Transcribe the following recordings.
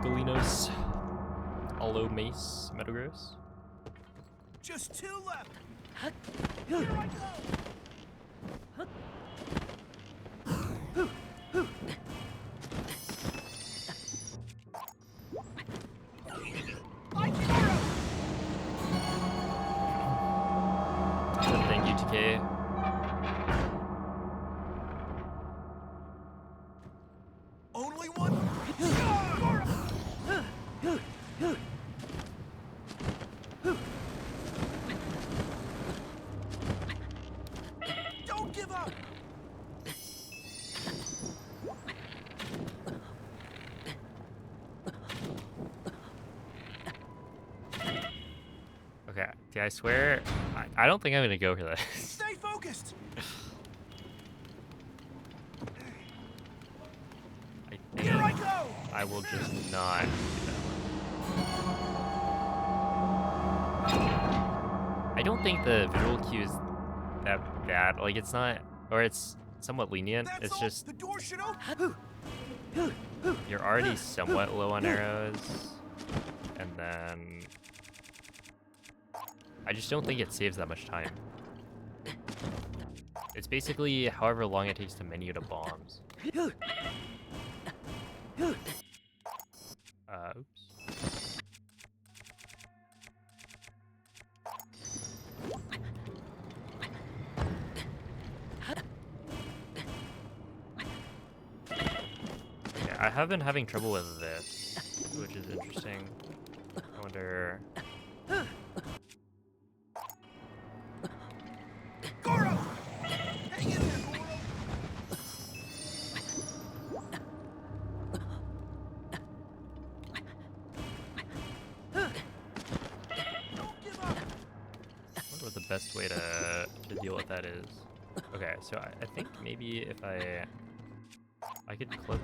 Piccolinos. Hollow Mace, Metagross. Just 2 left. Here I go. Thank you, TK. Only one. Don't give up. Okay, I swear, I don't think I'm gonna go for this. Stay focused. I think Here I go. I will just not do that one. I don't think the visual cue is that bad. Like, it's not, or it's somewhat lenient. That's It's all. just, The door should open. you're already somewhat low on arrows. And then I just don't think it saves that much time. It's basically however long it takes to menu to bombs. Oops. Okay, I have been having trouble with this, which is interesting. I wonder. Goro! Hang in there, Goro! Don't give up! I wonder what the best way to deal with that is. Okay, so I think maybe if I could clip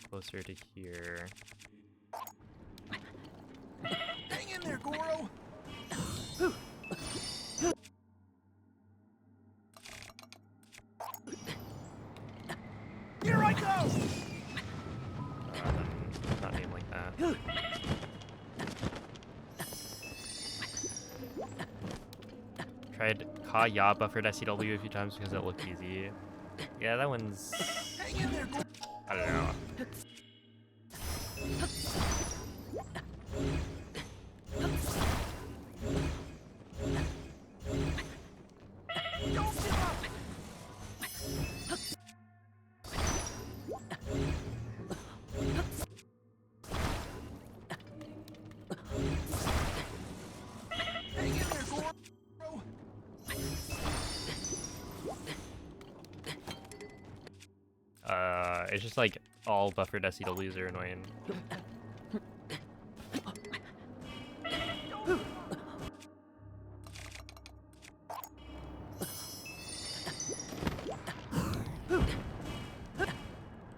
closer to here. Hang in there, Goro! Here I go! Not aim like that. Tried Ka Ya buffered SCW a few times because it looked easy. Yeah, that one's, Hang in there, Goro! I don't know. Don't give up! Hang in there, Goro! It's just like all buffered SCWs are annoying.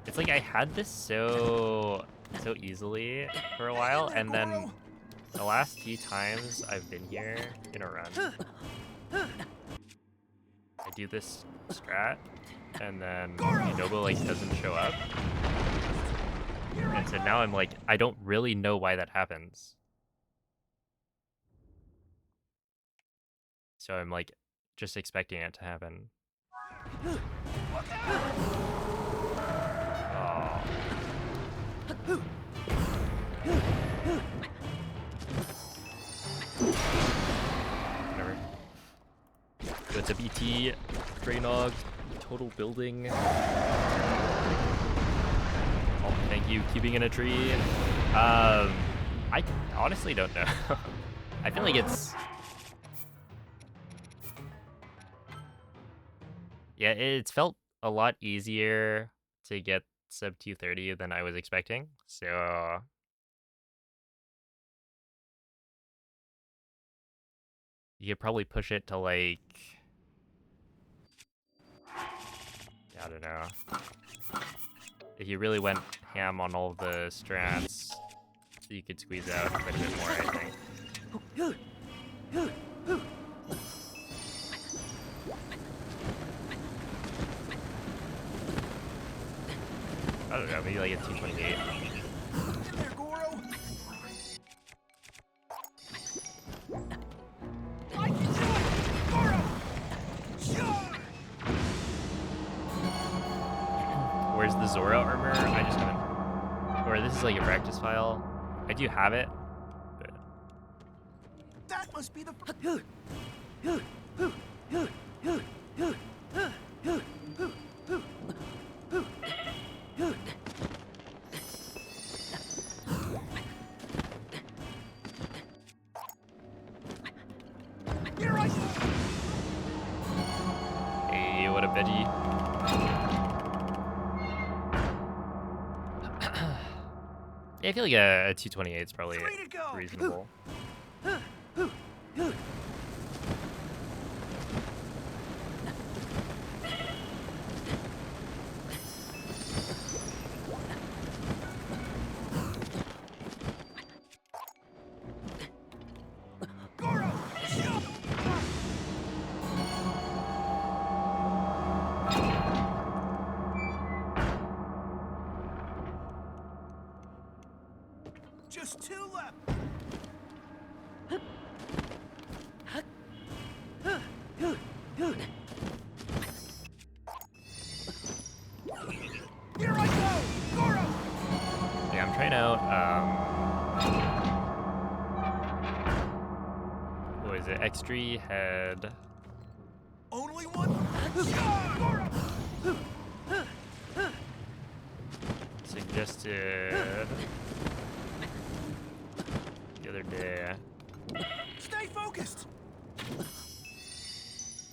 It's like I had this so easily for a while, and then the last few times I've been here in a run, I do this strat, and then Yunobo like doesn't show up, and so now I'm like, I don't really know why that happens. So I'm like, just expecting it to happen. Oh. Whatever. Go to BT, Drainog, total building. Oh, thank you, keeping in a tree. I honestly don't know. I feel like it's... Yeah, it's felt a lot easier to get sub 230 than I was expecting, so... You could probably push it to like... I don't know. If you really went ham on all the strats, you could squeeze out quite a bit more, I think. I don't know, maybe like a 228. In there, Goro! the Zora armor, I just haven't, or this is like a practice file. I do have it, but That must be the. Here I go. hey, what a veggie. Yeah, I feel like a 228 is probably Way to go. reasonable. Goro, jump. Just 2 left. Here I go, Goro. Yeah, I'm trying out, what is it? X3 head. Only one. Goro. Suggested the other day. Stay focused.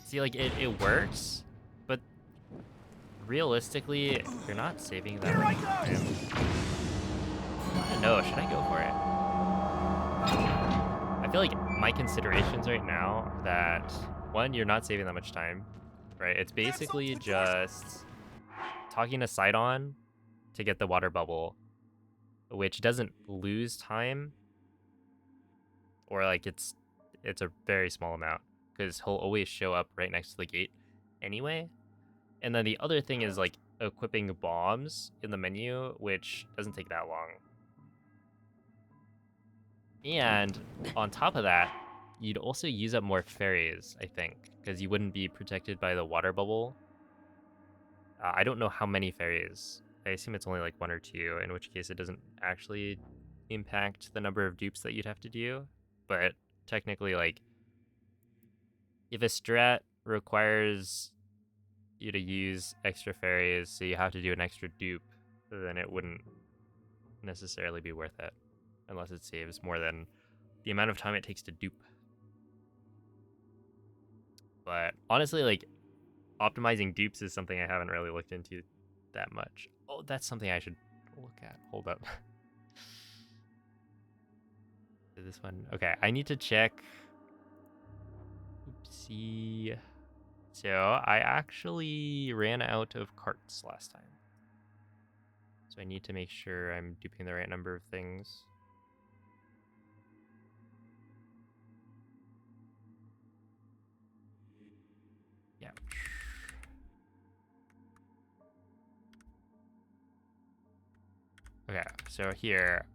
See, like, it works, but realistically, you're not saving that Here I much go. time. I don't know, should I go for it? I feel like my considerations right now are that, one, you're not saving that much time, right? It's basically just talking to Sidon to get the water bubble, which doesn't lose time, or like it's a very small amount because he'll always show up right next to the gate anyway. And then the other thing is like equipping bombs in the menu, which doesn't take that long. And on top of that, you'd also use up more fairies, I think, because you wouldn't be protected by the water bubble. I don't know how many fairies. I assume it's only like 1 or 2, in which case it doesn't actually impact the number of dupes that you'd have to do. But technically, like, if a strat requires you to use extra fairies, so you have to do an extra dupe, then it wouldn't necessarily be worth it, unless it saves more than the amount of time it takes to dupe. But honestly, like, optimizing dupes is something I haven't really looked into that much. Oh, that's something I should look at. Hold up. This one. Okay, I need to check. Oopsie. So I actually ran out of carts last time. So I need to make sure I'm duping the right number of things. Yeah. Okay, so here,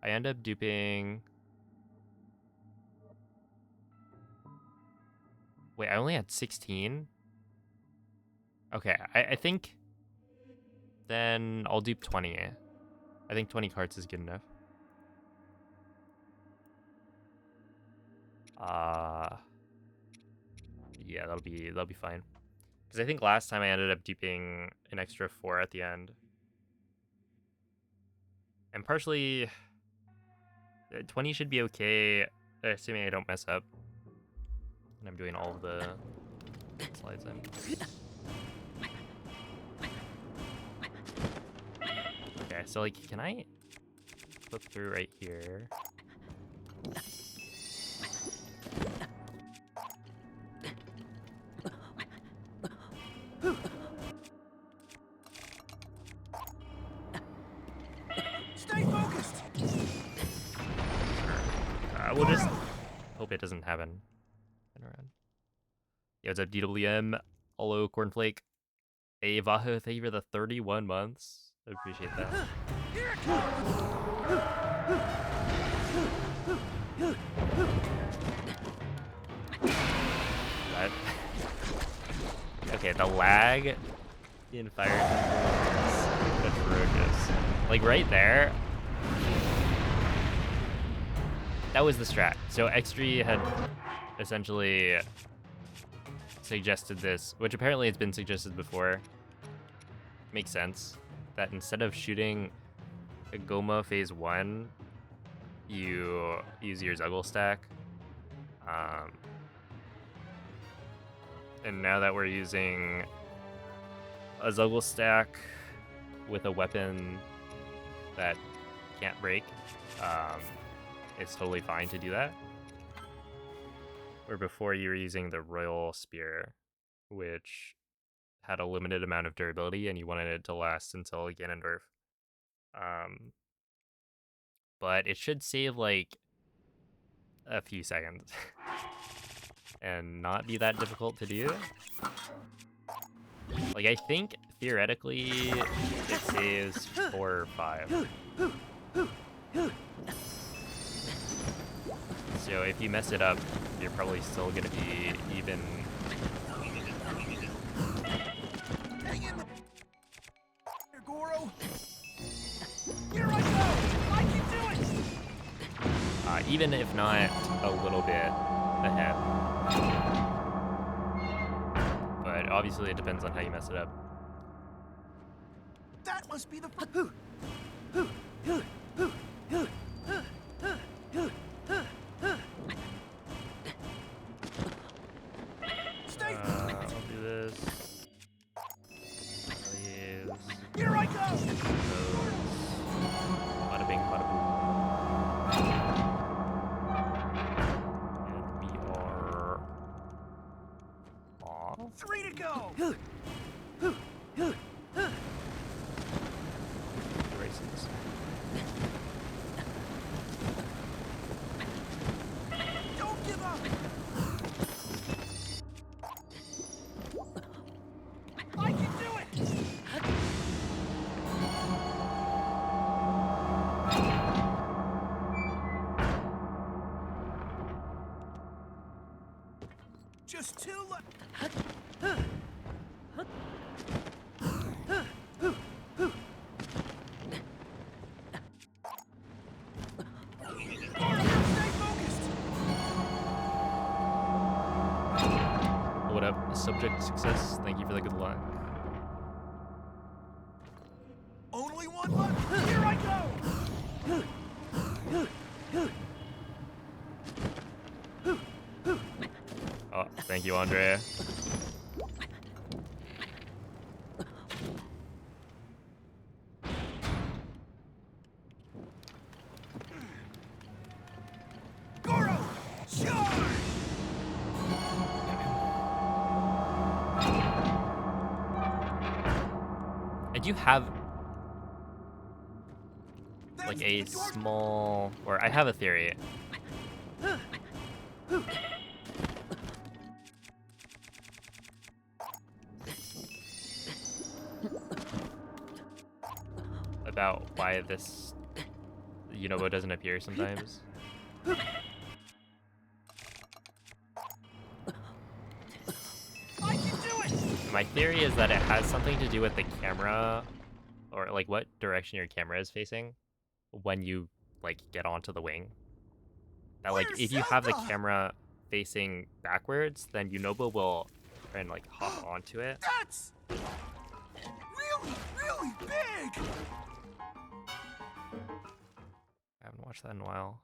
I end up duping. Wait, I only had 16? Okay, I think then I'll dupe 20. I think 20 carts is good enough. Yeah, that'll be fine. Because I think last time I ended up duping an extra 4 at the end. And partially, 20 should be okay, assuming I don't mess up. And I'm doing all of the slides in. Okay, so like, can I flip through right here? Stay focused. We'll just hope it doesn't happen. Around. Yo, what's up, DWM? Hello, Cornflake. Hey, Vaho, thank you for the 31 months. I appreciate that. Here it comes. That... Okay, the lag in Fire Temple Arcus. Like right there, that was the strat. So X3 had essentially suggested this, which apparently it's been suggested before. Makes sense that instead of shooting a Goma phase 1, you use your Zuggle stack. And now that we're using a Zuggle stack with a weapon that can't break, it's totally fine to do that. Where before you were using the Royal Spear, which had a limited amount of durability and you wanted it to last until Ganondorf. But it should save like a few seconds and not be that difficult to do. Like I think theoretically it saves 4 or 5. So if you mess it up, you're probably still gonna be even. Hang in there, Goro. Here I go. I can do it. Even if not a little bit ahead. But obviously it depends on how you mess it up. That must be the. Stay. I'll do this. These. Here I go. Those. Bada bing, bada boom. And we are off. 3 to go. Races. Don't give up. I can do it. Just 2 left. Stay focused. What up, subject success? Thank you for the good luck. Only 1 left. Here I go. Oh, thank you, Andrea. Goro, charge! I do have That's like a the door. small, or I have a theory. About why this Yunobo doesn't appear sometimes. I can do it. My theory is that it has something to do with the camera, or like what direction your camera is facing when you like get onto the wing. That like Where's if you have the Zelda? camera facing backwards, then Yunobo will try and like hop onto it. That's really, really big. I haven't watched that in a while.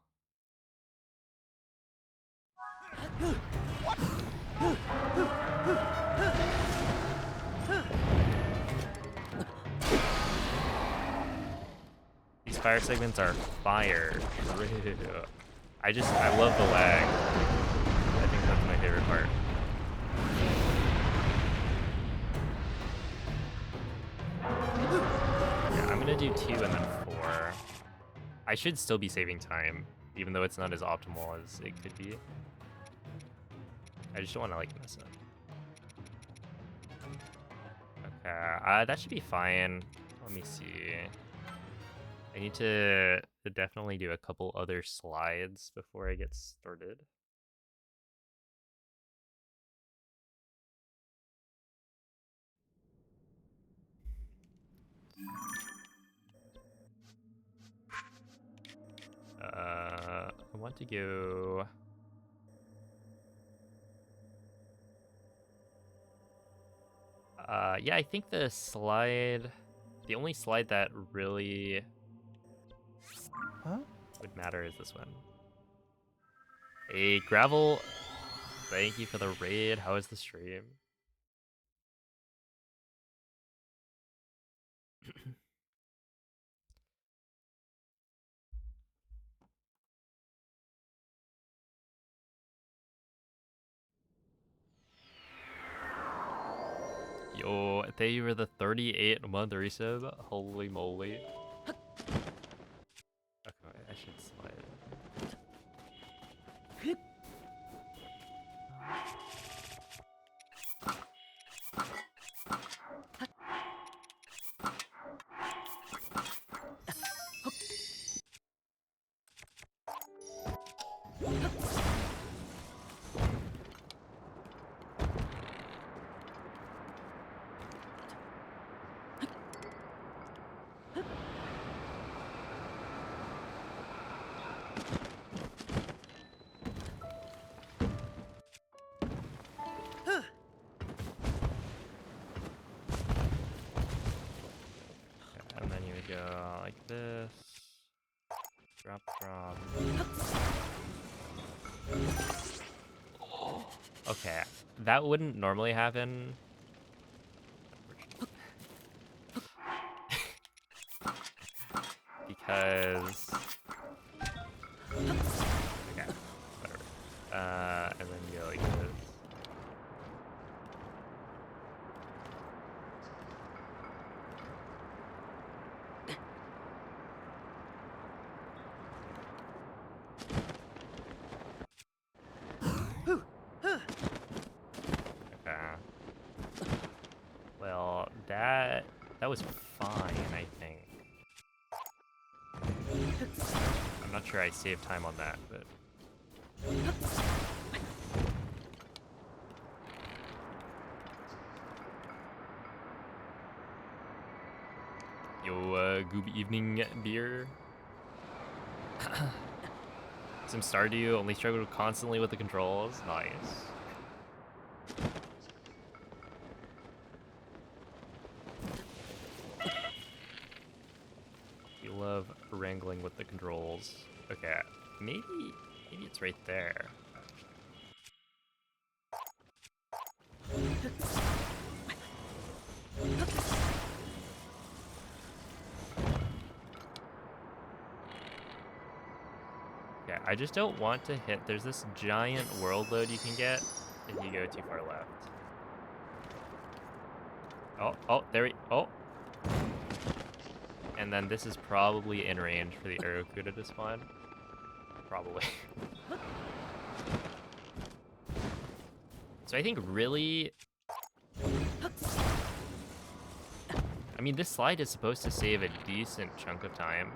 These fire segments are fire. I love the lag. I think that's my favorite part. Yeah, I'm gonna do 2 and then 4. I should still be saving time, even though it's not as optimal as it could be. I just don't want to like mess up. Okay, that should be fine. Let me see. I need to definitely do a couple other slides before I get started. I want to go. Yeah, I think the only slide that really Huh? would matter is this one. Hey, Gravel, thank you for the raid. How is the stream? Yo, thank you for the 38-month resub. Holy moly. Okay, I should slide. And then you would go like this. Drop, drop. Okay, that wouldn't normally happen. Because... Okay, whatever. And then you go like this. Okay. Well, that was fine, I think. I'm not sure I saved time on that, but... Yo, good evening, beer. Some Stardew, only struggled constantly with the controls. Nice. You love wrangling with the controls. Okay, maybe it's right there. Okay, I just don't want to hit. There's this giant world load you can get if you go too far left. Oh, there we, oh. And then this is probably in range for the Aracuda to spawn. Probably. So I think really... I mean, this slide is supposed to save a decent chunk of time.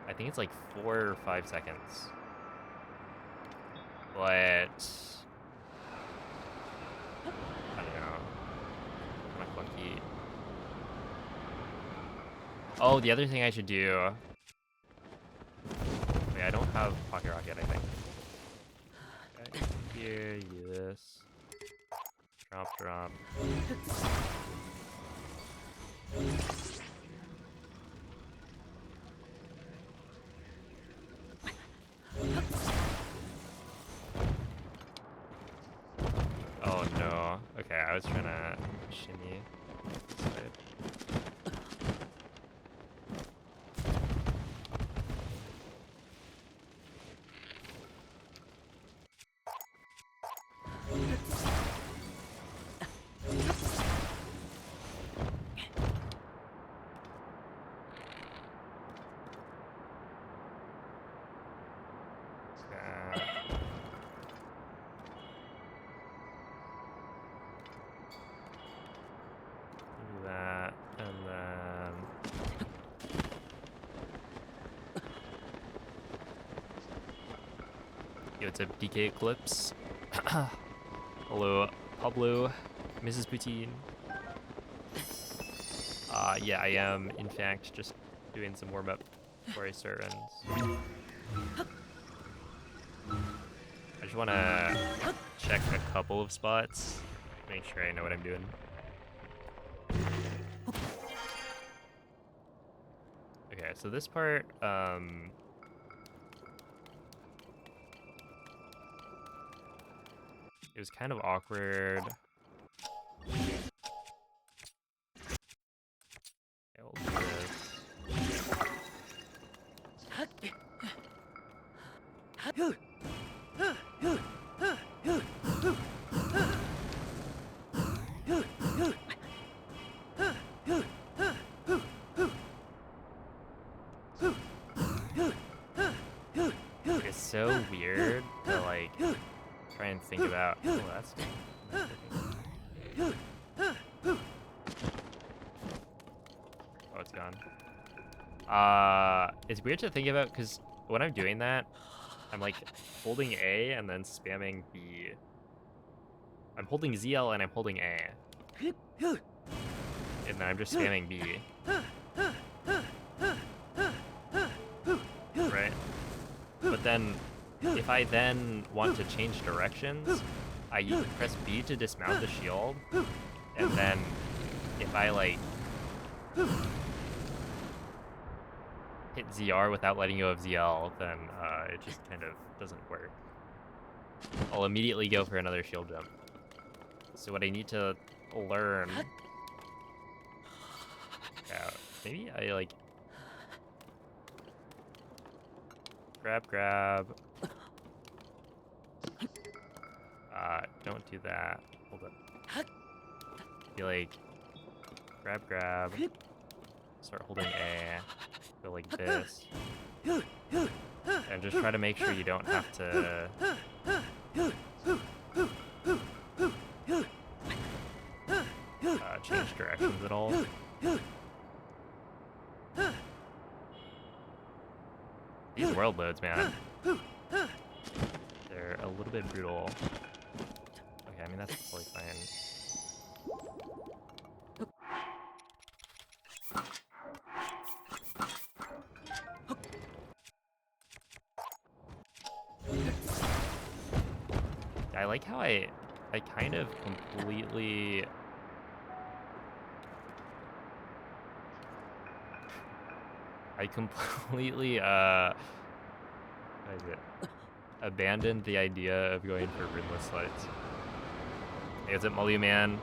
I think it's like 4 or 5 seconds. But... I don't know. Kind of clunky. Oh, the other thing I should do... Wait, I don't have Pocket Rocket, I think. Okay, here, you this. Drop, drop. Oh no. Okay, I was trying to shimmy this side. Do that, and then... Yo, what's up, DK Eclipse? Hello, Pablo, Mrs. Poutine. Yeah, I am, in fact, just doing some warm-up before I start runs. I just want to check a couple of spots, make sure I know what I'm doing. Okay, so this part, it was kind of awkward. Okay, we'll do this. It's so weird to like try and think about. Oh, that's oh, it's gone. It's weird to think about because when I'm doing that, I'm like holding A and then spamming B. I'm holding ZL and I'm holding A. And then I'm just spamming B. Right? But then, if I then want to change directions, I press B to dismount the shield, and then if I like hit ZR without letting go of ZL, then it just kind of doesn't work. I'll immediately go for another shield jump. So what I need to learn... Yeah, maybe I like... Grab. Don't do that. Hold up. Be like... Grab. Start holding A. Go like this. And just try to make sure you don't have to... change directions at all. These world loads, man. They're a little bit brutal. Okay, I mean, that's totally fine. I like how I kind of completely... what is it? Abandoned the idea of going for rimless slides. Hey, what's up, Molly Man?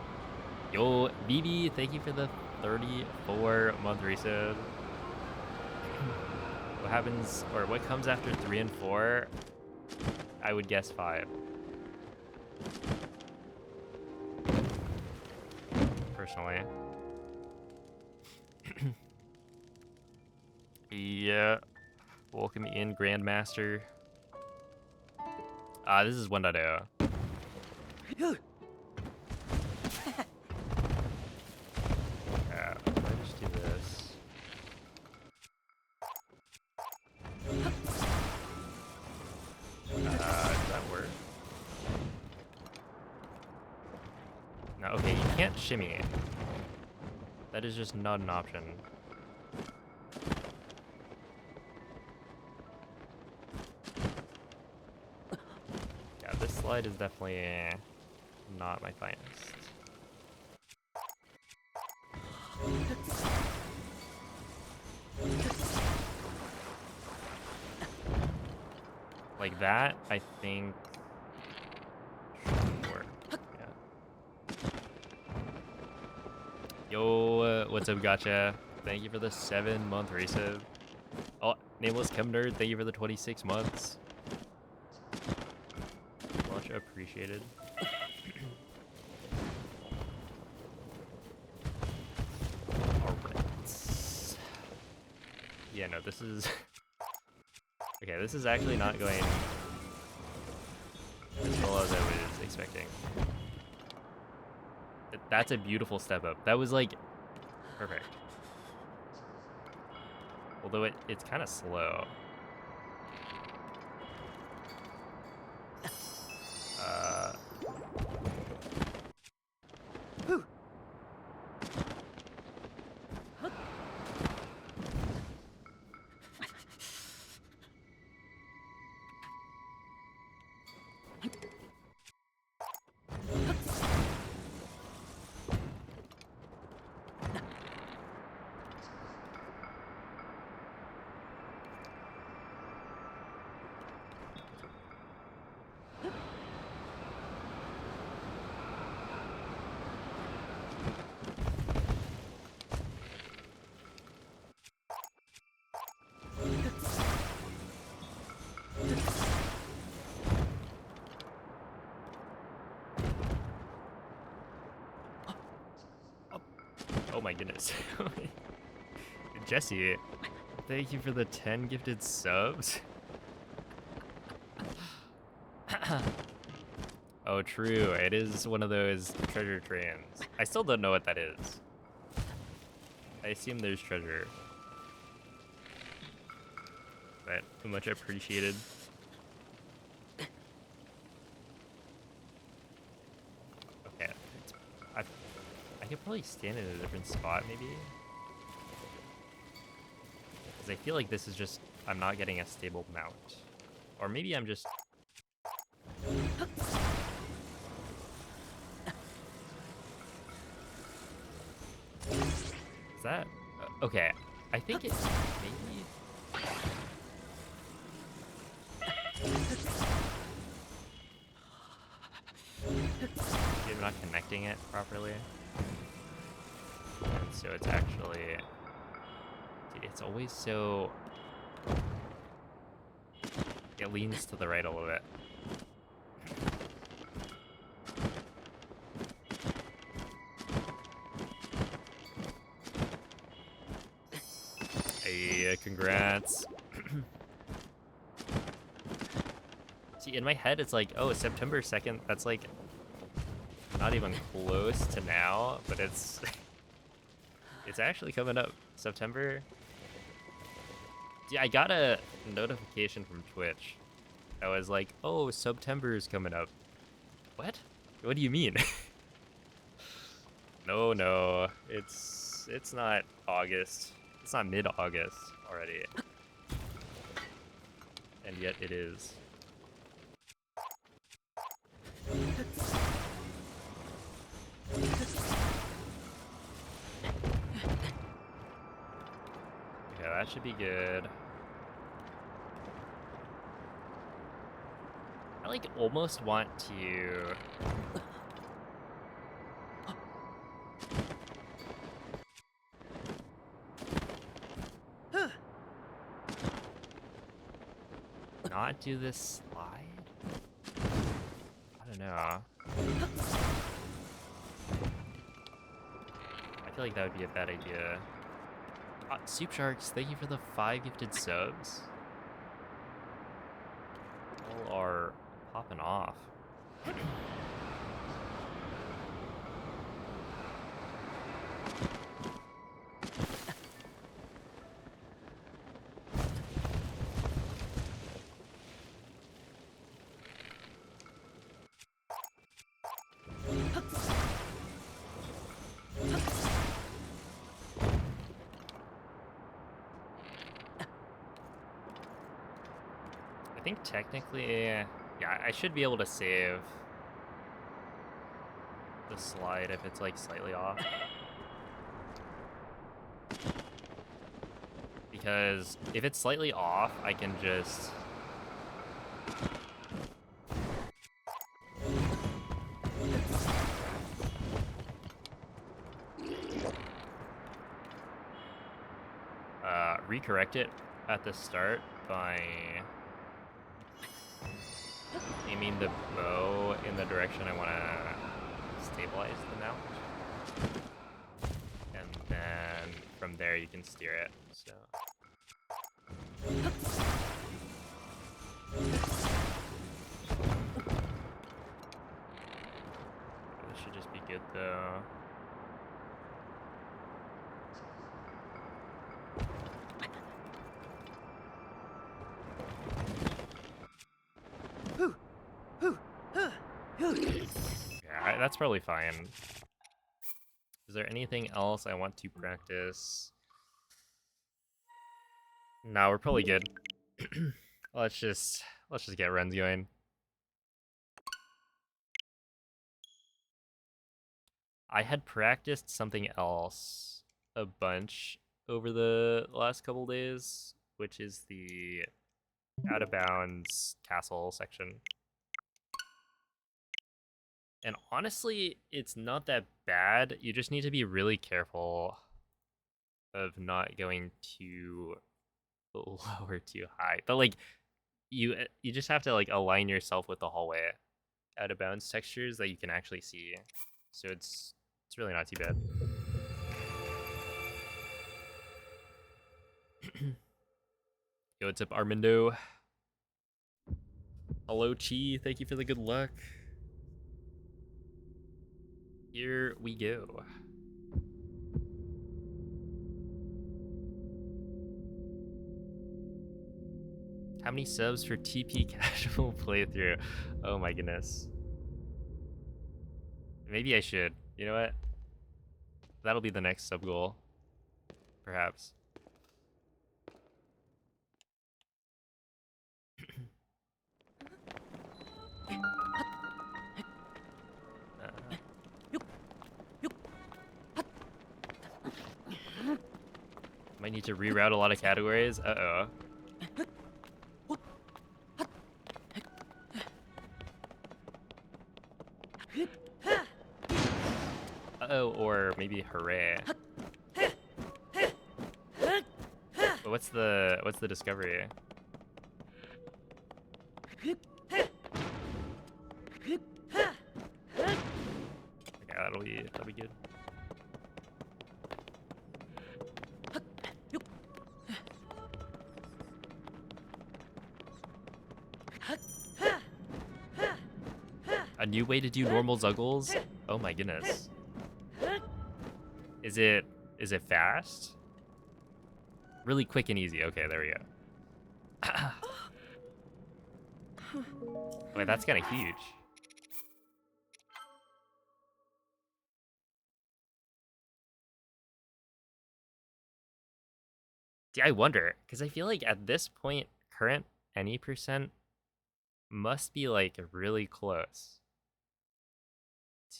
Yo, BB, thank you for the 34-month resub. What happens, or what comes after 3 and 4? I would guess 5. Personally. Yeah. Welcome in, Grandmaster. This is 1.0. Yeah, let me just do this. Does that work? No, okay, you can't shimmy. That is just not an option. Yeah, this slide is definitely not my finest. Like that, I think should work. Yeah. Yo, what's up, Gotcha? Thank you for the 7-month resub. Oh, Nameless Chem Nerd, thank you for the 26 months. Much appreciated. Alright. Yeah, no, this is... Okay, this is actually not going as well as I was expecting. That's a beautiful step up. That was like perfect. Although it's kind of slow. Oh my goodness. Jesse, thank you for the 10 gifted subs. Oh, true. It is one of those treasure trains. I still don't know what that is. I assume there's treasure. But much appreciated. Okay. I could probably stand in a different spot, maybe? Because I feel like this is just... I'm not getting a stable mount. Or maybe I'm just... Is that... okay. I think it... maybe... I'm not connecting it properly. And so it's actually... dude, it's always so... it leans to the right a little bit. Hey, congrats. See, in my head, it's like, oh, September 2nd, that's like not even close to now, but it's it's actually coming up. September. Yeah, I got a notification from Twitch that was like, oh, September is coming up. What? What do you mean? No, it's not August. It's not mid-August already. And yet it is. Yeah, that should be good. I like almost want to... not do this slide? I don't know. I feel like that would be a bad idea. Soup Sharks, thank you for the 5 gifted subs. All are popping off. I think technically, yeah, I should be able to save the slide if it's like slightly off. Because if it's slightly off, I can just... recorrect it at the start by aiming the bow in the direction I want to stabilize the mount. And then from there you can steer it, so... This should just be good though. Yeah, that's probably fine. Is there anything else I want to practice? No, we're probably good. Let's just get runs going. I had practiced something else a bunch over the last couple days, which is the out of bounds castle section. And honestly, it's not that bad. You just need to be really careful of not going too low or too high. But like you just have to like align yourself with the hallway out of bounds textures that you can actually see. So it's really not too bad. Yo, what's up, Armando? Hello, Chi. Thank you for the good luck. Here we go. How many subs for TP casual playthrough? Oh my goodness. Maybe I should. You know what? That'll be the next sub goal. Perhaps. Might need to reroute a lot of categories. Uh-oh. Uh-oh, or maybe hooray. But what's the discovery? Okay, that'll be good. A new way to do normal zuggles? Oh my goodness. Is it fast? Really quick and easy. Okay, there we go. Wait, that's kind of huge. See, I wonder, because I feel like at this point, current any percent must be like really close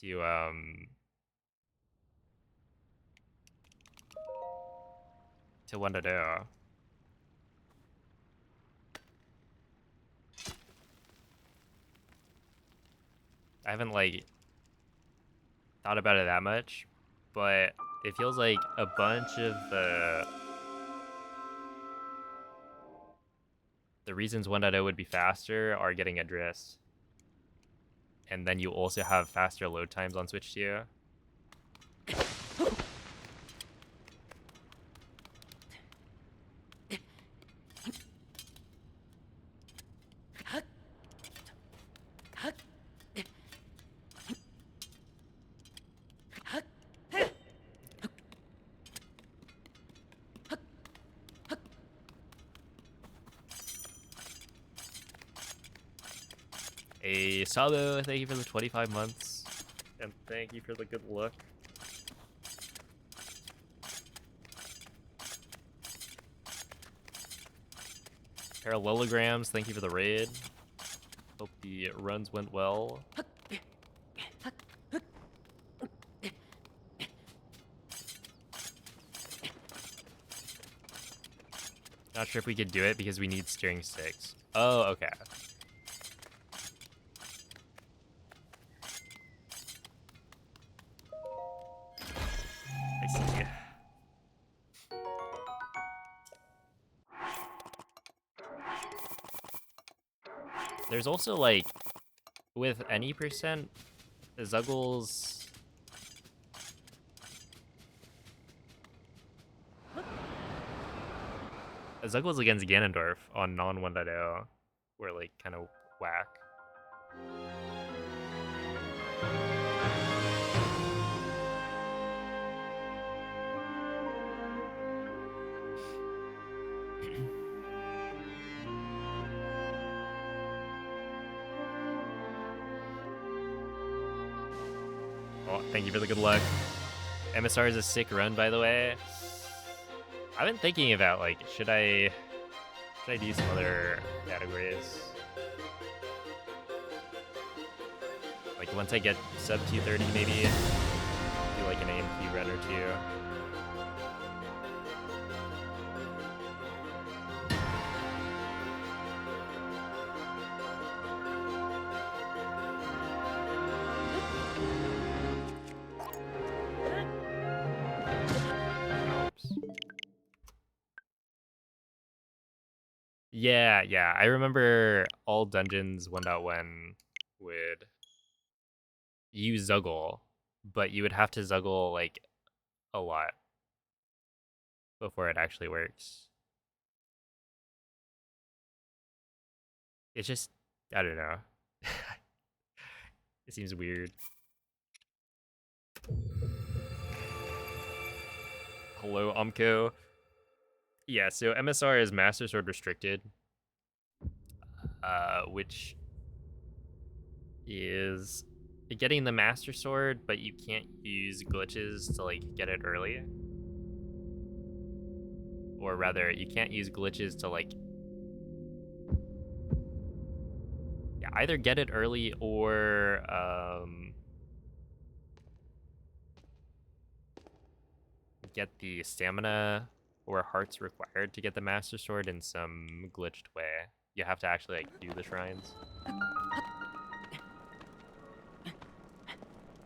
to one to do. I haven't like thought about it that much, but it feels like a bunch of the reasons 1.0 would be faster are getting addressed. And then you also have faster load times on Switch 2. Hey, Sabo, thank you for the 25 months. And thank you for the good luck. Parallelograms, thank you for the raid. Hope the runs went well. Not sure if we could do it because we need steering sticks. Oh, okay. I see. There's also like, with any percent, Zuggles... Zuggles against Ganondorf on non-1.0 were like kind of whack. Oh, thank you for the good luck. MSR is a sick run, by the way. I've been thinking about like, should I do some other categories? Like once I get sub 230 maybe. like an AMP run or two. Oops. Yeah, I remember all dungeons 1.1 would use Zuggle, but you would have to Zuggle like a lot before it actually works. It's just, I don't know. It seems weird. Hello, Umko. Yeah, so MSR is Master Sword restricted, which is getting the Master Sword, but you can't use glitches to like get it early. Or rather, you can't use glitches to like either get it early or get the stamina or hearts required to get the Master Sword in some glitched way. You have to actually like do the shrines.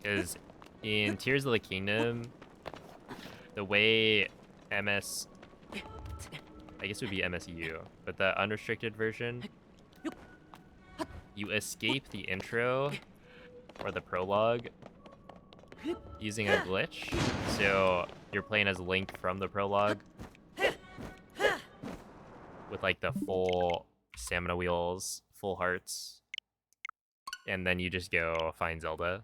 Because in Tears of the Kingdom, the way MS, I guess it would be MSU, but the unrestricted version, you escape the intro or the prologue using a glitch. So you're playing as Link from the prologue with like the full stamina wheels, full hearts, and then you just go find Zelda.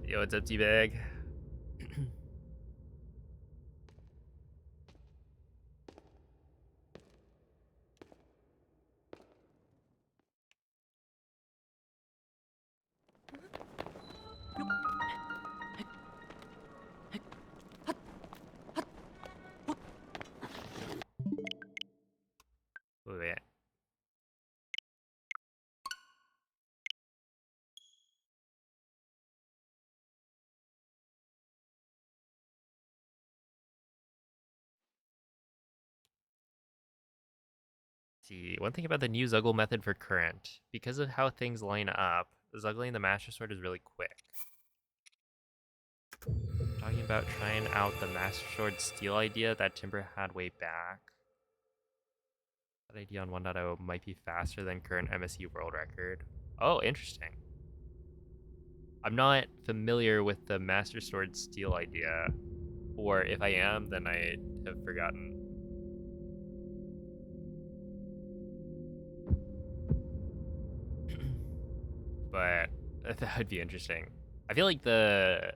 Yo, what's up, T-Bag? Wait. See, one thing about the new Zuggle method for current, because of how things line up, Zuggling the Master Sword is really quick. Talking about trying out the Master Sword steal idea that Timber had way back. That idea on 1.0 might be faster than current MSU world record. Oh, interesting. I'm not familiar with the Master Sword steal idea, or if I am, then I have forgotten. But that would be interesting. I feel like the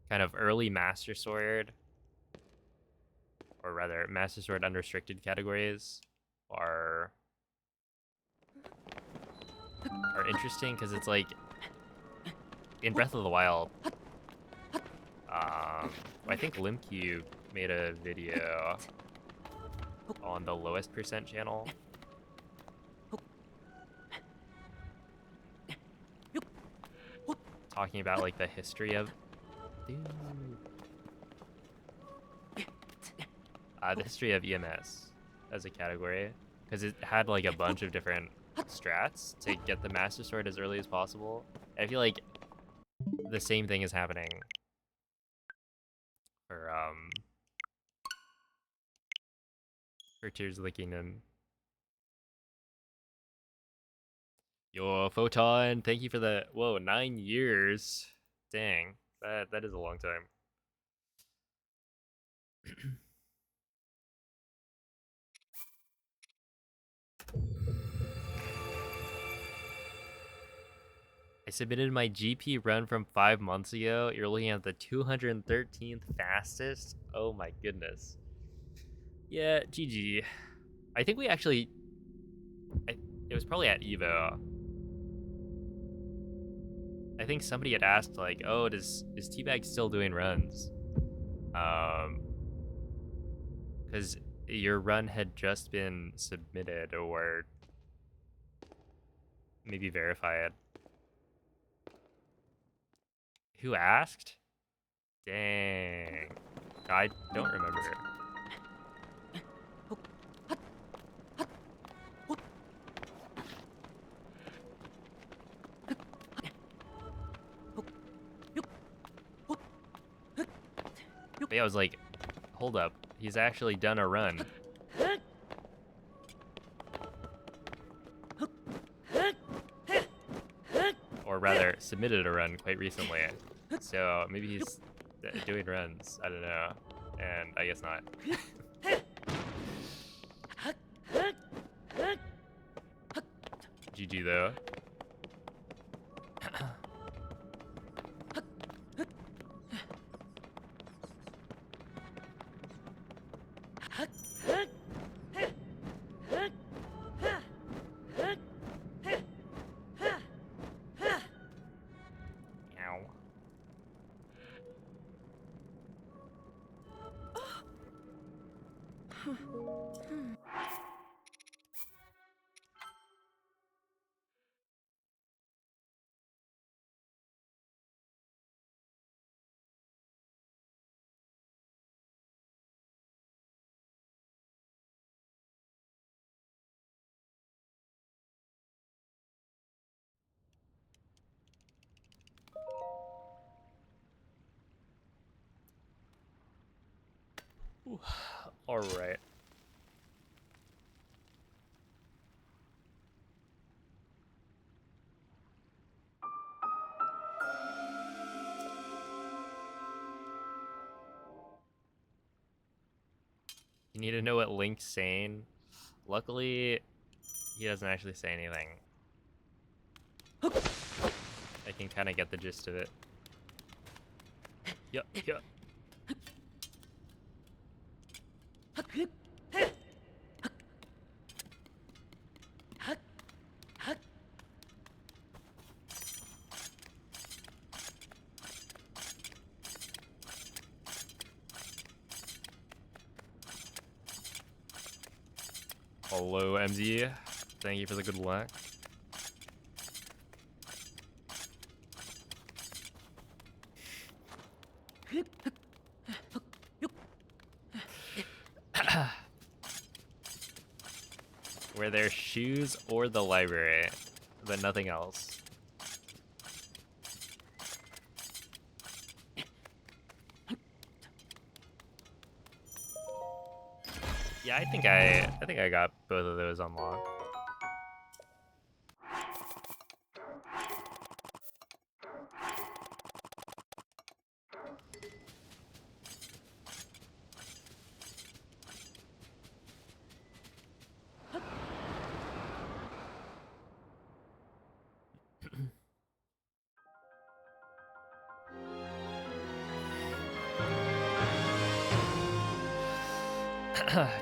kind of early Master Sword, or rather Master Sword unrestricted categories, are interesting because it's like in Breath of the Wild. I think Limcube made a video on the lowest percent channel. Talking about like the history of the history of EMS as a category, because it had like a bunch of different strats to get the Master Sword as early as possible. And I feel like the same thing is happening for Tears of the Kingdom. Yo, Photon, thank you for the 9 years. Dang, that is a long time. I submitted my GP run from 5 months ago. You're looking at the 213th fastest. Oh my goodness. Yeah, GG. I think we actually... it was probably at Evo. I think somebody had asked, like, oh, is Teabag still doing runs? Because your run had just been submitted, or maybe verified. Who asked? Dang. I don't remember. Maybe I was like, hold up, he's actually done a run. Or rather, submitted a run quite recently. So maybe he's doing runs, I don't know. And I guess not. GG though. Ow. All right. You need to know what Link's saying. Luckily, he doesn't actually say anything. I can kind of get the gist of it. Yup, yup. Hello, MZ. Thank you for the good luck. Were there shoes or the library, but nothing else? Yeah, I think I got both of those unlocked.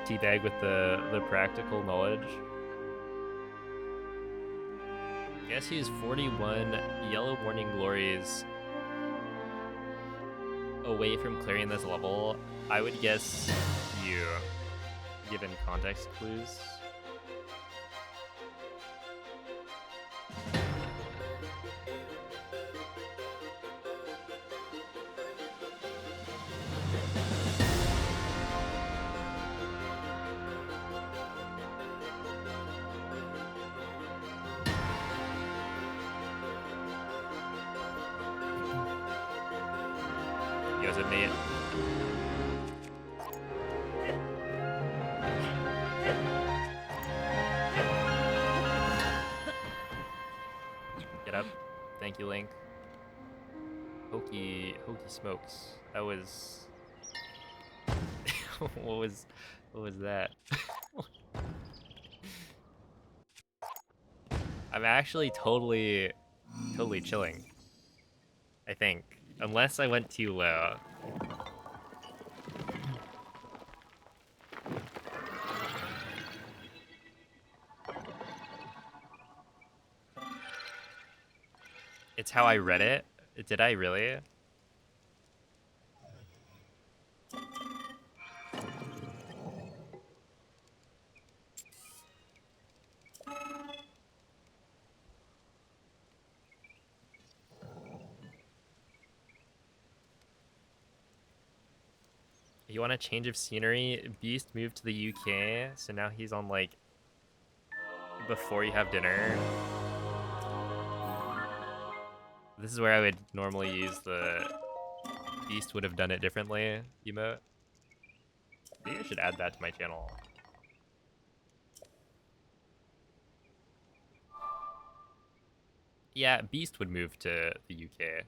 Teabag with the practical knowledge. Guess he's 41 yellow morning glories away from clearing this level. I would guess you, given context clues. You guys have made it. Get up. Thank you, Link. Hokey smokes. That was... what was that? I'm actually totally totally chilling. I think. Unless I went too low. It's how I read it. Did I really? You want a change of scenery? Beast moved to the UK, so now he's on like before you have dinner. This is where I would normally use the Beast would have done it differently emote. Maybe I should add that to my channel. Yeah, Beast would move to the UK.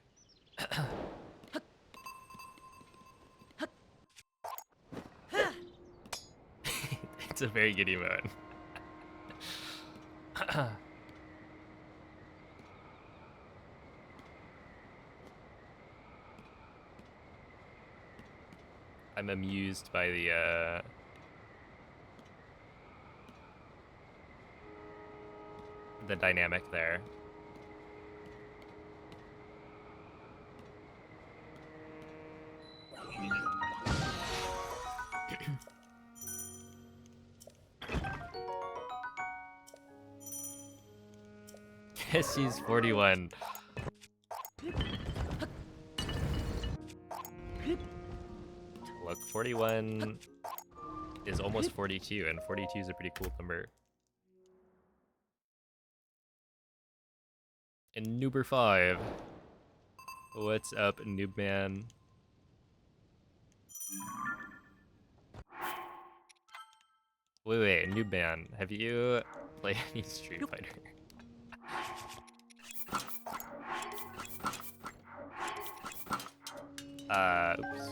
It's a very good emote. I'm amused by the dynamic there. Guess he's 41. Look, 41 is almost 42, and 42 is a pretty cool number. And Noober 5. What's up, Noob Man? Wait, Noob Man, have you played any Street Fighter? Oops.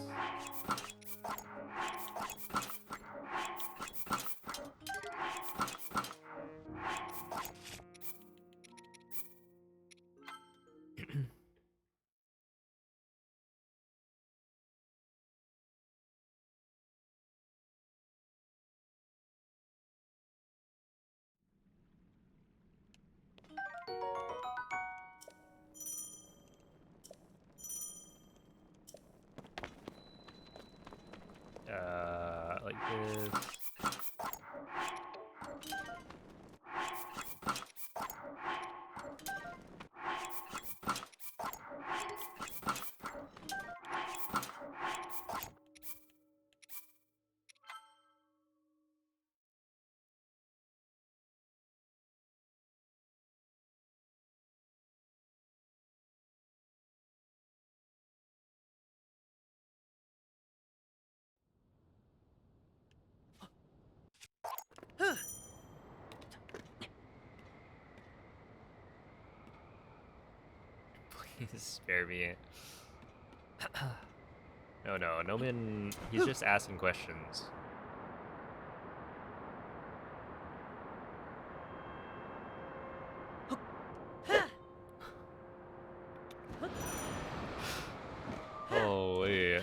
Like this. Please spare me. No, Noman, he's just asking questions. Oh, wait.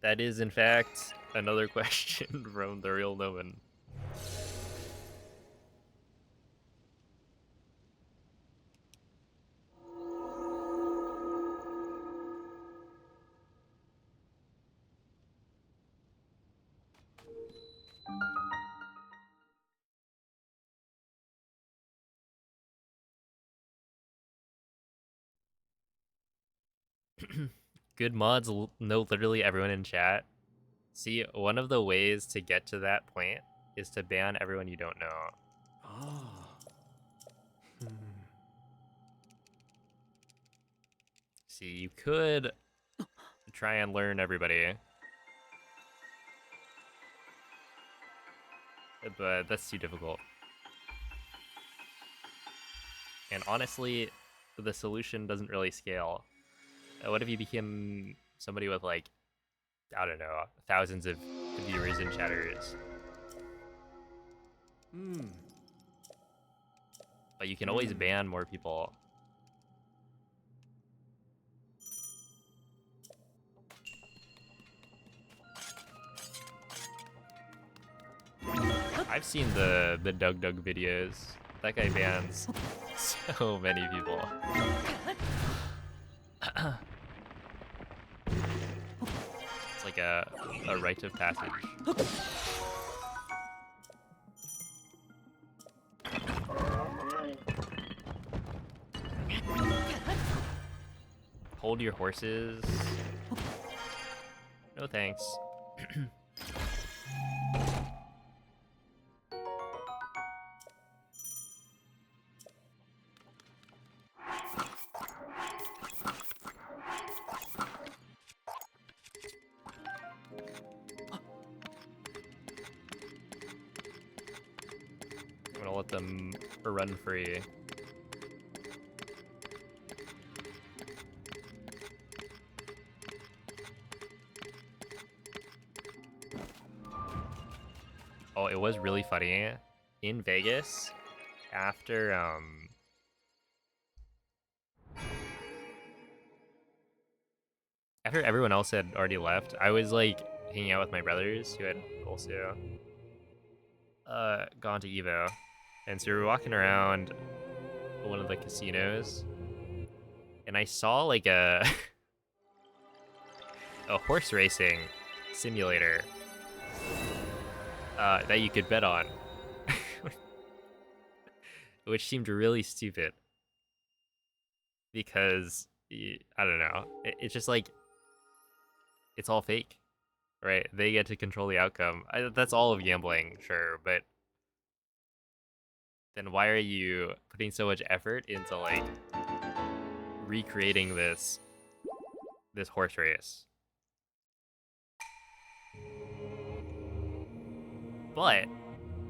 That is, in fact, another question from the real Noman. Good mods know literally everyone in chat. See, one of the ways to get to that point is to ban everyone you don't know. Ah. See, you could try and learn everybody, but that's too difficult. And honestly, the solution doesn't really scale. What if you became somebody with, like, I don't know, thousands of viewers and chatters? But you can always ban more people. I've seen the Doug videos. That guy bans so many people. It's like a rite of passage. Hold your horses. No thanks. I'm gonna let them run free. Oh, it was really funny in Vegas after after everyone else had already left. I was like hanging out with my brothers who had also gone to Evo, and so we were walking around one of the casinos, and I saw like a a horse racing simulator that you could bet on, which seemed really stupid because I don't know. It's just like it's all fake, right? They get to control the outcome. That's all of gambling, sure, but then why are you putting so much effort into like recreating this horse race? But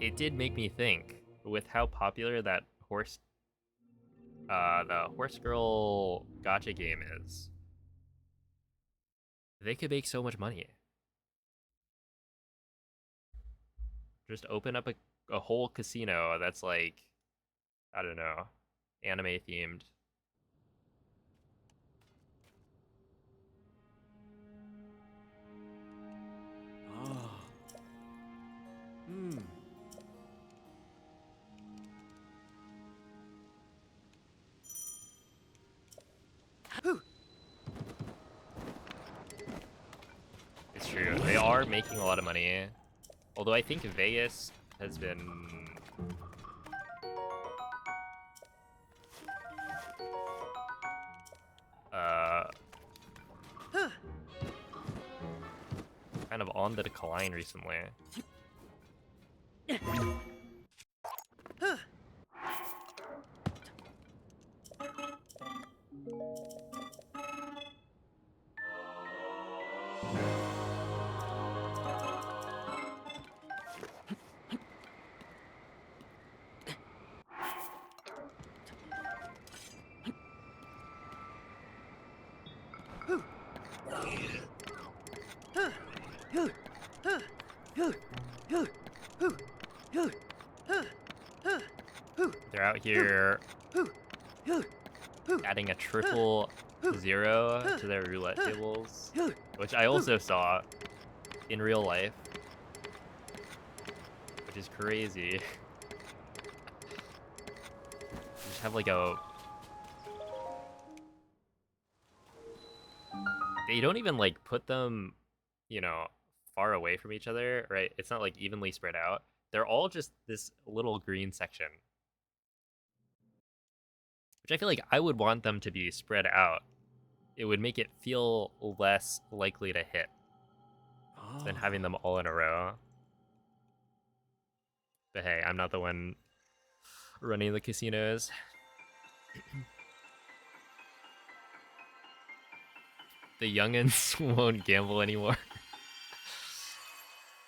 it did make me think with how popular that the horse girl gotcha game is. They could make so much money. Just open up a whole casino that's like, I don't know, anime themed. Ah. Hmm. It's true. They are making a lot of money. Although I think Vegas has been kind of on the decline recently. They're out here adding a triple zero to their roulette tables, which I also saw in real life, which is crazy. You just have like they don't even like put them, you know, far away from each other, right? It's not like evenly spread out. They're all just this little green section, which I feel like I would want them to be spread out. It would make it feel less likely to hit than having them all in a row. But hey, I'm not the one running the casinos. The youngins won't gamble anymore.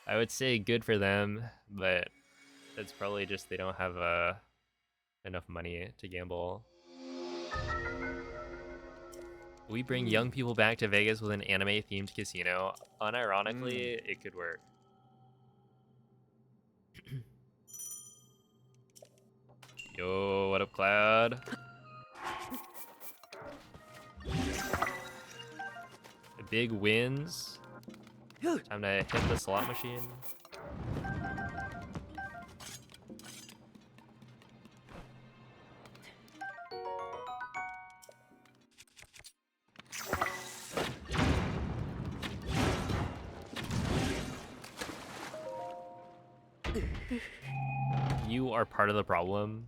I would say good for them, but it's probably just they don't have enough money to gamble. We bring young people back to Vegas with an anime-themed casino. Unironically, it could work. Yo, what up, Cloud? Big wins. Time to hit the slot machine. You are part of the problem.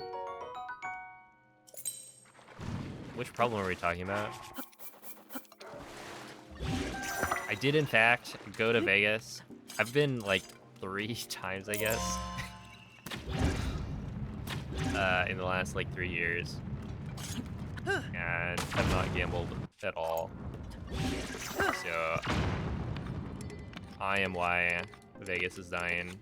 Which problem are we talking about? I did, in fact, go to Vegas. I've been like 3 times, I guess, in the last like 3 years, and have not gambled at all. So I am why Vegas is dying.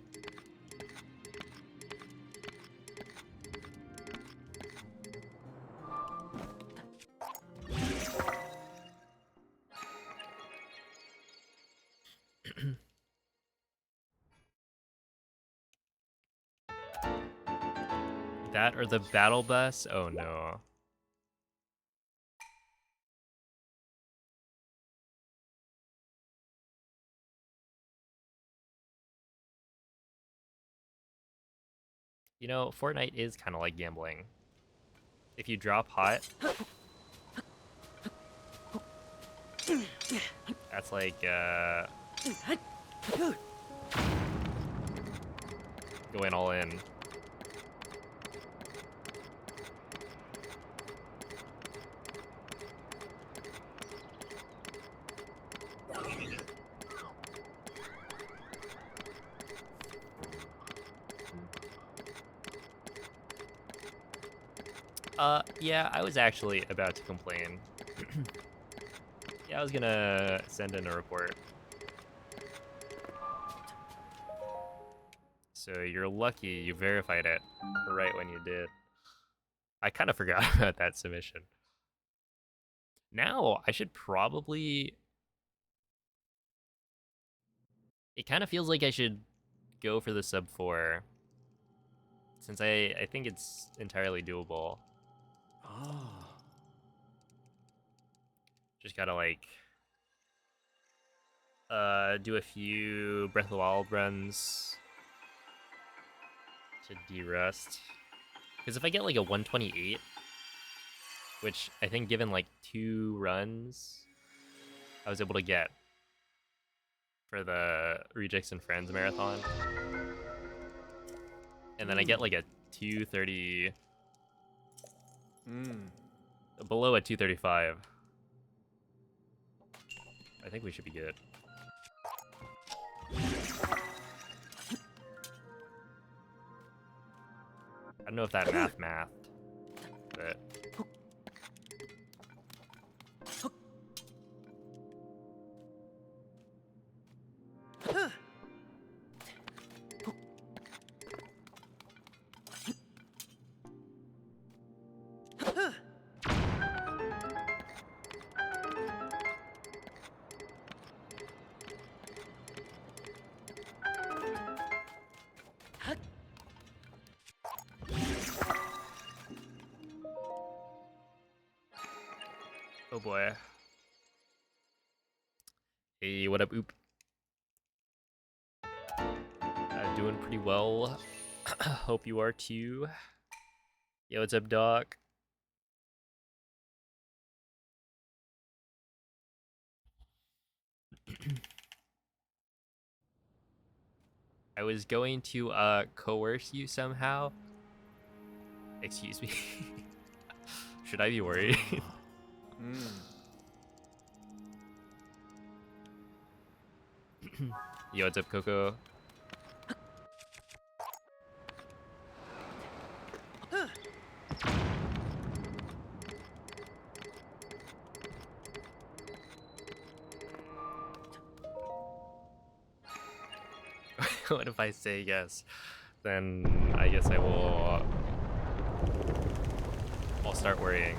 That or the battle bus? Oh no. You know, Fortnite is kind of like gambling. If you drop hot, that's like going all in. Yeah, I was actually about to complain. Yeah, I was gonna send in a report. So you're lucky you verified it right when you did. I kind of forgot about that submission. Now, I should probably... It kind of feels like I should go for the sub 4. Since I think it's entirely doable. Ah. Just gotta like do a few Breath of the Wild runs to de-rust. Because if I get like a 128, which I think given like 2 runs I was able to get for the Rejects and Friends marathon, and then I get like a 230, below a 235, I think we should be good. I don't know if that mathed, but... Oh boy. Hey, what up, Oop? Doing pretty well. Hope you are too. Yo, what's up, Doc? I was going to coerce you somehow. Excuse me. Should I be worried? Yo, what's up, Coco? What if I say yes? Then I guess I will... I'll start worrying.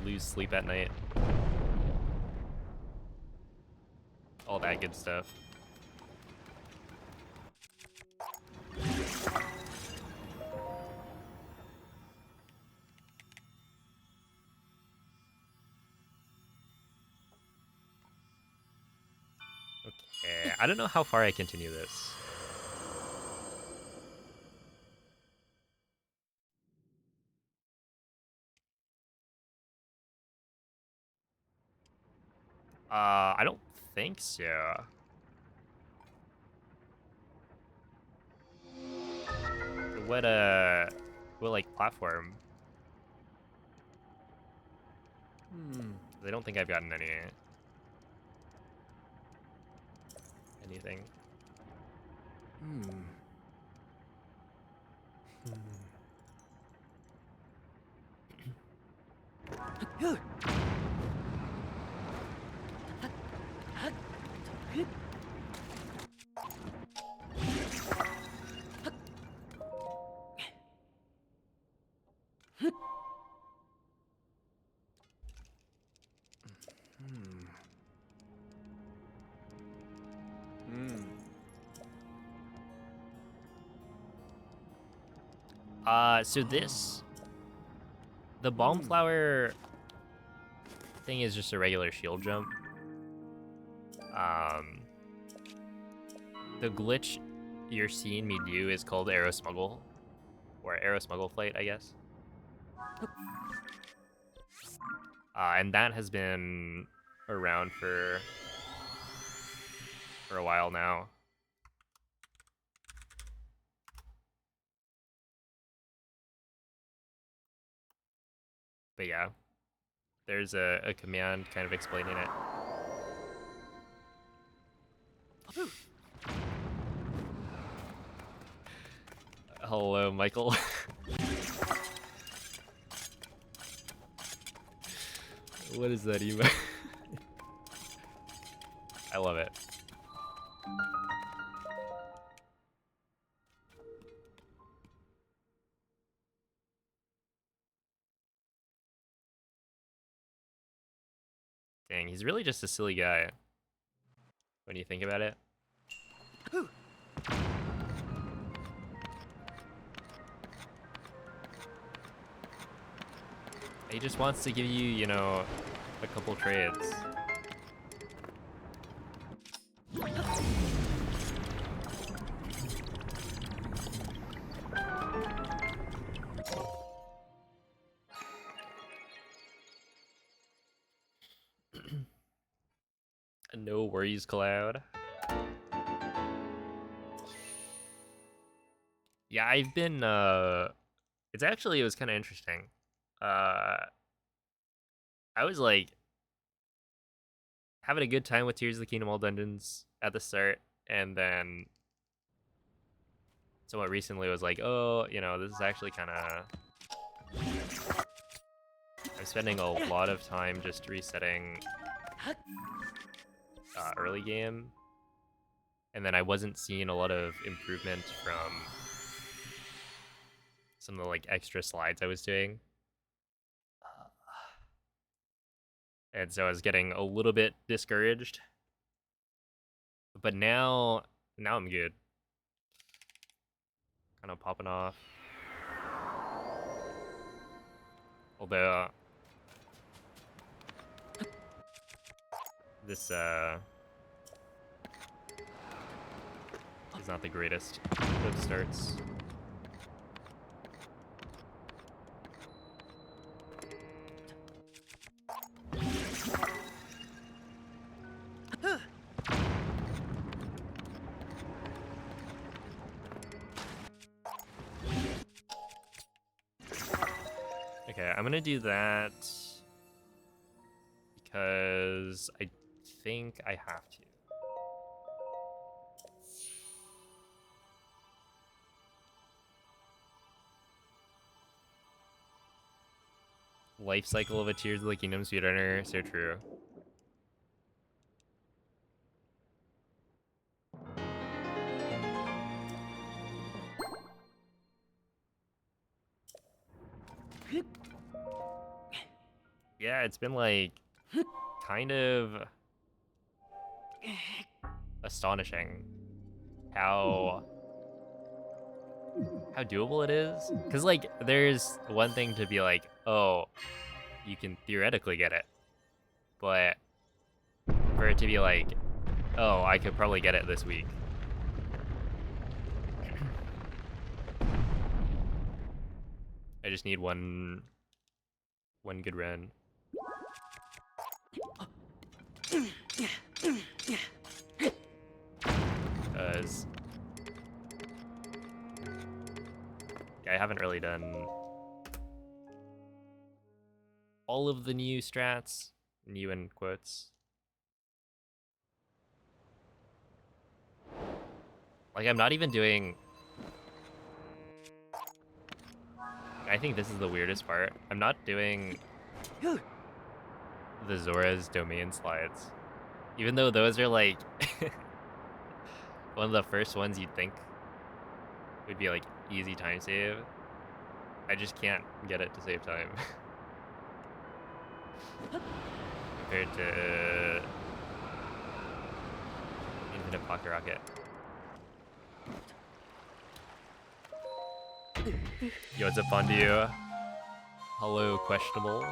Lose sleep at night. All that good stuff. I don't know how far I continue this. I don't think so. What like platform? I don't think I've gotten anything. So the bomb flower thing is just a regular shield jump. The glitch you're seeing me do is called arrow smuggle, or arrow smuggle flight, I guess. And that has been around for a while now. But yeah, there's a command kind of explaining it. Hello, Michael. What is that email? I love it. Dang, he's really just a silly guy when you think about it. He just wants to give you, you know, a couple trades. No worries, Cloud. Yeah, I've been it was kind of interesting. I was like having a good time with Tears of the Kingdom All Dungeons at the start, and then somewhat recently was like, oh, you know, this is actually kind of... I'm spending a lot of time just resetting early game, and then I wasn't seeing a lot of improvement from some of the like extra slides I was doing. And so I was getting a little bit discouraged. But now I'm good. Kind of popping off. Although this is not the greatest of starts. Okay, I'm gonna do that because I think I have to. Life cycle of a Tears of the Kingdom speedrunner, so true. Yeah, it's been like kind of astonishing how doable it is. Cause like there's one thing to be like, oh, you can theoretically get it, but for it to be like Oh, I could probably get it this week. I just need one good run. Cause I haven't really done all of the new strats, new in quotes. Like I'm not even doing. I think this is the weirdest part. I'm not doing the Zora's domain slides, even though those are like one of the first ones you'd think would be like easy time save. I just can't get it to save time. Compared to Infinite Pocket Rocket. Yo, what's up, Fondue? Hello, questionable.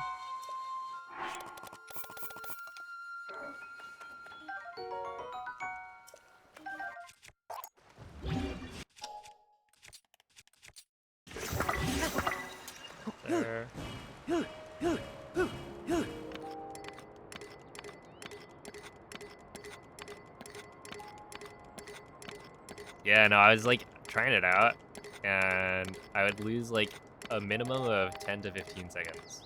There. Yeah, no, I was like trying it out, and I would lose like a minimum of 10 to 15 seconds.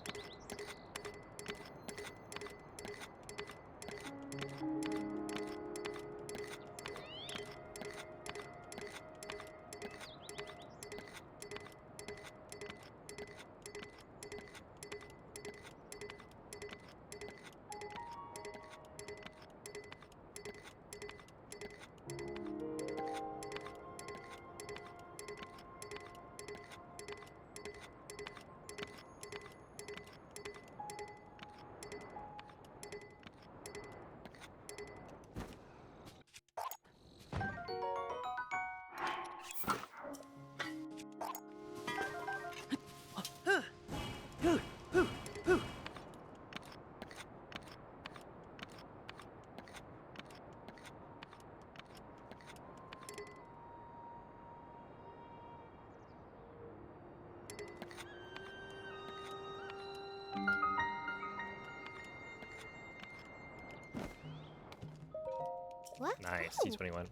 What? Nice, Oh. T21.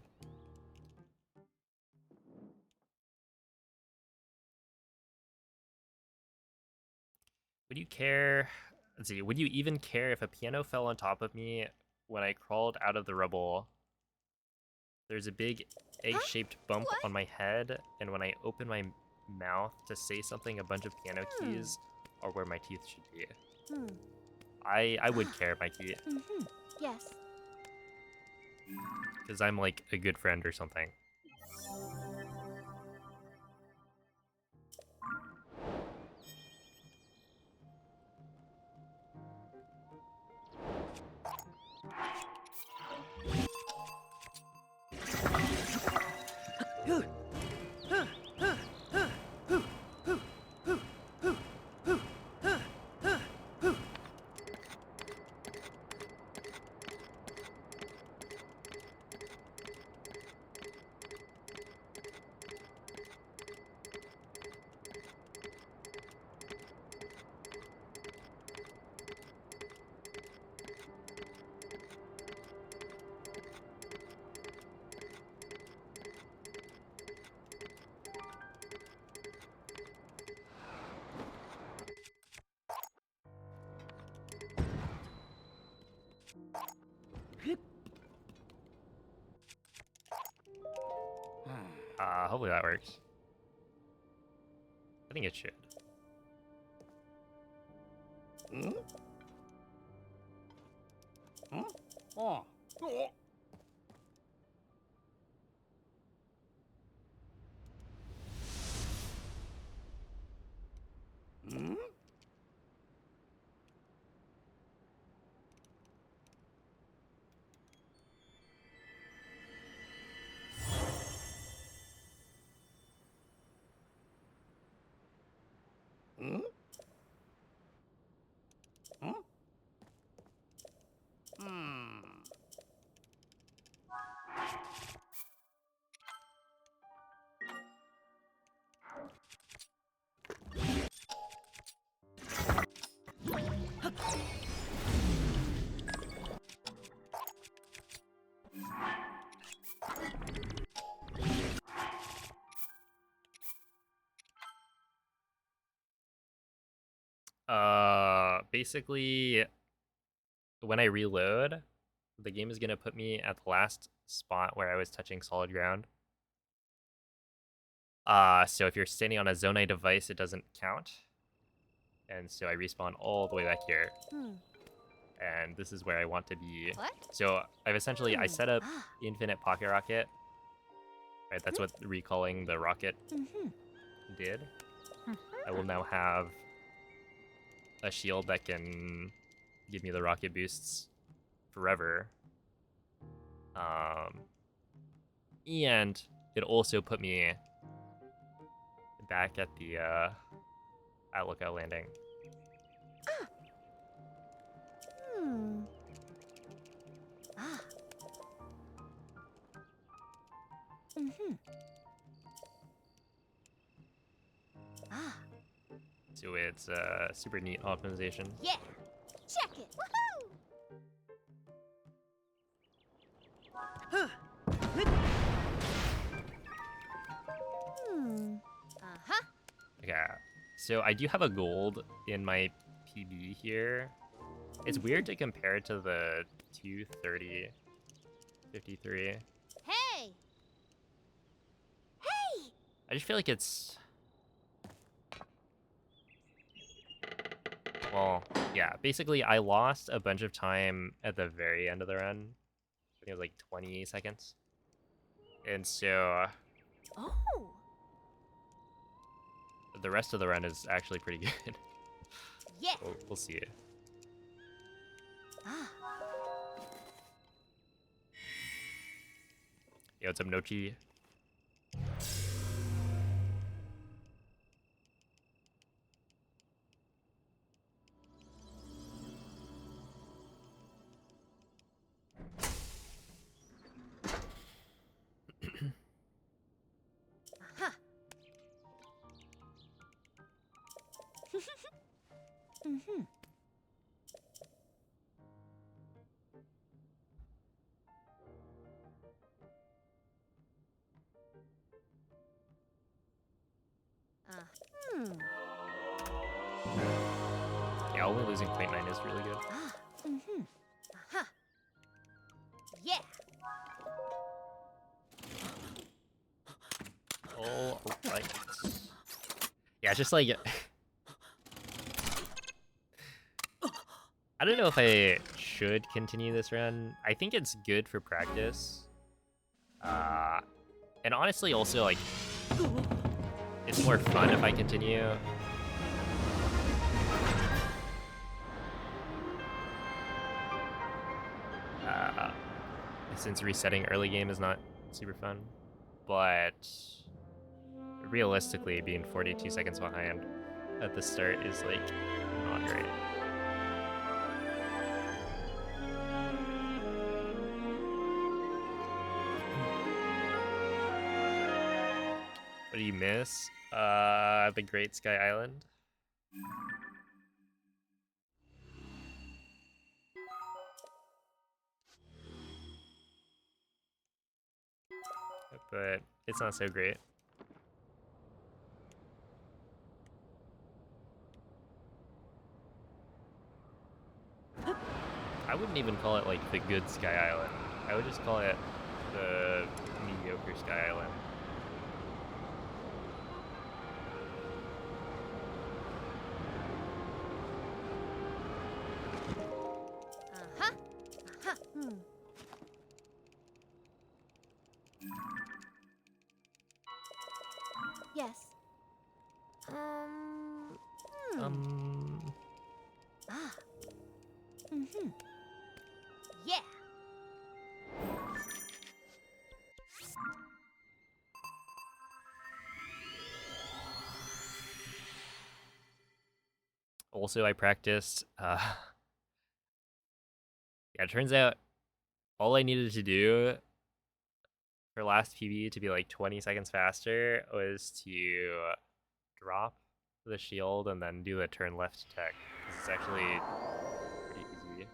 Would you care? Let's see. Would you even care if a piano fell on top of me when I crawled out of the rubble? There's a big egg-shaped bump What? on my head, and when I open my mouth to say something, a bunch of piano keys are where my teeth should be. Hmm. I would care, Mikey, Mm-hmm. Yes. because I'm like a good friend or something. Hopefully that works. I think it should. Hmm? Huh? Oh. Oh. Hmm? Hmm? Huh? Hmm. Basically, when I reload, the game is gonna put me at the last spot where I was touching solid ground. So if you're standing on a Zonai device, it doesn't count. And so I respawn all the way back here. Hmm. And this is where I want to be. What? So I've essentially, I set up Ah. infinite pocket rocket. Right, that's what recalling the rocket Mm-hmm. did. I will now have a shield that can give me the rocket boosts forever. And it also put me back at the at Lookout Landing. Hmm. Ah. Mm-hmm. Ah. So it's super neat optimization. Yeah. Check it. Woohoo! Hmm. Uh-huh. Okay, so I do have a gold in my PB here. It's weird to compare it to the 230 53. Hey! Hey! I just feel like it's... Well, yeah, basically I lost a bunch of time at the very end of the run. I think it was like 20 seconds. And so Oh. the rest of the run is actually pretty good. Yeah. We'll see it. Ah. Yo, what's up, Nochi? Huh. Mm-hmm. Hmm. Yeah, only losing 0.9 is really good. Ah. Mm-hmm. Uh-huh. Yeah. All right. Yeah, just like... I don't know if I should continue this run. I think it's good for practice. And honestly, also, like, it's more fun if I continue. Since resetting early game is not super fun. But realistically, being 42 seconds behind at the start is, like, not great. What do you miss? The Great Sky Island. But it's not so great. I wouldn't even call it like the good Sky Island. I would just call it the mediocre Sky Island. Uh-huh. Uh-huh. Hmm. Yes. Hmm. Ah. Mm-hmm. Yeah. Also, I practiced. Yeah, it turns out all I needed to do for last PB to be like 20 seconds faster was to drop the shield and then do the turn left tech. It's actually pretty easy.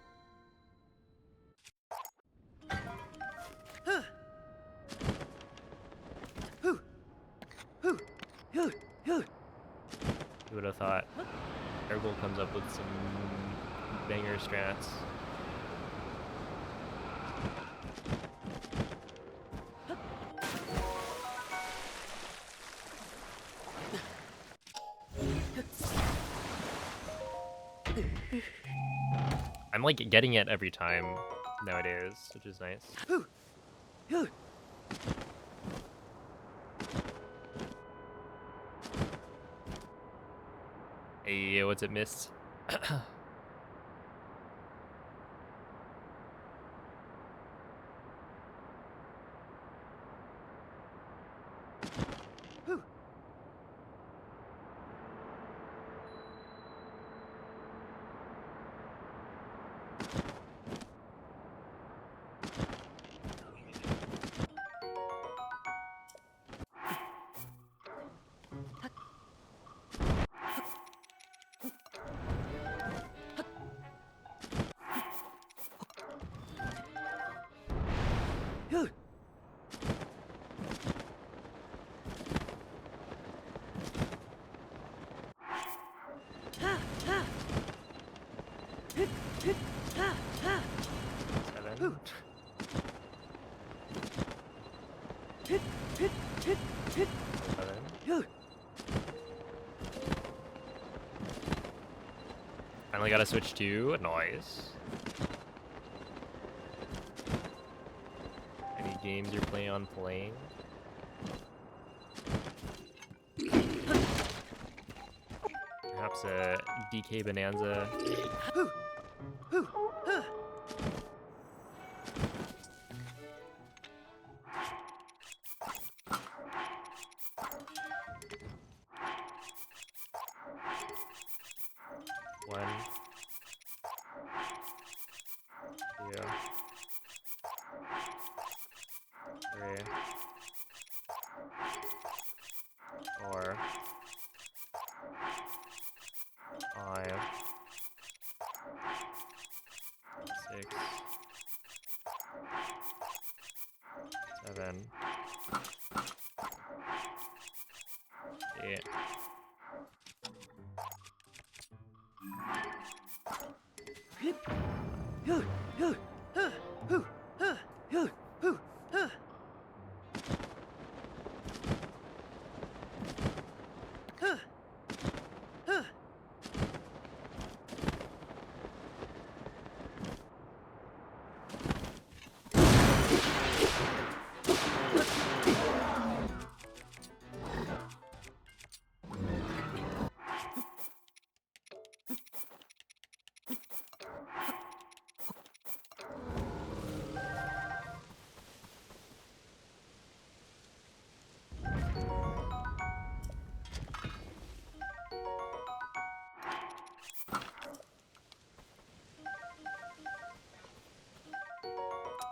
Who would have thought? Ergol comes up with some banger strats. I'm like getting it every time nowadays, which is nice. Hey, what's it missed? Seven. Seven. Finally gotta switch to noise. Any games you're planning on playing? Perhaps a DK Bonanza. One, two, three, four, five, six, seven, eight.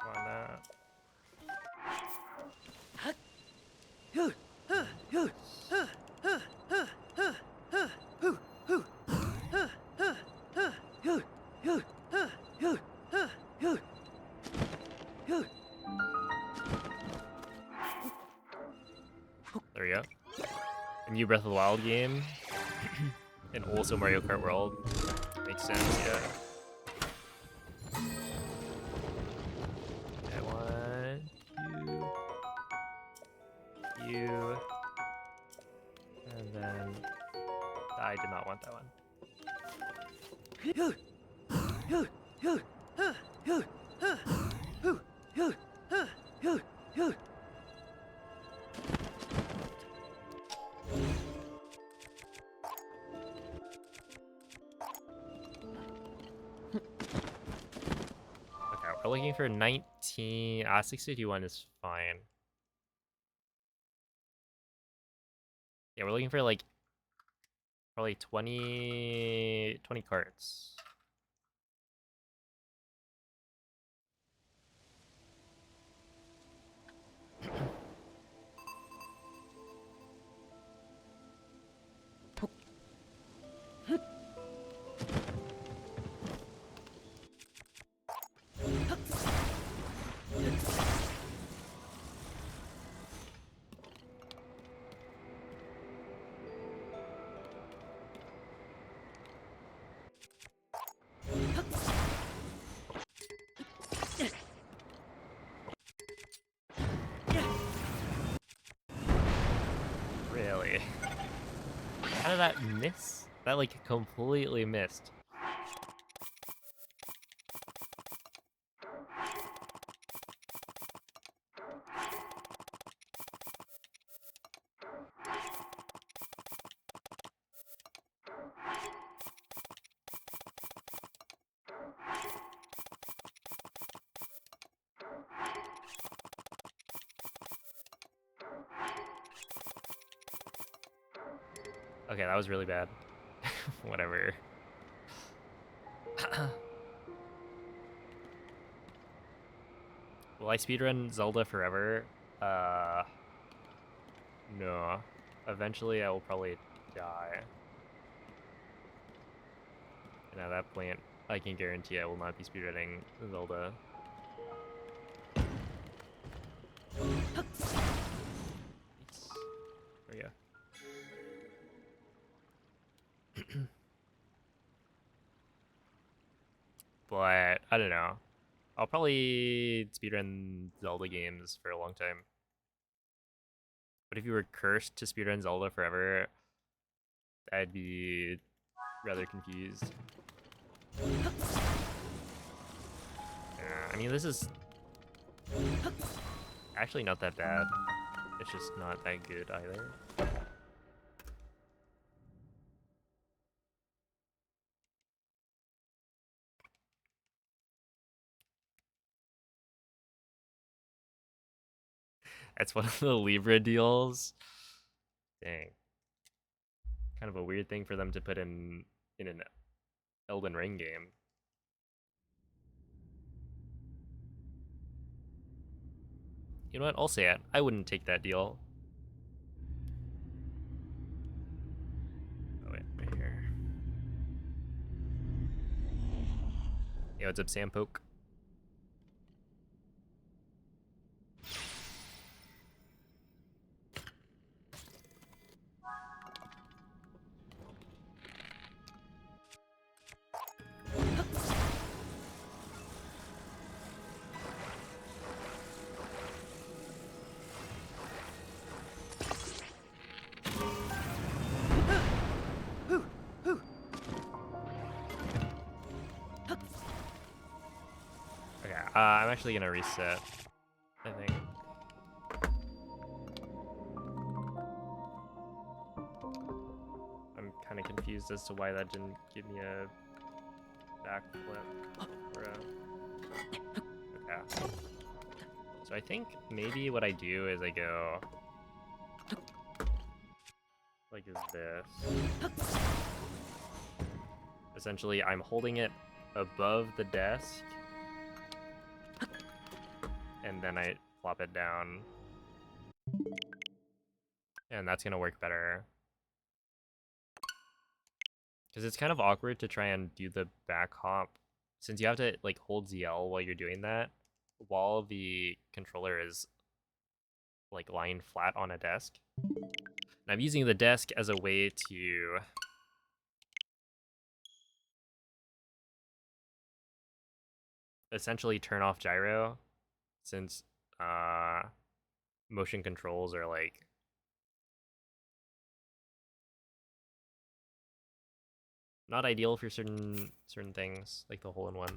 Why not? There we go. A new Breath of the Wild game. And also Mario Kart World. Makes sense, yeah. Okay, one, two, you, and then I did not want that one. Okay, we're looking for 19. 651 is fine. Yeah, we're looking for like probably 20 carts. did that miss? That like completely missed. Okay, that was really bad. Whatever. Will I speedrun Zelda forever? No. Eventually I will probably die. And at that point, I can guarantee I will not be speedrunning Zelda. Nice. There we go. But I don't know. I'll probably speedrun Zelda games for a long time. But if you were cursed to speedrun Zelda forever, I'd be rather confused. Yeah, I mean, this is actually not that bad. It's just not that good either. That's one of the Libra deals. Dang. Kind of a weird thing for them to put in an Elden Ring game. You know what? I'll say it. I wouldn't take that deal. Oh wait, right here. Yo, what's up, Sampoke? Okay, I'm actually gonna reset, I think. I'm kind of confused as to why that didn't give me a backflip or a... Okay. So I think maybe what I do is I go like is this. Essentially, I'm holding it above the desk, and then I flop it down. And that's gonna work better. Because it's kind of awkward to try and do the back hop, since you have to like hold ZL while you're doing that, while the controller is like lying flat on a desk. And I'm using the desk as a way to essentially turn off gyro, since motion controls are like not ideal for certain things, like the hole-in-one.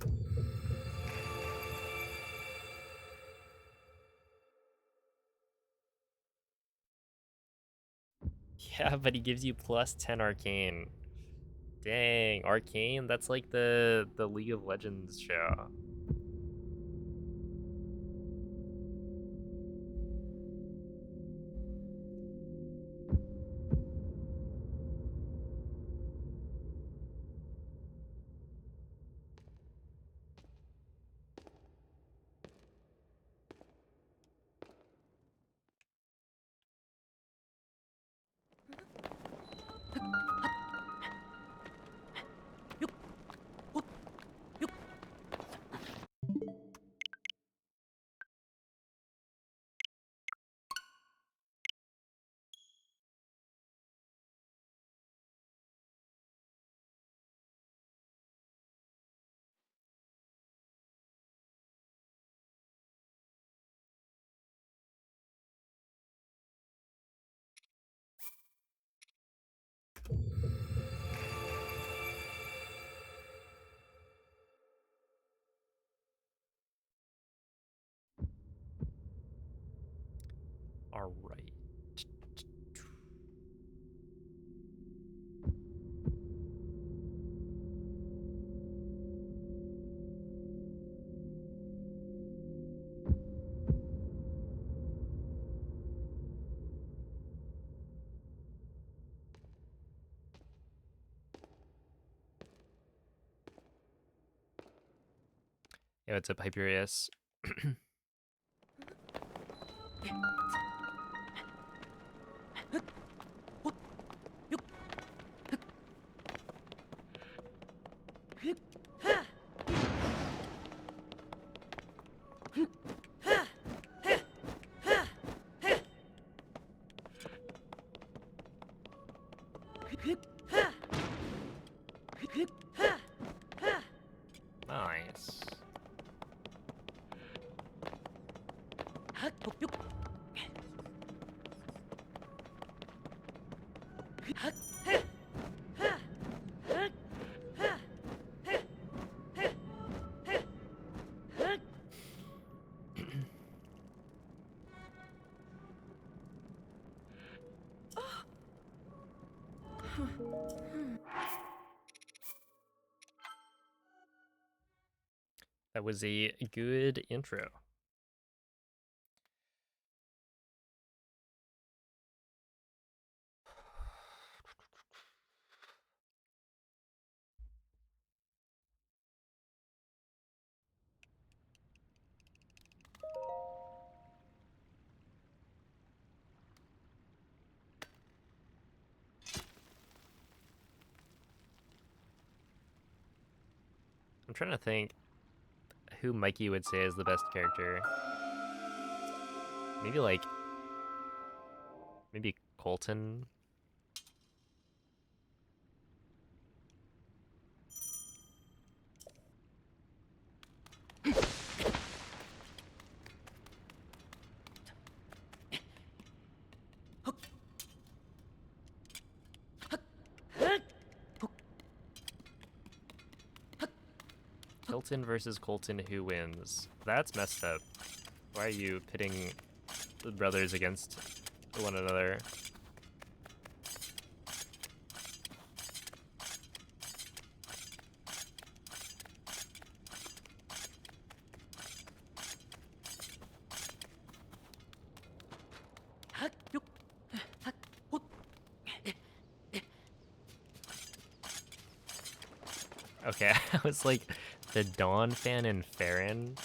Yeah, but he gives you plus 10 arcane. Dang, arcane? That's like the League of Legends show. All right. Yeah, it's a Hyperius. Nice. That was a good intro. I'm trying to think who Mikey would say is the best character. Maybe Colton. Hilton versus Colton, who wins? That's messed up. Why are you pitting the brothers against one another? Okay, I was like, the Dawn fan and Farron.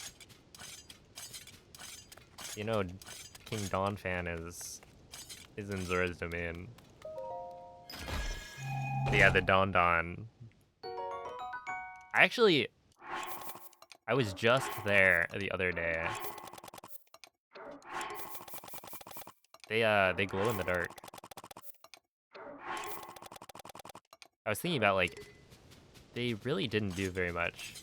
You know, King Dawn fan is in Zora's domain. Yeah, the Dawn. I was just there the other day. They glow in the dark. I was thinking about, like, they really didn't do very much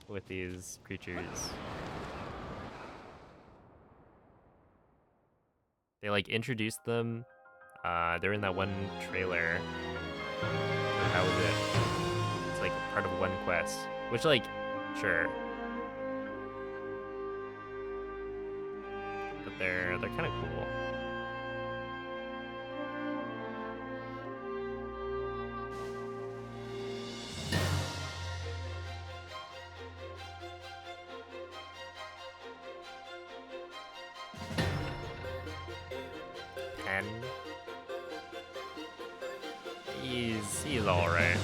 with these creatures. They, like, introduced them. They're in that one trailer. That was it. It's like part of one quest, which, like, sure, but they're kind of cool. Pen. He's all right.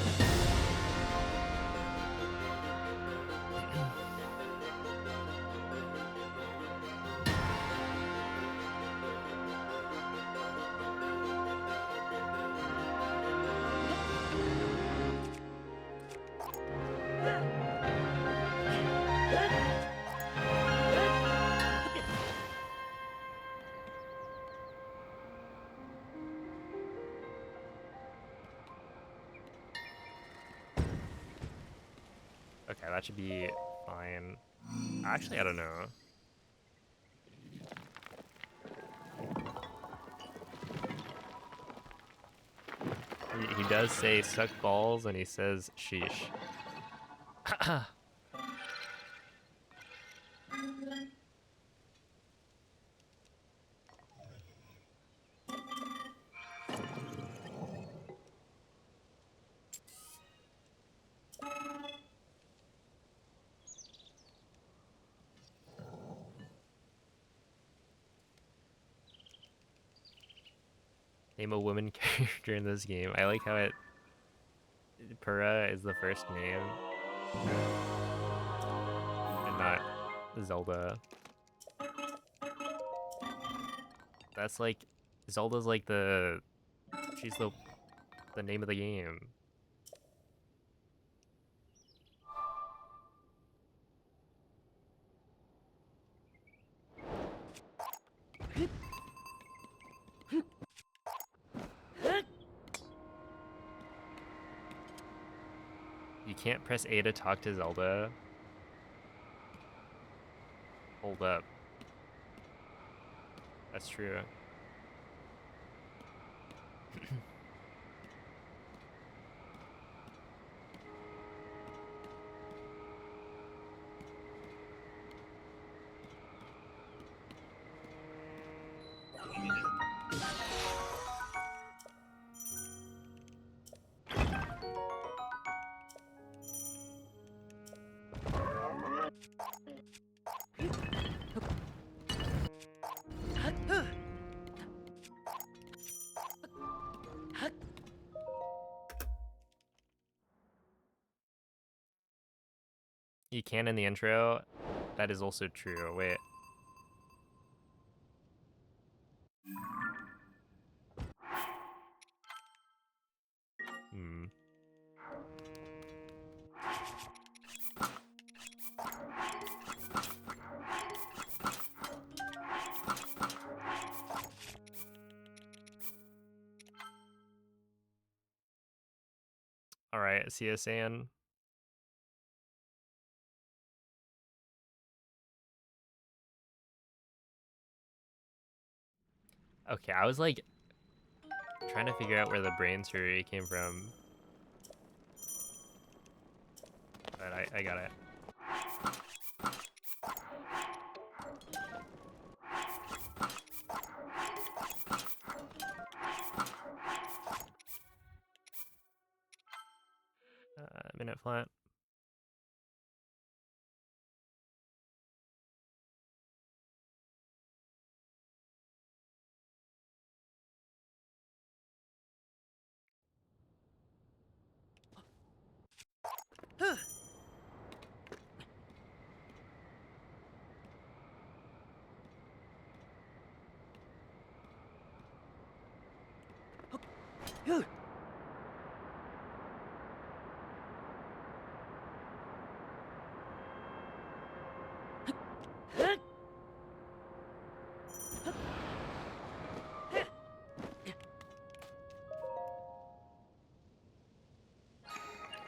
Okay, that should be fine. Actually, I don't know. He does say suck balls, and he says sheesh. Name a woman character in this game. I like how it Purah is the first name and not Zelda. That's like Zelda's like she's the name of the game. You can't press A to talk to Zelda. Hold up. That's true. You can in the intro. That is also true. Wait. Hmm. All right, CSAN. Okay, I was like trying to figure out where the brain surgery came from. But I got it. Minute flat.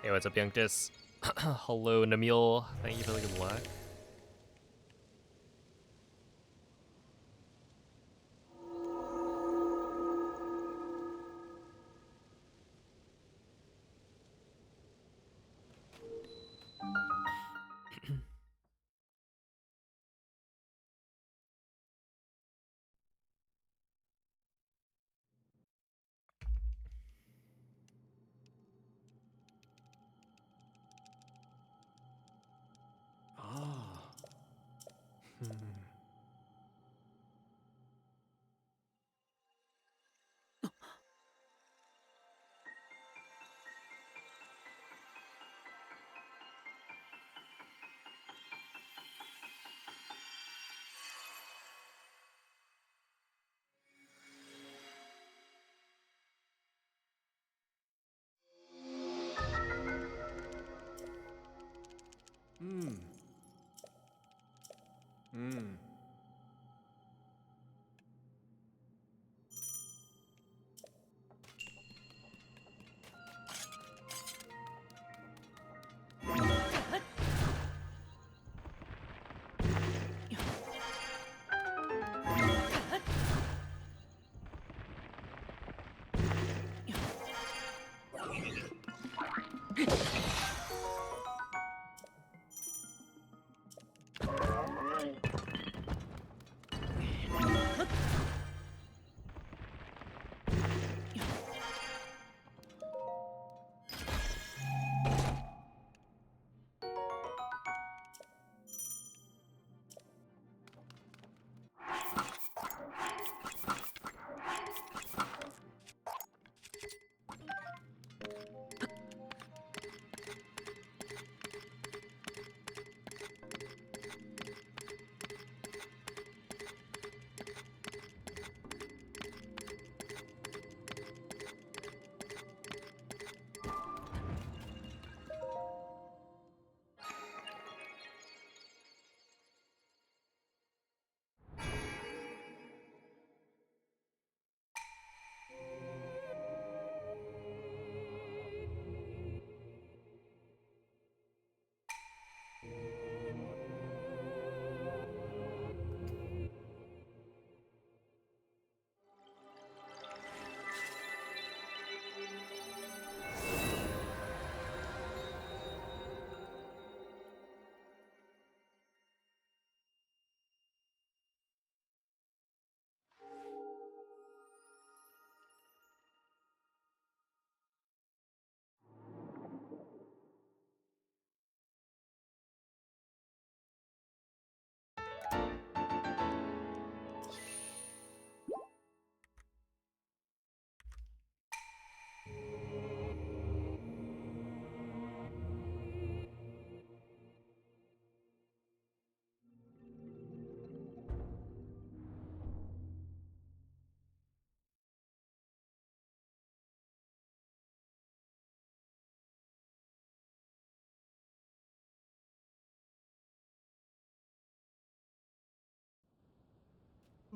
Hey, what's up, Youngtis? Hello, Namil. Thank you for the good luck.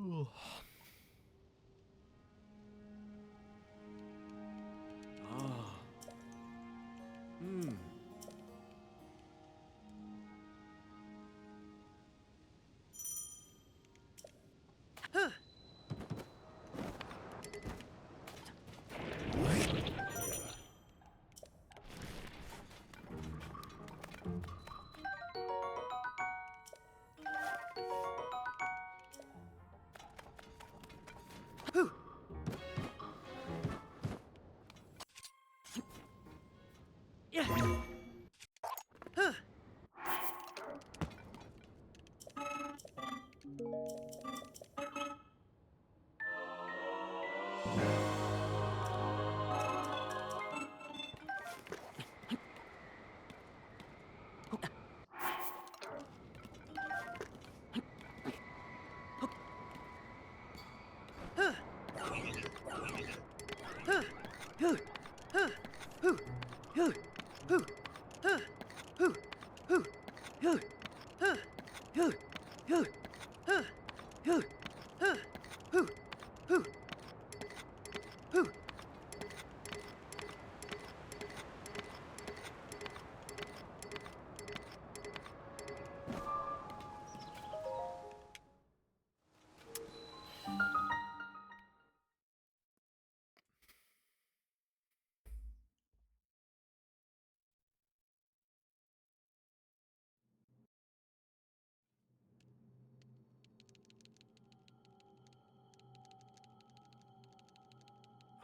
Ah. Hmm.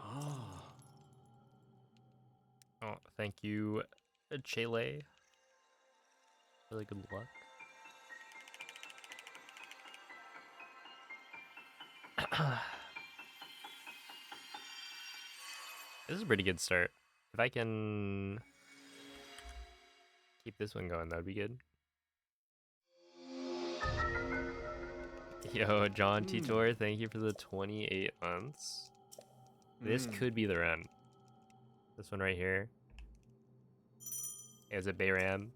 Ah. Oh, thank you, Chele. Really good luck. This is a pretty good start. If I can keep this one going, that would be good. Yo, John Titor, thank you for the 28 months. This could be the run. This one right here. Is it Bayram?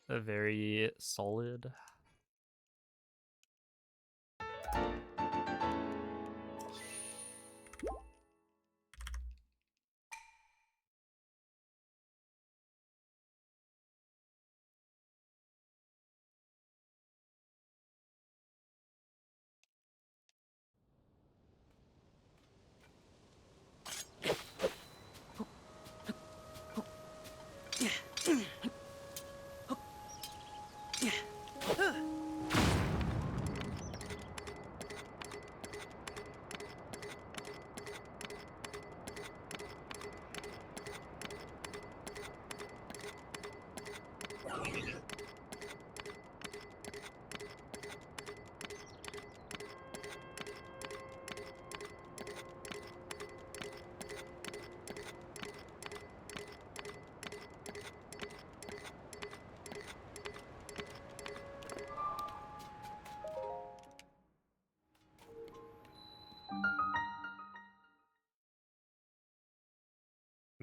A very solid.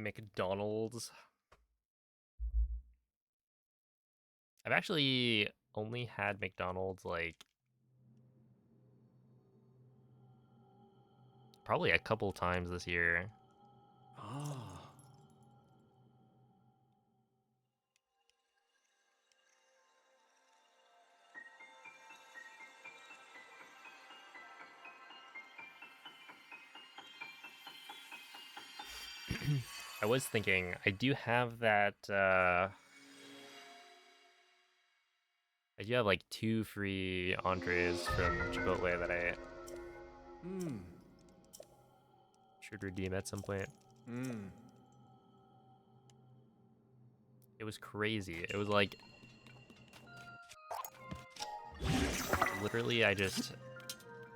McDonald's. I've actually only had McDonald's like probably a couple times this year. Ah. I was thinking, I do have that, I do have like 2 free entrees from Chipotle that I should redeem at some point. It was crazy. It was like, literally I just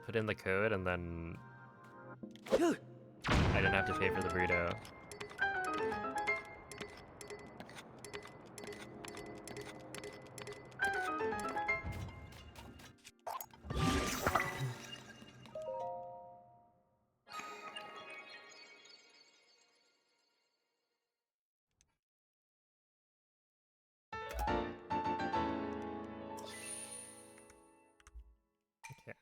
put in the code and then I didn't have to pay for the burrito. Okay.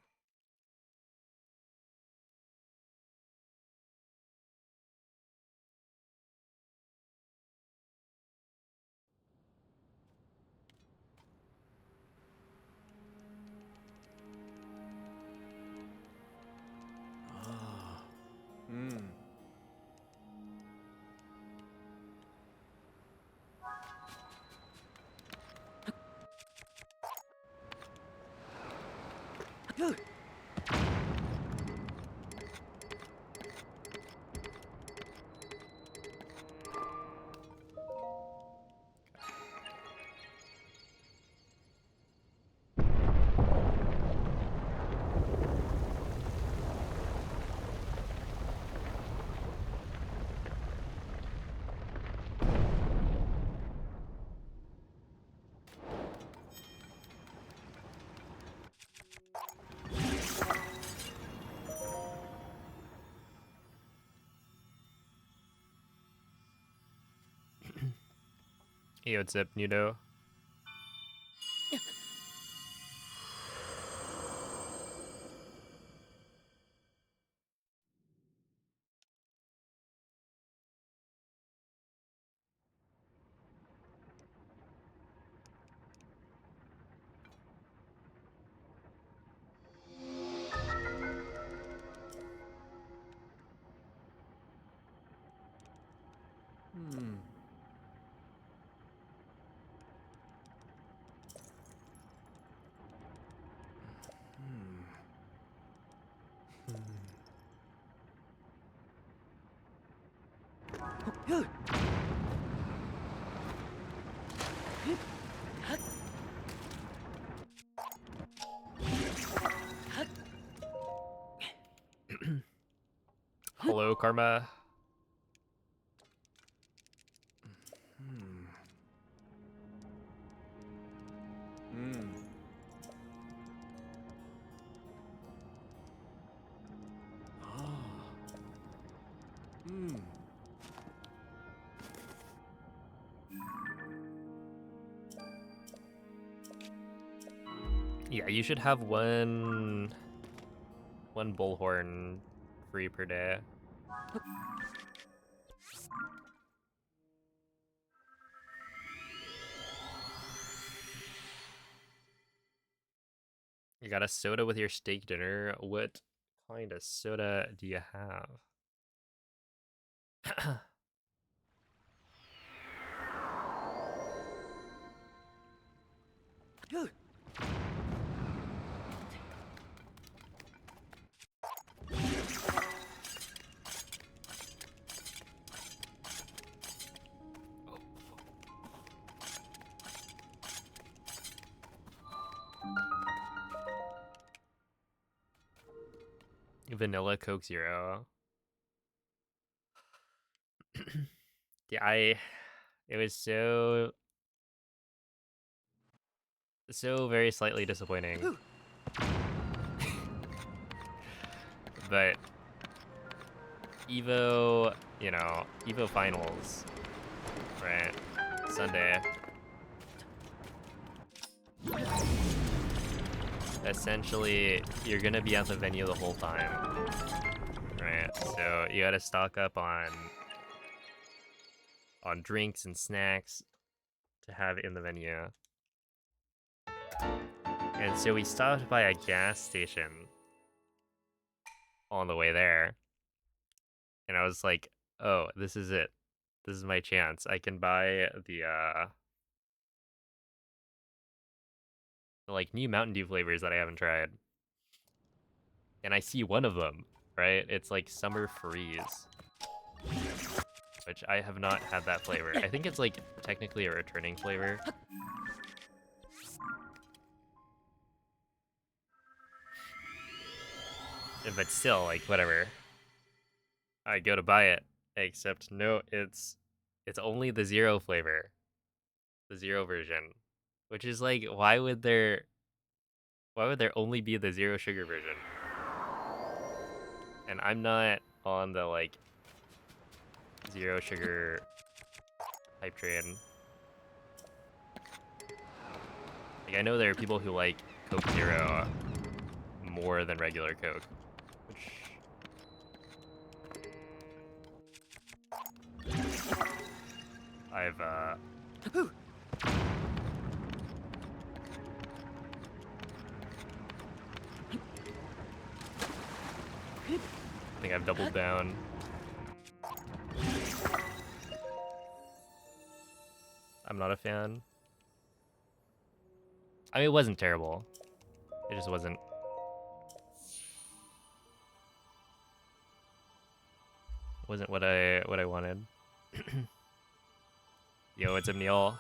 Hey, what's up, Nudo? Hello, Karma. Yeah, you should have one bullhorn free per day. You got a soda with your steak dinner. What kind of soda do you have? Vanilla Coke Zero. Yeah, it was so very slightly disappointing. But Evo, Evo finals, right? Sunday. Essentially, you're gonna be at the venue the whole time, right? So you gotta stock up on drinks and snacks to have in the venue. And so we stopped by a gas station on the way there, and I was like, oh, this is it. This is my chance. I can buy the like new Mountain Dew flavors that I haven't tried. And I see one of them, right? It's like Summer Freeze, which I have not had that flavor. I think it's like technically a returning flavor. But still, like, whatever. I go to buy it, except no, it's only the zero flavor, the zero version, which is like, why would there only be the zero sugar version? And I'm not on the like zero sugar hype train. Like, I know there are people who like Coke Zero more than regular Coke, which I've I think I've doubled down. I'm not a fan. I mean, it wasn't terrible. It just wasn't. Wasn't what I wanted. Yo, what's up, Neil?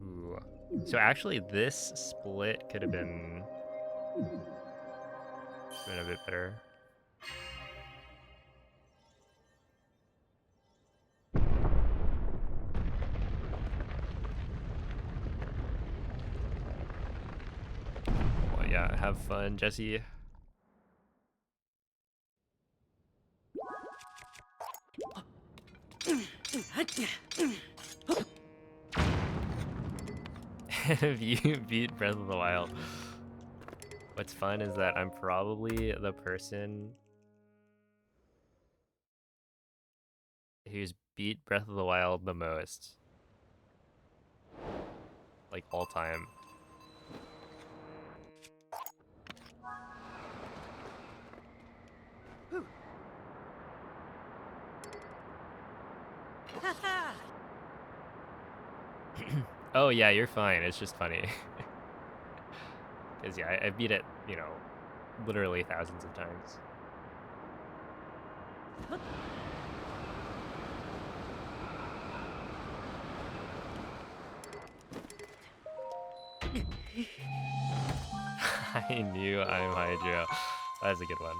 Ooh. So actually, this split could have been a bit better. Well, yeah, have fun, Jesse. If you beat Breath of the Wild, what's fun is that I'm probably the person who's beat Breath of the Wild the most. Like, all time. Oh yeah, you're fine. It's just funny. Because yeah, I beat it, you know, literally thousands of times. I knew I'm Hydro. That's a good one.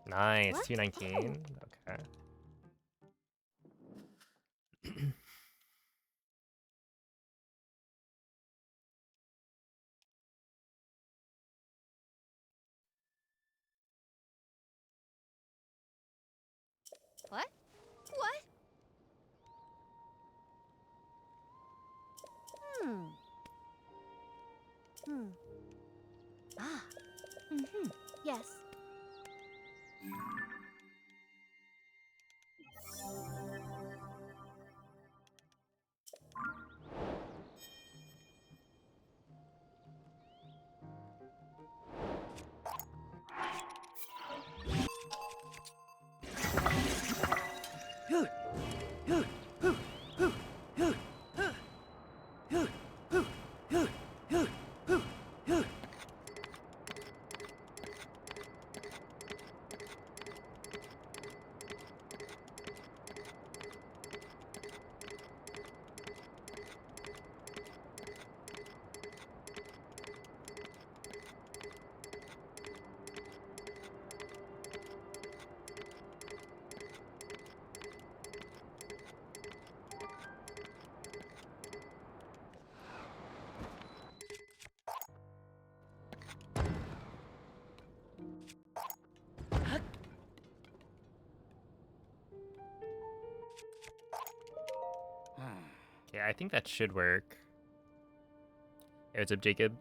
Nice, What? 219. Okay. What? What? Hmm. Hmm. Ah. Mm-hmm. Yes. Okay, I think that should work. Hey, what's up, Jacob?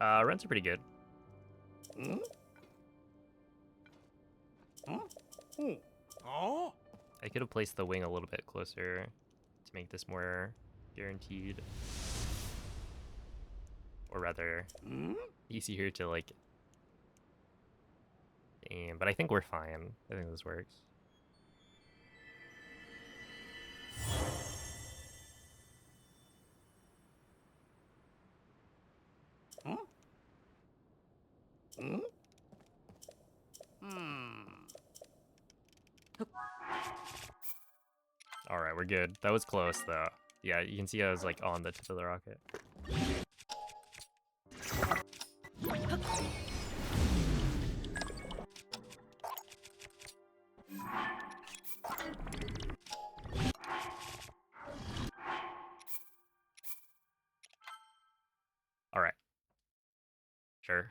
Runs are pretty good. Oh? I could have placed the wing a little bit closer to make this more guaranteed. Or rather, easier to like aim. But I think we're fine. I think this works. All right, we're good. That was close though. Yeah, you can see I was like on the tip of the rocket. All right. Sure.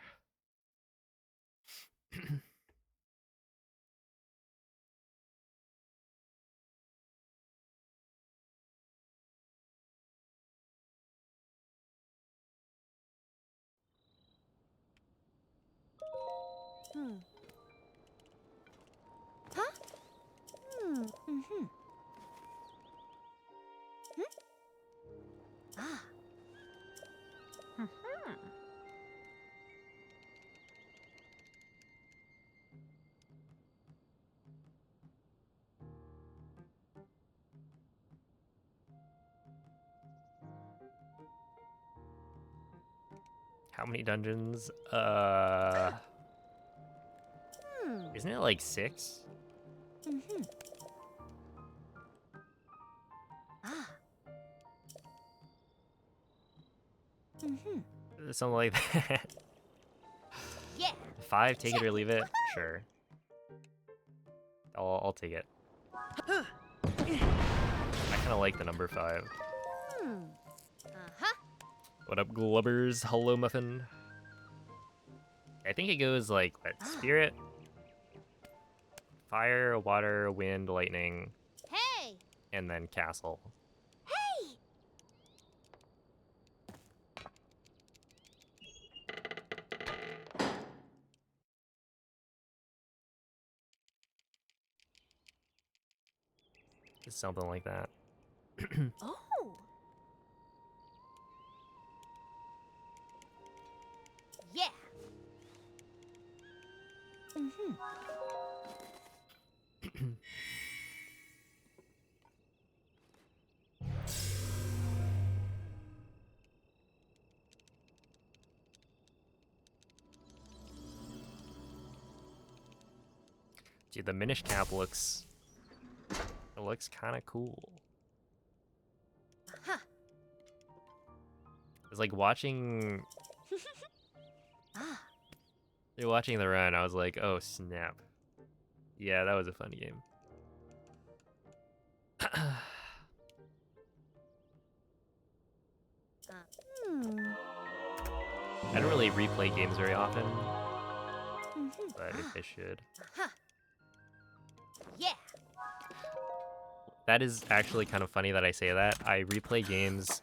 Hmm. Huh? Hmm. Mm-hmm. Hmm? Ah. Mm-hmm. How many dungeons? Hmm. Isn't it like 6? Mm-hmm. Ah. Mm-hmm. Something like that. Yeah. 5, take it or leave it. Sure. I'll take it. I kind of like the number 5. Hmm. Uh-huh. What up, Glubbers? Hello, Muffin. I think it goes like, what? Spirit? Fire, water, wind, lightning, Hey. and then castle. Hey. Something like that. Oh. Yeah. Mm-hmm. Dude, the Minish cap looks... It looks kind of cool. Huh. It's like watching... Ah. You're watching the run, I was like, oh, snap. Yeah, that was a fun game. Hmm. I don't really replay games very often, Mm-hmm. but if I should. Huh. Yeah. That is actually kind of funny that I say that. I replay games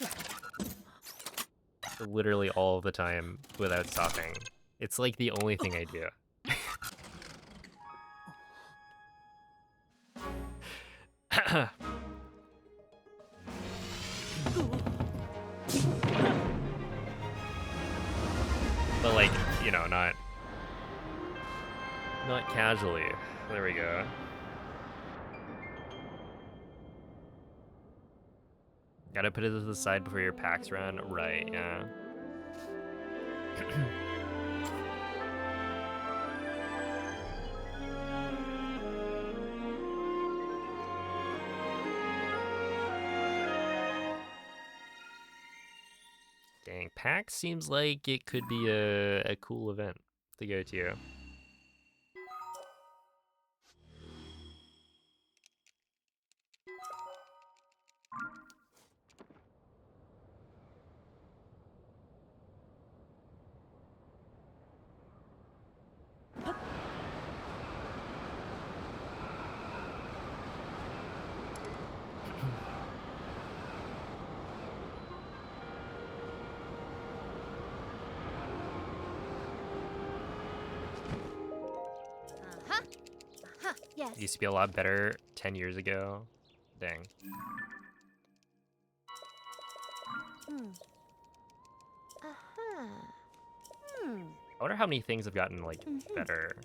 literally all the time without stopping. It's like the only thing I do. But like, you know, not casually. There we go. Gotta put it to the side before your packs run. Right, yeah. Dang, PAX seems like it could be a cool event to go to. Uh-huh. Uh-huh. Yes. Used to be a lot better 10 years ago. Dang. Hmm. Uh-huh. Hmm. I wonder how many things have gotten like Mhm. better.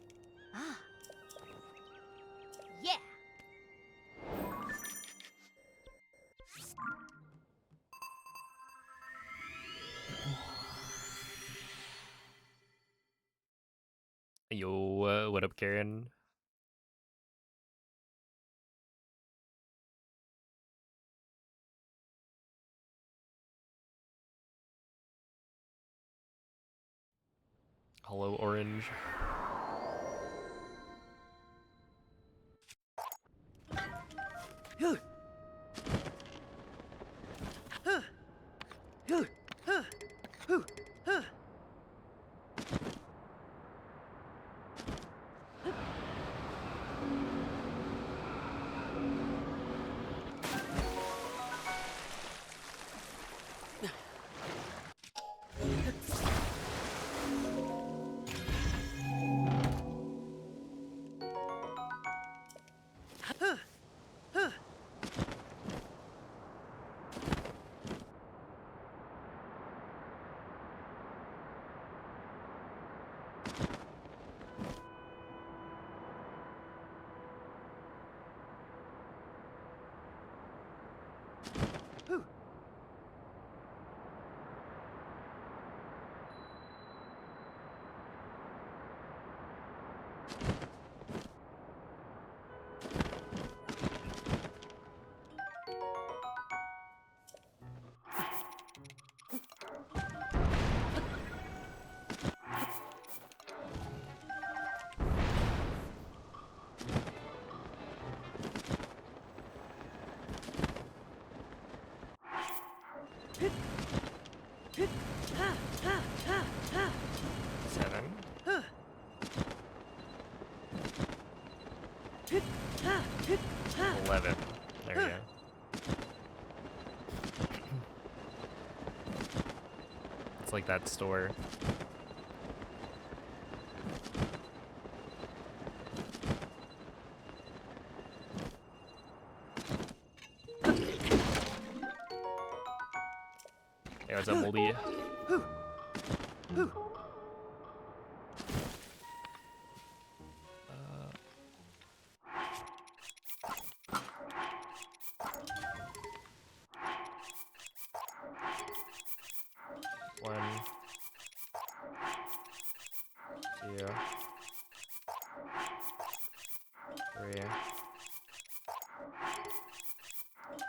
Ah. Yeah. Yo, what up, Karen? Hello, Orange. Seven. 11. There we go. It's like that store. Hey, what's up, Moldy? One, two, three,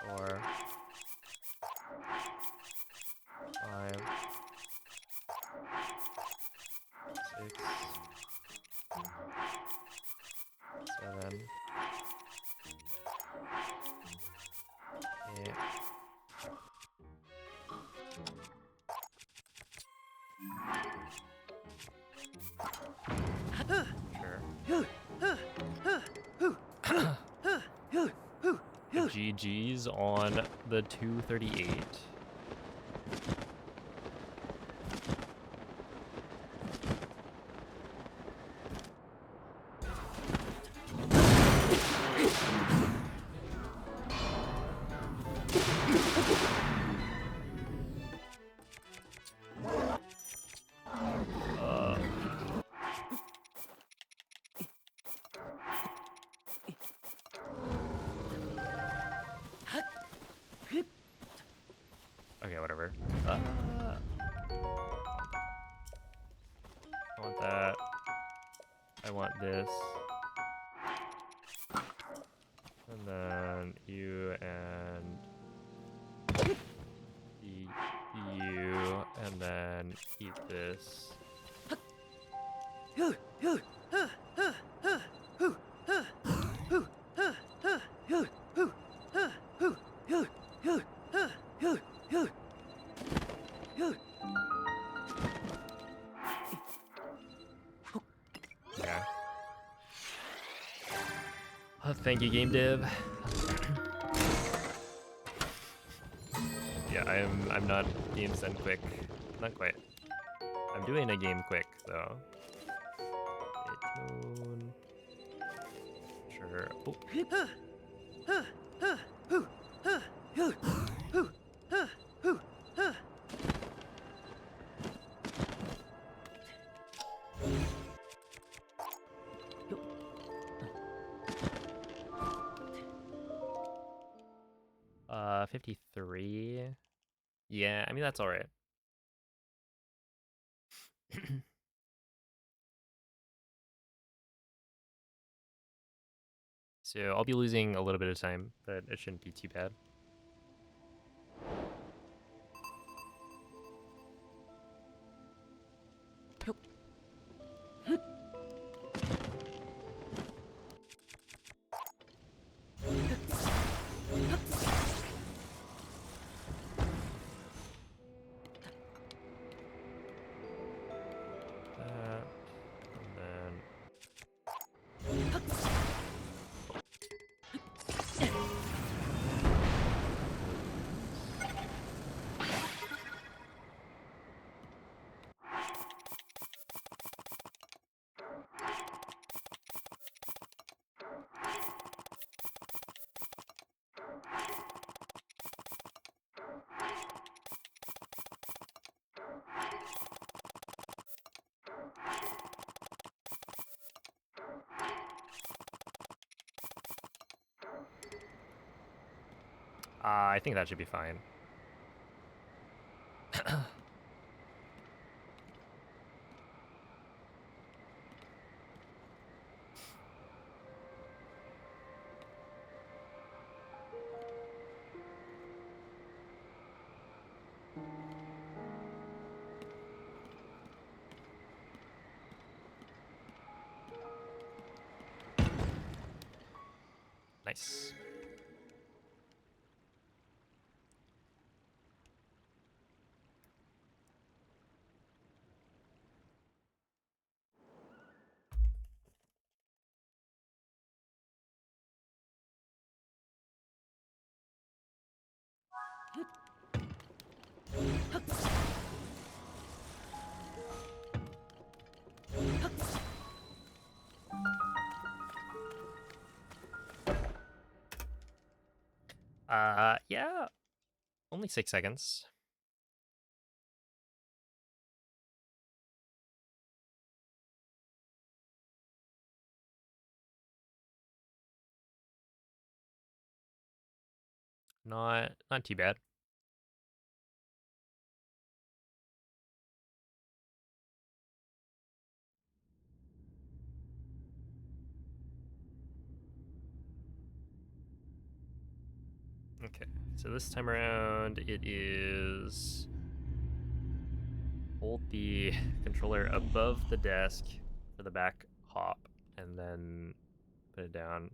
four, five, GG's on the 238. Okay, whatever. I want that. I want this. And then you and you, and then eat this. Yeah. Oh, thank you, game dev. Yeah, I'm not game send quick. Not quite. I'm doing a game quick though. Tune. Sure. Oh. 53. Yeah, I mean that's all right. So I'll be losing a little bit of time, but it shouldn't be too bad. And then I think that should be fine. Nice. Yeah, only 6 seconds. Not too bad. Okay, so this time around it is hold the controller above the desk for the back hop and then put it down.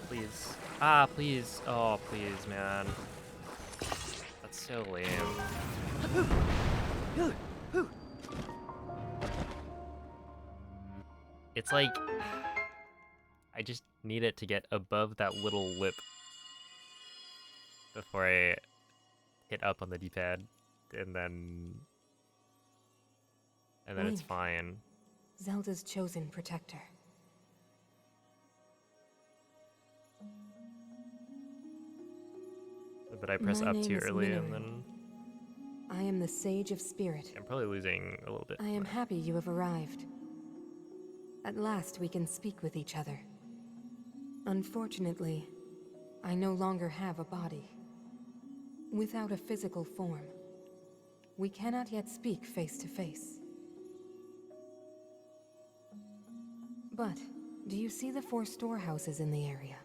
Please. Ah, please. Oh, please, man. That's so lame. It's like I just need it to get above that little lip before I hit up on the D-pad, and then it's Link. fine. Zelda's chosen protector. But I press My up name too is early, Minoru. and then I am the Sage of Spirit. I'm probably losing a little bit. I am happy you have arrived. At last we can speak with each other. Unfortunately, I no longer have a body. Without a physical form, we cannot yet speak face to face. But, do you see the 4 storehouses in the area?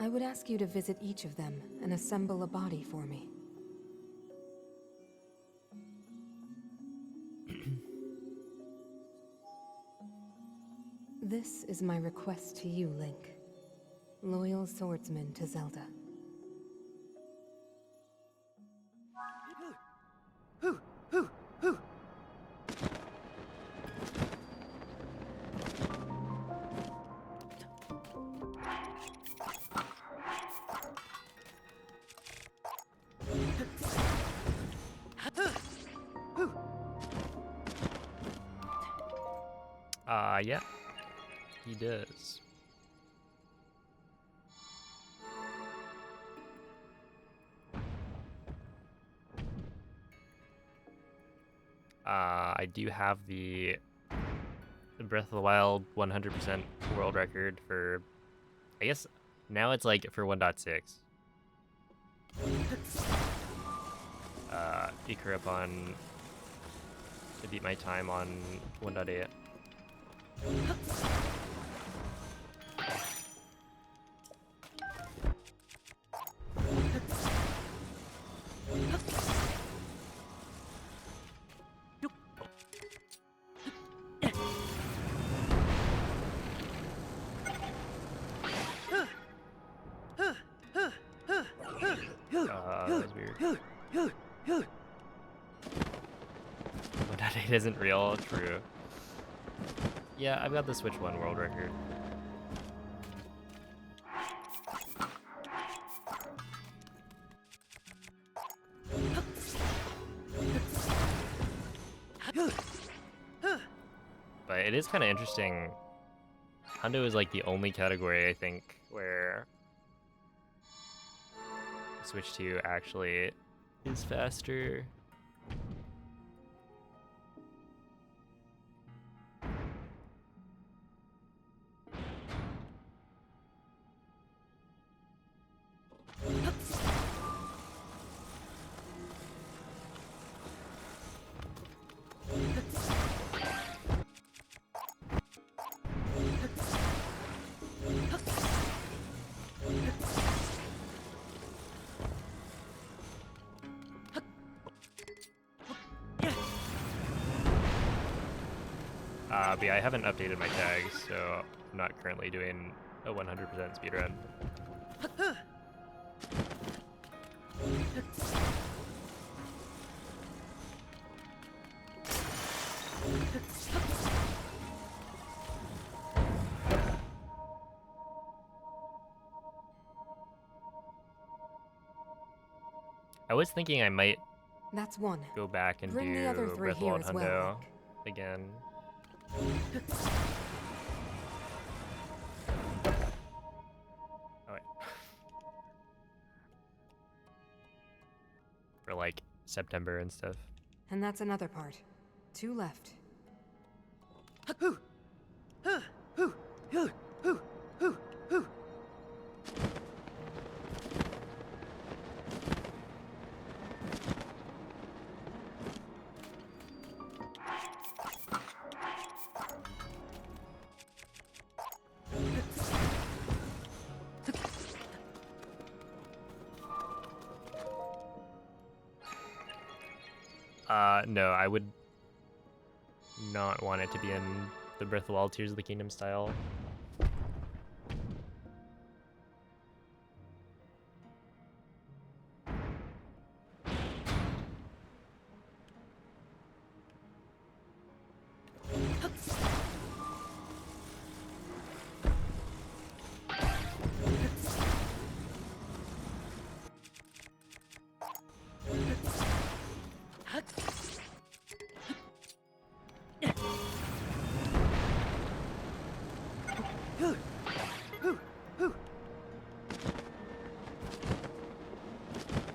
I would ask you to visit each of them and assemble a body for me. This is my request to you, Link. Loyal swordsman to Zelda. Yeah, he does. I do have the Breath of the Wild 100% world record for, I guess now it's like for 1.6. Icarabon to beat my time on 1.8. That's weird. 1.8 isn't real, true. Yeah, I've got the Switch 1 world record. But it is kind of interesting. Hundo is like the only category, I think, where Switch 2 actually is faster. But yeah, I haven't updated my tags, so I'm not currently doing a 100% speedrun. I was thinking I might That's one. go back and Bring do the other 3 Breath of the here Wild as well, Hundo Link. again. Oh wait. For like September and stuff. And that's another part. 2 left. No, I would not want it to be in the Breath of the Wild Tears of the Kingdom style.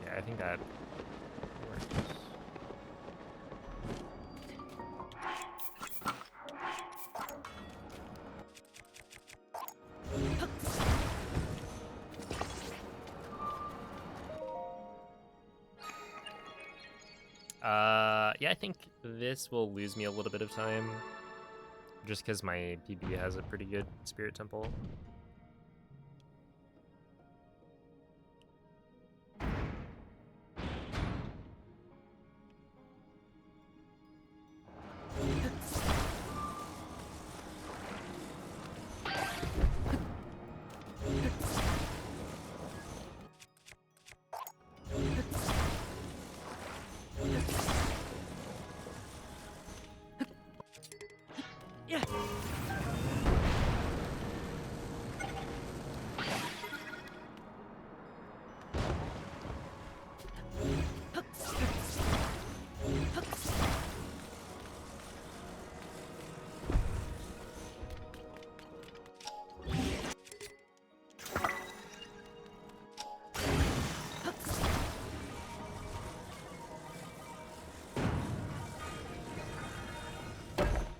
Yeah, I think that works. Yeah, I think this will lose me a little bit of time, just because my PB has a pretty good Spirit Temple.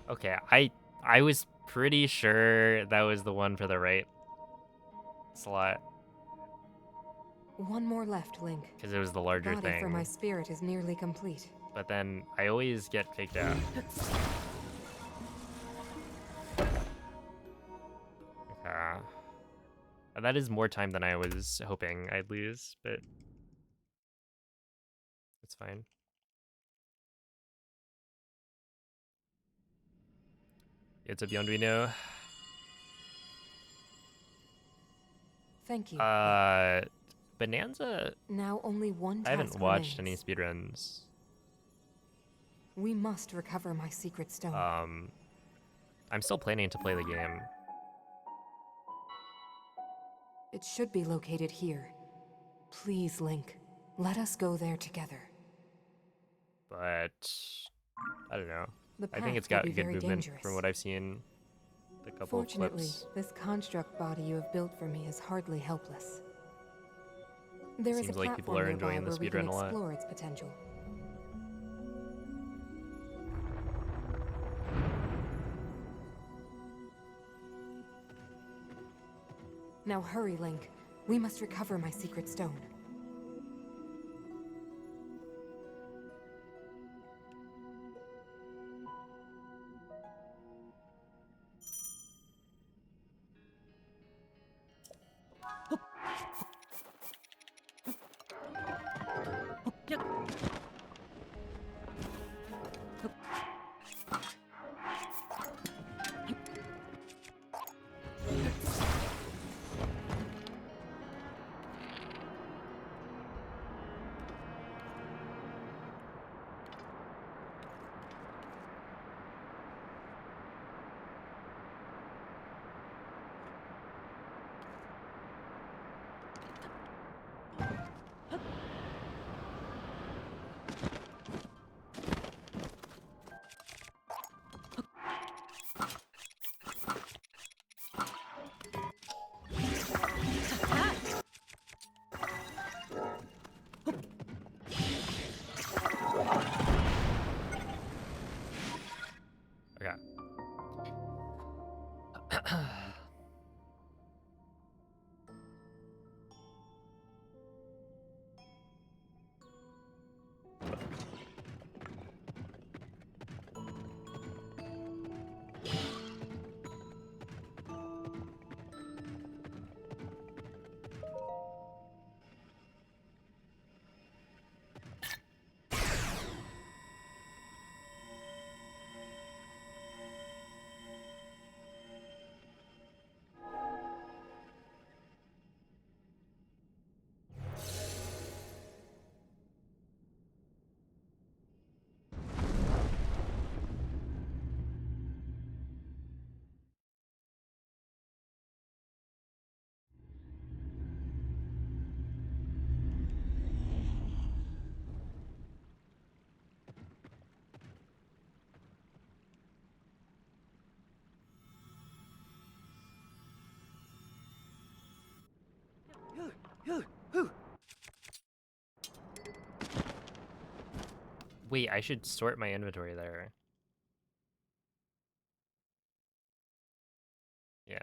Okay, I was pretty sure that was the one for the right slot, One more left, Link. because it was the larger Body for my thing. spirit is nearly complete. But then I always get faked out. Okay. That is more time than I was hoping I'd lose, but it's fine. It's a Beyond We Know. Thank you. Bonanza, Now only one I haven't task watched any remains. speedruns. We must recover my secret stone. I'm still planning to play the game. It should be located here. Please, Link, let us go there together. But I don't know. The I think path it's will got be good very movement dangerous. from what I've seen. The couple of Fortunately, clips. this construct body you have built for me is hardly helpless. There is a Seems like people platform are nearby enjoying the where we can speedrun a lot. explore its potential. Now hurry, Link. We must recover my secret stone. Okay. Wait, I should sort my inventory there. Yeah.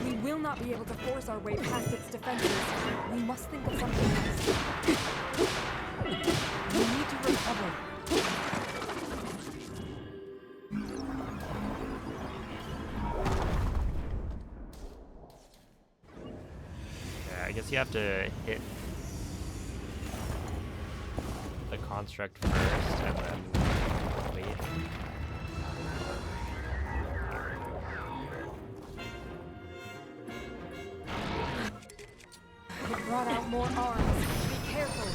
We will not be able to force our way past its defenses. We must think of something else. We need to recover. Yeah, I guess you have to hit the construct first and then wait. It brought out more arms. Be careful.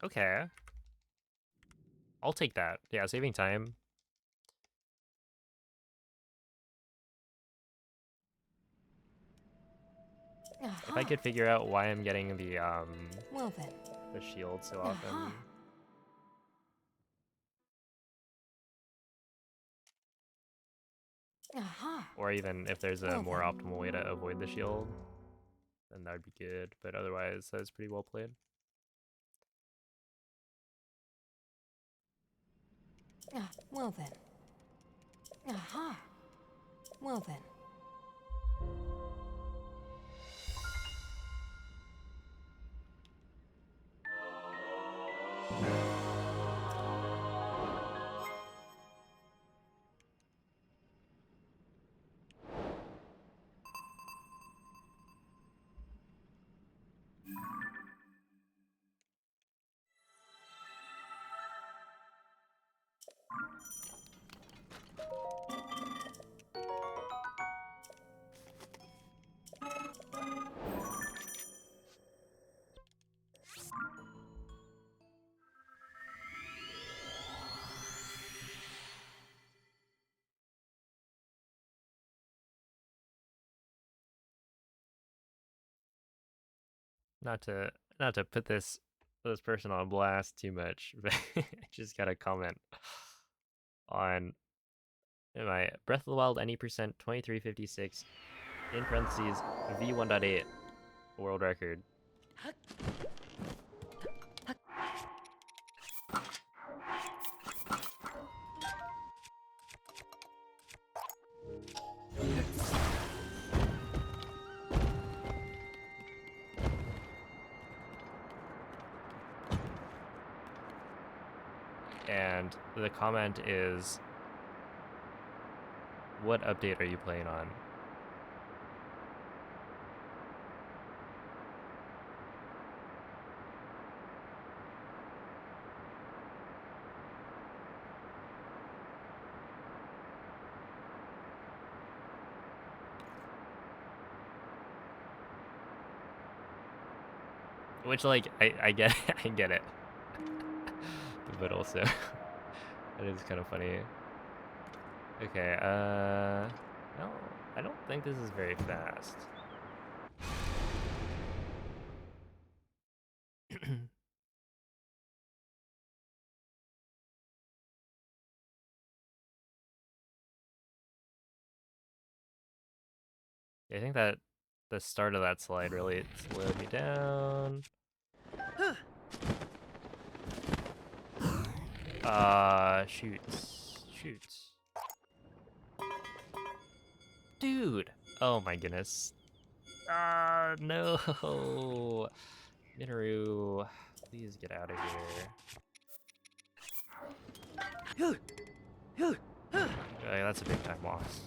Okay. I'll take that. Yeah, saving time. If I could figure out why I'm getting Well then. the shield so often. Aha. Aha. Or even if there's a Well more then. optimal way to avoid the shield, then that would be good. But otherwise, that's pretty well played. Ah, well then. Aha. Well then. Not to put this person on blast too much, but I just got a comment on my Breath of the Wild any percent 2356 in parentheses V1.8 world record. And the comment is, what update are you playing on? Which, like, I get I get it. But also, it is kind of funny. Okay, no, I don't think this is very fast. I think that the start of that slide really slowed me down. Shoots. Dude! Oh my goodness. No! Minoru, please get out of here. Okay, that's a big time loss.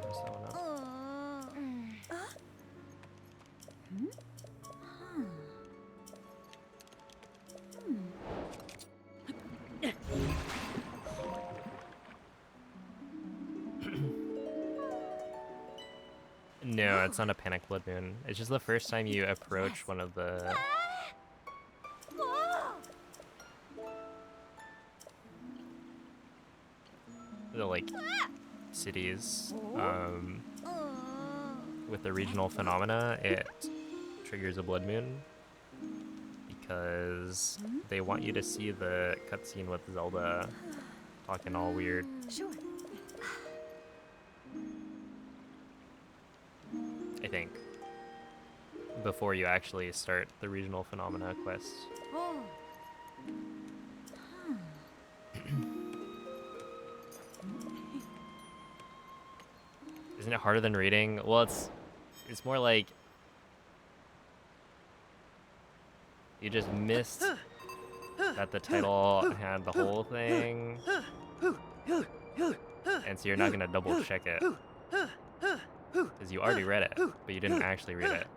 There's that one up. No, it's not a panic blood moon. It's just the first time you approach one of the like cities with the regional phenomena. It triggers a blood moon because they want you to see the cutscene with Zelda talking all weird. Sure. I think before you actually start the regional phenomena quest. Oh. Isn't it harder than reading? Well, it's more like you just missed that the title had the whole thing, and so you're not gonna double check it because you already read it, but you didn't actually read it.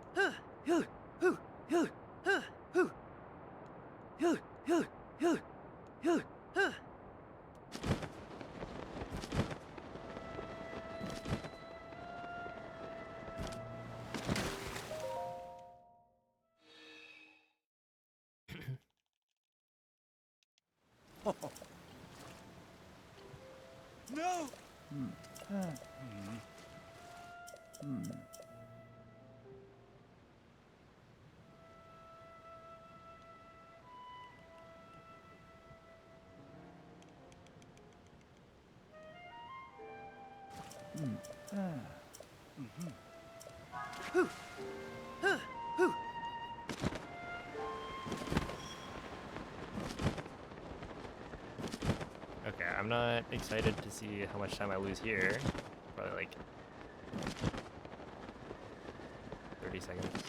No! Okay, I'm not excited to see how much time I lose here. Probably like 30 seconds.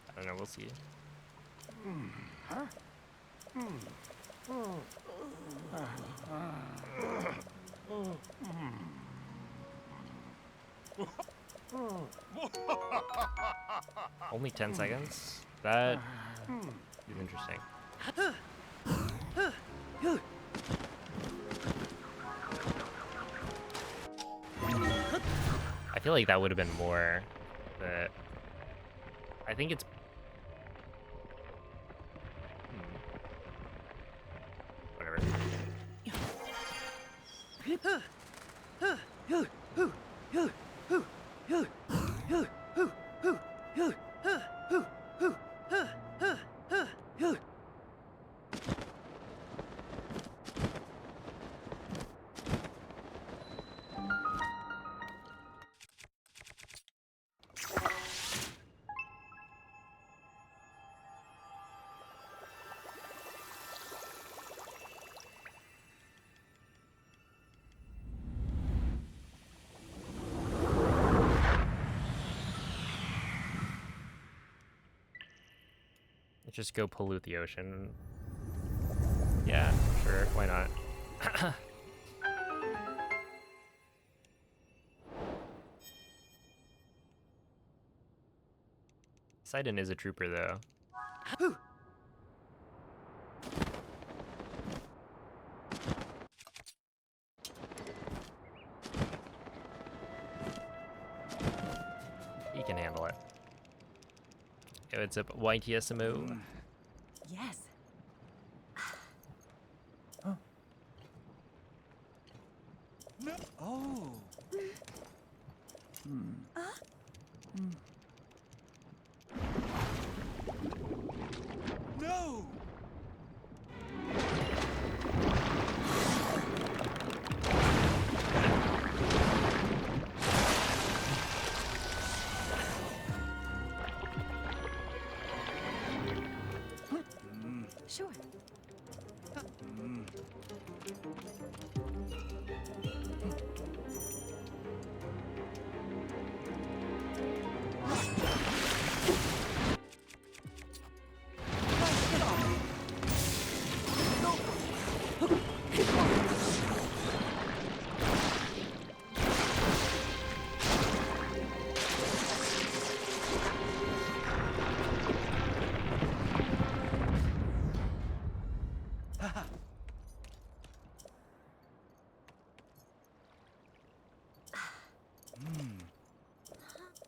I don't know, we'll see. Only 10 seconds? That is interesting. I feel like that would have been more, but I think it's whatever. Just go pollute the ocean. Yeah, sure, why not? Sidon is a trooper, though. He can handle it. Yo, what's up, YTSMO? yes. No. Oh. No. Sure.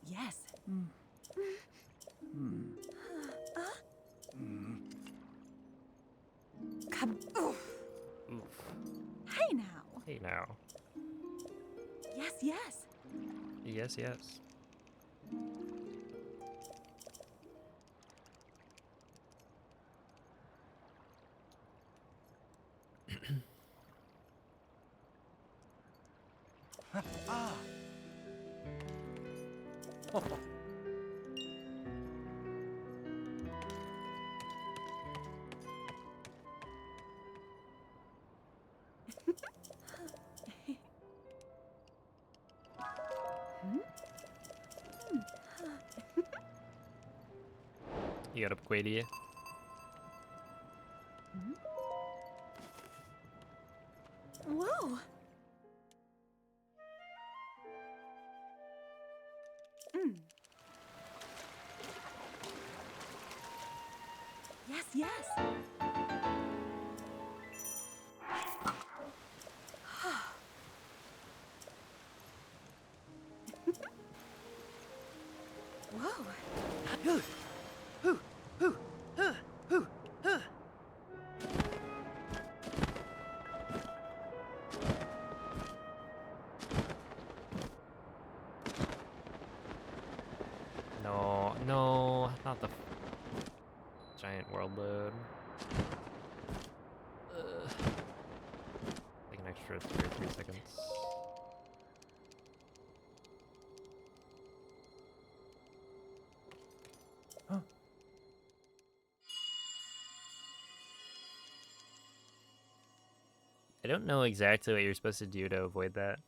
Yes. Come. Oof. Hey now. Hey now. Yes, yes. Yes, yes. Ah. You got up, Quady. Whoa. Mm. Yes, yes. Whoa. No, no, not the giant world load. Like an extra 2 or 3 seconds. I don't know exactly what you're supposed to do to avoid that.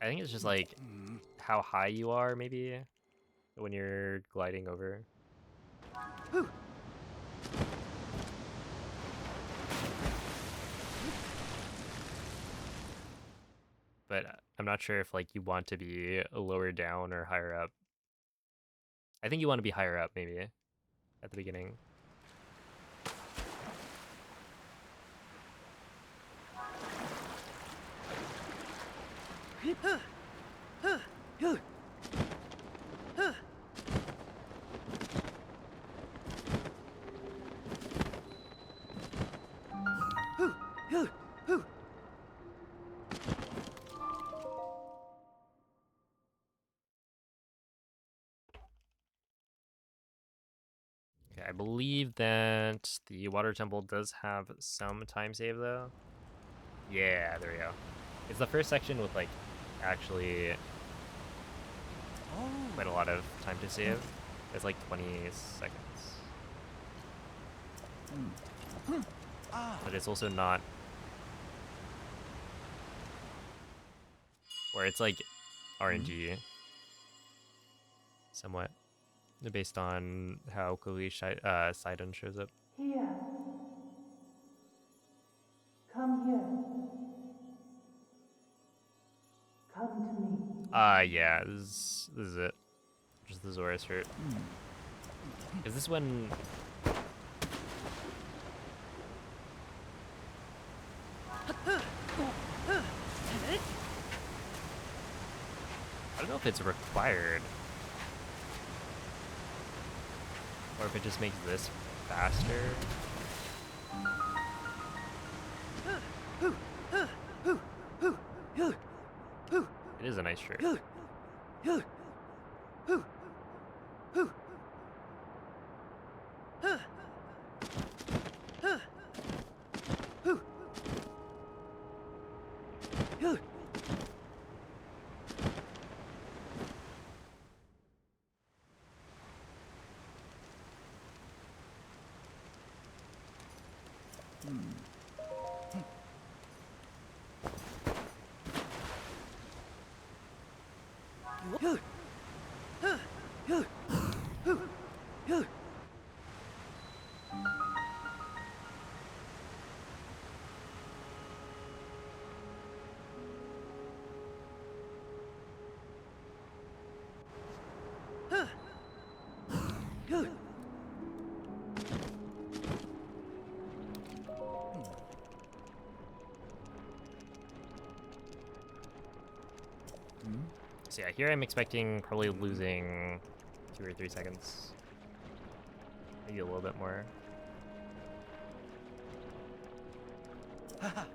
I think it's just like how high you are, maybe, when you're gliding over. But I'm not sure if like you want to be lower down or higher up. I think you want to be higher up, maybe, at the beginning. Okay, I believe that the water temple does have some time save though. Yeah, there we go. It's the first section with like actually quite a lot of time to save. It's like 20 seconds. But it's also not where it's like RNG somewhat based on how quickly Sidon shows up. Here. Come here. Come to me. Yeah, this is it. Just the Zora shirt. Is this when I don't know if it's required. Or if it just makes this faster. It is a nice shirt. So yeah, here I'm expecting probably losing 2 or 3 seconds. Maybe a little bit more. And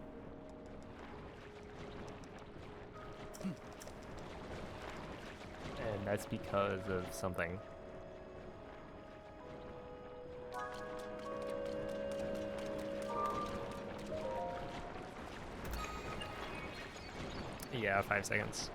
that's because of something. Yeah, 5 seconds.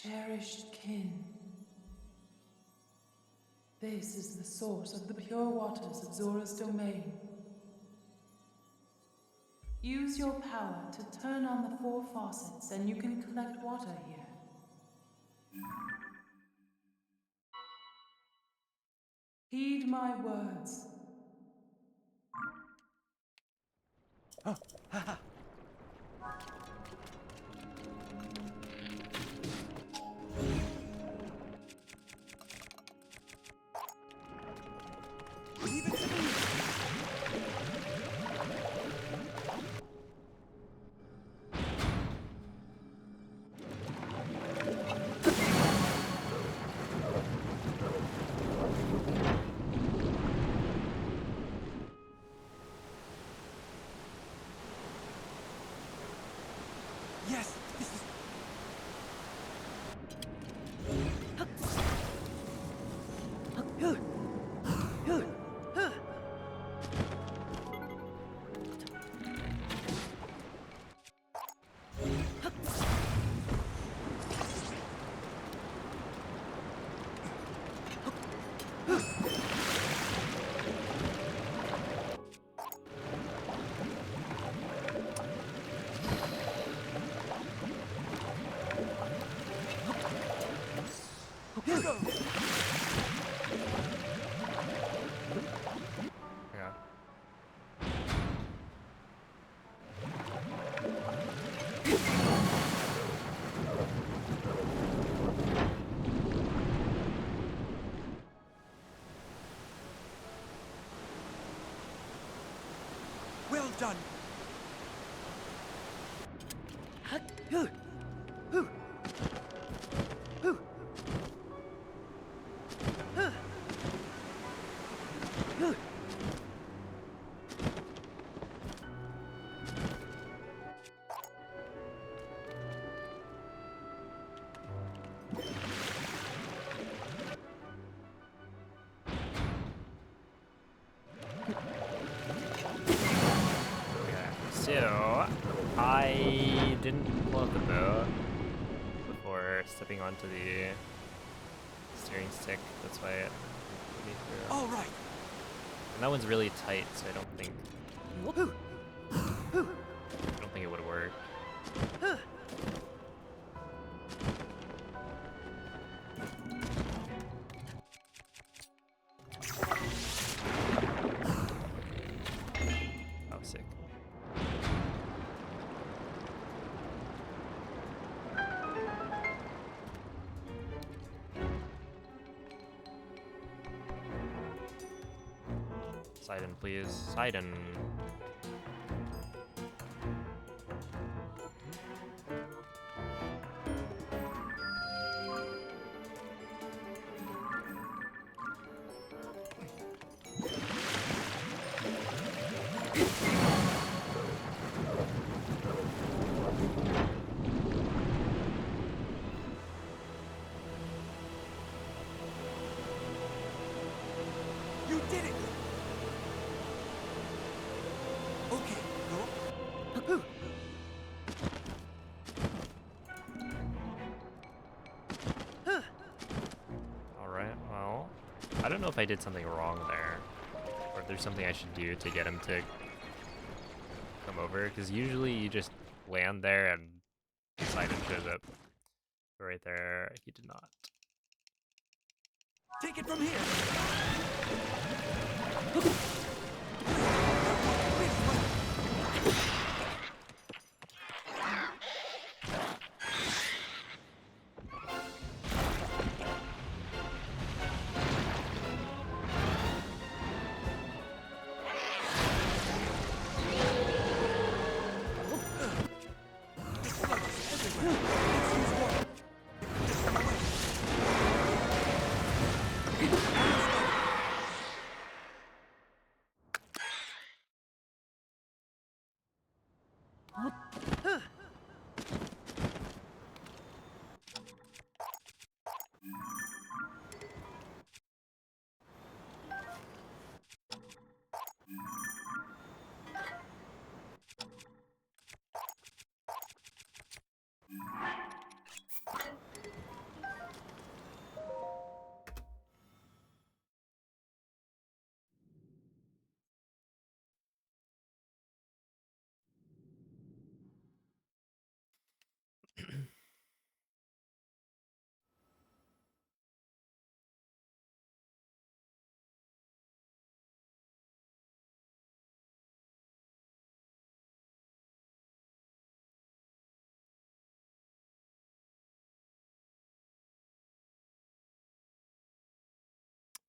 Cherished kin. This is the source of the pure waters of Zora's domain. Use your power to turn on the 4 faucets and you can collect water here. Heed my words. Yes, this is... Go! Yeah. Well done. So, I didn't pull out the bow before stepping onto the steering stick. That's why it put me through. All right. And that one's really tight, so I don't think it would work. Sidon, please. Sidon. You did it! Okay, go. Alright, well, I don't know if I did something wrong there, or if there's something I should do to get him to come over, because usually you just land there and Sidon shows up. But right there, he did not. Take it from here!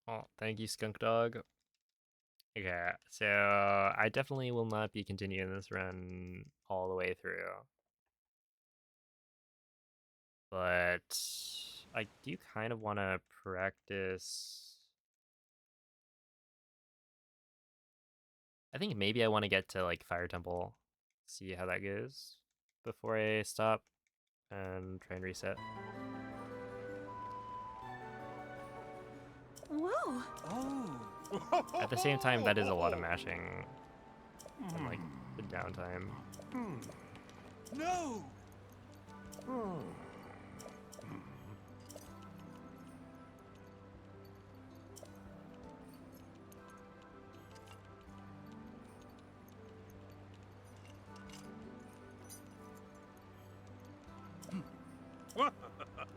Oh, thank you, Skunk Dog. Okay, so I definitely will not be continuing this run all the way through. But I do kind of want to practice. I think maybe I want to get to like Fire Temple, see how that goes before I stop and try and reset. Whoa. Oh. At the same time, that is a lot of mashing and like the downtime. No!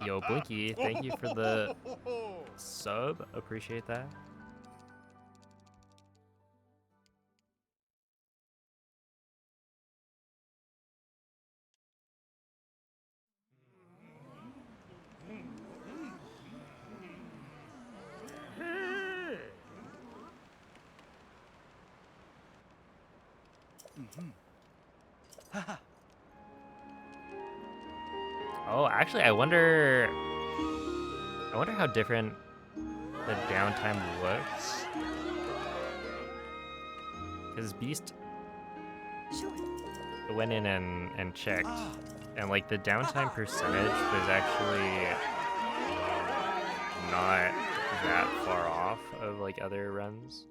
Yo, Blinky, thank you for the sub. Appreciate that. Oh, actually, I wonder how different the downtime looks. Because Beast Sure. went in and checked, and like the downtime percentage was actually not that far off of like other runs.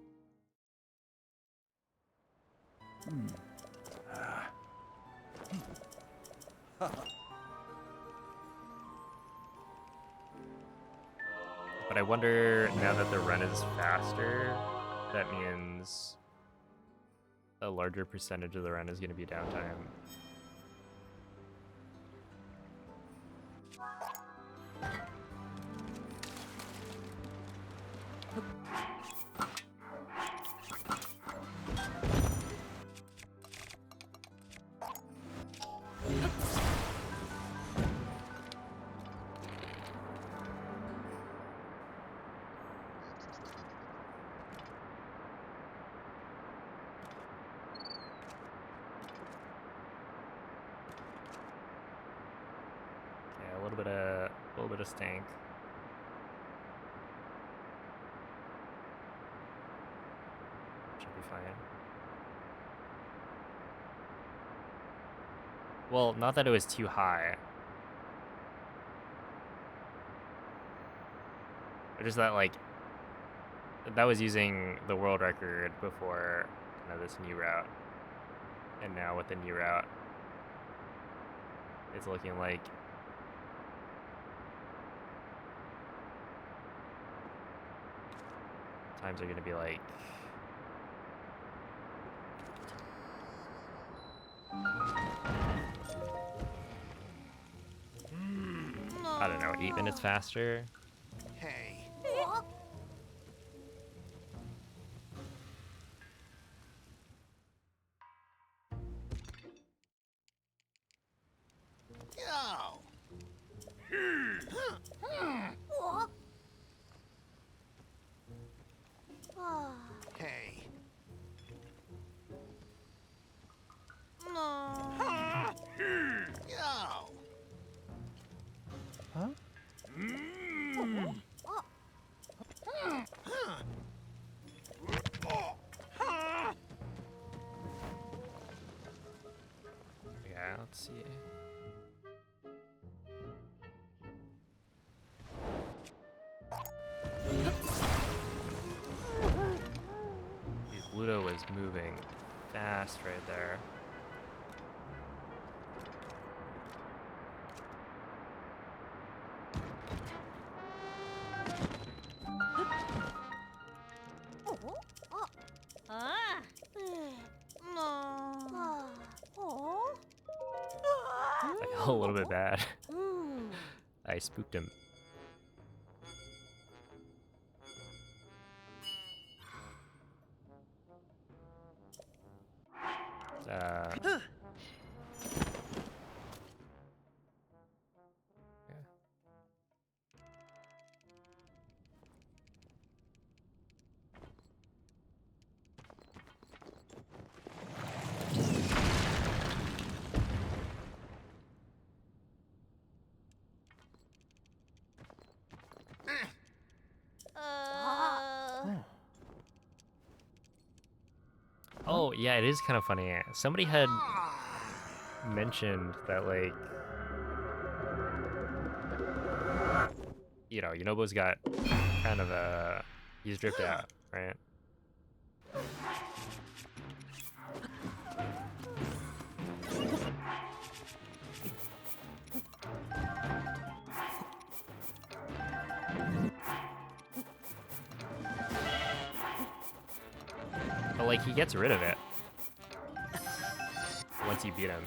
But I wonder, now that the run is faster, that means a larger percentage of the run is going to be downtime. What a stink. Should be fine. Well, not that it was too high. But just that, like, that was using the world record before kind of this new route. And now with the new route, it's looking like times are going to be like I don't know, 8 minutes faster. Hey. Yo. Hey. Yo. Huh? Yeah, let's see. Bluto was moving fast right there. I felt a little bit bad. I spooked him. Yeah. Oh, yeah, it is kind of funny. Somebody had mentioned that, like, you know, Yunobo's got kind of a... He's dripped out, right? But, like, he gets rid of it once you beat him.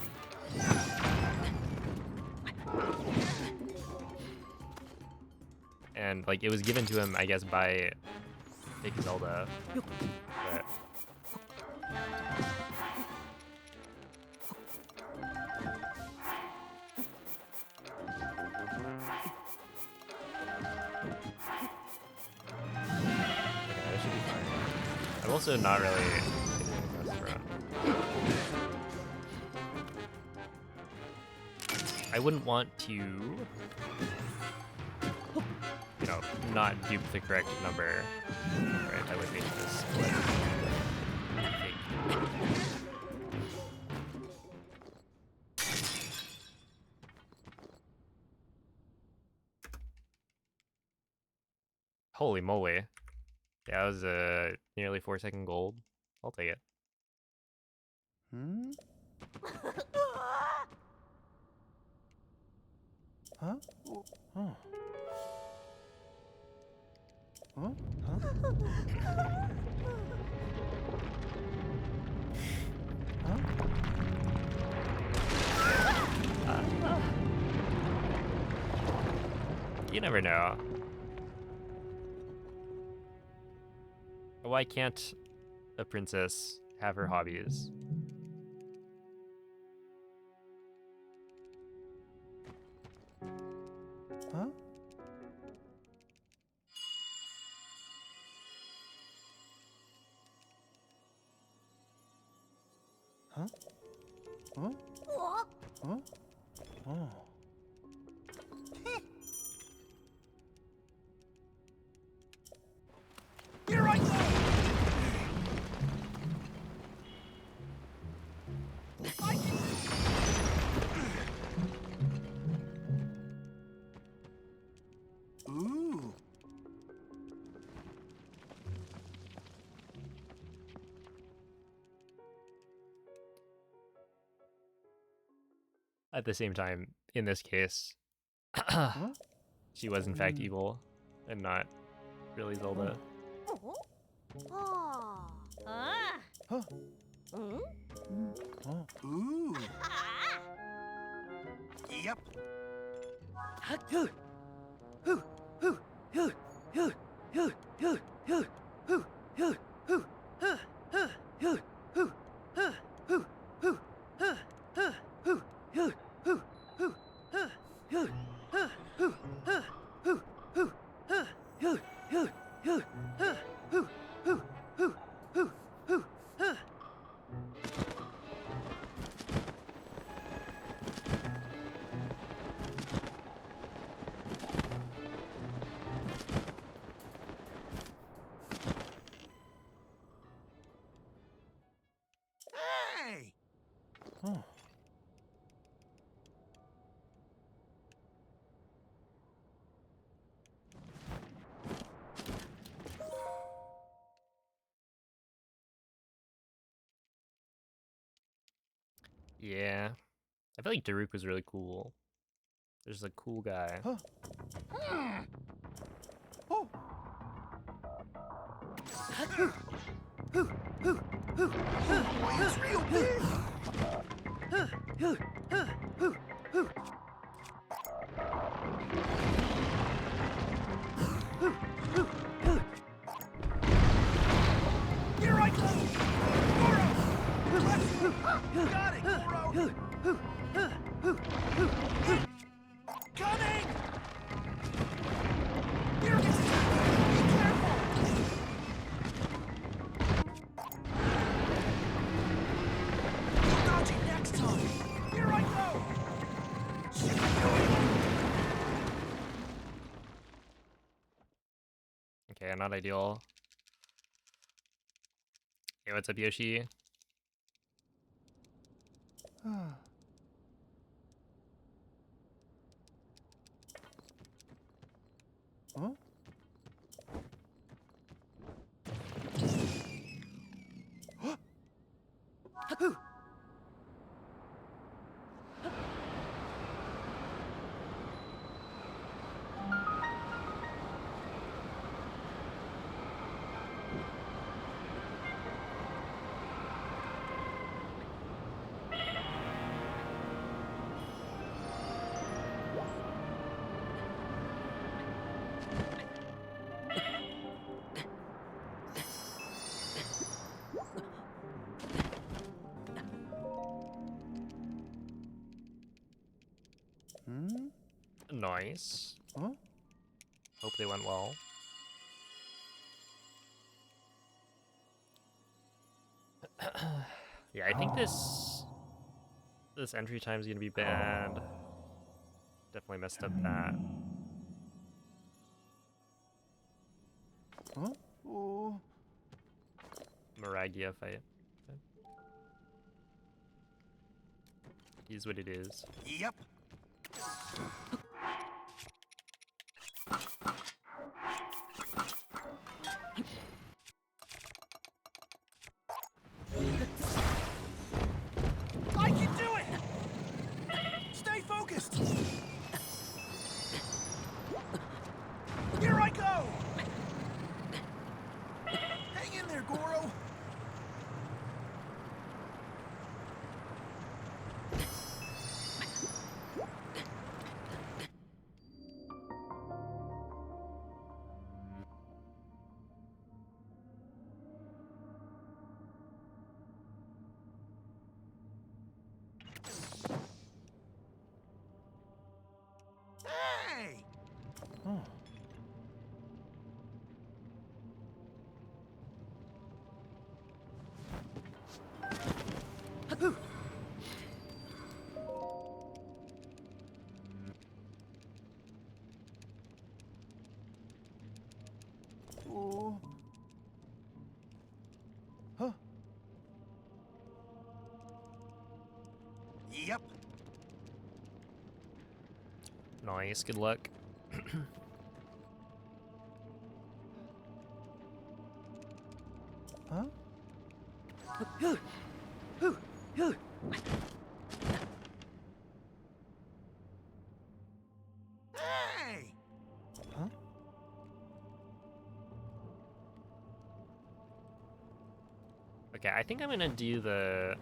And, like, it was given to him, I guess, by Big Zelda. But... Okay, that should be fine. I'm also not really hitting this run. I wouldn't want to, you know, not dupe the correct number. Right, I would make this split. Holy moly. Yeah, that was a nearly 4-second gold. I'll take it. Hmm? Huh? Oh. Huh? Huh? Huh? You never know. Why can't a princess have her hobbies? Huh? Huh? Huh? Huh? Oh. At the same time, in this case, she was in fact evil and not really Zelda. Oh. Oh. Ah. Huh. Hmm? Ooh. Ah. Yep. Hey! Yeah. I feel like Daruk was really cool. There's a cool guy. Huh. Oh. Boy, it's real big. Here I go! Goro! Got it, Goro! Coming! Here it is! Be careful! You'll dodge it next time! Here I go! Okay, not ideal. Hey, what's up, Yoshi? Huh? Hmm? Nice. Huh? Hope they went well. Yeah, I think this entry time is gonna be bad. Definitely messed up that. Huh? Oh. Miragia fight. Okay. It is what it is. Yep. I can do it! Stay focused! Here I go! Hang in there, Goro! Hey! Oh. Huh? Yep. Nice, good luck. Huh? Okay, I think I'm gonna do the.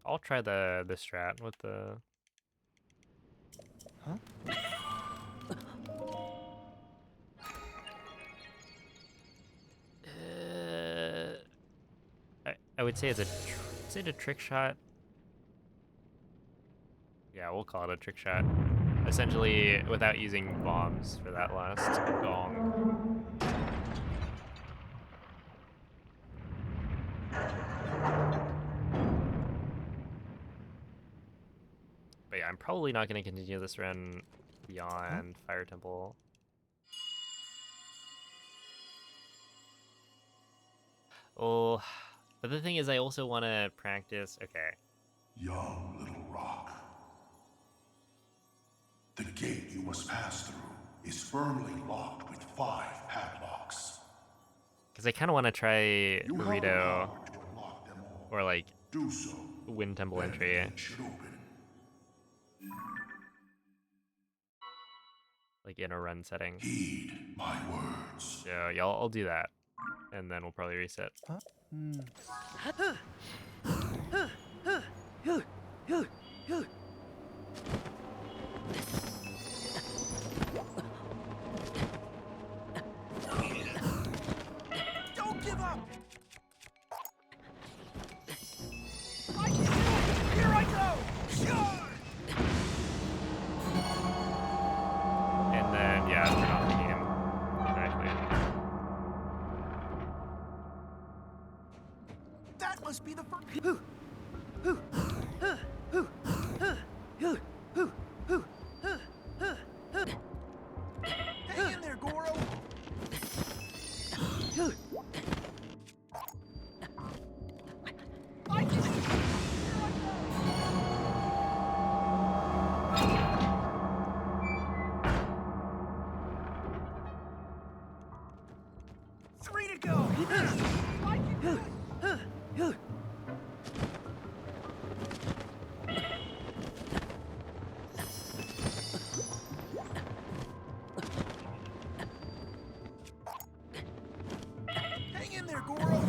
I'll try the strat with the. I would say it's a is it a trick shot? Yeah, we'll call it a trick shot. Essentially, without using bombs for that last gong. But yeah, I'm probably not going to continue this run beyond Fire Temple. Oh, but the thing is, I also want to practice. Okay. Young little rock. The gate you must pass through is firmly locked with 5 padlocks. Because I kind of want to try You have the Burrito power to unlock them all. or like Do so. Wind Temple Then the entry. gate should open. Like in a run setting. Heed my words. So yeah, I'll do that. And then we'll probably reset. Don't give up! I can do it! Here I go! Sure! And then, yeah, turn off the game. Exactly. That must be the first. Hang in there, Goro! I can do it! Here I go! 3 to go! I can do it! Hang in there, Goro!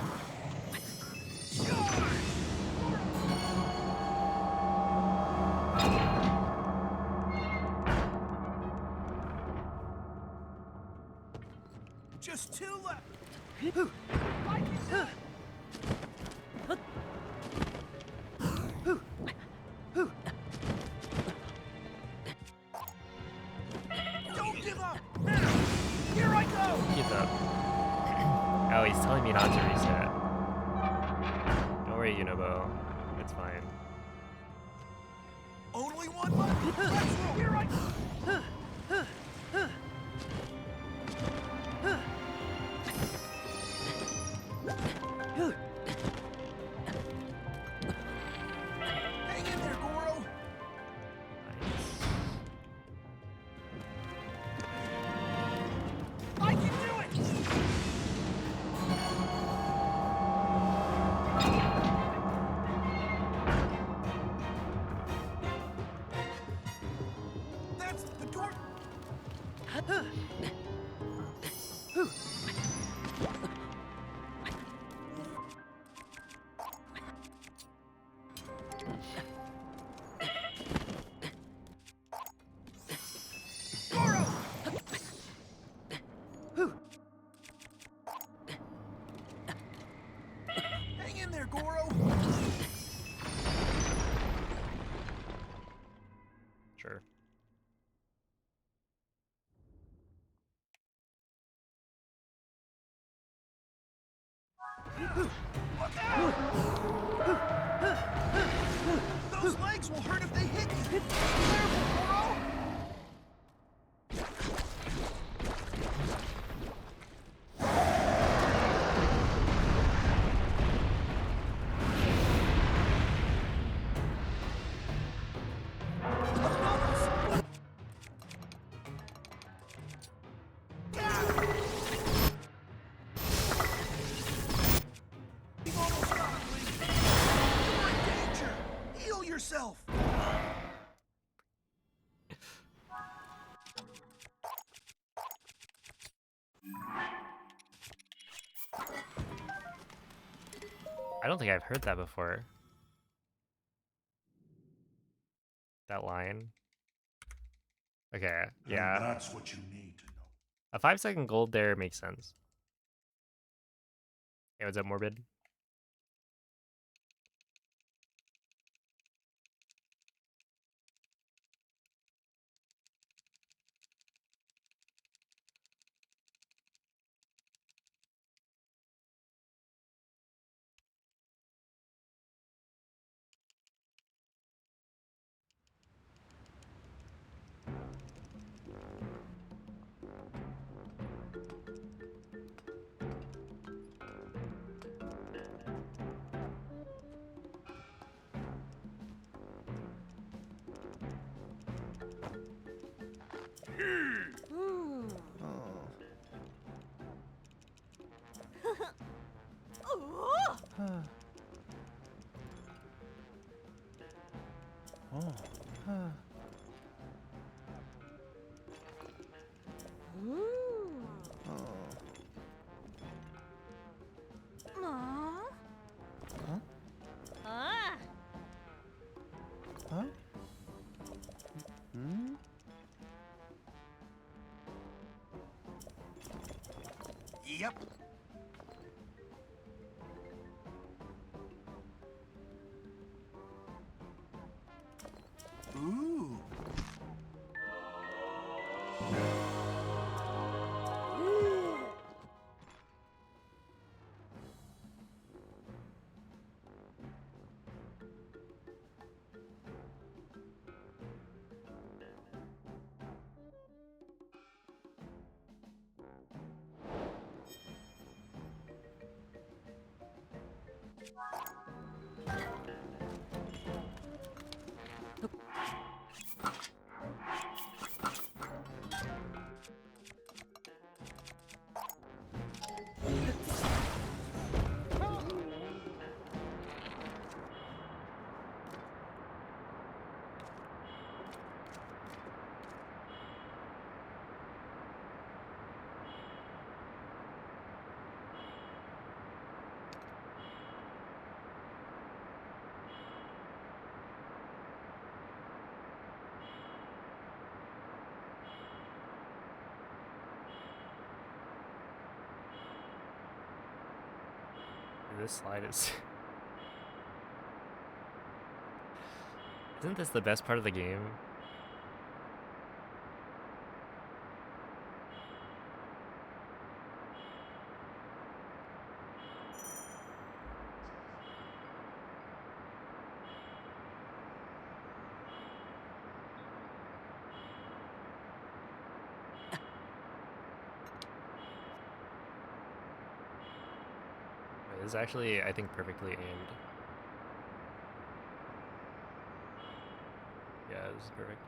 Sure! Just 2 left! I can do it! Don't give up! Now! Here I go! Give up. Oh, he's telling me not to reset. Don't worry, Unobo. It's fine. Only one left! Let's roll! Here I go! Hang in there, Goro! Nice. I can do it! That's the door. Goro! Hang in there, Goro! Sure. Look out! Those legs will hurt if they hit you! Careful, Goro! You've almost got it, Link. You're in danger! Heal yourself! I don't think I've heard that before. That line. Okay, yeah. And that's what you need to know. A 5-second gold there makes sense. Hey, what's up, Morbid? Hmm. Ah. Yep. Ooh. This slide is... Isn't this the best part of the game? Wait, this is actually, I think, perfectly aimed. Yeah, this is perfect.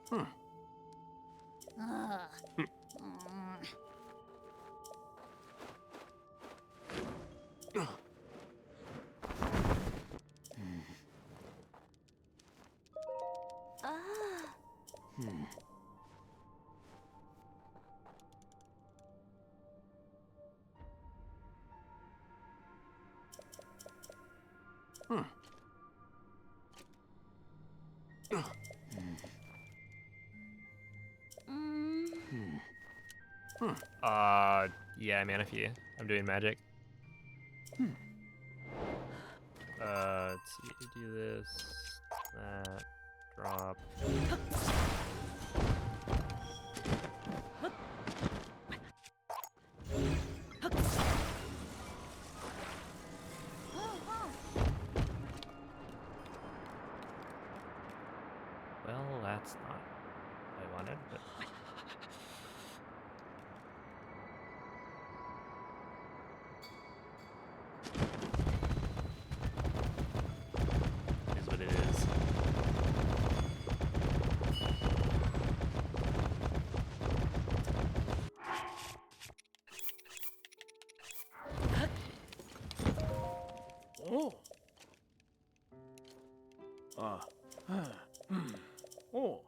Ah. Ah. Mm. Yeah, Manaphy. I'm doing magic. Let's see, do this, that, drop. Well, that's not what I wanted, but... Oh. Oh.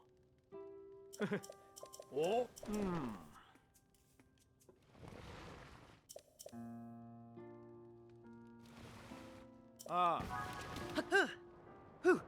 Ah. Oh!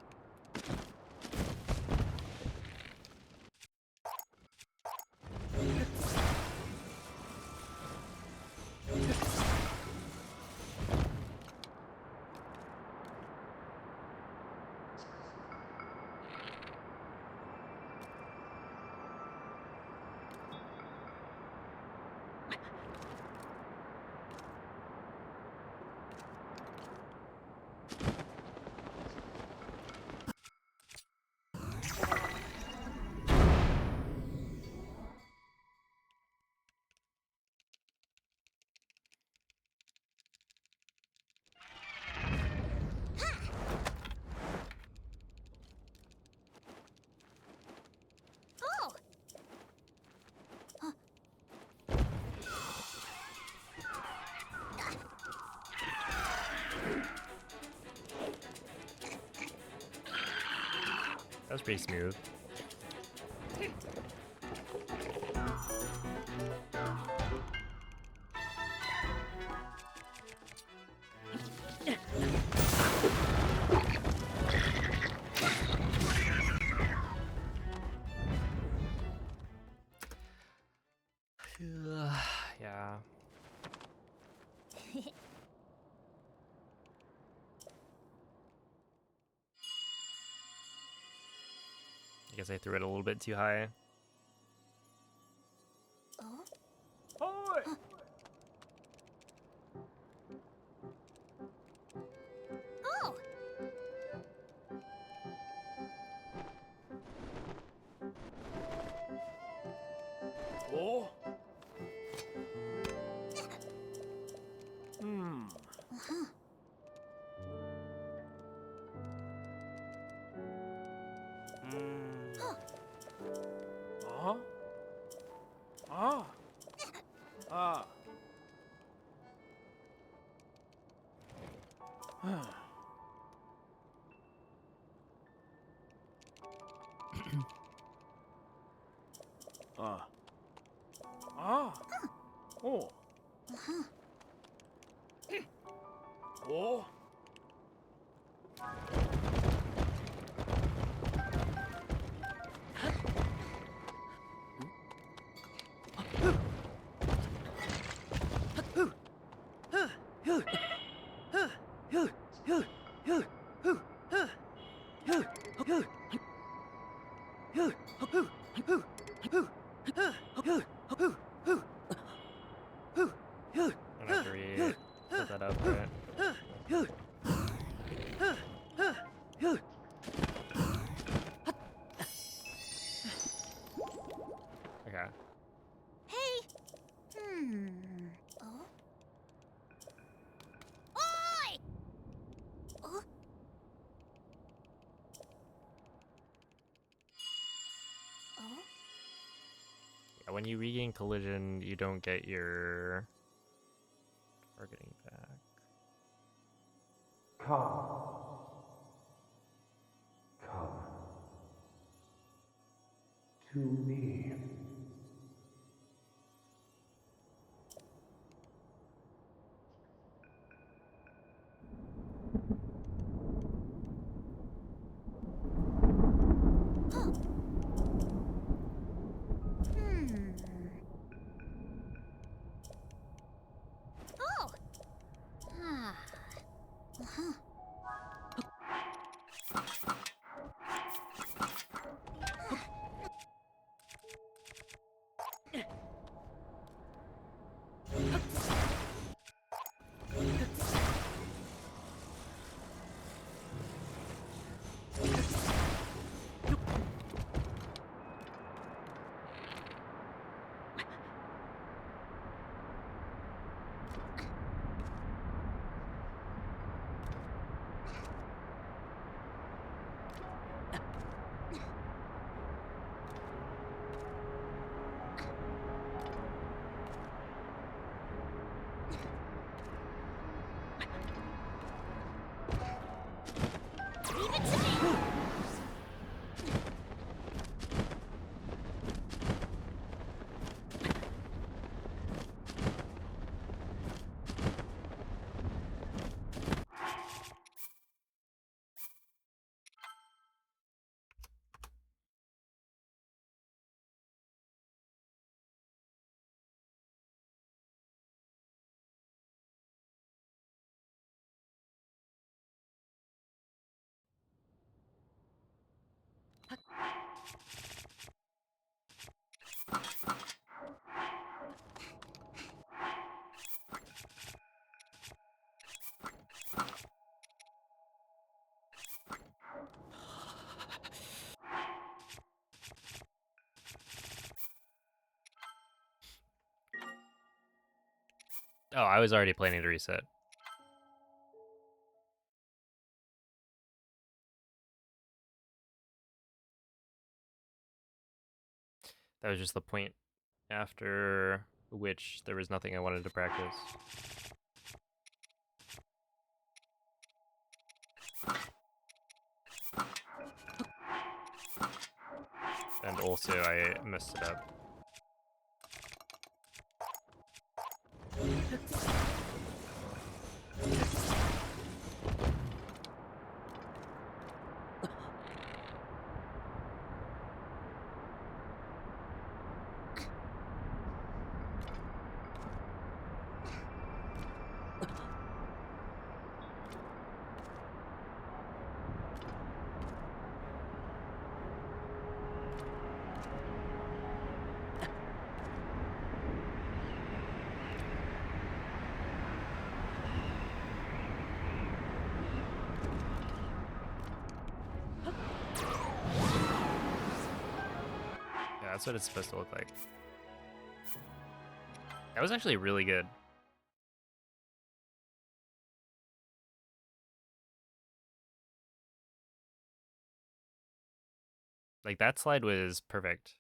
That was pretty smooth. Yeah. I guess I threw it a little bit too high. Oh? Oi! Oh! Oh. Hmm. Uh-huh. Ah. Ah. Ah. Ah. Oh. Oh. I'm gonna have to set that up, right? Okay. Hey! Oh? Oi! Oh? Oh? Yeah, when you regain collision, you don't get your targeting back. Come to me. Oh! Ah. Uh-huh. Oh, I was already planning to reset. That was just the point after which there was nothing I wanted to practice. And also I messed it up. Yeah, that's what it's supposed to look like. That was actually really good. Like, that slide was perfect.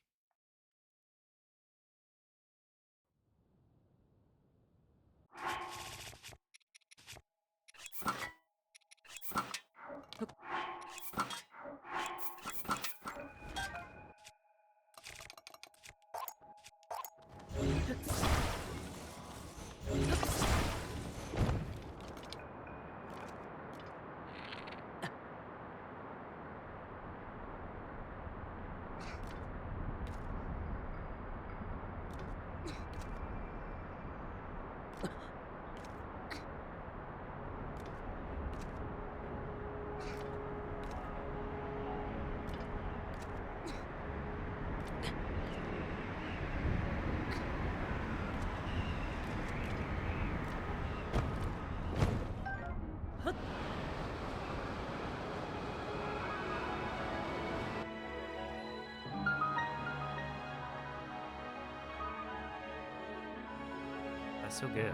That's so good.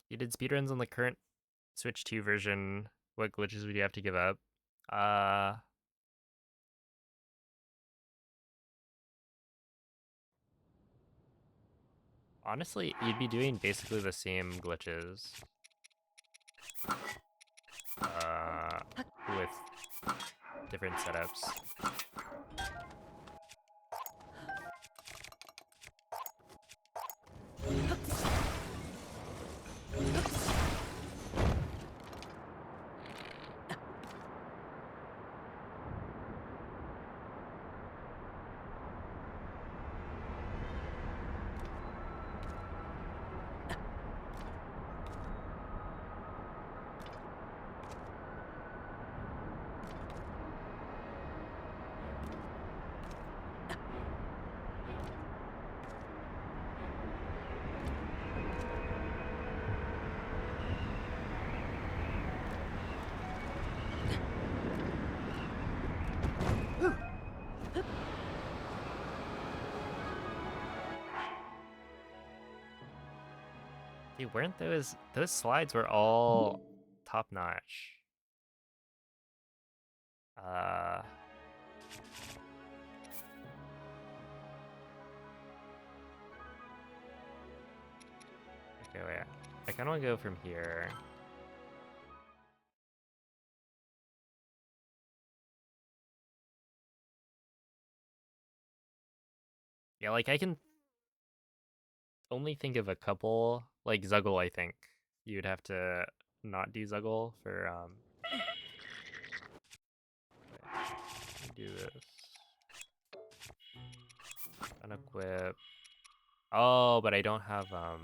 You did speedruns on the current Switch 2 version. What glitches would you have to give up? Honestly, you'd be doing basically the same glitches. With different setups. Dude, weren't those slides were all top notch? Okay, wait. I kind of want to go from here. Yeah, like I can only think of a couple. Like Zuggle, I think you'd have to not do Zuggle for wait, do this. Unequip. Oh, but I don't have I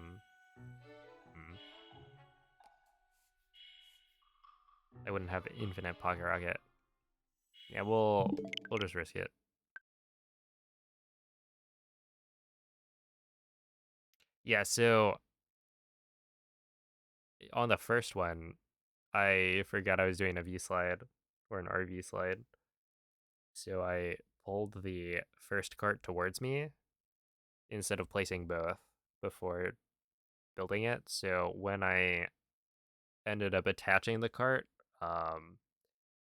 wouldn't have infinite pocket rocket. Yeah, we'll just risk it. Yeah, so on the first one, I forgot I was doing a V slide or an RV slide. So I pulled the first cart towards me instead of placing both before building it. So when I ended up attaching the cart,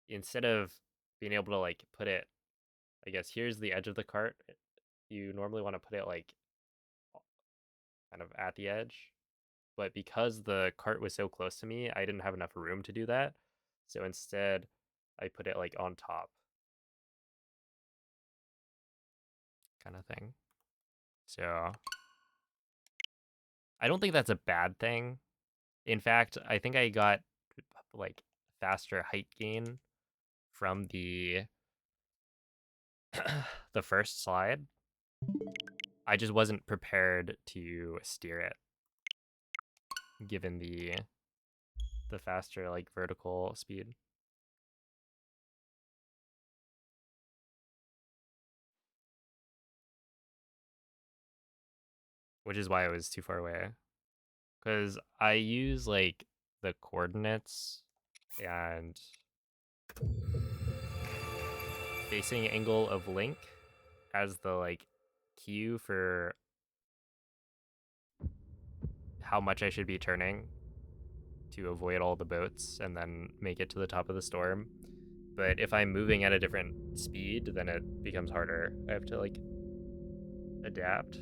instead of being able to like put it, I guess here's the edge of the cart. You normally want to put it like kind of at the edge, but because the cart was so close to me, I didn't have enough room to do that. So instead, I put it like on top, kind of thing. So I don't think that's a bad thing. In fact, I think I got like faster height gain from the the first slide. I just wasn't prepared to steer it, given the faster like vertical speed. Which is why I was too far away. Because I use like the coordinates and facing angle of Link as the like cue for how much I should be turning to avoid all the boats and then make it to the top of the storm. But if I'm moving at a different speed, then it becomes harder. I have to like adapt.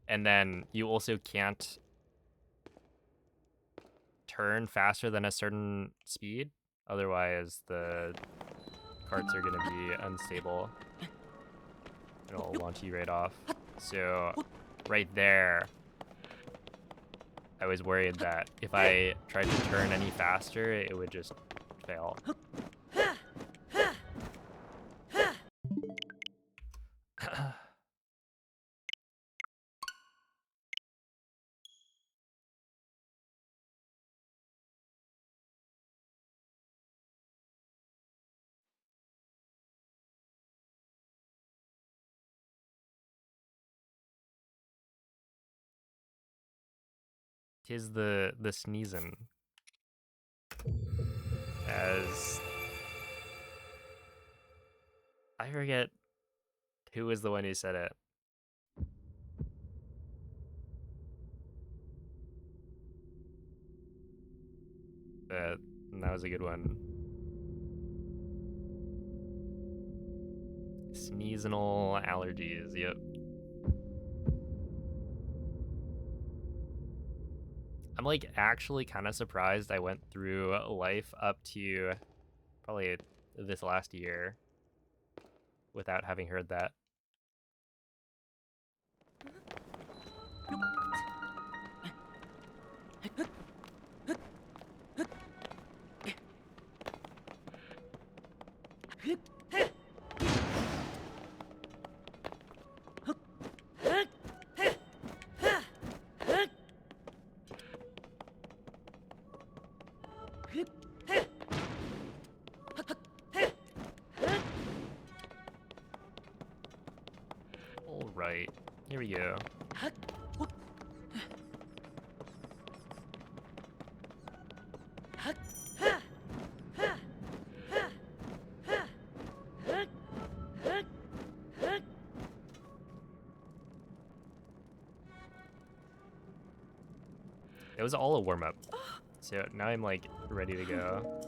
And then you also can't turn faster than a certain speed. Otherwise, the carts are going to be unstable. It'll launch you right off. So, right there, I was worried that if I tried to turn any faster, it would just fail. Tis the sneezing. As I forget who was the one who said it. But that was a good one. Sneezanal allergies, yep. I'm like actually kind of surprised I went through life up to probably this last year without having heard that. All right, here we go. It was all a warm-up. So now I'm like ready to go.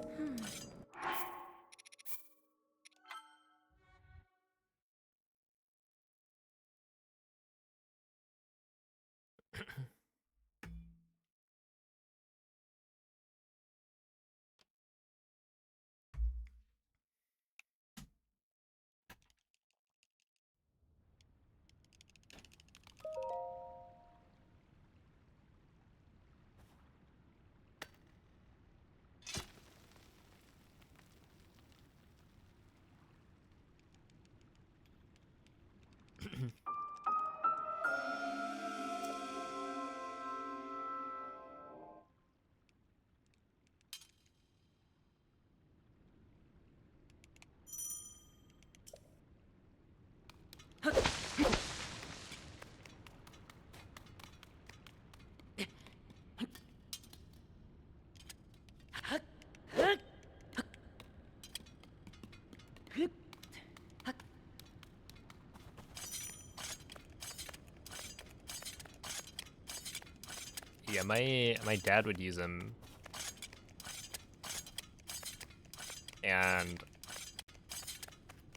Yeah, my dad would use them. And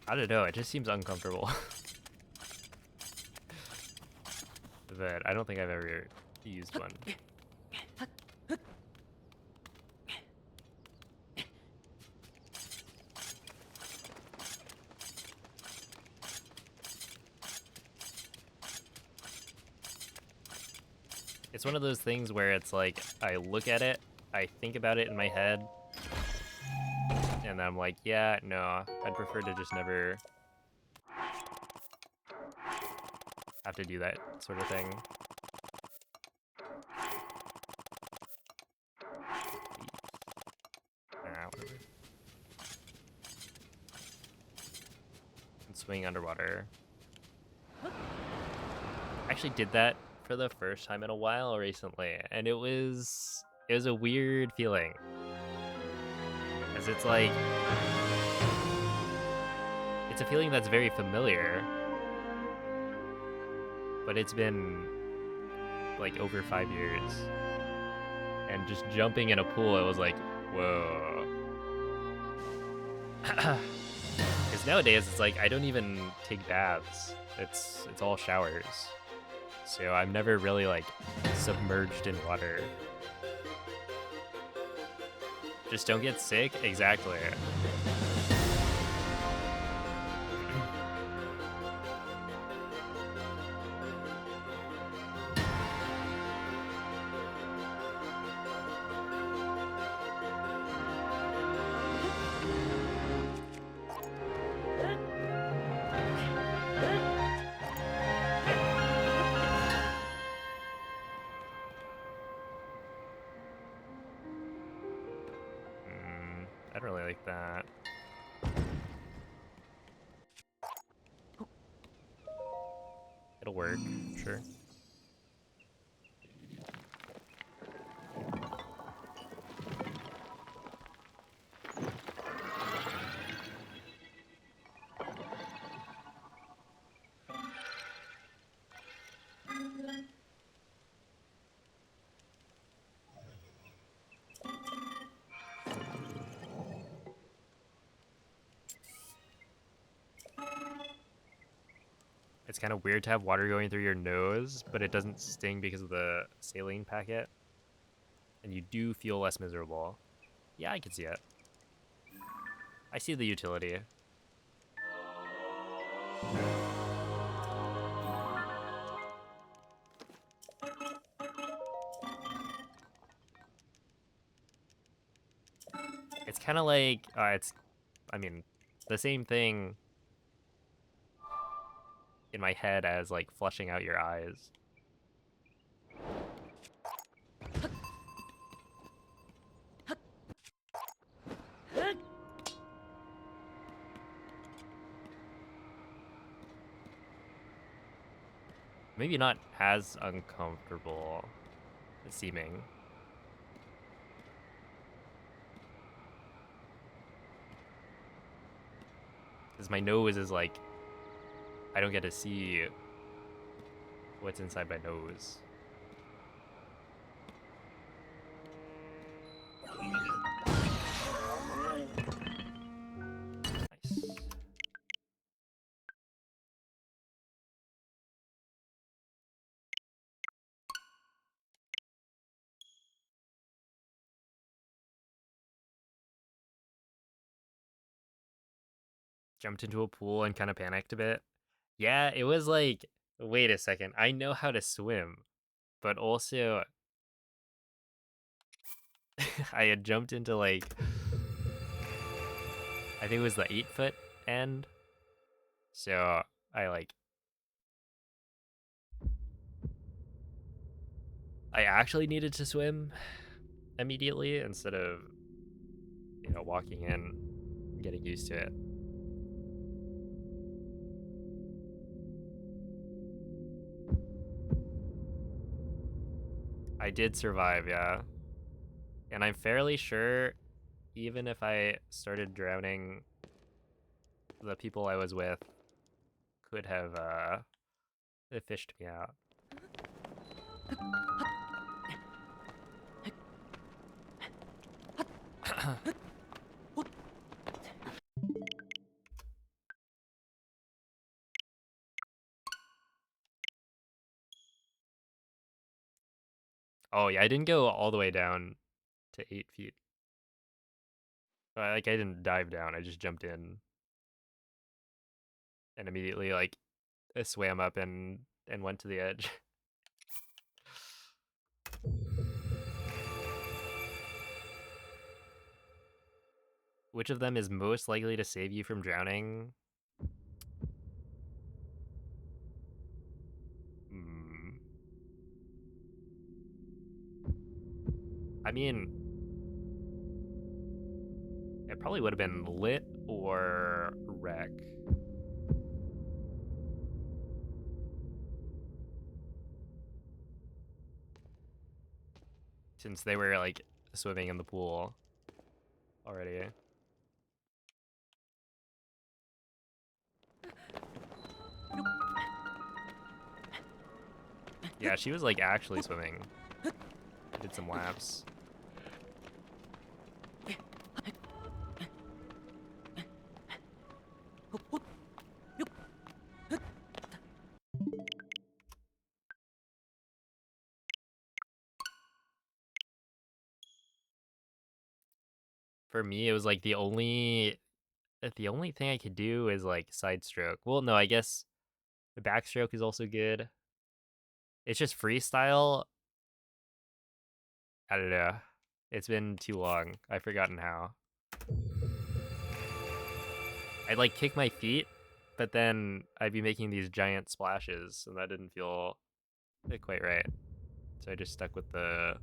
I don't know, it just seems uncomfortable. But I don't think I've ever used one. It's one of those things where it's like, I look at it, I think about it in my head, and then I'm like, yeah, no, I'd prefer to just never have to do that sort of thing. Whatever. And swing underwater. I actually did that for the first time in a while recently, and it was a weird feeling. As it's like, it's a feeling that's very familiar, but it's been like over 5 years. And just jumping in a pool, it was like, whoa. Because nowadays it's like I don't even take baths. It's all showers. So I'm never really like submerged in water. Just don't get sick? Exactly. I don't really like that. It'll work, sure. It's kind of weird to have water going through your nose, but it doesn't sting because of the saline packet. And you do feel less miserable. Yeah, I can see it. I see the utility. It's kind of like, I mean, the same thing in my head as like flushing out your eyes. Maybe not as uncomfortable seeming. Because my nose is like, I don't get to see what's inside my nose. Nice. Jumped into a pool and kind of panicked a bit. Yeah, it was like, wait a second, I know how to swim, but also I had jumped into like, I think it was the 8-foot end. So I actually needed to swim immediately instead of, you know, walking in, getting used to it. I did survive, yeah. And I'm fairly sure even if I started drowning, the people I was with could have fished me out. Oh yeah, I didn't go all the way down to 8 feet. Like I didn't dive down. I just jumped in and immediately like I swam up and went to the edge. Which of them is most likely to save you from drowning? Hmm. I mean, it probably would have been lit or wreck. Since they were like swimming in the pool already. Yeah, she was like actually swimming. Did some laps. For me, it was like the only thing I could do is like side stroke. Well, no, I guess the backstroke is also good. It's just freestyle. I don't know. It's been too long. I've forgotten how. I'd like kick my feet, but then I'd be making these giant splashes, and that didn't feel quite right. So I just stuck with the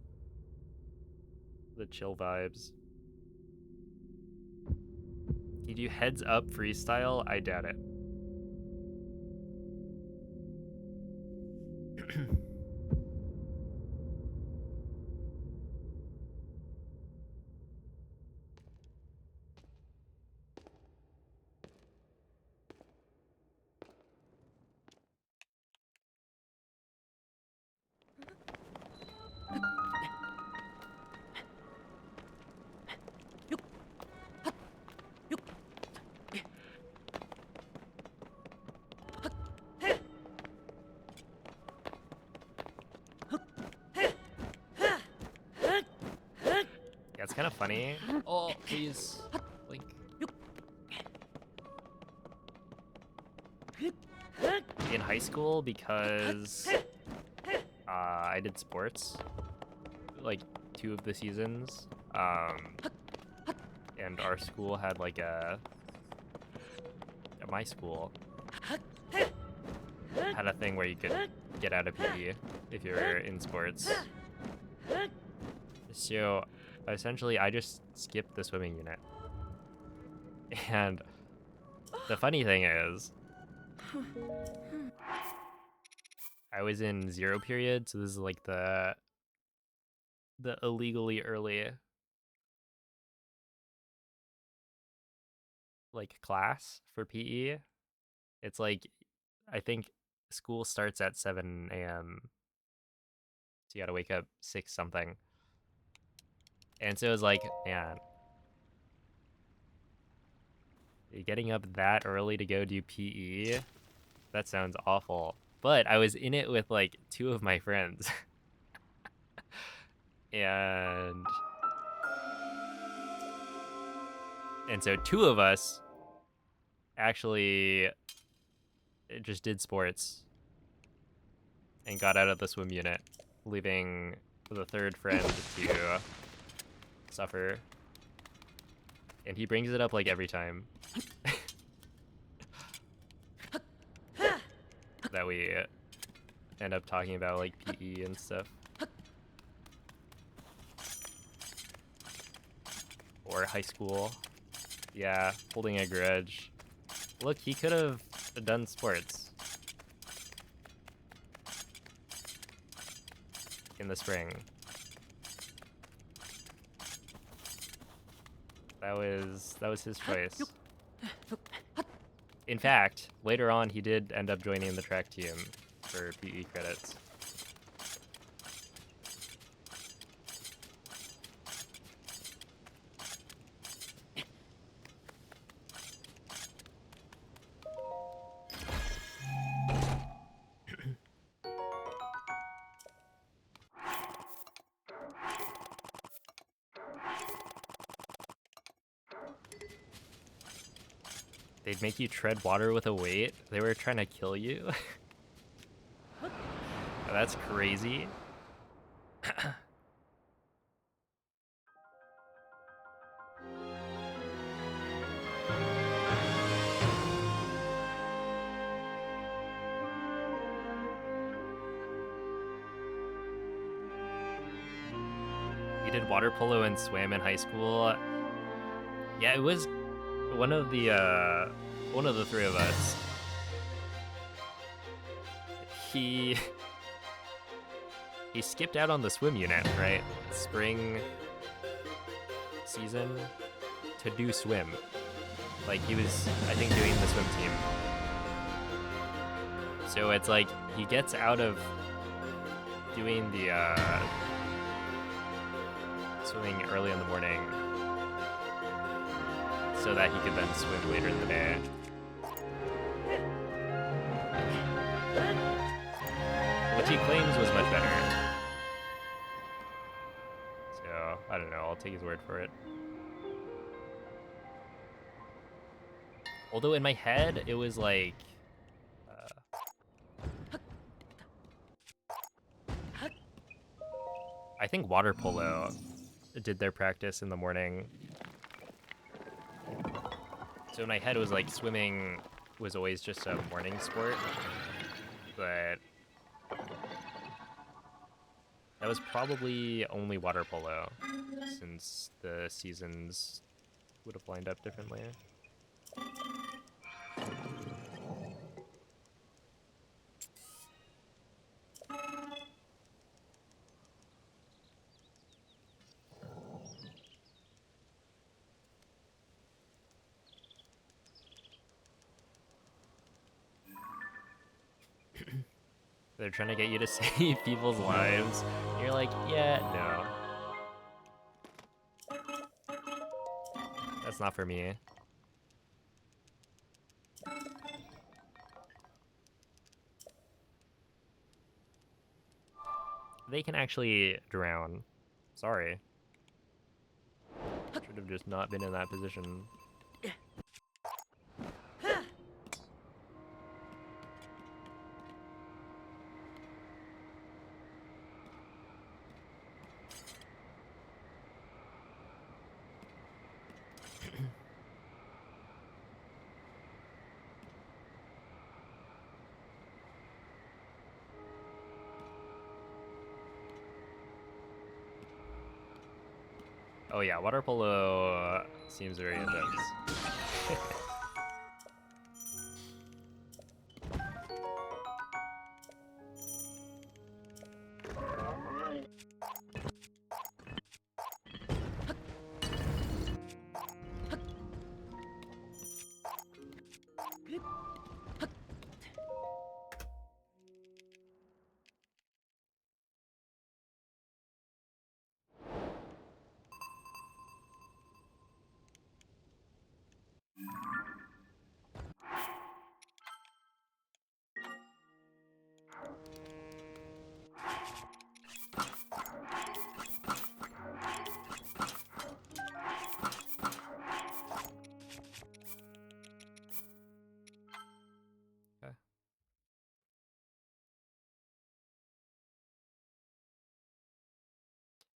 chill vibes. You do heads up freestyle? I doubt it. Yeah, it's kind of funny. Oh, please. Link. In high school, because I did sports, like 2 of the seasons, and our school had like my school had a thing where you could get out of PE if you were in sports. So essentially, I just skipped the swimming unit. And the funny thing is, I was in 0 period, so this is like the illegally early like class for PE. It's like I think school starts at 7 a.m. So you gotta wake up 6 something. And so it was like, man, getting up that early to go do PE, that sounds awful. But I was in it with like 2 of my friends. and so 2 of us actually just did sports and got out of the swim unit, leaving the 3rd friend to suffer. And he brings it up like every time that we end up talking about like PE and stuff. Or high school. Yeah, holding a grudge. Look, he could have done sports in the spring. That was his choice. In fact, later on he did end up joining the track team for PE credits. They'd make you tread water with a weight. They were trying to kill you. That's crazy. We did water polo and swam in high school. Yeah, it was one of the three of us. He skipped out on the swim unit, right? Spring season to do swim. Like he was, I think, doing the swim team. So it's like he gets out of doing the swimming early in the morning so that he could then swim later in the day. Which he claims was much better. So, I don't know, I'll take his word for it. Although in my head, it was like... I think water polo did their practice in the morning. So in my head, it was like swimming was always just a morning sport. But that was probably only water polo, since the seasons would have lined up differently. They're trying to get you to save people's lives. You're like, yeah, no. That's not for me. They can actually drown. Sorry. Should have just not been in that position. Oh yeah, water polo seems very intense.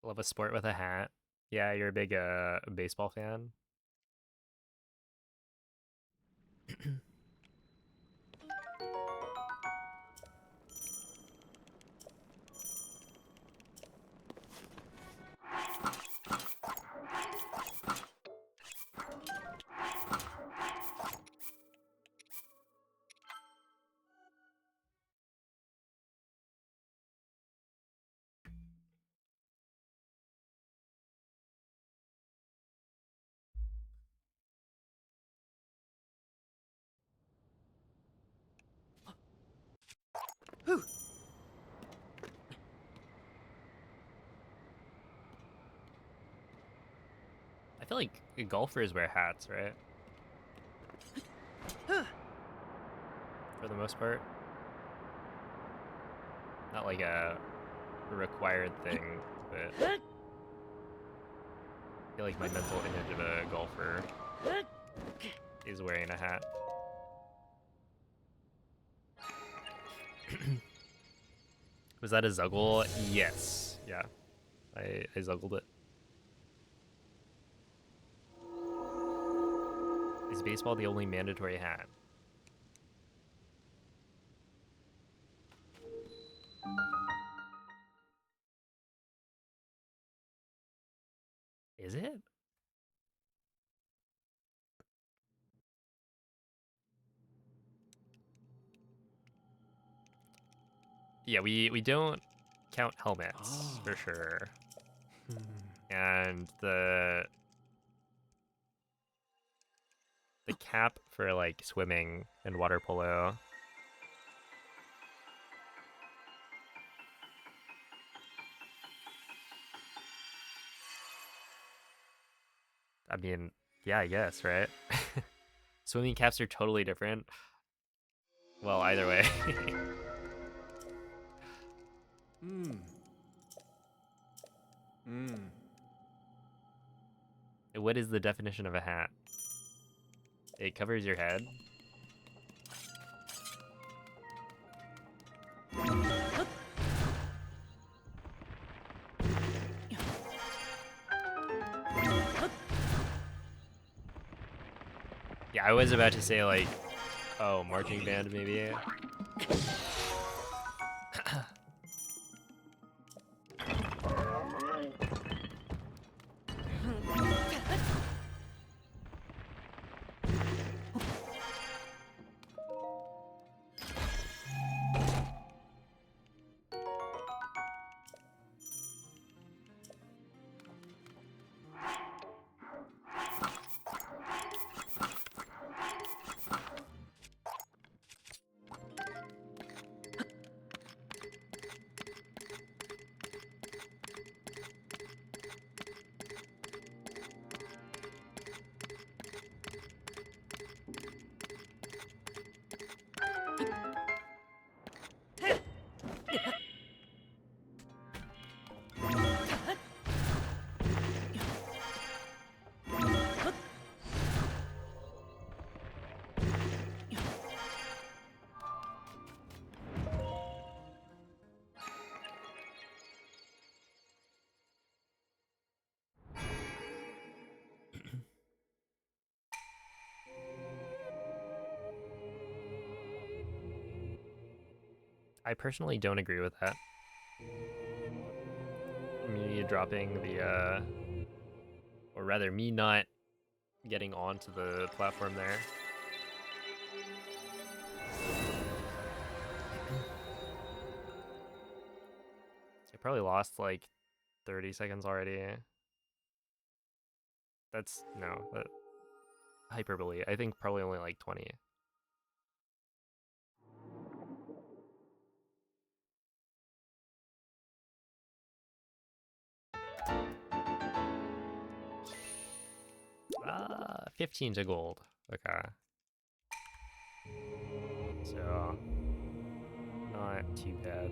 Love a sport with a hat. Yeah, you're a big baseball fan. I feel like golfers wear hats, right? For the most part. Not like a required thing, but I feel like my mental image of a golfer is wearing a hat. Was that a Zuggle? Yes. Yeah. I Zuggled it. Is baseball the only mandatory hat? Is it? Yeah, we don't count helmets for sure. And the cap for like swimming and water polo. I mean, yeah, I guess, right? Swimming caps are totally different. Well, either way. What is the definition of a hat? It covers your head. Yeah, I was about to say like, oh, marching band maybe. I personally don't agree with that. Me dropping the, or rather me not getting onto the platform there. I probably lost like 30 seconds already. That's, no, hyperbole. I think probably only like 20. Ah, 15 to gold. Okay. So, not too bad.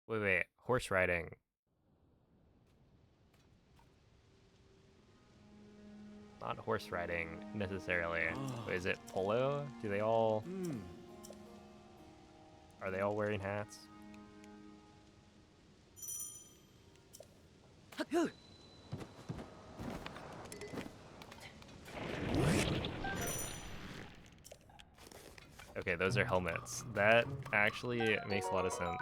Wait, horse riding. Not horse riding necessarily. Wait, is it polo? Do they all... Are they all wearing hats? Okay, those are helmets. That actually makes a lot of sense.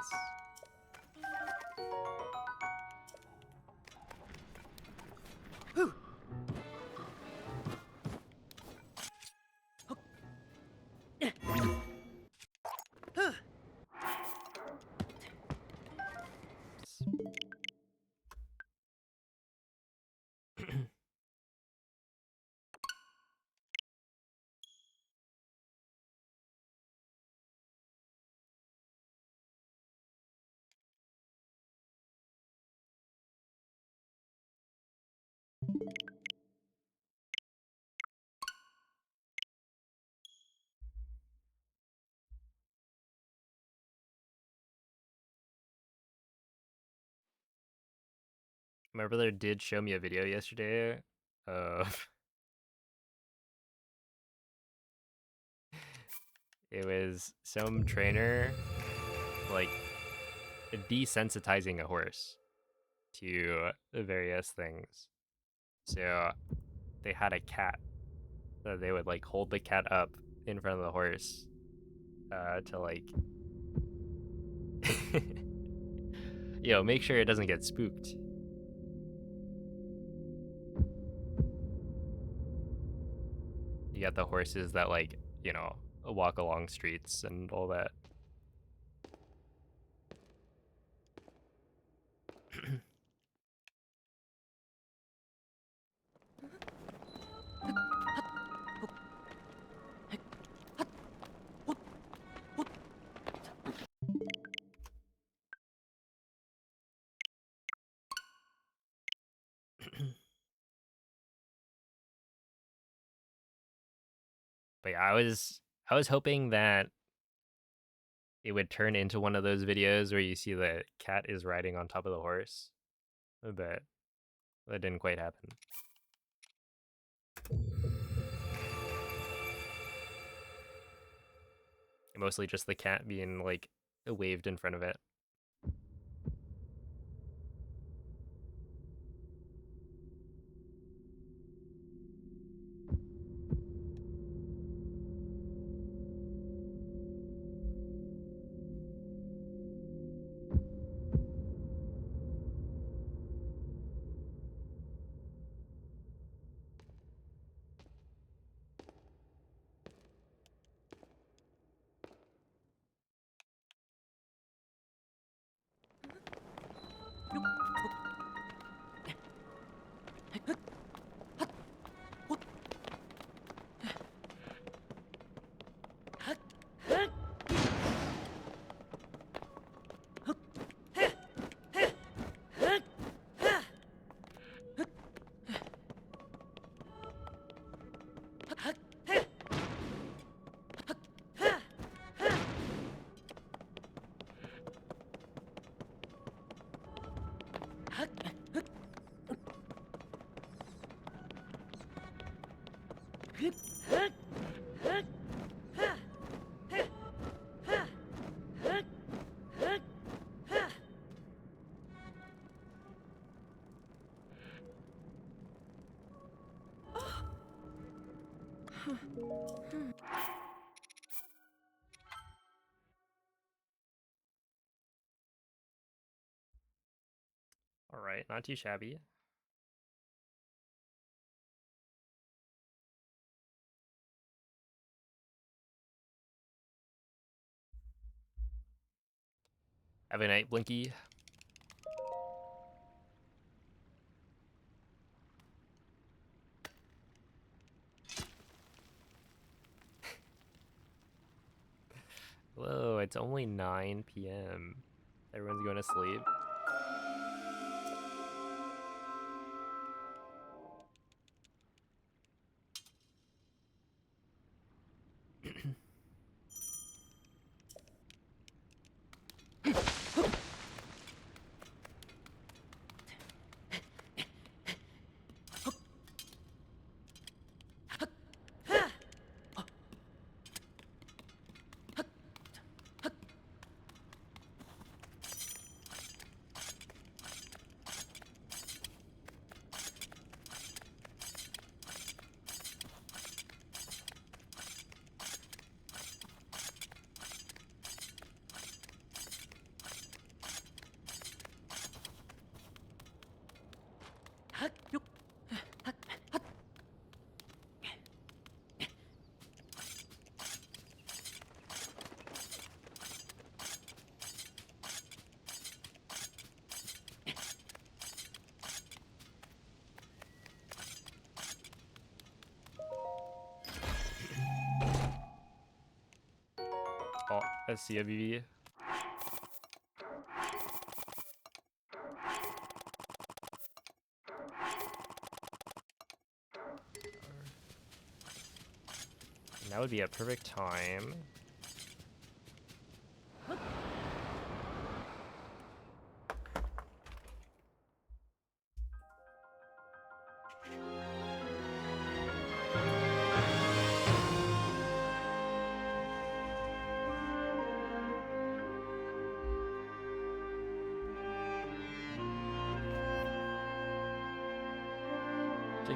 My brother did show me a video yesterday of it was some trainer like desensitizing a horse to various things. So they had a cat. So they would like hold the cat up in front of the horse to like make sure it doesn't get spooked. You got the horses that like, walk along streets and all that. But yeah, I was hoping that it would turn into one of those videos where you see the cat is riding on top of the horse, but that didn't quite happen. Mostly just the cat being like waved in front of it. All right, not too shabby. Have a night, Blinky. Whoa, it's only 9 p.m. Everyone's going to sleep. Oh, I see a BB. And that would be a perfect time.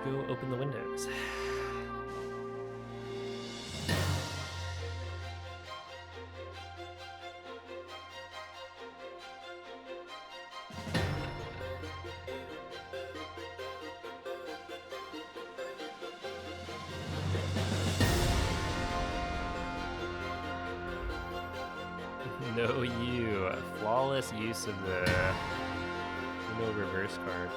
go open the windows. No, you. Flawless use of the reverse card.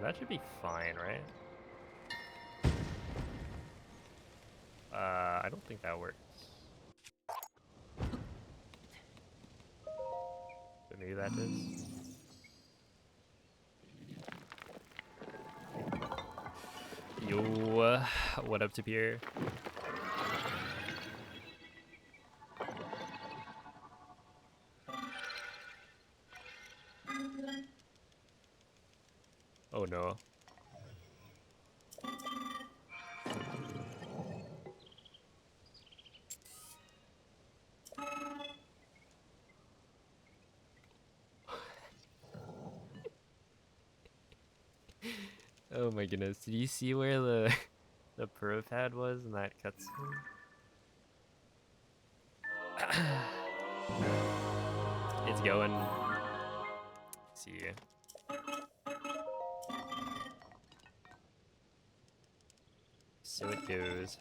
That should be fine, right? I don't think that works. But maybe that does. Yo, what up to Pierre? Oh no. Oh my goodness. Did you see where the the pro pad was in that cutscene? It's going. Let's see. So it goes.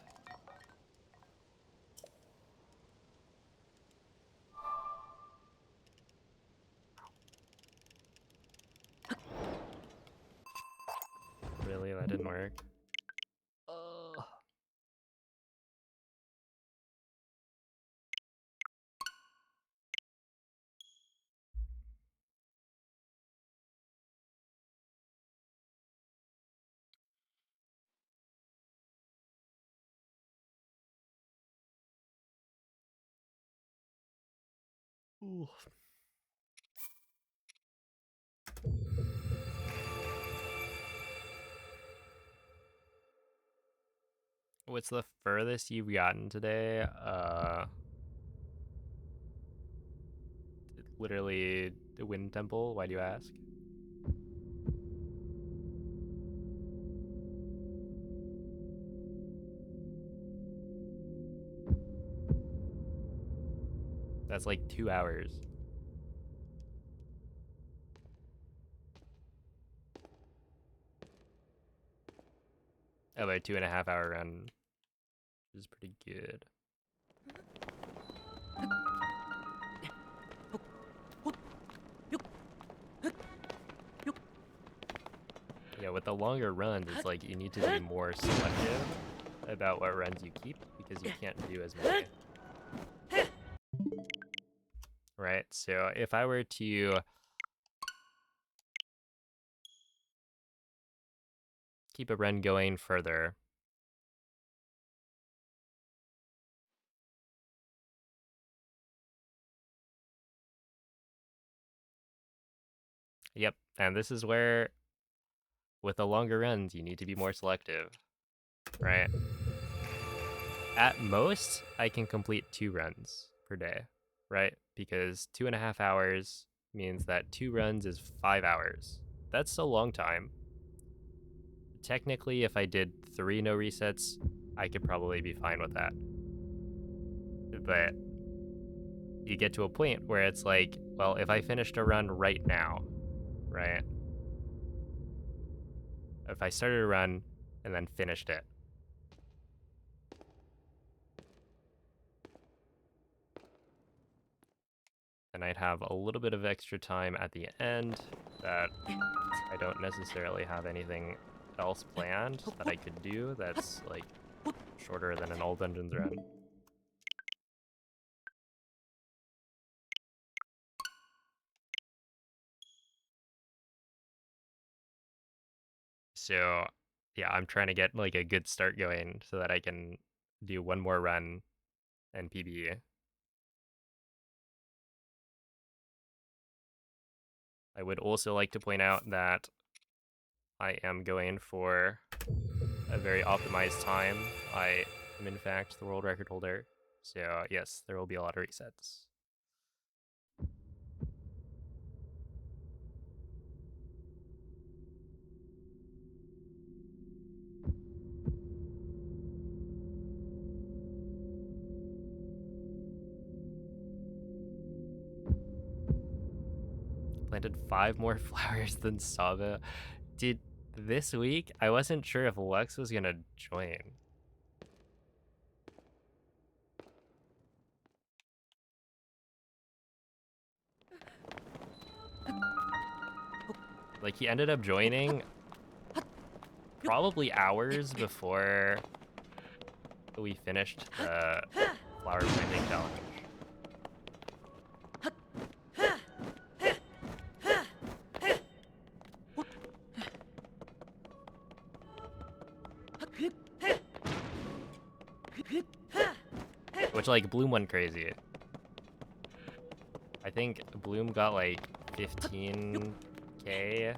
Really? That didn't work? Oh. Ooh. What's the furthest you've gotten today? Literally the Wind Temple. Why do you ask? That's like 2 hours. About a 2.5 hour run, which is pretty good. Yeah, with the longer runs, it's like you need to be more selective about what runs you keep because you can't do as many. Right, so if I were to keep a run going further, yep, and this is where, with the longer runs, you need to be more selective, right? At most, I can complete 2 runs per day, right? Because 2.5 hours means that 2 runs is 5 hours. That's a long time. Technically, if I did 3 no resets, I could probably be fine with that. But you get to a point where it's like, well, if I finished a run right now, right? If I started a run and then finished it, then I'd have a little bit of extra time at the end that I don't necessarily have anything else planned that I could do that's like shorter than an all dungeons run. So yeah, I'm trying to get like a good start going so that I can do 1 more run and PB. I would also like to point out that I am going for a very optimized time. I am in fact the world record holder. So yes, there will be a lot of resets. Planted 5 more flowers than Saba. Dude, this week, I wasn't sure if Lux was gonna join. Like, he ended up joining probably hours before we finished the flower planting challenge. Which, like, Bloom went crazy. I think Bloom got, like, 15k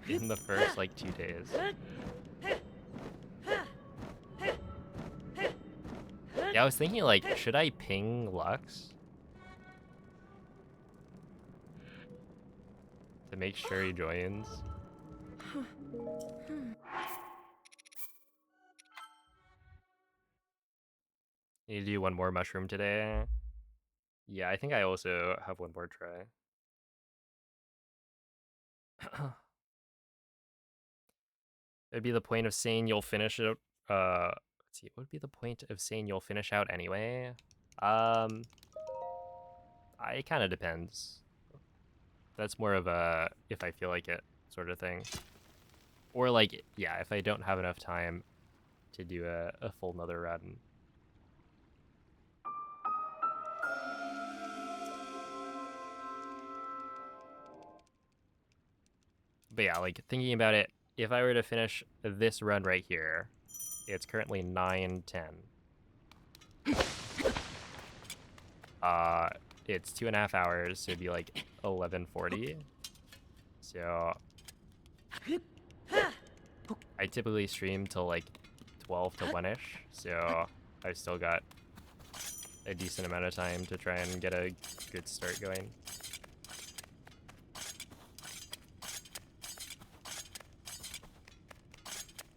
in the first, like, 2 days. Yeah, I was thinking, like, should I ping Lux? To make sure he joins? Need to do one more mushroom today. Yeah, I think I also have one more try. It'd be the point of saying you'll finish it. Let's see. What would be the point of saying you'll finish out anyway? It kind of depends. That's more of a if I feel like it sort of thing. Or like, yeah, if I don't have enough time to do a full another run. But yeah, like thinking about it, if I were to finish this run right here, it's currently 9:10. It's 2.5 hours, so it'd be like 11:40. So I typically stream till like 12 to 1ish, so I've still got a decent amount of time to try and get a good start going.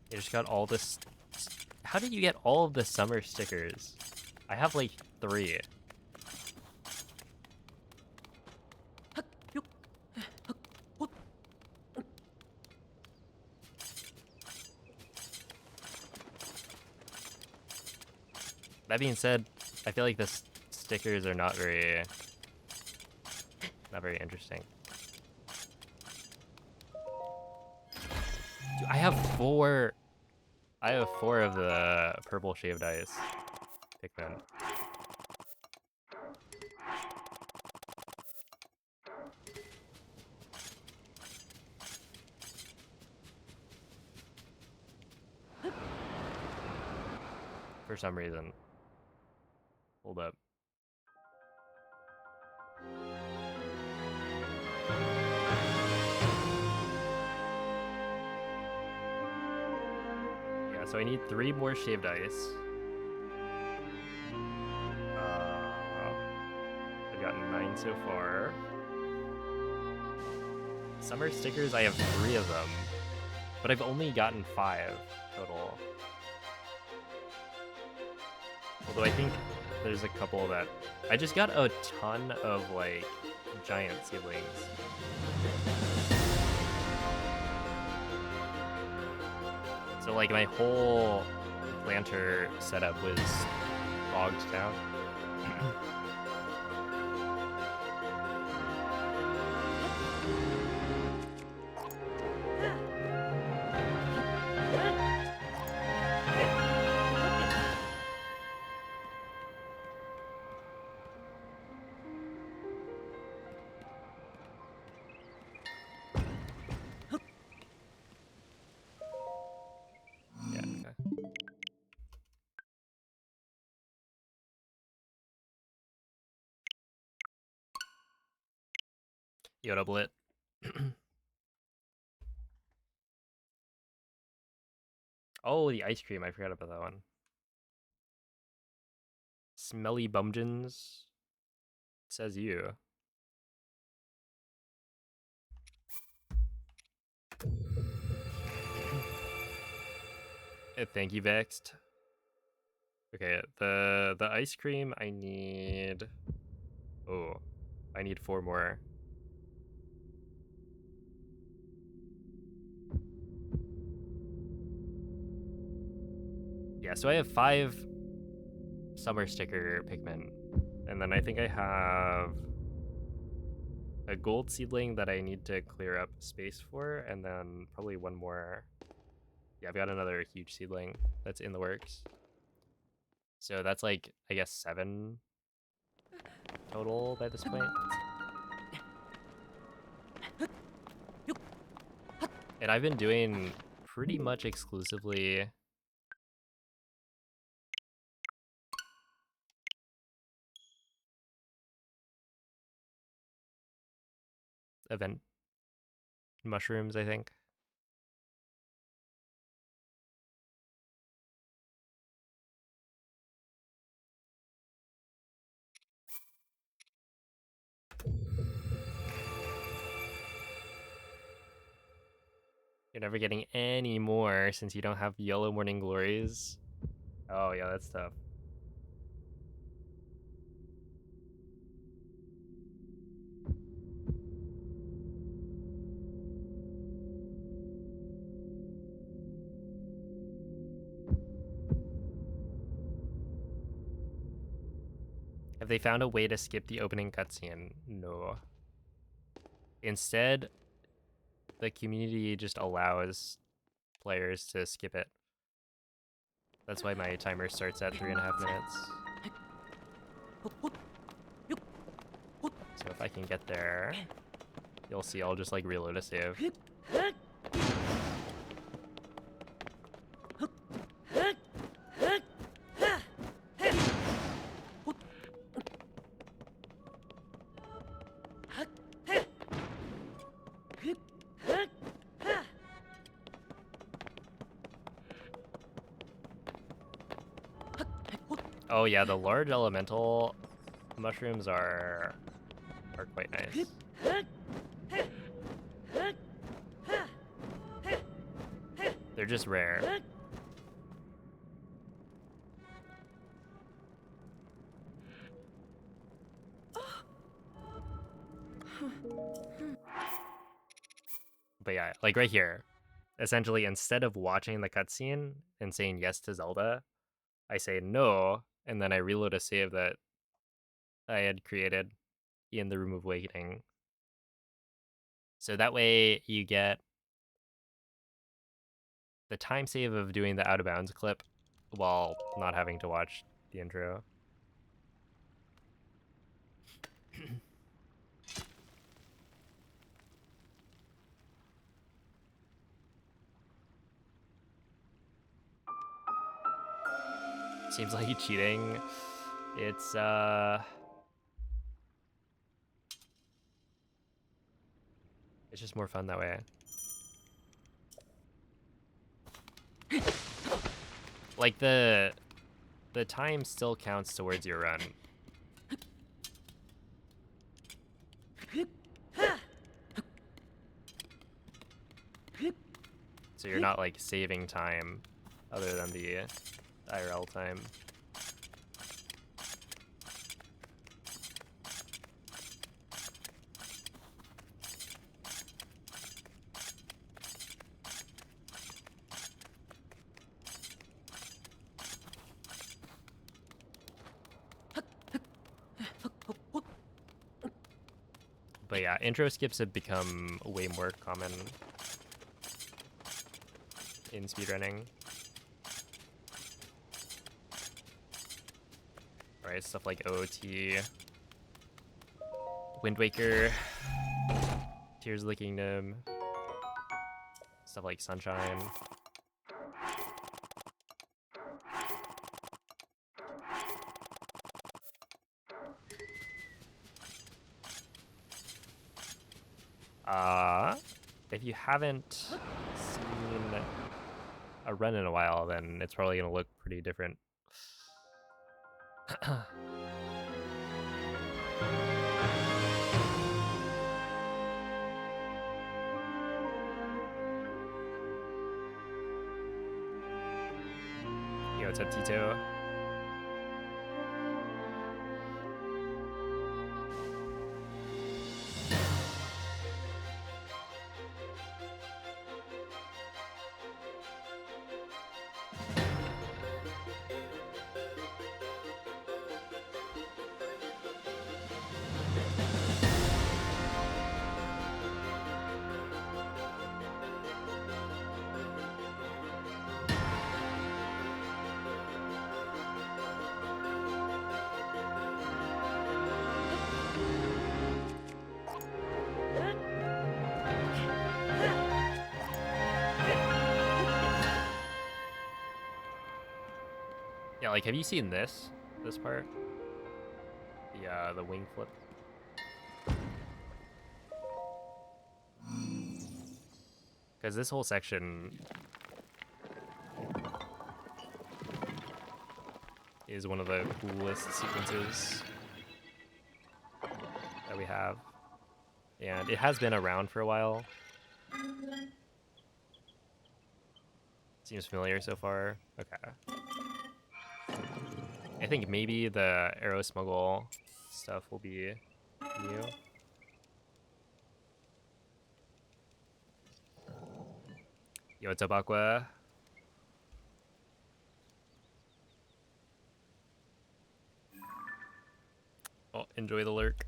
You just got all this. How did you get all of the summer stickers? I have like 3. That being said, I feel like the stickers are not very interesting. Dude, I have 4 of the purple shaved ice Pikmin. For some reason. Hold up. Yeah, so I need 3 more shaved ice. I've gotten 9 so far. Summer stickers, I have 3 of them. But I've only gotten 5 total. Although I think there's a couple that... I just got a ton of, like, giant seedlings. So, like, my whole planter setup was bogged down. Yoda Blit. Oh, the ice cream. I forgot about that one. Smelly bumgins. Says you. Thank you, Vexed. Okay, the ice cream I need. Oh, I need 4 more. Yeah, so I have 5 summer sticker Pikmin, and then I think I have a gold seedling that I need to clear up space for, and then probably 1 more. Yeah, I've got another huge seedling that's in the works. So that's like, I guess 7 total by this point. And I've been doing pretty much exclusively event mushrooms, I think. You're never getting any more since you don't have yellow morning glories. Oh yeah, that's tough. Have they found a way to skip the opening cutscene? No. Instead, the community just allows players to skip it. That's why my timer starts at 3.5 minutes. So if I can get there, you'll see I'll just like reload a save. Oh yeah, the large elemental mushrooms are quite nice. They're just rare. But yeah, like right here, essentially instead of watching the cutscene and saying yes to Zelda, I say no, and then I reload a save that I had created in the Room of Awakening. So that way you get the time save of doing the out of bounds clip while not having to watch the intro. Seems like cheating. It's just more fun that way. Like the time still counts towards your run. So you're not like saving time other than the IRL time. But yeah, intro skips have become way more common in speedrunning. Right, stuff like OOT, Wind Waker, Tears of the Kingdom, stuff like Sunshine. If you haven't seen a run in a while, then it's probably gonna look pretty different. Yo, what's up, Tito? Yeah, like, have you seen this part? The wing flip. Because this whole section is one of the coolest sequences that we have. And it has been around for a while. Seems familiar so far. Okay. I think maybe the arrow smuggle stuff will be new. Yo, what's up, Aqua? Oh, enjoy the lurk.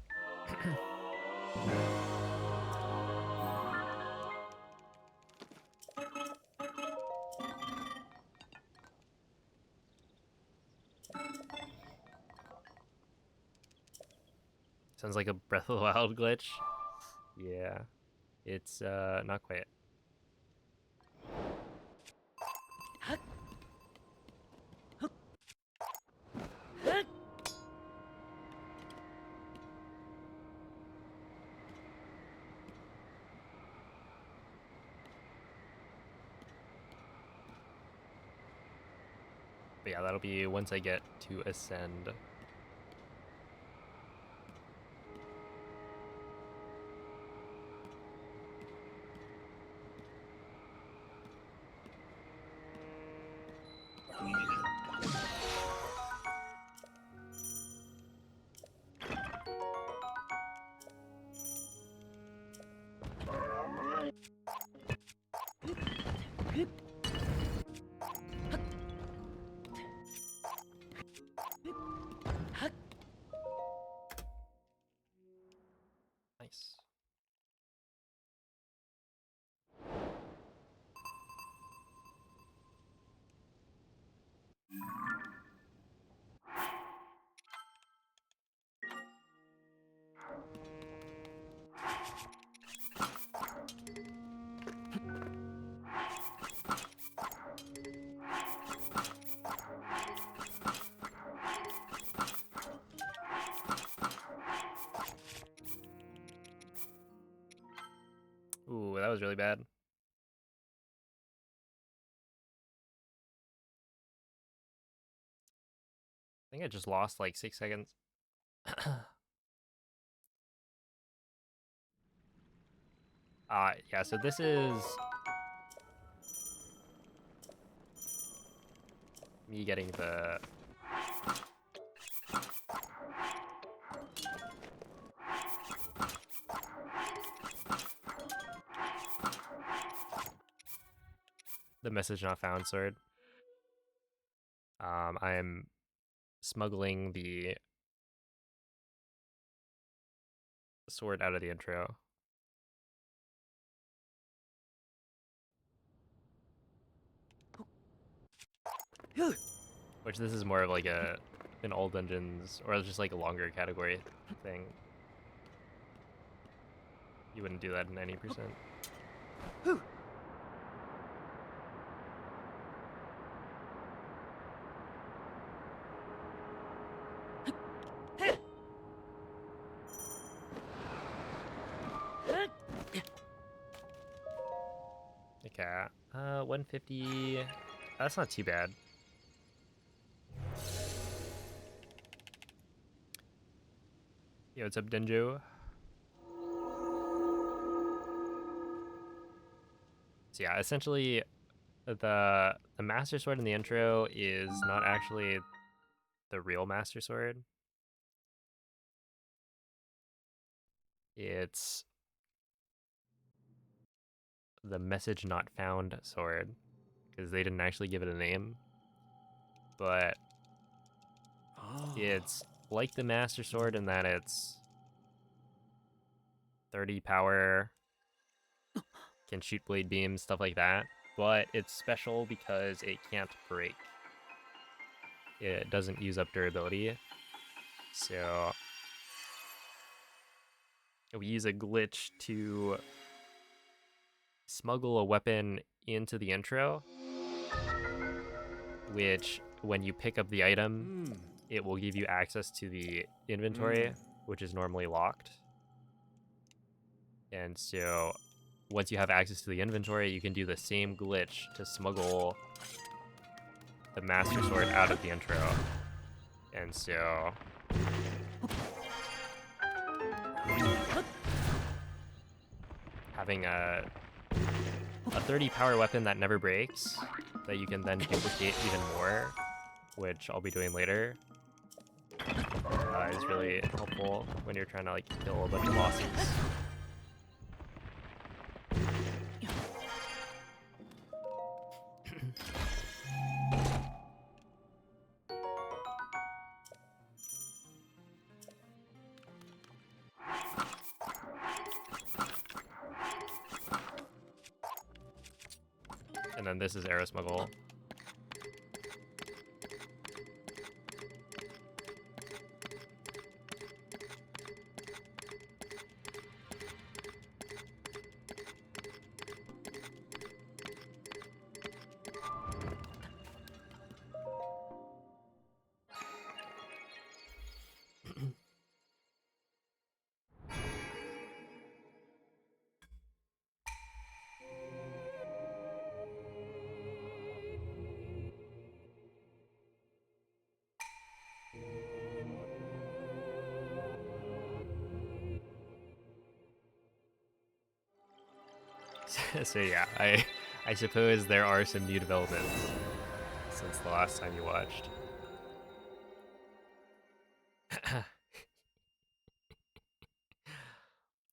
Sounds like a Breath of the Wild glitch. Yeah, it's not quite. But yeah, that'll be once I get to Ascend. Nice. Ooh, that was really bad. I think I just lost like 6 seconds. Yeah, so this is me getting the message not found sword. I am smuggling the sword out of the intro. Which this is more of like an all dungeons or just like a longer category thing. You wouldn't do that in any percent. 150. That's not too bad. Yo, what's up, Denjo? So yeah, essentially, the Master Sword in the intro is not actually the real Master Sword. It's the Message Not Found sword, because they didn't actually give it a name. But it's like the Master Sword in that it's 30 power, can shoot blade beams, stuff like that. But it's special because it can't break. It doesn't use up durability. So we use a glitch to smuggle a weapon into the intro, which when you pick up the item, it will give you access to the inventory, which is normally locked. And so once you have access to the inventory, you can do the same glitch to smuggle the Master Sword out of the intro. And so having a 30 power weapon that never breaks, that you can then duplicate even more, which I'll be doing later, is really helpful when you're trying to like kill a bunch of bosses. And then this is Arrow Smuggle. So yeah, I suppose there are some new developments since the last time you watched.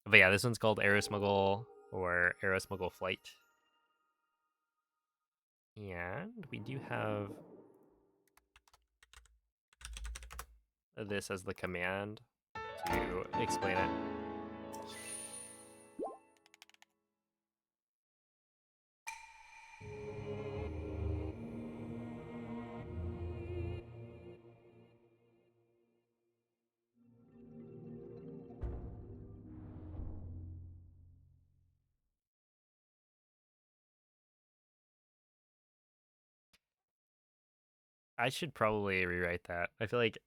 But yeah, this one's called Arrow Smuggle or Arrow Smuggle Flight. And we do have this as the command to explain it. I should probably rewrite that. I feel like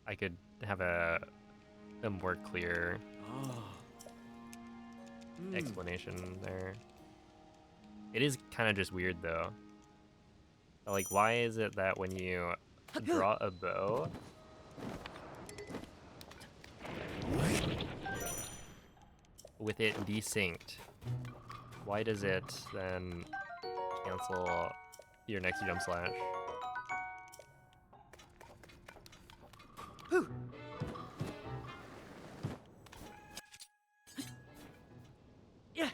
I could have a more clear explanation there. It is kind of just weird though. Like, why is it that when you draw a bow, with it desynced, why does it then cancel your next jump slash? Yeah.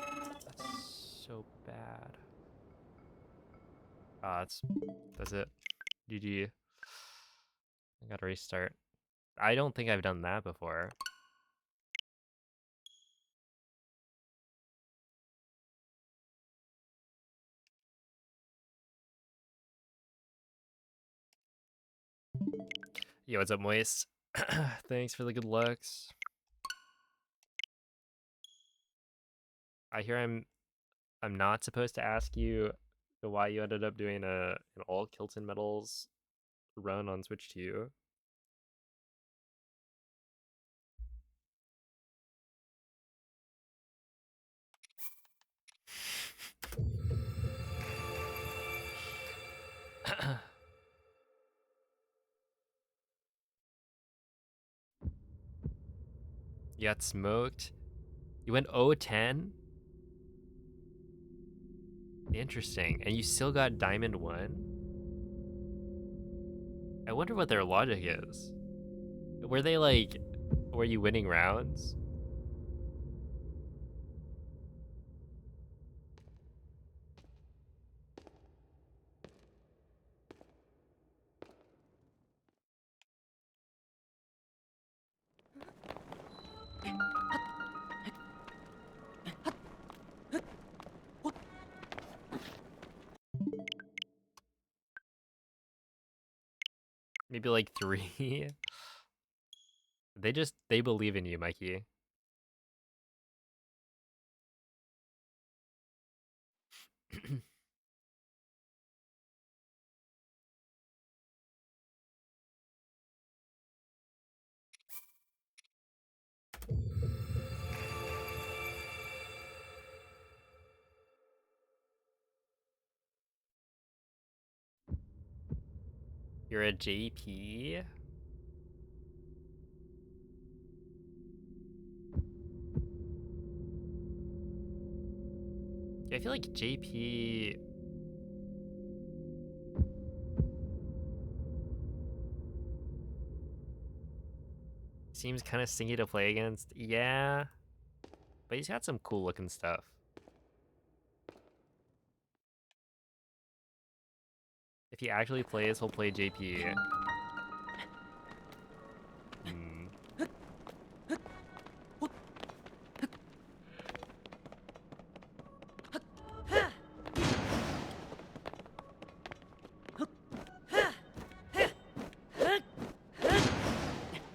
That's so bad. That's it. GG. I gotta restart. I don't think I've done that before. Yo, what's up, Moist? Thanks for the good looks. I hear I'm not supposed to ask you why you ended up doing an all Kilton Metals run on Switch 2. You got smoked. You went 0-10? Interesting. And you still got Diamond 1? I wonder what their logic is. Were they like, were you winning rounds? Maybe like 3? They believe in you, Mikey. You're a JP? Yeah, I feel like JP... seems kind of stingy to play against. Yeah. But he's got some cool looking stuff. If he actually plays, he'll play JP. Hmm.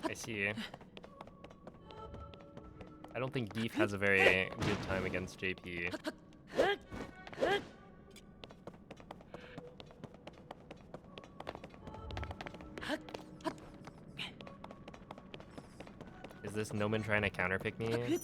I see. I don't think Beef has a very good time against JP. Is this Noman trying to counterpick me?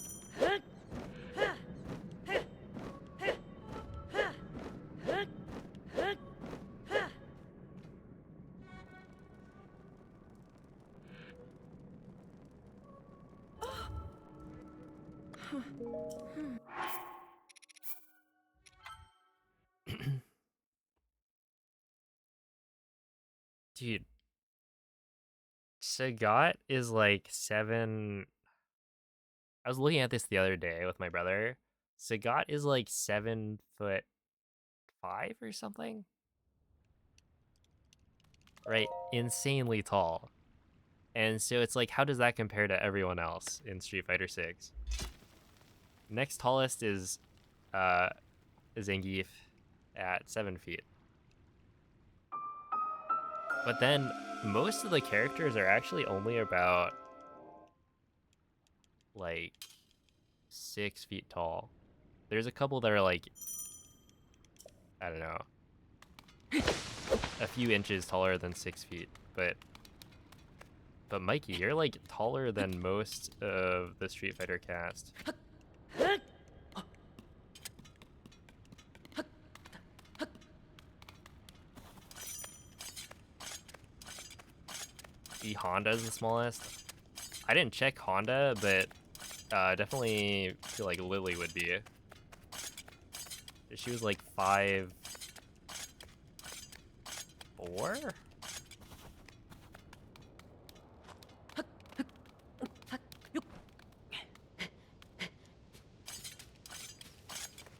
Dude. Sagat is like 7... I was looking at this the other day with my brother. Sagat is like 7'5" or something? Right, insanely tall. And so it's like, how does that compare to everyone else in Street Fighter 6? Next tallest is Zangief at 7 feet. But then most of the characters are actually only about like 6 feet tall. There's a couple that are like, I don't know, a few inches taller than 6 feet, but Mikey, you're like taller than most of the Street Fighter cast. E Honda is the smallest. I didn't check Honda, but definitely feel like Lily would be. She was like 5'4".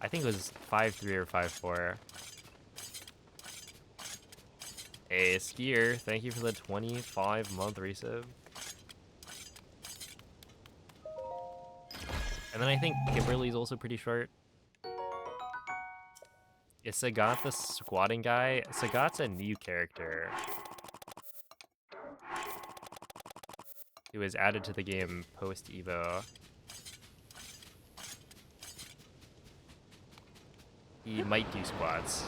I think it was 5'3" or 5'4". Hey, Skier, thank you for the 25-month resub. And then I think Kimberly's also pretty short. Is Sagat the squatting guy? Sagat's a new character. He was added to the game post-Evo. He might do squats.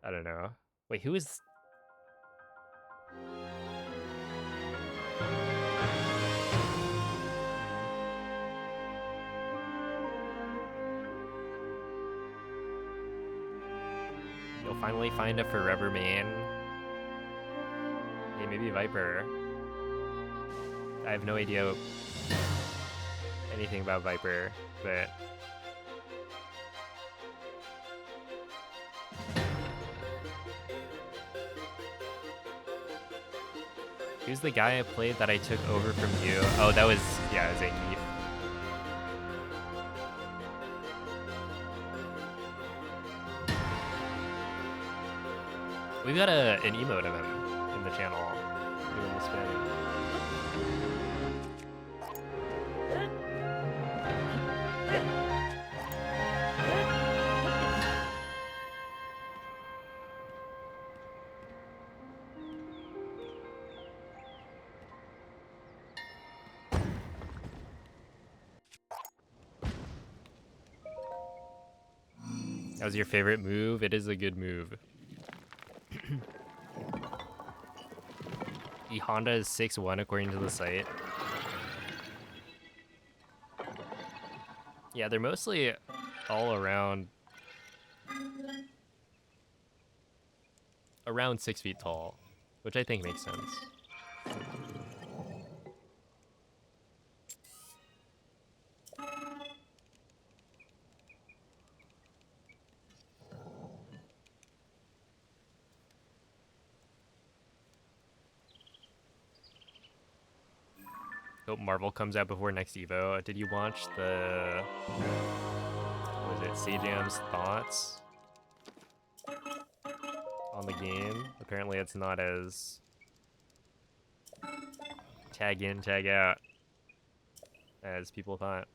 I don't know. Wait, who is... You'll finally find a forever man. Hey, maybe Viper. I have no idea anything about Viper, but... Who's the guy I played that I took over from you? Oh, that was... yeah, it was Zangief. We've got an emote of him in the channel doing the spin. That was your favorite move? It is a good move. E Honda is 6'1" according to the site. Yeah, they're mostly all around 6 feet tall, which I think makes sense. Hope Marvel comes out before next Evo. Did you watch the... what was it? Sajam's thoughts on the game? Apparently it's not as tag in, tag out as people thought.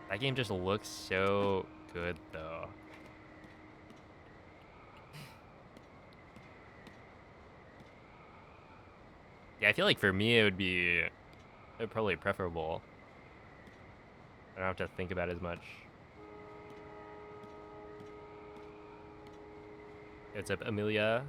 That game just looks so good, though. Yeah, I feel like for me it would probably be preferable. I don't have to think about it as much. What's up, Amelia?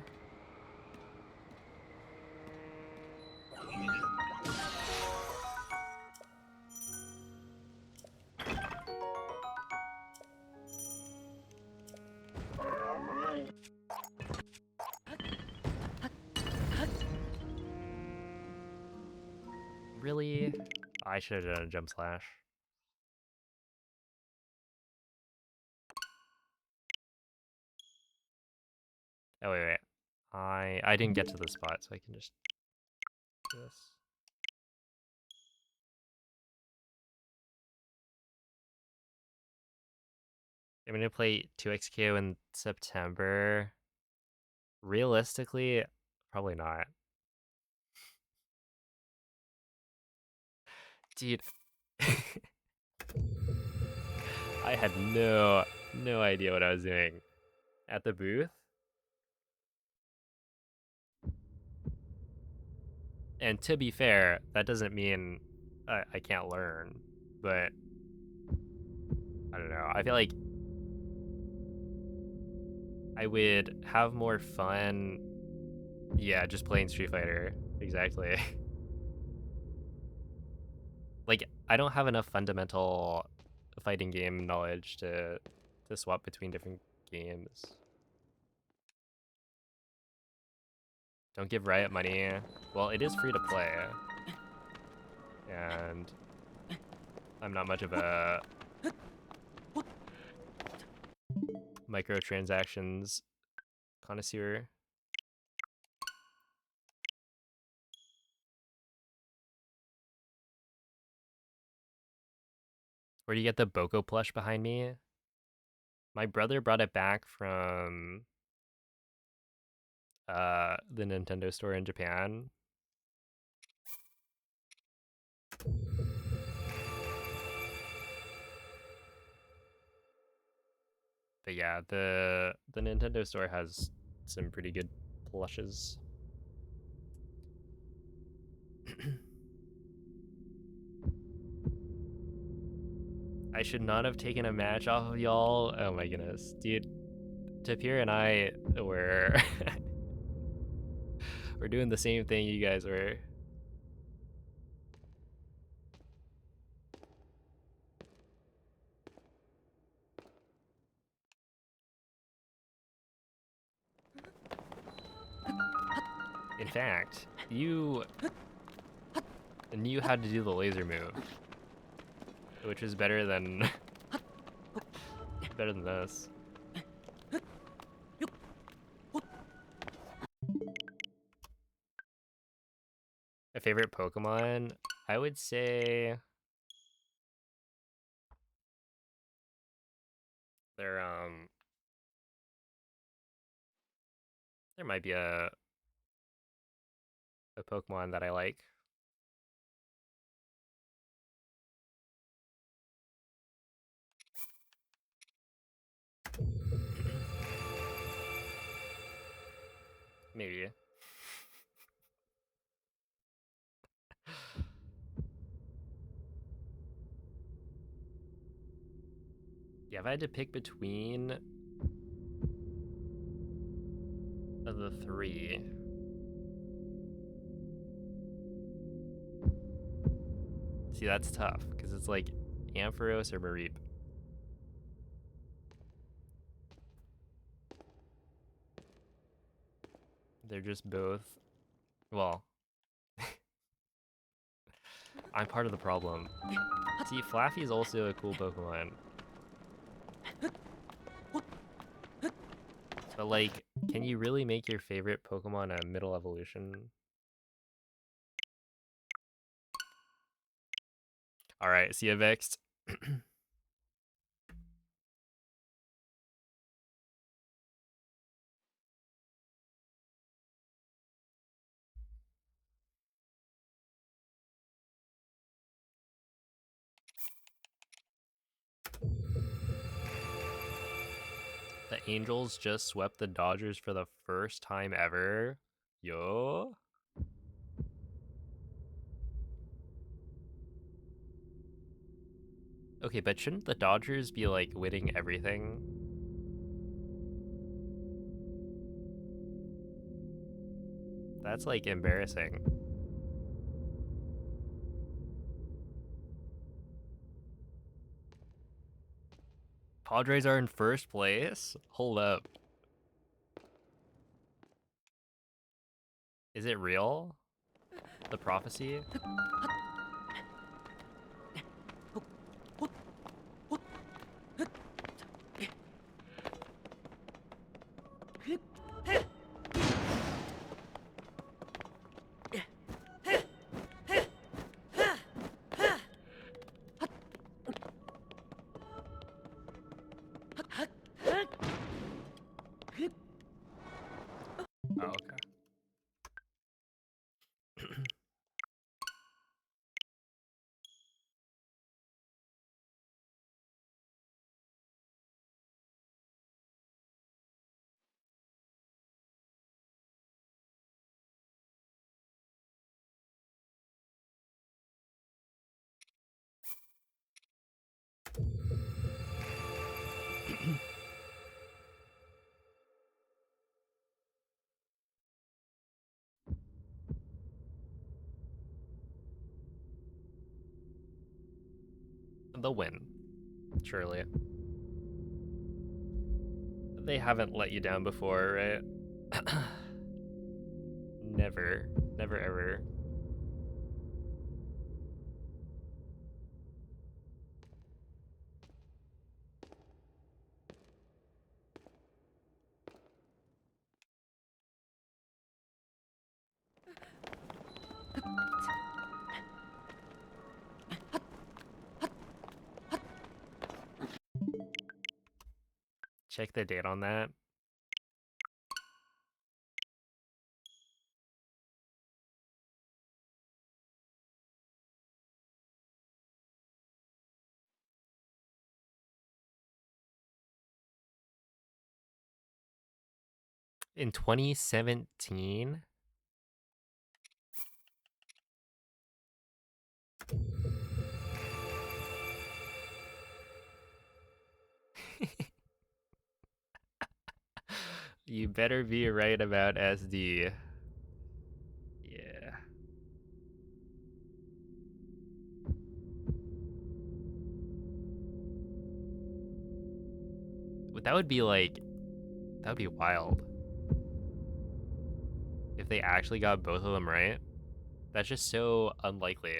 Really? I should have done a jump slash. Oh, wait. I didn't get to the spot, so I can just do this. I'm gonna play 2XKO in September. Realistically, probably not. Dude. I had no idea what I was doing at the booth. And to be fair, that doesn't mean I can't learn, but I don't know. I feel like I would have more fun, yeah, just playing Street Fighter. Exactly. Like, I don't have enough fundamental fighting game knowledge to swap between different games. Don't give Riot money. Well, it is free to play. And I'm not much of a microtransactions connoisseur. Where do you get the Boko plush behind me? My brother brought it back from the Nintendo store in Japan. But yeah, the Nintendo store has some pretty good plushes. I should not have taken a match off of y'all. Oh my goodness, dude. Tapir and I were we're doing the same thing you guys were. In fact, you knew how to do the laser move, which is better than better than this. A favorite Pokemon? I would say there there might be a Pokemon that I like. Maybe. Yeah, if I had to pick between the three. See, that's tough, because it's like Ampharos or Mareep. They're just both, well, I'm part of the problem. See, Flaffy is also a cool Pokemon. But like, can you really make your favorite Pokemon a middle evolution? Alright, see ya, Vexed. The Angels just swept the Dodgers for the first time ever. Yo. Okay, but shouldn't the Dodgers be like winning everything? That's like embarrassing. Padres are in first place? Hold up. Is it real? The prophecy? Oh, okay. They'll win, surely. They haven't let you down before, right? Never. Never ever. Check the date on that. In 2017? You better be right about SD. Yeah. But that would be like, that would be wild. If they actually got both of them right. That's just so unlikely.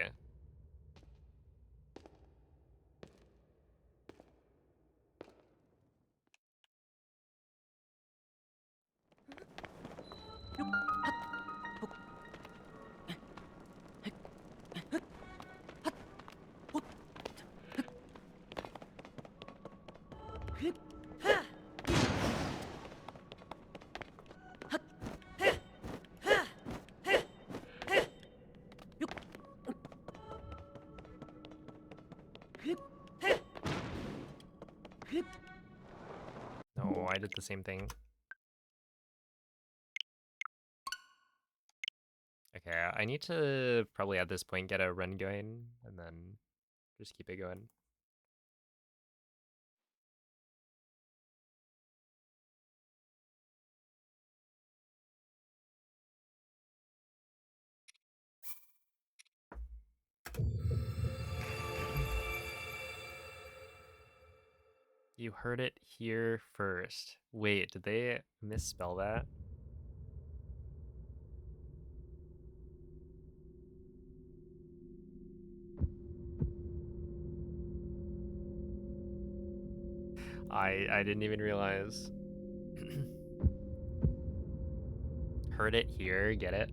No, I did the same thing. Okay, I need to probably at this point get a run going and then just keep it going. You heard it here first. Wait, did they misspell that? I didn't even realize. Heard it here, get it?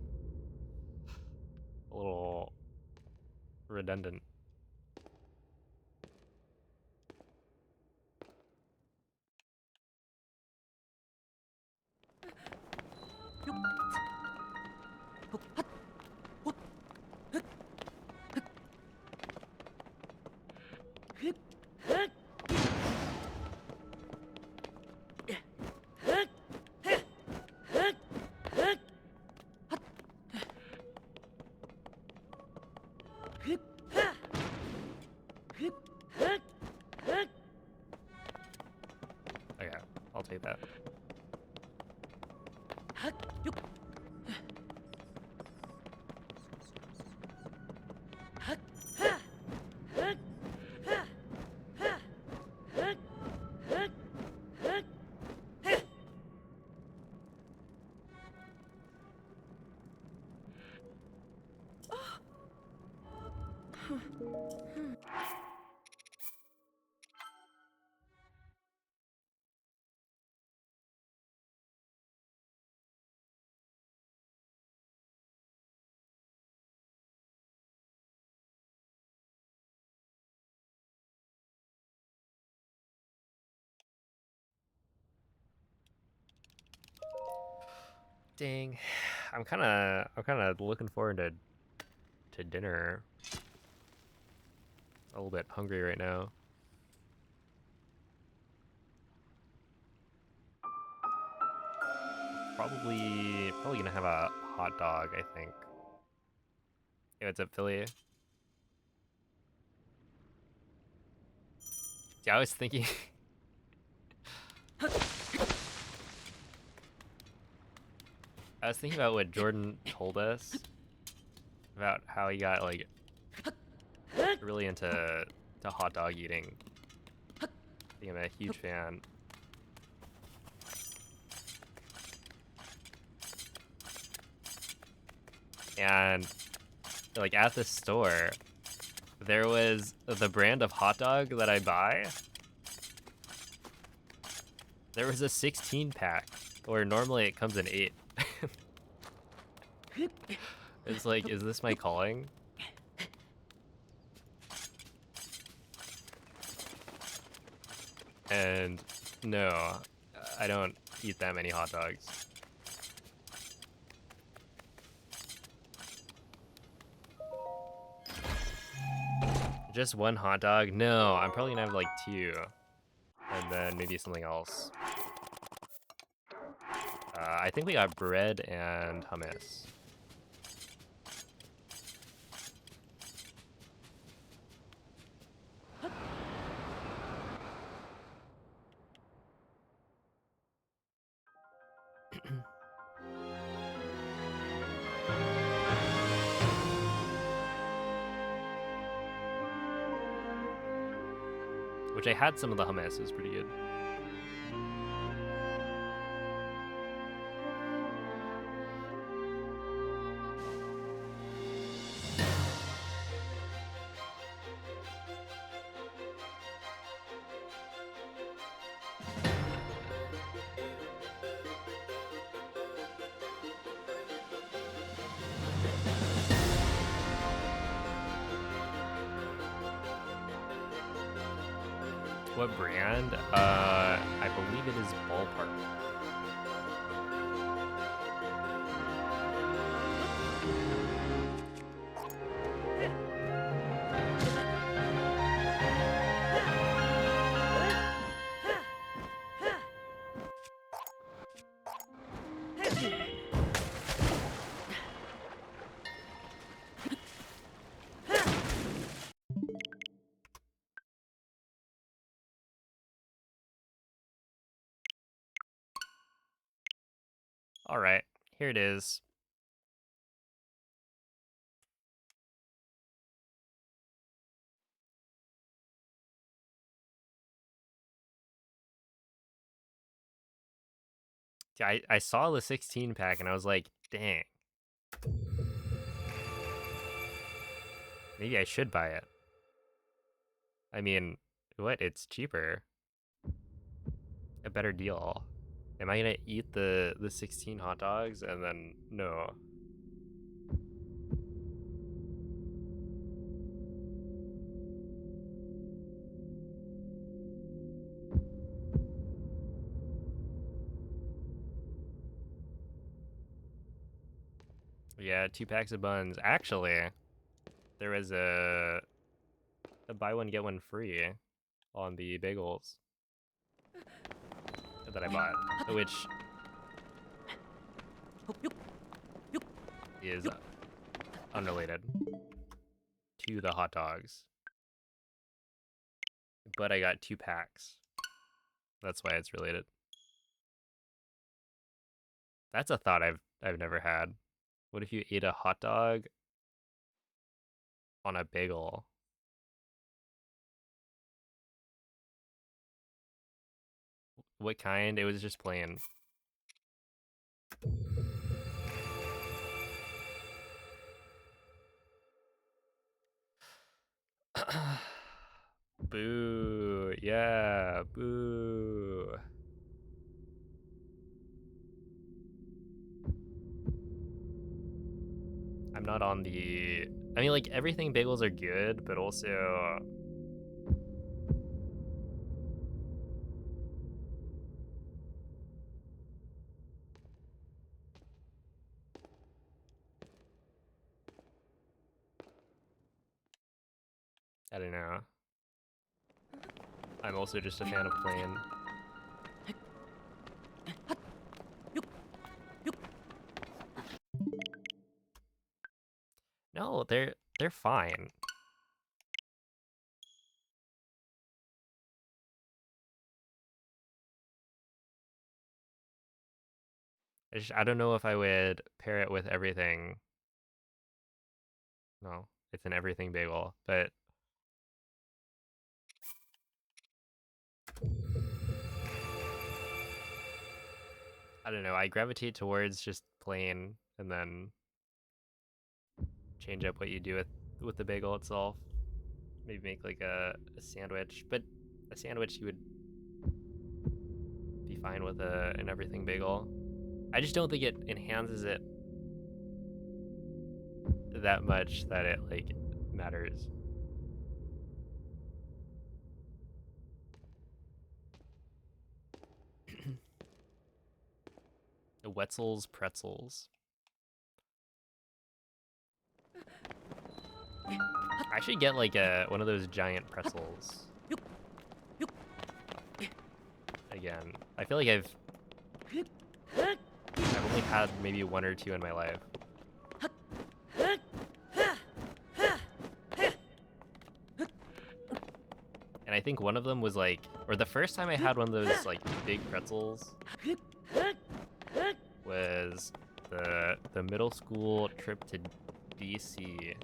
A little redundant. Okay, I'll take that. Dang, I'm kind of looking forward to dinner. A little bit hungry right now. Probably gonna have a hot dog, I think. Hey, what's up, Philly? Yeah, I was thinking. I was thinking about what Jordan told us about how he got like really into hot dog eating. I think I'm a huge fan. And like at the store, there was the brand of hot dog that I buy. There was a 16 pack, where normally it comes in 8. It's like, is this my calling? And no, I don't eat that many hot dogs. Just one hot dog? No, I'm probably gonna have like 2. And then maybe something else. I think we got bread and hummus. which I had some of the hummus. It was pretty good. What brand? I believe it is Ballpark. All right, here it is. Yeah, I saw the 16 pack and I was like, dang. Maybe I should buy it. I mean, what? It's cheaper. A better deal. Am I gonna eat the 16 hot dogs and then no? Yeah, 2 packs of buns. Actually, there was a buy one get one free on the bagels that I bought, which is unrelated to the hot dogs. But I got 2 packs. That's why it's related. That's a thought I've never had. What if you ate a hot dog on a bagel? What kind? It was just plain. Boo. Yeah, boo. I'm not on the... I mean, like, everything bagels are good, but also... I don't know. I'm also just a fan of plain. No, they're fine. I don't know if I would pair it with everything. No, it's an everything bagel, but I don't know. I gravitate towards just plain and then change up what you do with the bagel itself. Maybe make like a sandwich, but a sandwich you would be fine with an everything bagel. I just don't think it enhances it that much that it like matters. Wetzel's pretzels. I should get like one of those giant pretzels. Again, I feel like I've only had maybe 1 or 2 in my life. And I think one of them was like, or the first time I had one of those like big pretzels was the middle school trip to DC.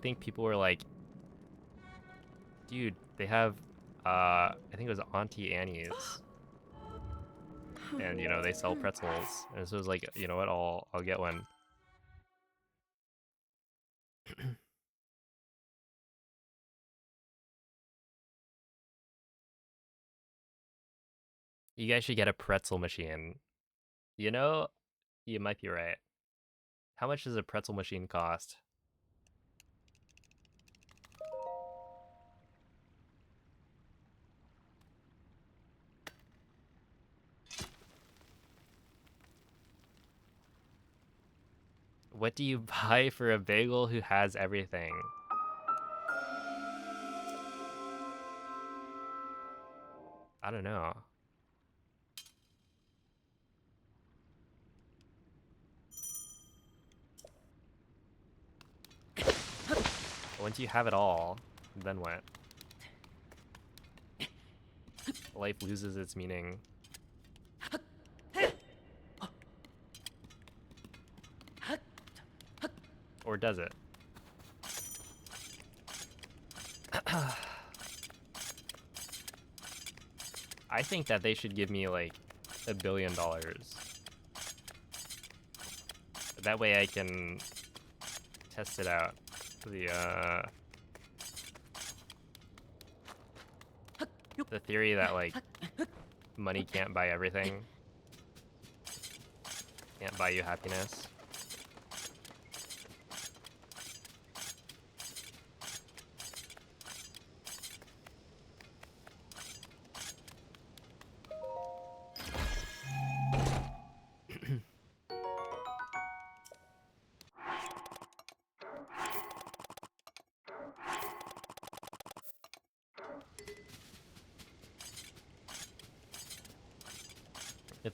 think people were like, dude, they have, I think it was Auntie Annie's. And, you know, they sell pretzels. And so it was like, you know what, I'll get one. You guys should get a pretzel machine. You know, you might be right. How much does a pretzel machine cost? What do you buy for a bagel who has everything? I don't know. Once you have it all, then what? Life loses its meaning. Or does it? I think that they should give me like $1 billion. That way I can test it out. The theory that like money can't buy everything. Can't buy you happiness.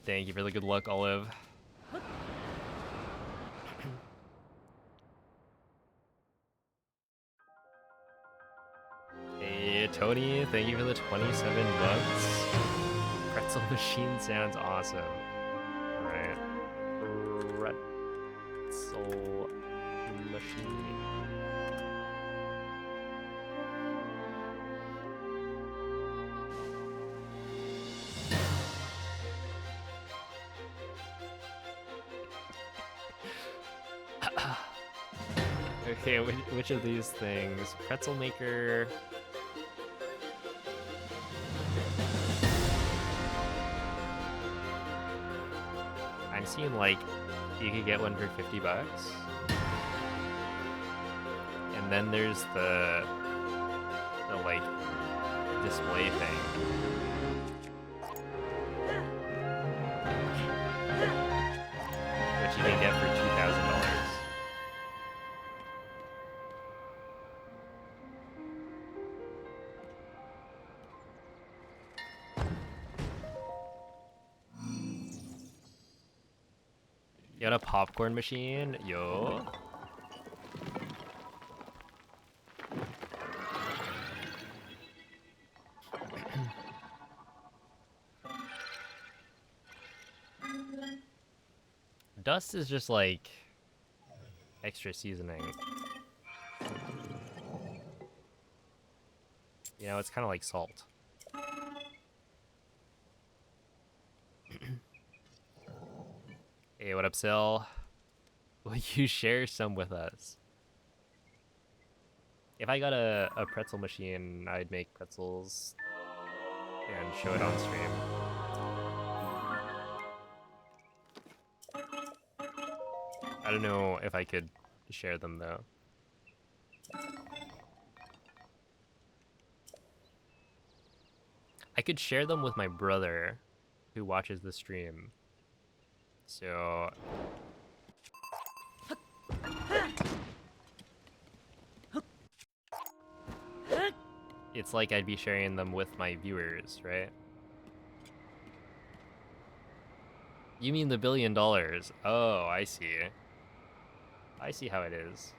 Thank you for the good luck, Olive. Hey, Tony, thank you for the 27 months. Pretzel machine sounds awesome. Alright. Pretzel machine. Okay, which of these things? Pretzel maker. I'm seeing like you could get one for $50. And then there's the like display thing. Which you can get for $2,000. You got a popcorn machine? Yo. Dust is just like extra seasoning. You know, it's kind of like salt. Hey, what up, Sil? Will you share some with us? If I got a pretzel machine, I'd make pretzels and show it on stream. I don't know if I could share them though. I could share them with my brother who watches the stream. So it's like I'd be sharing them with my viewers, right? You mean the $1 billion? Oh, I see. I see how it is.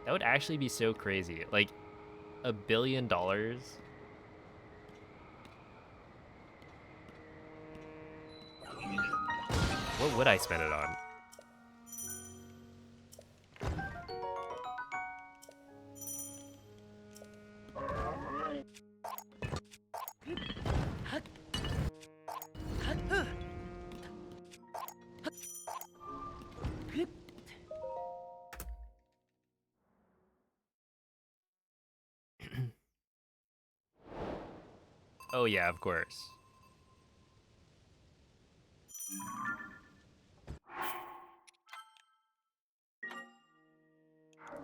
That would actually be so crazy. Like, $1 billion? What would I spend it on? Oh yeah, of course.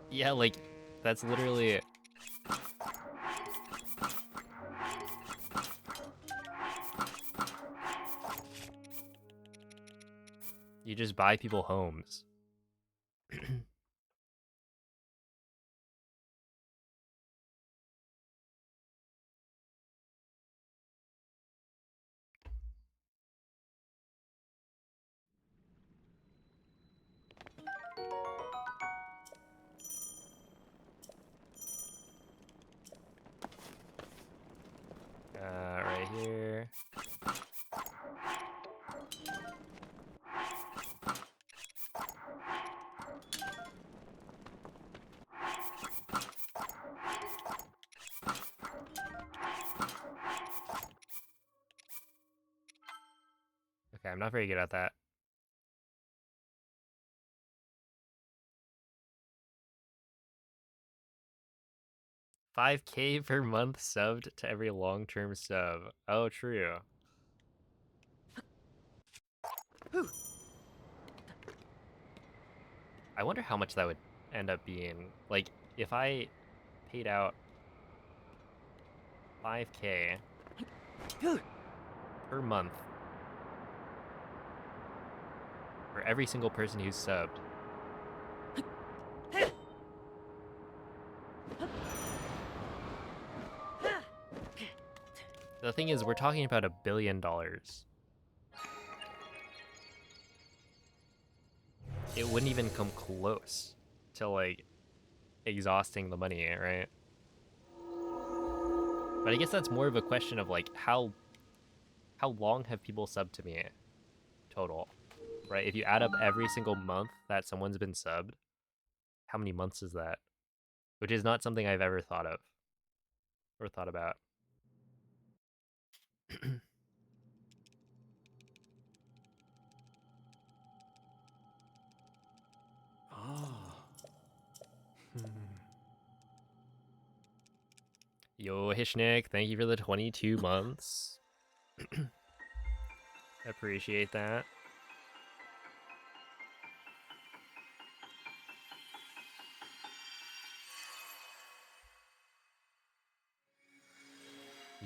Yeah, like, that's literally... You just buy people homes. Right here. Okay, I'm not very good at that. $5K per month subbed to every long-term sub. Oh, true. I wonder how much that would end up being. Like, if I paid out 5K per month for every single person who's subbed. The thing is, we're talking about $1 billion. It wouldn't even come close to, like, exhausting the money, right? But I guess that's more of a question of, like, how long have people subbed to me total, right? If you add up every single month that someone's been subbed, how many months is that? Which is not something I've ever thought of or thought about. Yo, Hishnik, thank you for the 22 months. Appreciate that.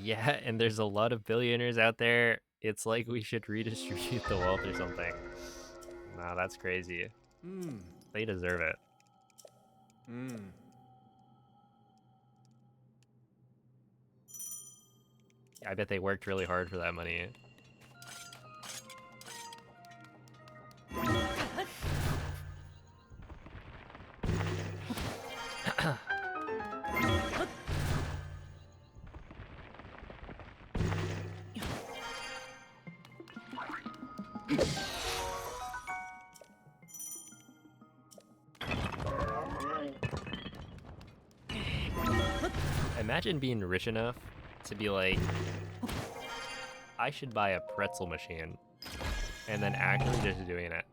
Yeah, and there's a lot of billionaires out there. It's like we should redistribute the wealth or something. Nah, that's crazy. They deserve it. I bet they worked really hard for that money. Imagine being rich enough to be like, I should buy a pretzel machine, and then actually just doing it.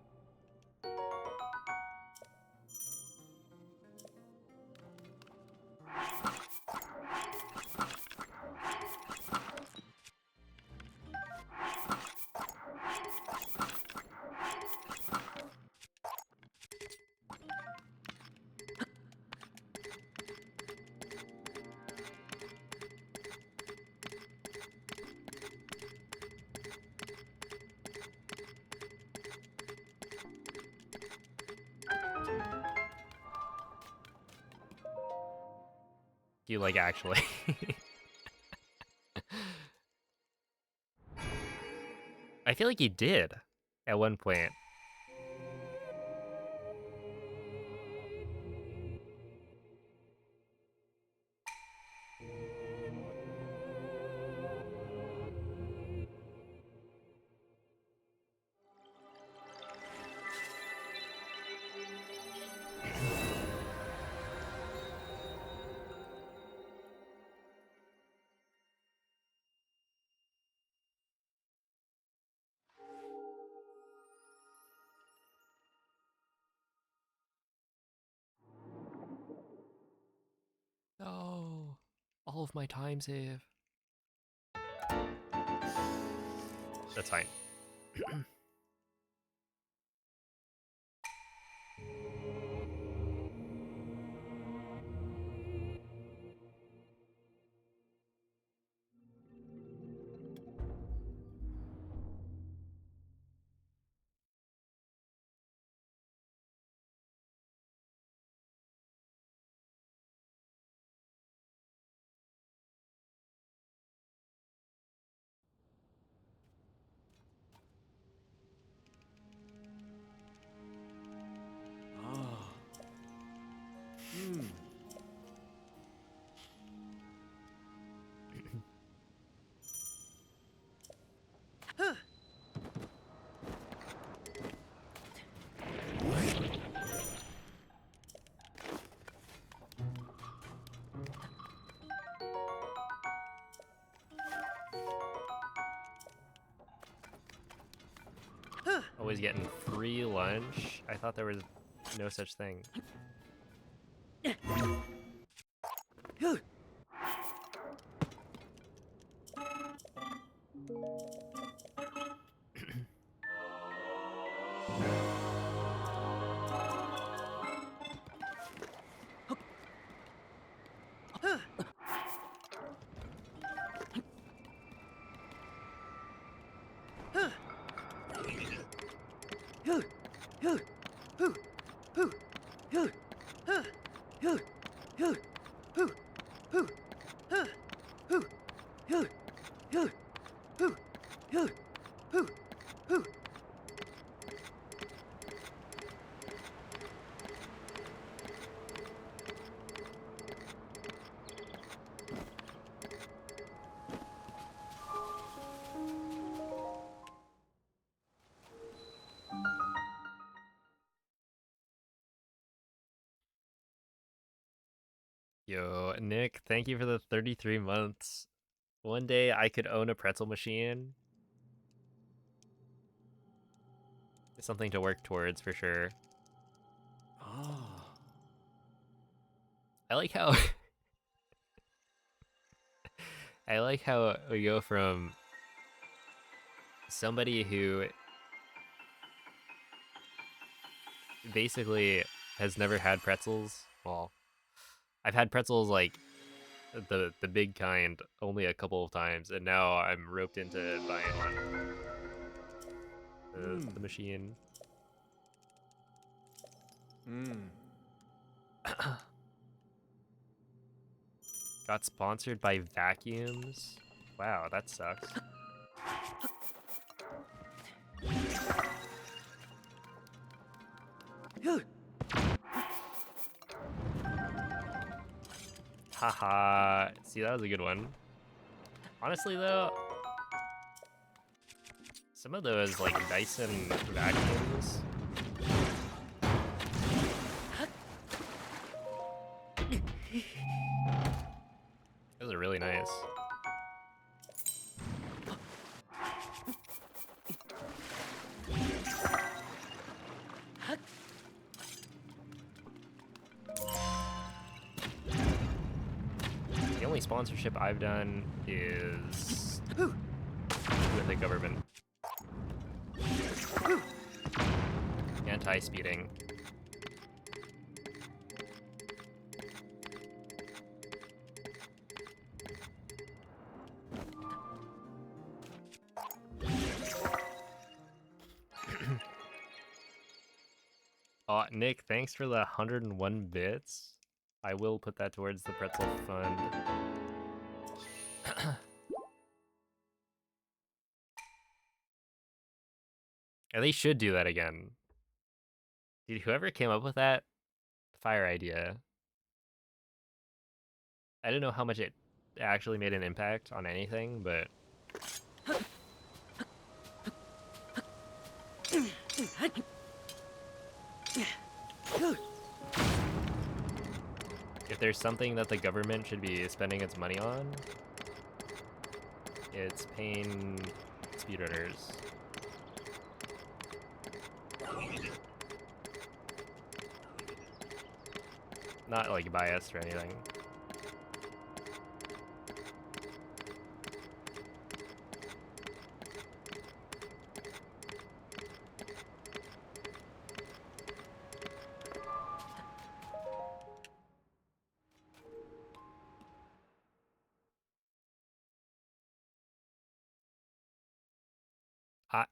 You like actually. I feel like he did at one point. of my time save. That's fine. Always getting free lunch. I thought there was no such thing. Yo, Nick, thank you for the 33 months. One day I could own a pretzel machine. It's something to work towards for sure. I like how I like how we go from somebody who basically has never had pretzels. Well, I've had pretzels like the big kind only a couple of times, and now I'm roped into buying one. The machine. Got sponsored by vacuums. Wow, that sucks. Haha. See, that was a good one. Honestly, though, some of those like Dyson vacuums. Those are really nice. The only sponsorship I've done is with the government. Anti-speeding. Nick, thanks for the 101 bits. I will put that towards the pretzel fund. And they should do that again. Dude, whoever came up with that, fire idea. I don't know how much it actually made an impact on anything, but... if there's something that the government should be spending its money on, it's paying speedrunners. Not like biased or anything.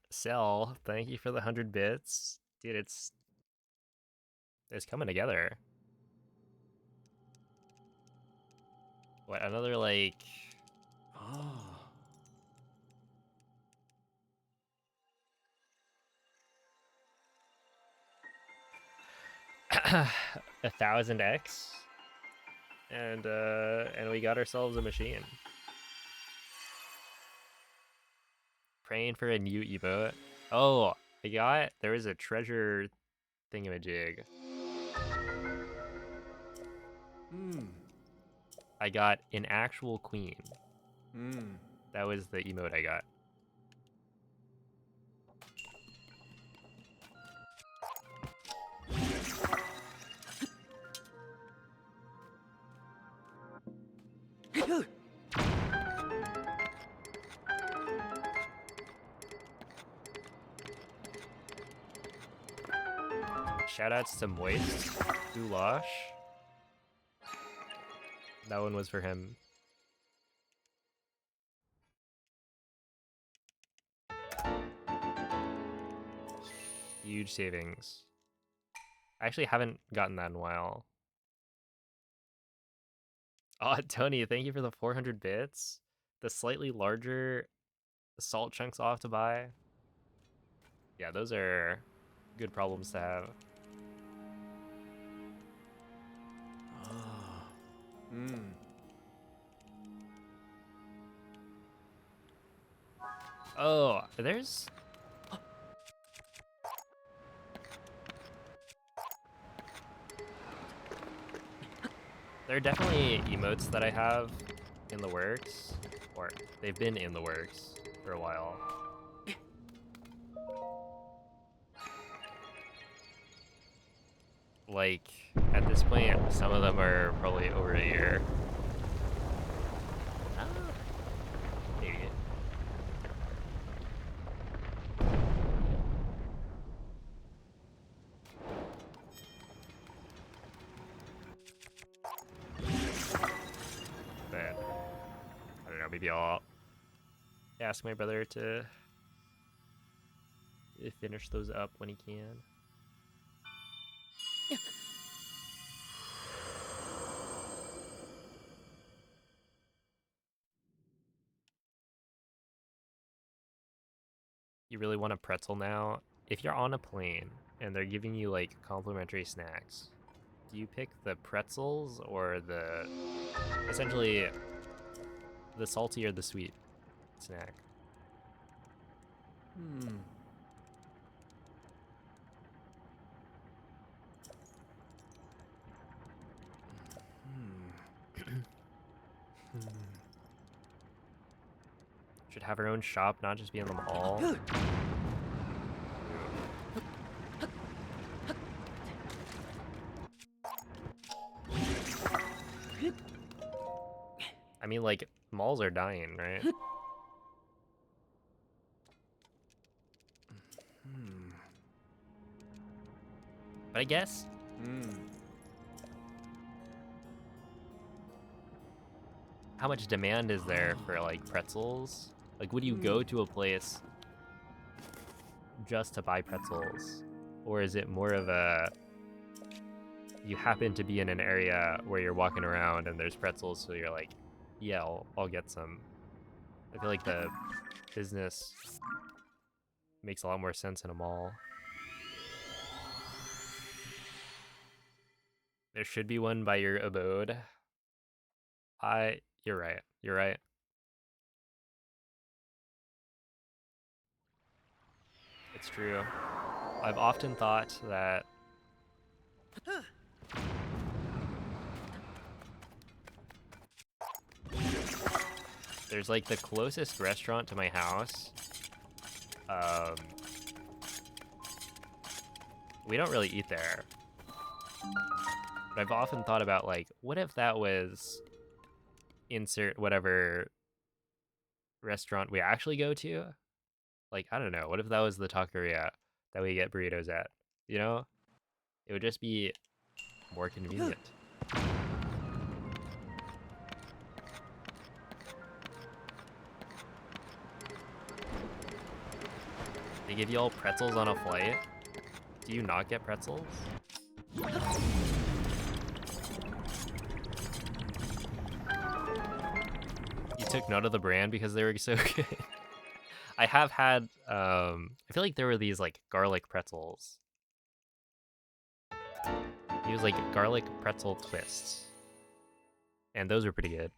Cell, thank you for the 100 bits. Dude, it's coming together. What, another like Ah. 1000x? And we got ourselves a machine. Praying for a new emote. Oh, there was a treasure thingamajig. I got an actual queen. That was the emote I got. Shoutouts to Moist, Goulash. That one was for him. Huge savings. I actually haven't gotten that in a while. Oh, Tony, thank you for the 400 bits. The slightly larger salt chunks I'll have to buy. Yeah, those are good problems to have. Oh, there's... There are definitely emotes that I have in the works, or they've been in the works for a while. Like, at this point, some of them are probably over a year. Maybe. But, I don't know, maybe I'll ask my brother to finish those up when he can. You really want a pretzel now? If you're on a plane and they're giving you like complimentary snacks, do you pick the pretzels or essentially the salty or the sweet snack? Should have our own shop, not just be in the mall. I mean, like, malls are dying, right? But I guess... How much demand is there for, like, pretzels? Like, would you go to a place just to buy pretzels? Or is it more of a... You happen to be in an area where you're walking around and there's pretzels, so you're like, yeah, I'll get some. I feel like the business makes a lot more sense in a mall. There should be one by your abode. You're right. You're right. It's true. I've often thought that there's like the closest restaurant to my house. We don't really eat there. But I've often thought about like, what if that was insert whatever restaurant we actually go to? Like, I don't know. What if that was the taqueria that we get burritos at? You know? It would just be more convenient. give you all pretzels on a flight? Do you not get pretzels? You took note of the brand because they were so good. I have had, I feel like there were these like garlic pretzels. It was like garlic pretzel twists. And those were pretty good.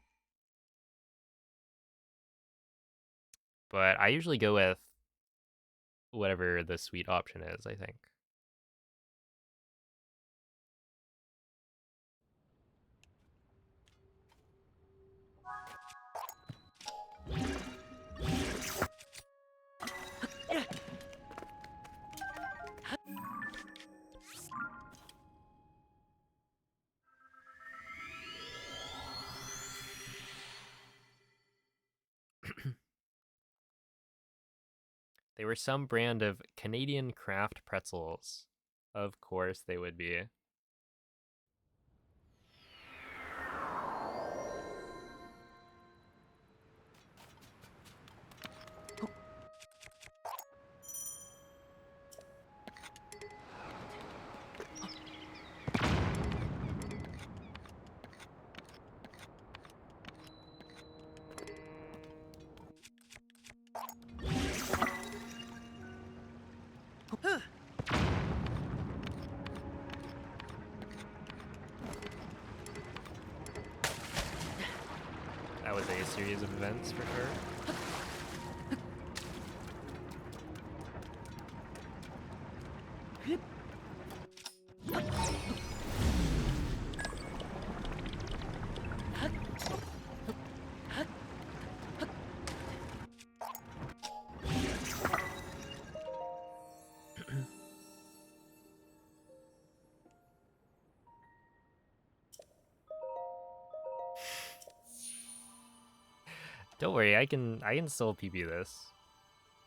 But I usually go with whatever the sweet option is, I think. They were some brand of Canadian craft pretzels. Of course they would be. That was a series of events for sure. Don't worry, I can still PB this.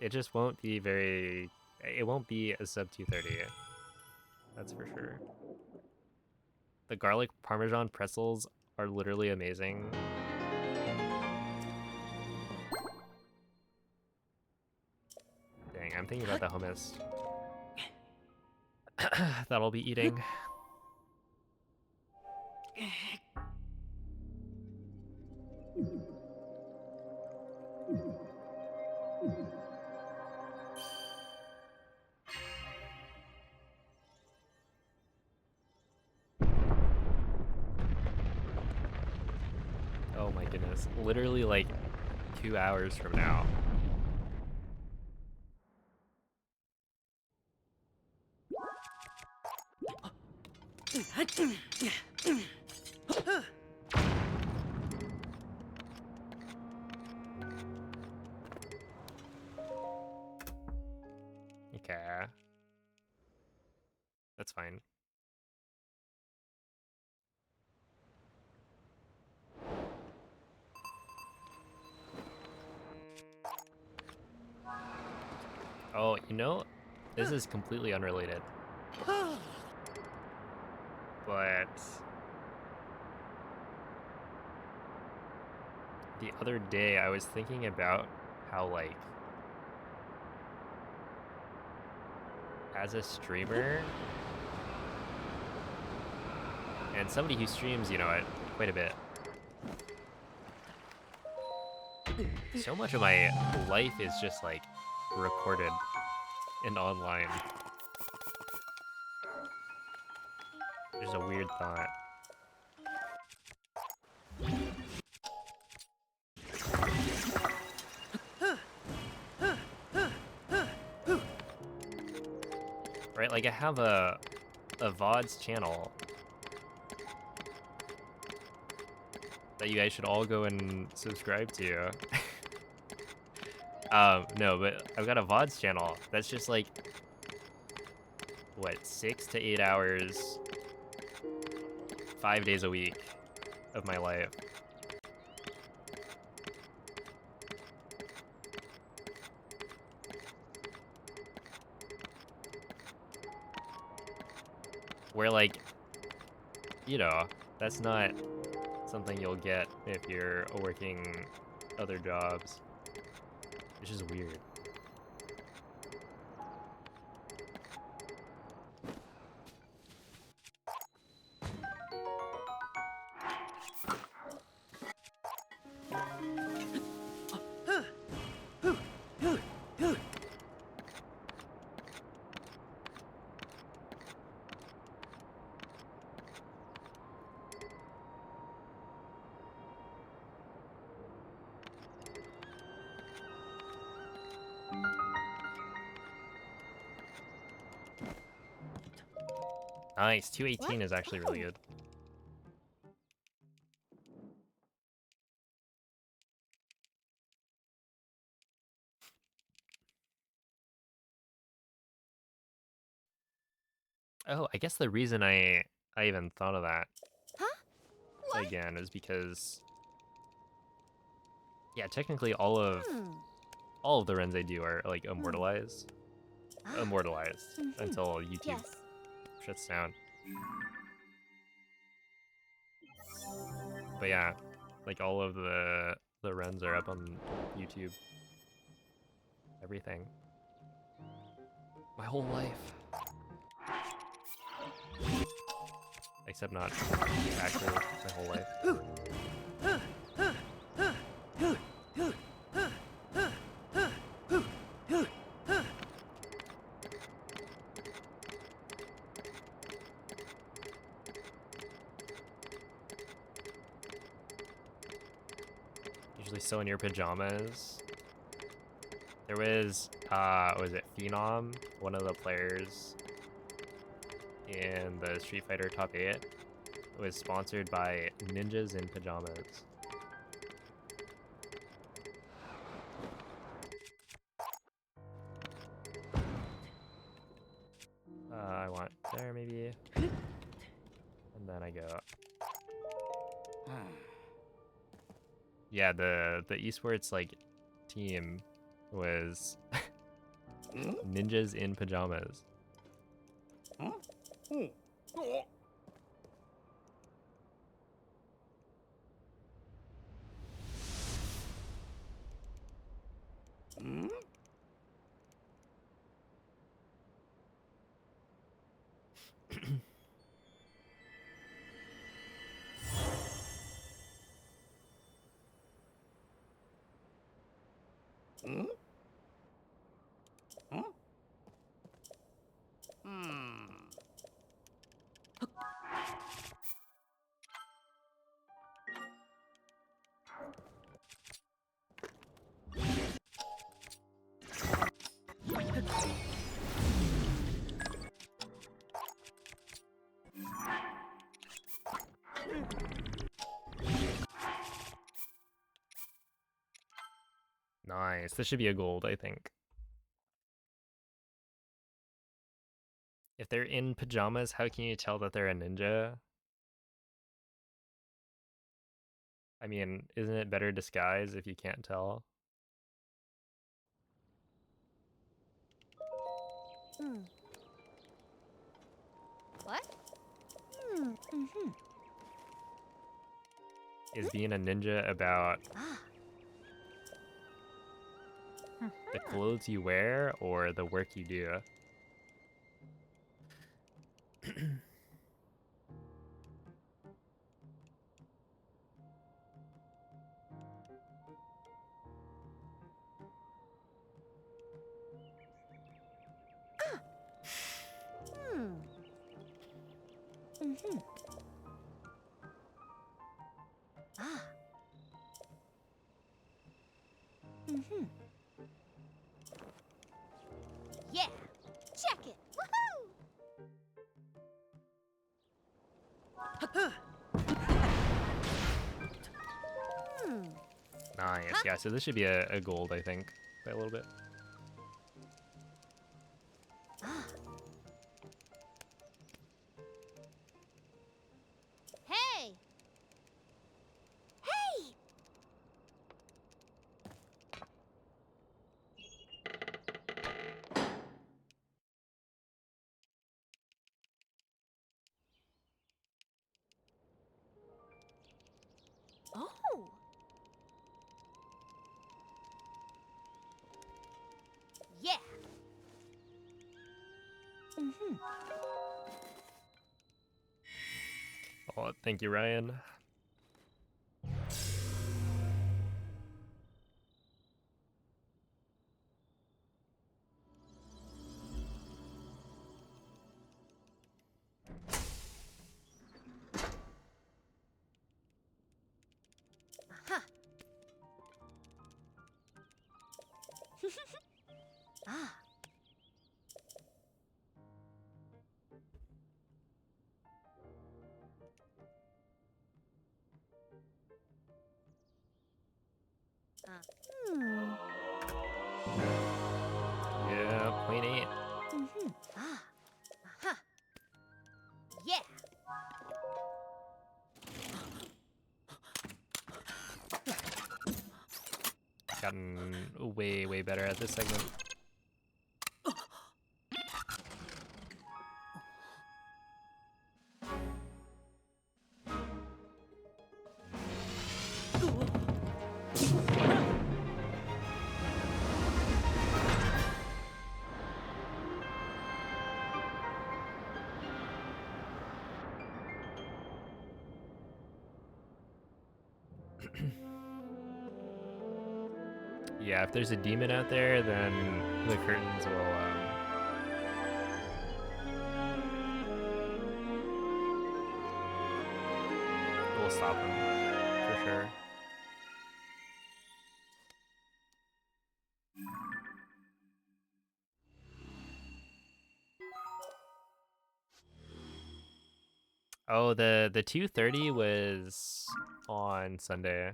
It just won't be very. It won't be a sub 230. That's for sure. The garlic parmesan pretzels are literally amazing. Dang, I'm thinking about the hummus that I'll be eating. Oh my goodness. Literally like 2 hours from now. Okay. That's fine. Oh, you know, this is completely unrelated. But the other day I was thinking about how, like, as a streamer and somebody who streams, you know, quite a bit, so much of my life is just like recorded and online. There's a weird thought. Right, like I have a VODs channel that you guys should all go and subscribe to. No, but I've got a VODs channel that's just like, what, 6 to 8 hours, 5 days a week of my life. Where, like, you know, that's not something you'll get if you're working other jobs. Which is weird. Nice. 218 is actually really Oh. good. Oh, I guess the reason I even thought of that Huh? What? again is because yeah, technically all of the runs I do are like immortalized until YouTube Yes. shuts down. But yeah, like all of the runs are up on YouTube. Everything. My whole life. Except not actually my whole life. Usually still in your pajamas. There was it Phenom, one of the players in the Street Fighter Top 8, was sponsored by Ninjas in Pajamas. I want there maybe, and then I go. Yeah, the esports like team was Ninjas in Pajamas. Nice. This should be a gold, I think. If they're in pajamas, how can you tell that they're a ninja? I mean, isn't it better disguise if you can't tell? What? Is being a ninja about Ah. the clothes you wear or the work you do? Ah. Yeah. Check it. Woohoo! Nice. Yeah, so this should be a gold, I think, by a little bit. Ah. Hey. Hey. Oh. Yeah. Oh, thank you, Ryan. Huh. Ah. Hmm. Yeah, point 8. Ah. Aha. Yeah. Gotten way, way better at this segment. Yeah, if there's a demon out there, then the curtains will stop them for sure. Oh, the 2:30 was on Sunday.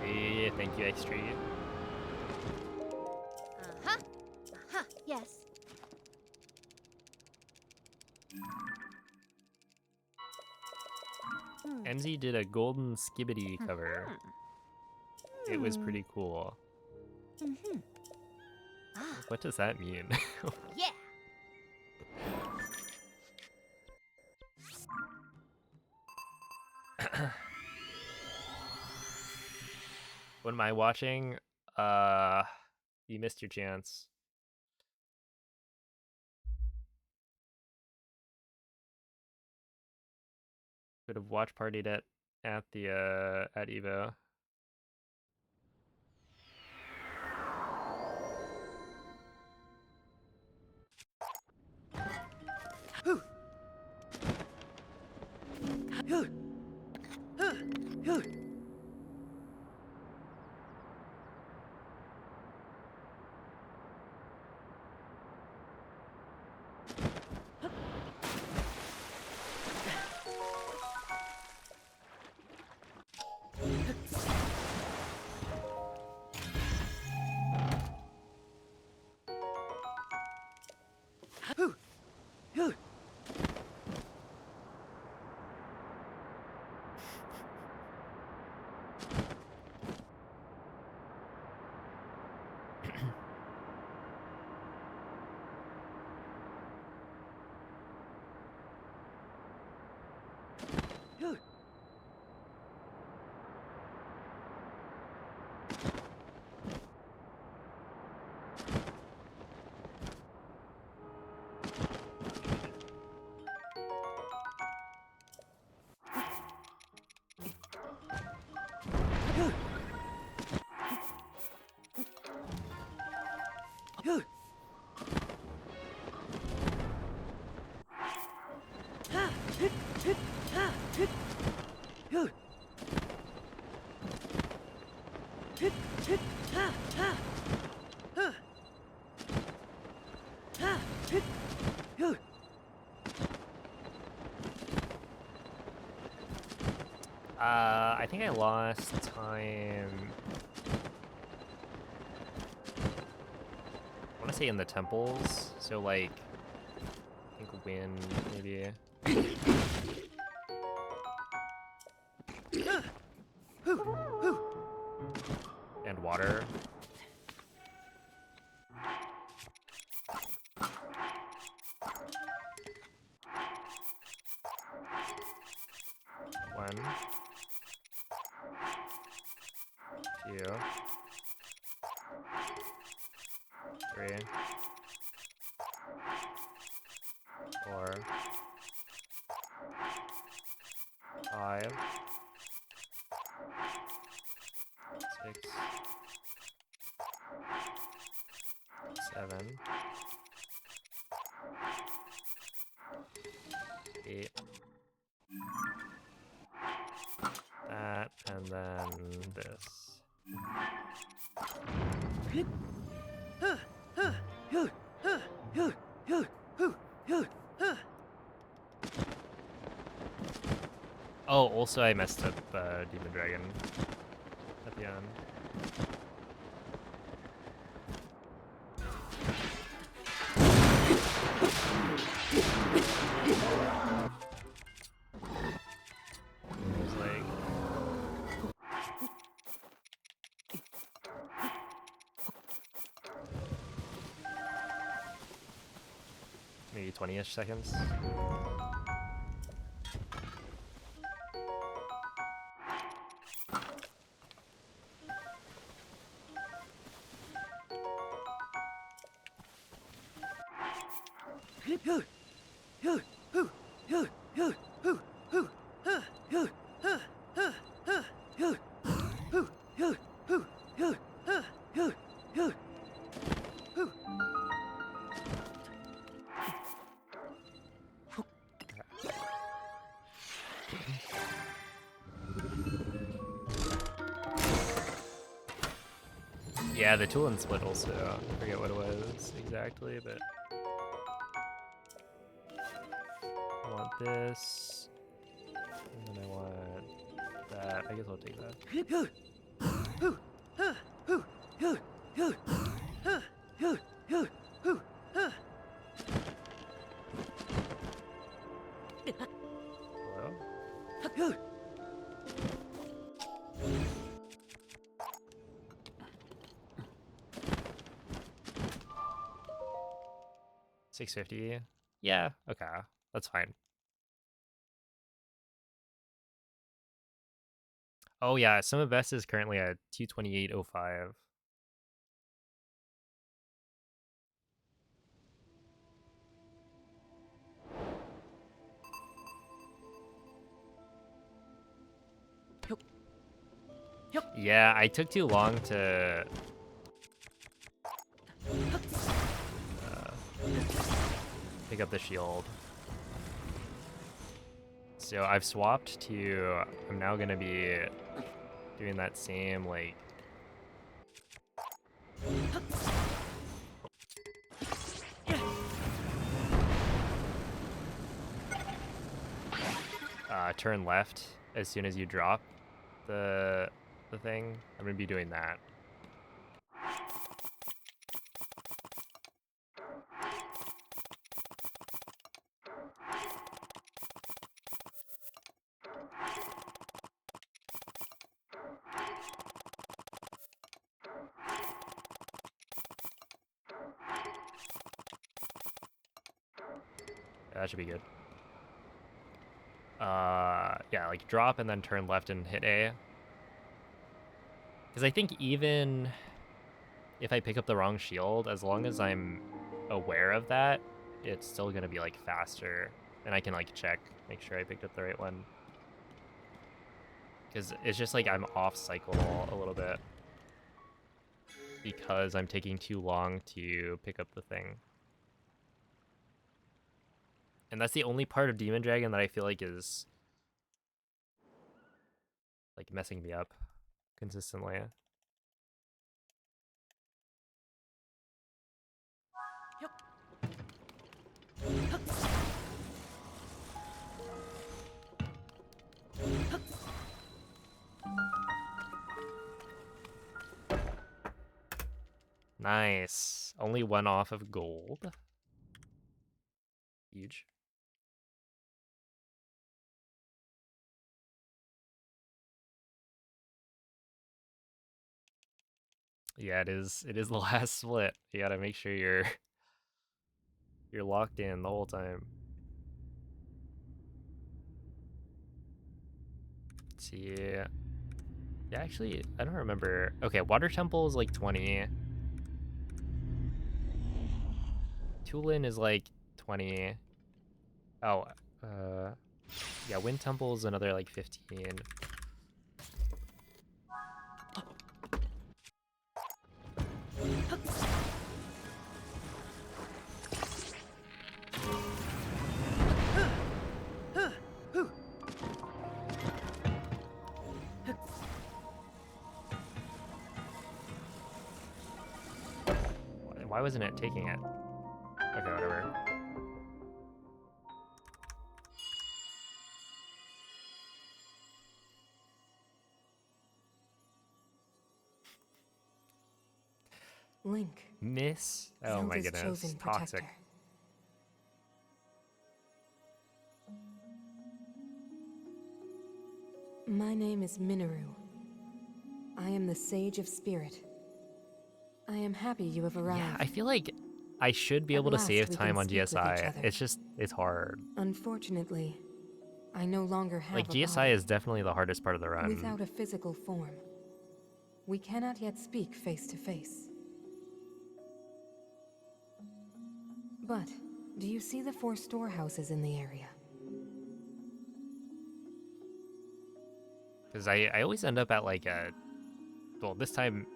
Hey, thank you, X-Tree. Uh-huh. Uh-huh. Yes. MZ did a Golden Skibbity cover. It was pretty cool. Ah. What does that mean? Yeah. What am I watching? You missed your chance. Could have watch partied at the at Evo. I think I lost time. I want to say in the temples, so like, I think wind maybe. And water. One. Two. Three. Four. Five. 6. 7. 8. That. Oh, also I messed up Demon Dragon at the end. It was like... maybe 20-ish seconds. Yeah, the tool and split also. I forget what it was exactly, but I want this, and then I want that. I guess I'll take that. Hello? 650. Yeah, okay. That's fine. Oh yeah, some of best is currently at 228.05. Yeah, I took too long to pick up the shield. So I've swapped to, I'm now gonna be doing that same, like, turn left as soon as you drop the thing. I'm gonna be doing that. That should be good. Yeah, like drop and then turn left and hit A. Because I think even if I pick up the wrong shield, as long as I'm aware of that, it's still gonna be like faster. And I can like check, make sure I picked up the right one. Because it's just like I'm off cycle a little bit. Because I'm taking too long to pick up the thing. And that's the only part of Demon Dragon that I feel like is like messing me up consistently. Nice. Only one off of gold. Huge. Yeah, it is the last split. You gotta make sure you're locked in the whole time. Let's see. Yeah, actually, I don't remember. Okay, Water Temple is like 20. Tulin is like 20. Oh, yeah, Wind Temple is another like 15. Why wasn't it taking it? Okay, whatever. Link. Miss? Oh my Zelda's goodness. chosen Toxic. protector. My name is Minoru. I am the Sage of Spirit. I am happy you have arrived. Yeah, I feel like I should be At able to last save we time can on speak with each GSI. other. It's just, it's hard. Unfortunately, I no longer have Like, a GSI body. is definitely the hardest part of the run. Without a physical form, we cannot yet speak face to face. But, do you see the 4 storehouses in the area? Because I always end up at like a, well, this time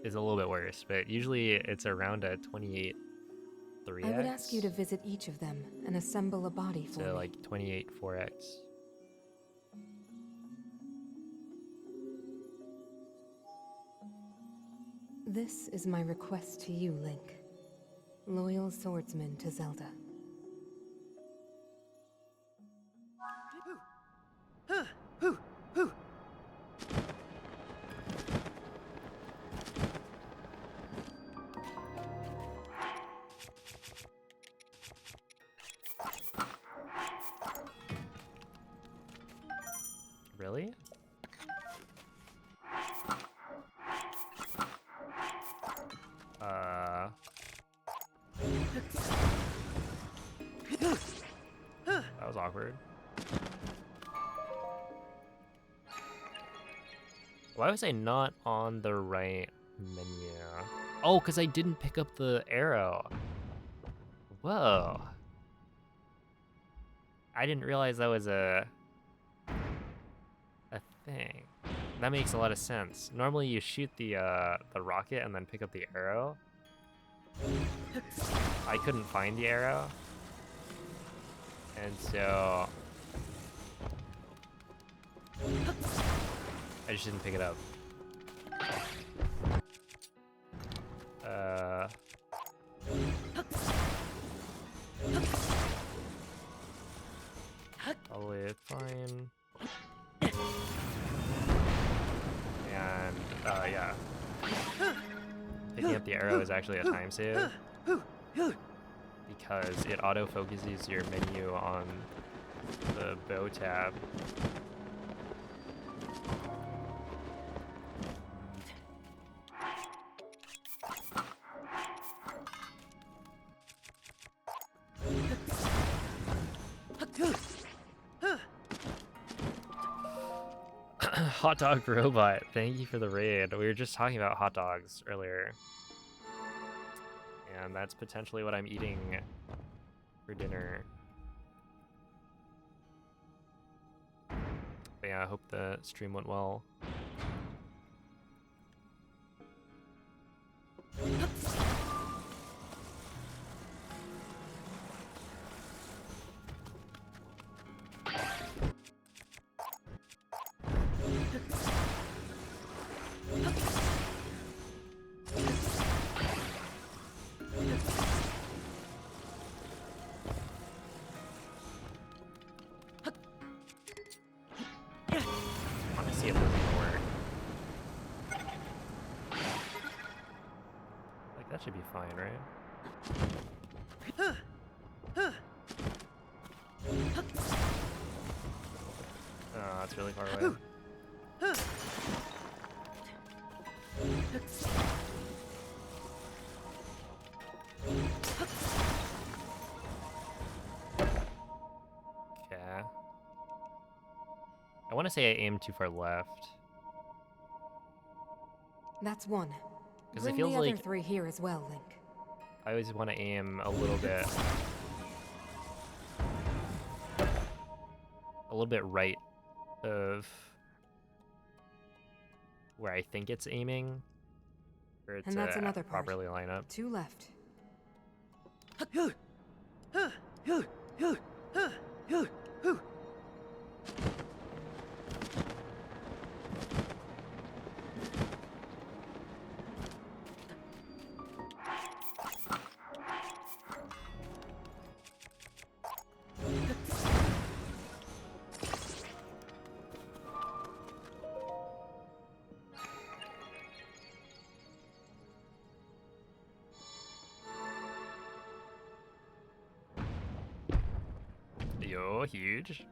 is a little bit worse, but usually it's around a 28 3x. I would ask you to visit each of them and assemble a body for me. So like 28 4x. This is my request to you, Link. Loyal swordsman to Zelda. Really? That was awkward. Why was I not on the right menu? Oh, because I didn't pick up the arrow. Whoa. I didn't realize that was a thing. That makes a lot of sense. Normally you shoot the rocket and then pick up the arrow. I couldn't find the arrow. And so I just didn't pick it up. Probably fine. And yeah. Picking up the arrow is actually a time save. Because it auto-focuses your menu on the bow tab. Hot dog robot, thank you for the raid. We were just talking about hot dogs earlier. And that's potentially what I'm eating for dinner. But yeah, I hope the stream went well. See if this will work. Like, that should be fine, right? Oh, that's really far away. Okay. I want to say I aimed too far left. That's one. 'Cause it Bring feels the other like- 3 here as well, Link. I always want to aim a little bit right of where I think it's aiming for it And that's to another part. properly line up. 2 left. Yo, huge.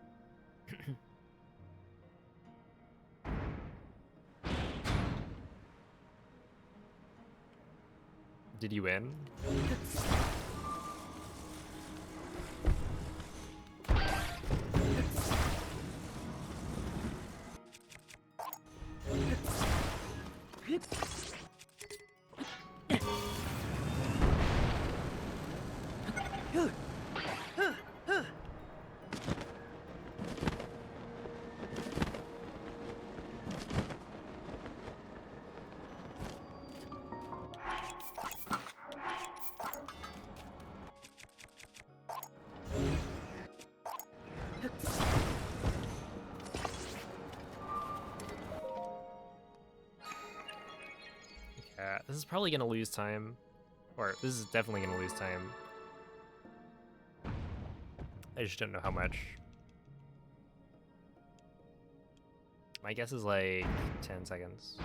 Did you win? Yeah, this is probably gonna lose time. Or this is definitely gonna lose time. I just don't know how much. My guess is like 10 seconds.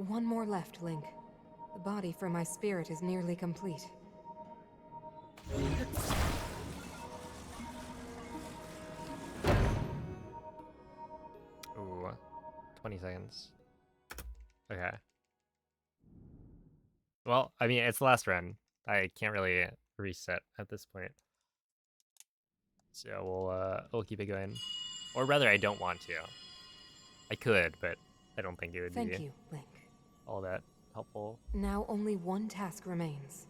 One more left, Link. The body for my spirit is nearly complete. Ooh, 20 seconds. Okay. Well, I mean, it's the last run. I can't really reset at this point. So we'll keep it going. Or rather, I don't want to. I could, but I don't think it would Thank be you, Link. all that helpful. Now only one task remains.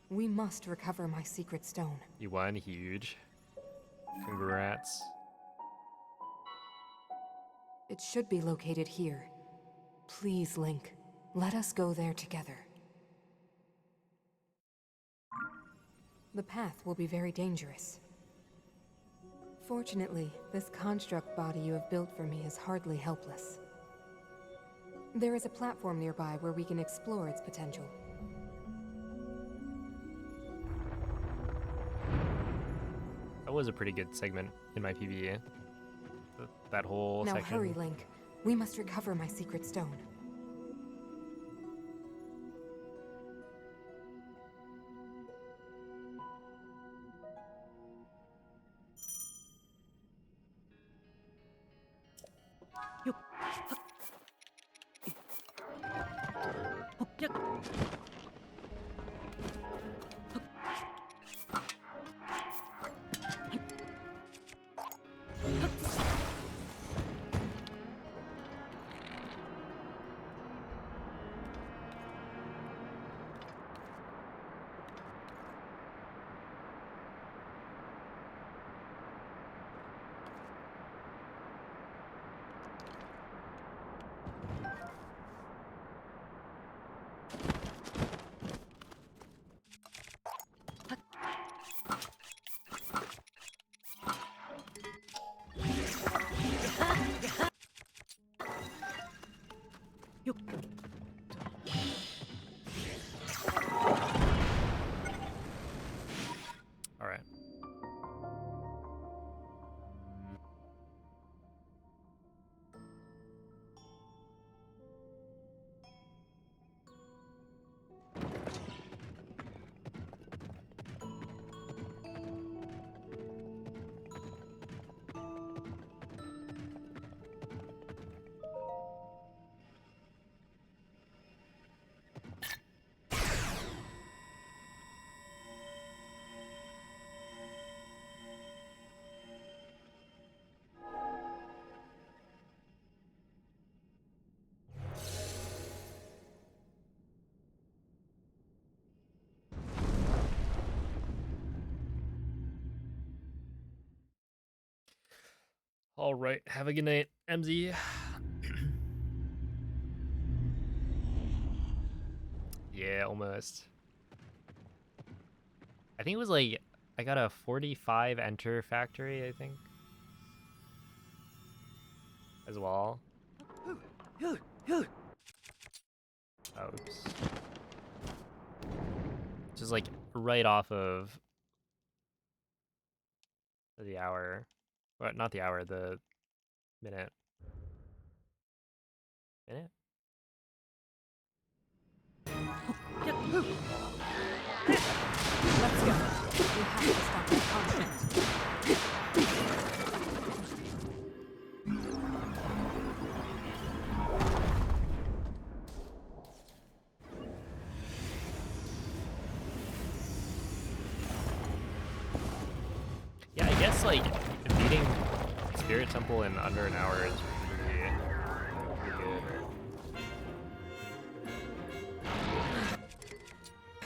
We must recover my secret stone. You won, huge. Congrats. It should be located here. Please, Link, let us go there together. The path will be very dangerous. Fortunately, this construct body you have built for me is hardly helpless. There is a platform nearby where we can explore its potential. That was a pretty good segment in my PvE. That whole Now section. hurry, Link. We must recover my secret stone. All right. All right. Have a good night, MZ. Yeah, almost. I think it was like I got a 45 enter factory, I think. As well. Oh, oops. Just like right off of the hour. Well, not the hour, the minute. Minute? Let's go. We have to stop the conflict. Yeah, I guess like beating Spirit Temple in under an hour is pretty good.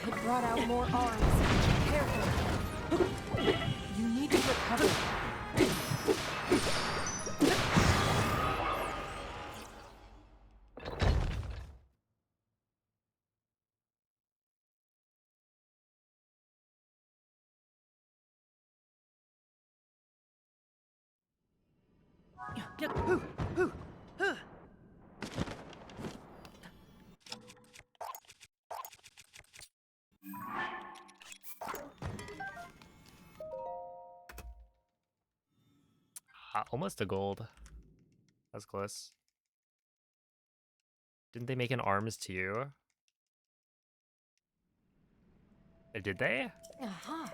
It brought out more arms. Careful. You need to recover. Almost a gold. That's close. Didn't they make an arms too? Did they? Aha.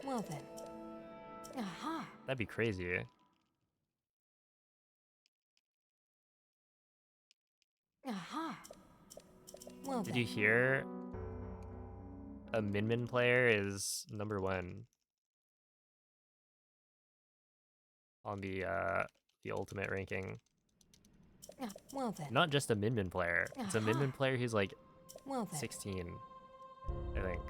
Well then. Aha. That'd be crazy. Aha. Well Did then. you hear? A Min Min player is #1 on the ultimate ranking. Well then. Not just a Min Min player. It's a Min Min player who's like Well then. 16, I think.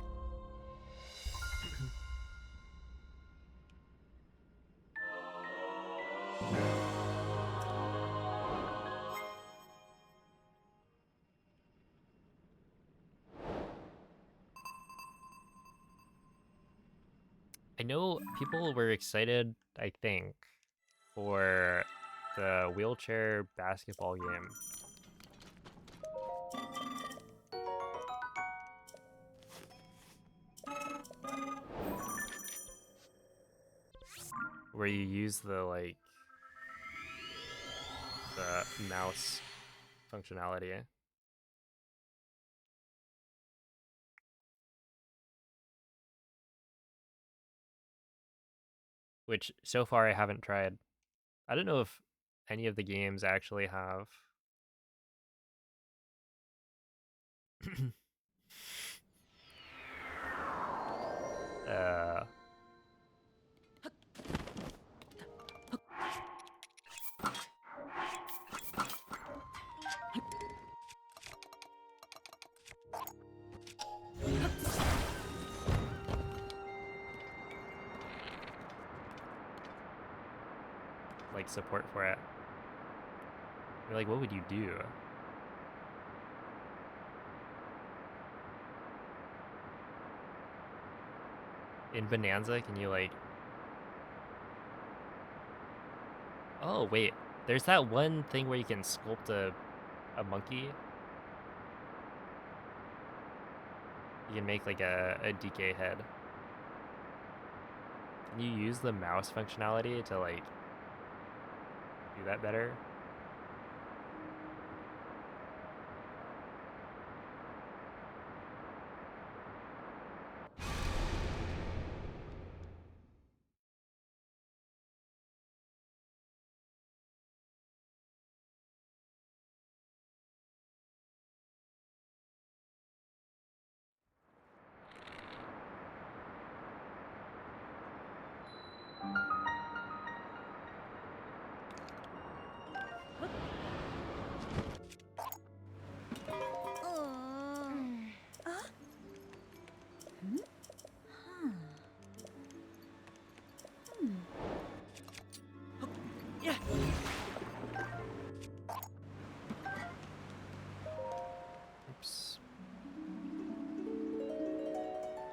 I know people were excited, I think, for the wheelchair basketball game. Where you use the mouse functionality. Which so far I haven't tried. I don't know if any of the games actually have. uh like support for it. You're like, what would you do? In Bonanza, can you like... Oh, wait. There's that one thing where you can sculpt a monkey. You can make like a DK head. Can you use the mouse functionality to like do that better?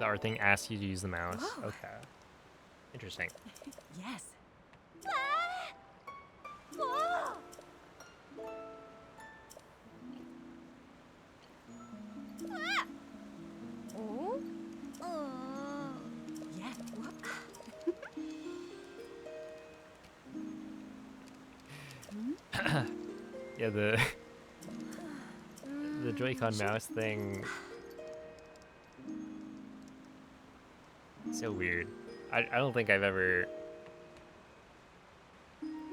The art thing asks you to use the mouse. Whoa. Okay. Interesting. Yes. Whoa! Oh? Yeah. Whoop. Yeah, the the Joy-Con mouse thing. So weird. I don't think I've ever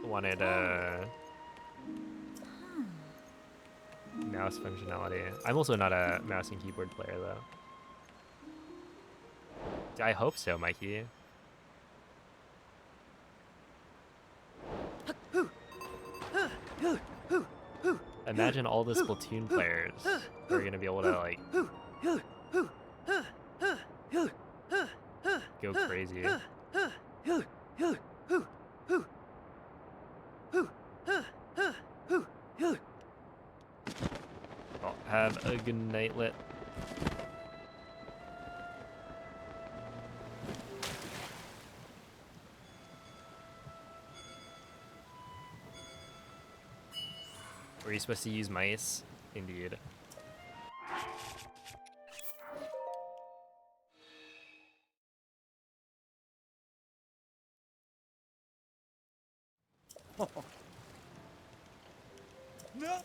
wanted mouse functionality. I'm also not a mouse and keyboard player though. I hope so, Mikey. Imagine all the Splatoon players who are gonna be able to like go crazy. Well, have a good night, Lit. Were you supposed to use mice? Indeed. No.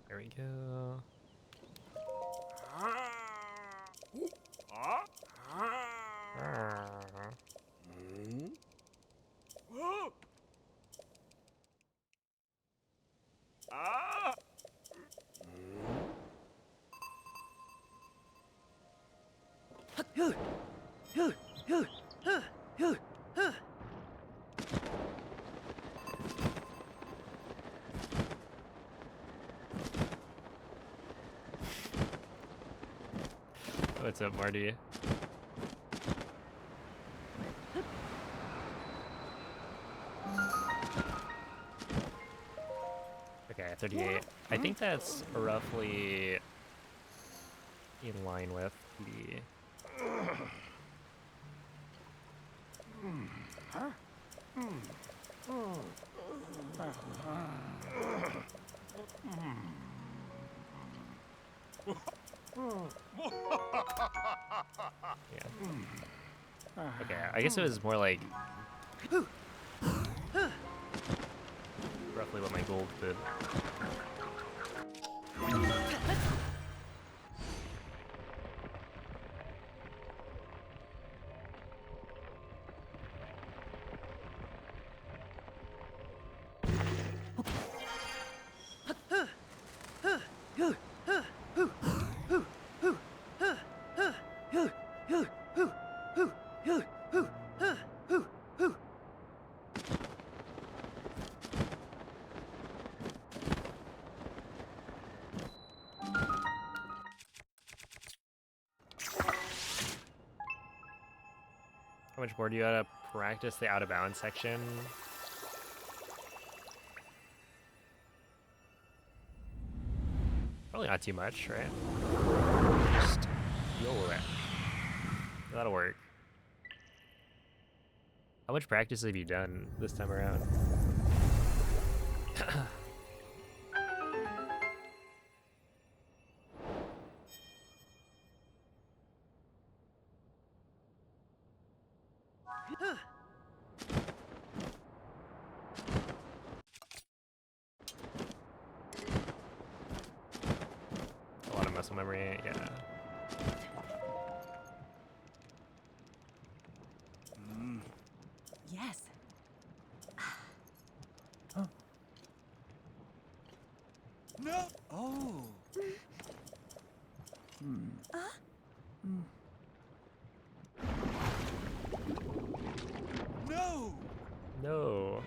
There we go. What's up, Marty? Okay, 38. I think that's roughly in line with the... Yeah. Okay, I guess it was more like roughly what my gold did. How much more do you gotta practice the out of bounds section? Probably not too much, right? Just deal with it. That'll work. How much practice have you done this time around? A lot of muscle muscle memory. Yeah. Yes. No! Oh! No! No.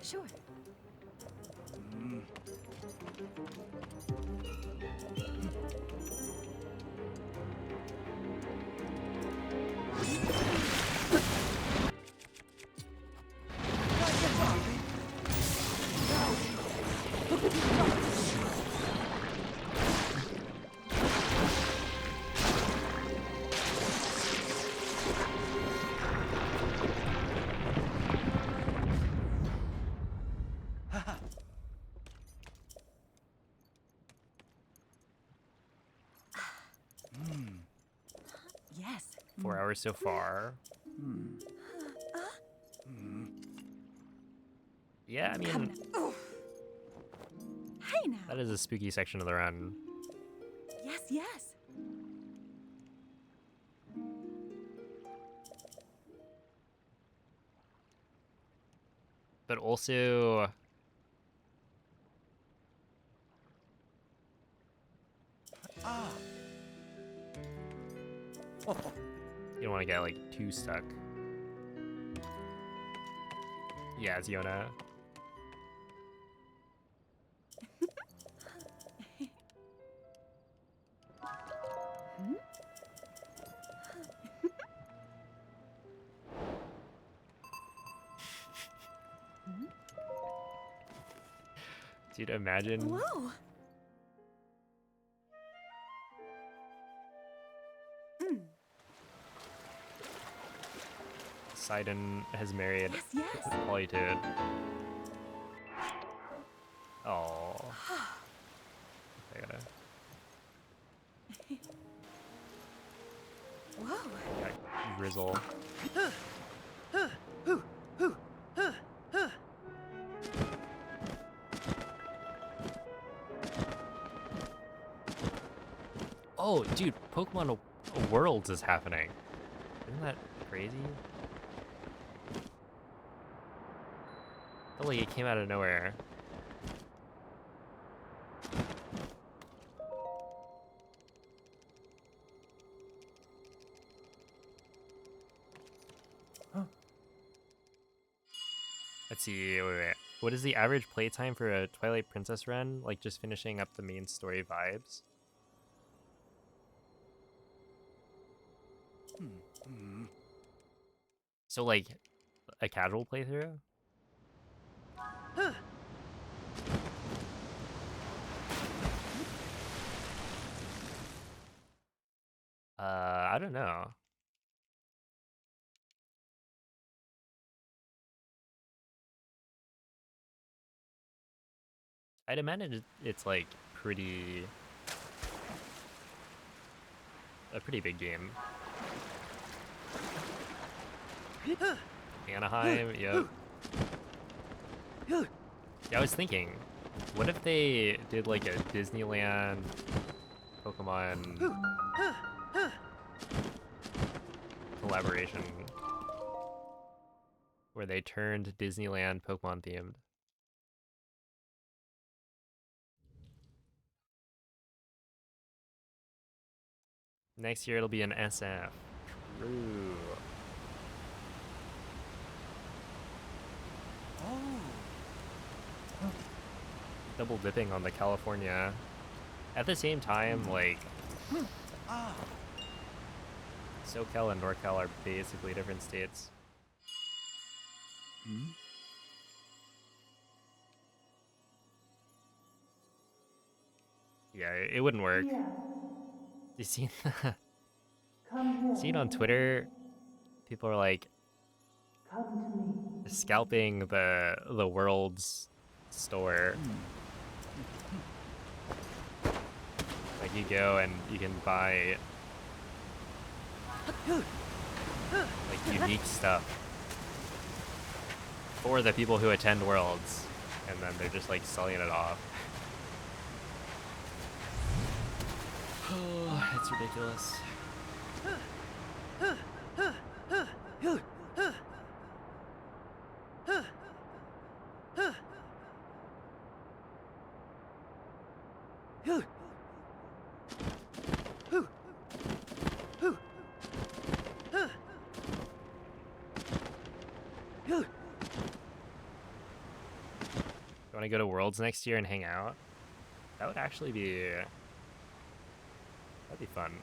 Sure. Yes. 4 hours so far. Yeah, I Come mean, now. Hey now. that is a spooky section of the run. Yes, yes. But also, Ah! you don't want to get like too stuck. Yeah, Ziona. Dude, imagine Whoa. Mm. Sidon has married Yes, yes. Polytoad. Oh. I gotta Whoa. grizzle. Oh, dude, Pokemon Worlds is happening. Isn't that crazy? Felt like it came out of nowhere. Let's see, wait. What is the average playtime for a Twilight Princess run? Like just finishing up the main story vibes? So like a casual playthrough? I don't know. I'd imagine it's like a pretty big game. Anaheim, yep. Yeah, I was thinking, what if they did like a Disneyland Pokemon collaboration where they turned Disneyland Pokemon themed? Next year it'll be an SF. True. Oh! Double dipping on the California. At the same time, like, Ah! SoCal and NorCal are basically different states. Hmm? Yeah, it wouldn't work. Yeah, You see, come here. see it on Twitter. People are like Come to me. scalping the world's store. Like you go and you can buy like unique stuff for the people who attend Worlds, and then they're just like selling it off. Oh, it's ridiculous. Want to go to Worlds next year and hang out? That would actually be... that'd be fun.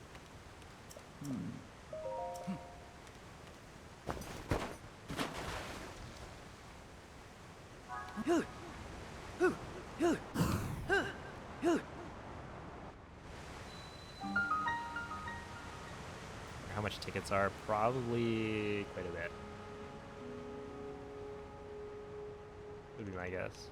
How much tickets are? Probably quite a bit. Would be my guess.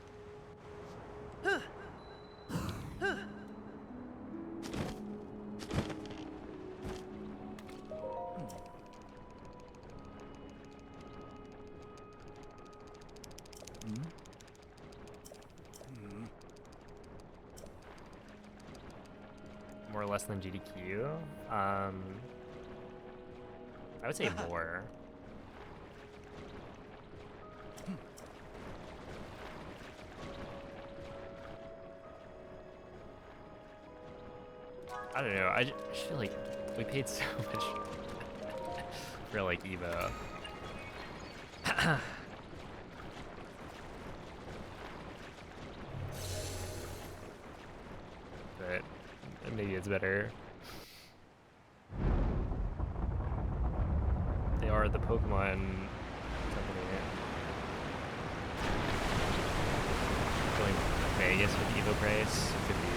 More or less than GDQ? I would say more. I don't know, I just feel like we paid so much for like Evo. But maybe it's better. They are the Pokemon company. Going to Vegas with Evo price could be,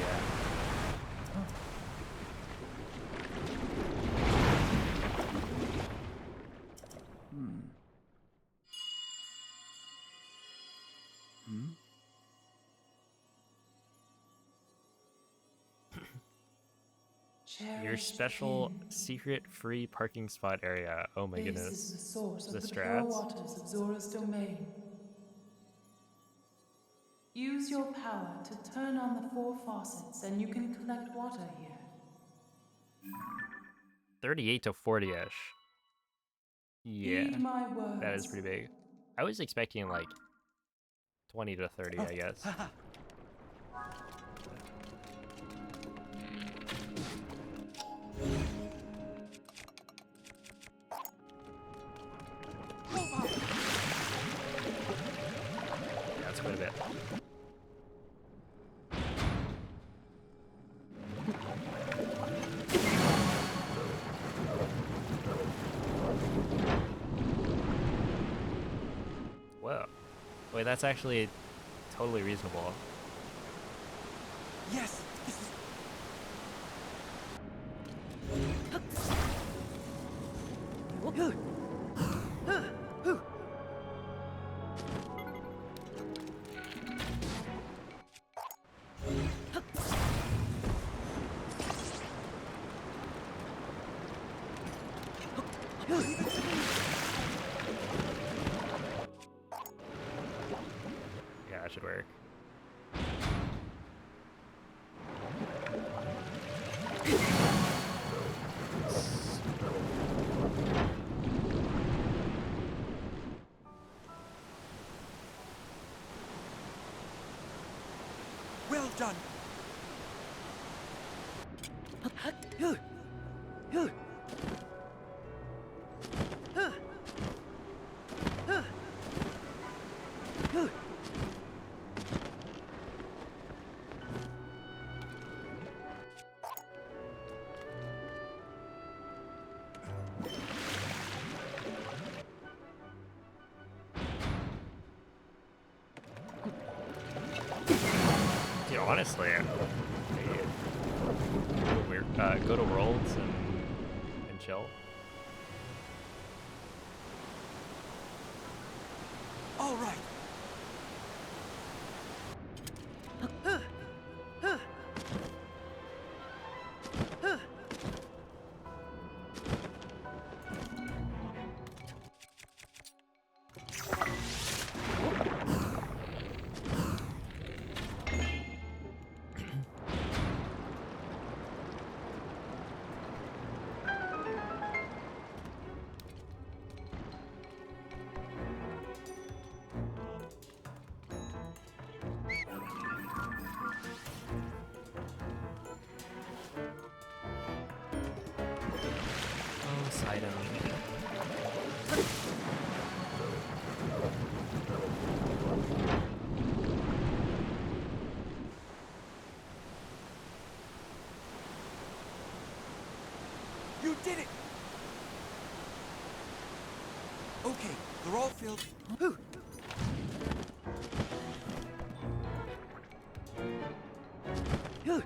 your Cherished special kin. secret free parking spot area. Oh my This goodness. is the source The of the pure strats? waters of Zora's domain. Use your power to turn on the 4 faucets and you can collect water here. 38 to 40-ish. Yeah, Heed my words. that is pretty big. I was expecting like 20 to 30, I guess. That's quite a bit. Whoa. Wait, that's actually totally reasonable. Yes, this is Yeah, that should work. well done. Dude, honestly, we're go to Worlds and chill. All right. Poseidon. You did it! Okay, they're all filled. Whew. Phew.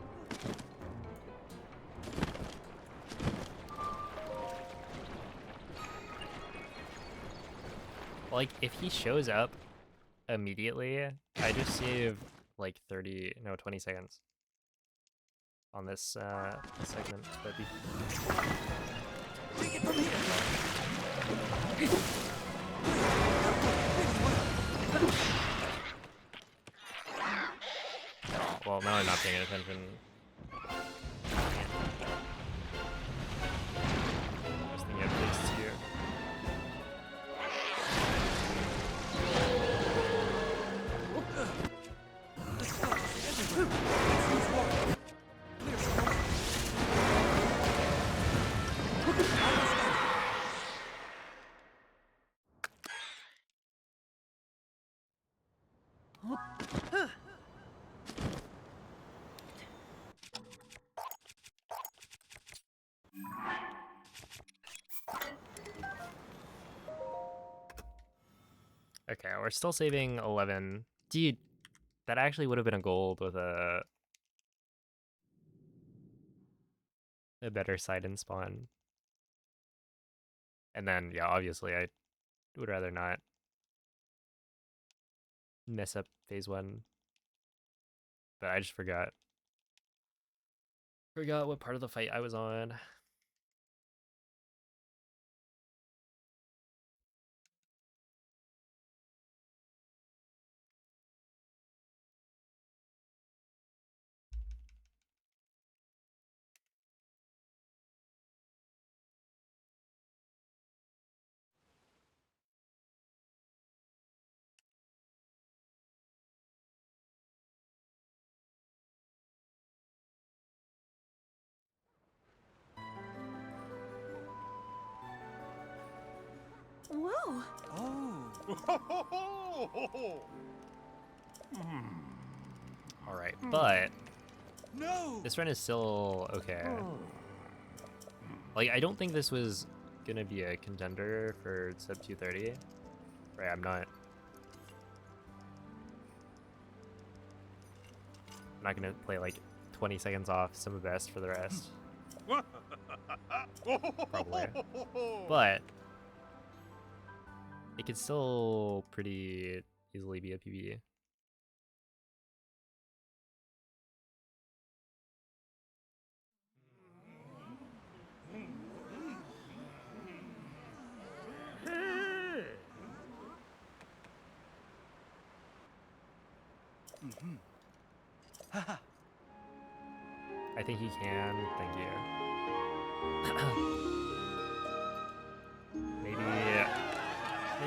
Like, if he shows up immediately, I just save like 20 seconds on this segment. That'd be Take it from well, now I'm not paying attention. I was thinking of this here. Okay, we're still saving 11. Dude, that actually would have been a gold with a better side and spawn. And then, yeah, obviously I would rather not mess up phase 1. But I just forgot. Forgot what part of the fight I was on. Whoa. Oh. Alright, but No. this run is still okay. Like, I don't think this was gonna be a contender for sub 230. Right, I'm not gonna play like 20 seconds off some of best for the rest. Probably. But it could still pretty easily be a PB. I think he can. Thank you. Maybe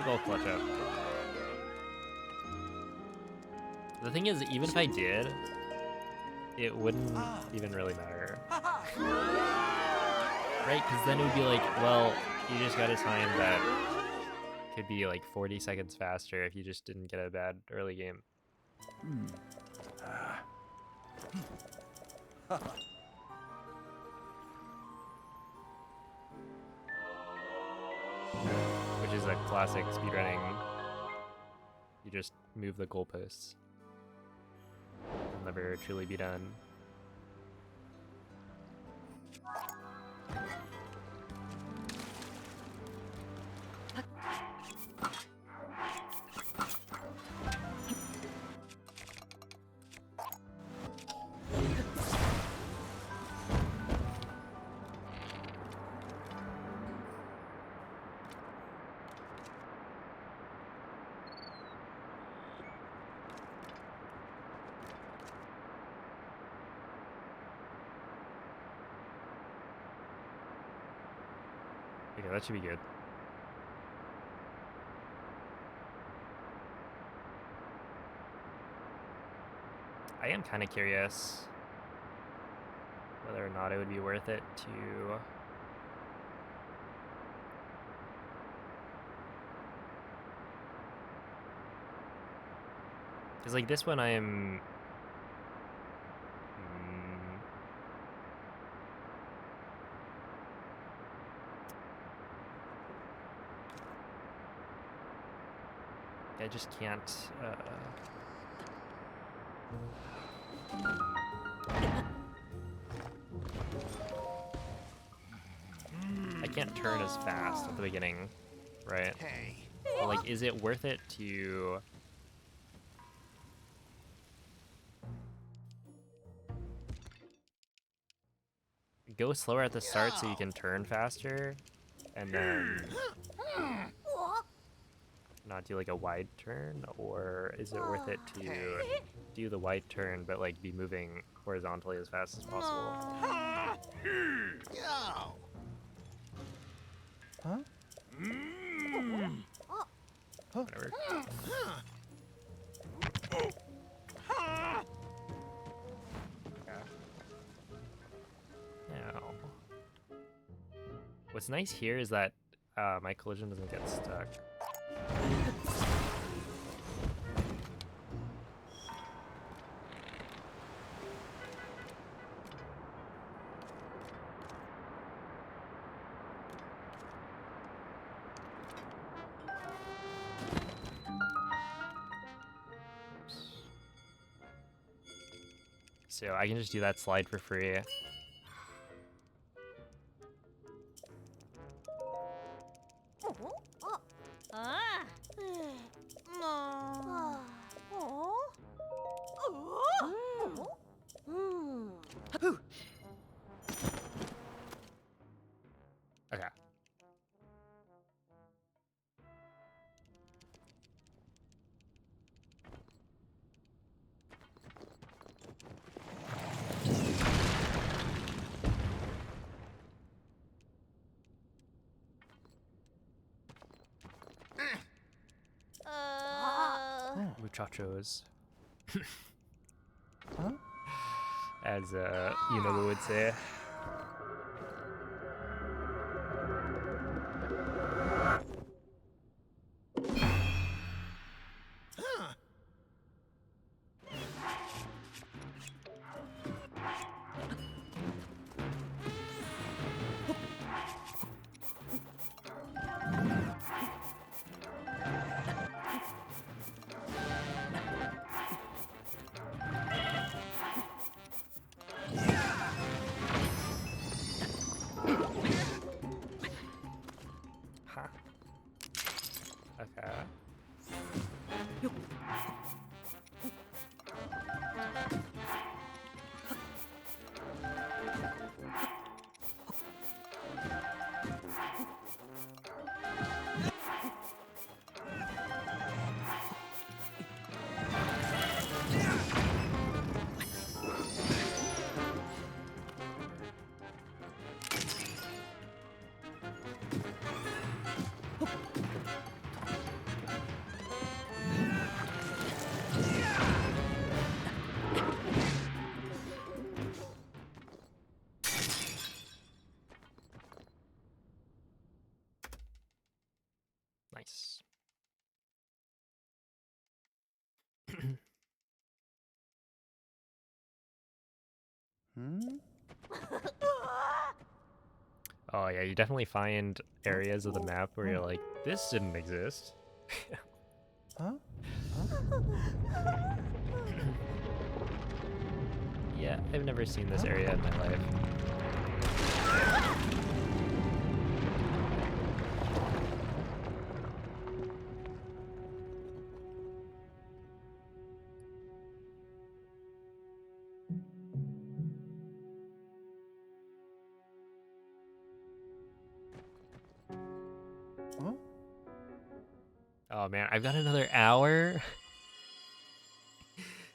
I'll clutch up. The thing is, even if I did, it wouldn't even really matter. Right? Because then it would be like, well, you just got a time that could be like 40 seconds faster if you just didn't get a bad early game. Which is a classic speedrunning. You just move the goalposts. It'll never truly be done. Okay, that should be good. I am kind of curious whether or not it would be worth it to Because like this one I am... I just can't... I can't turn as fast at the beginning, right? Hey. But, like, is it worth it to... go slower at the start so you can turn faster, and then not do like a wide turn, or is it worth it to do the wide turn but like be moving horizontally as fast as possible? Yo. Huh? Whatever. Now, what's nice here is that my collision doesn't get stuck. So I can just do that slide for free. Okay. Muchachos. Huh? As Yunobo would say. Huh. Okay. Nice. Hmm? Oh yeah, you definitely find areas of the map where you're like, this didn't exist. Huh? Yeah, I've never seen this area in my life. Huh? Oh man, I've got another hour.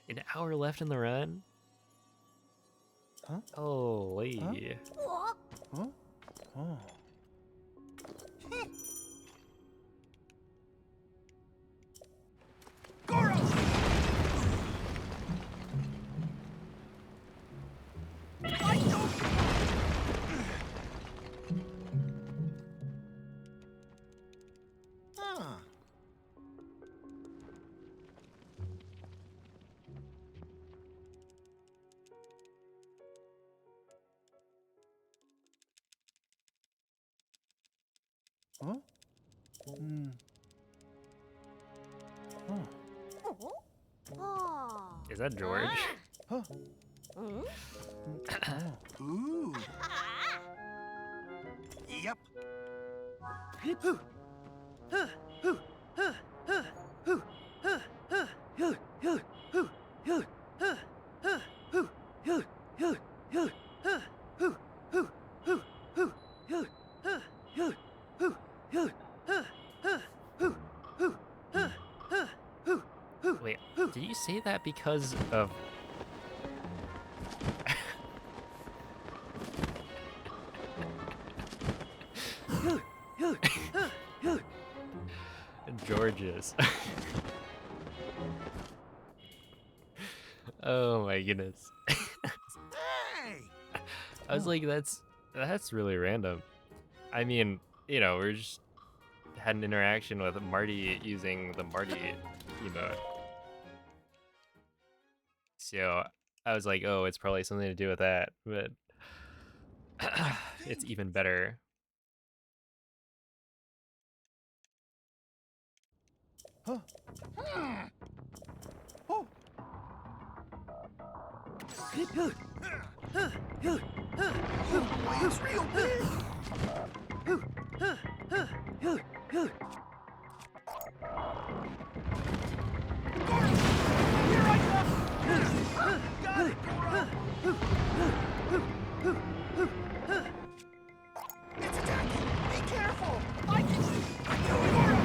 An hour left in the run. Huh? Holy. Huh? Oh. Is that George? Huh? Mm? Oh. Ooh. Yep. Wait, did you say that because of... George's. Oh my goodness. Hey! I was like, that's really random. I mean, you know, we're just had an interaction with Marty using the Marty emote. So I was like, oh, it's probably something to do with that, but it's even better. Huh? Oh. Boy, it's real big! Goro! Here I come! Got it, Goro! It's attacking! Be careful! I can... Goro!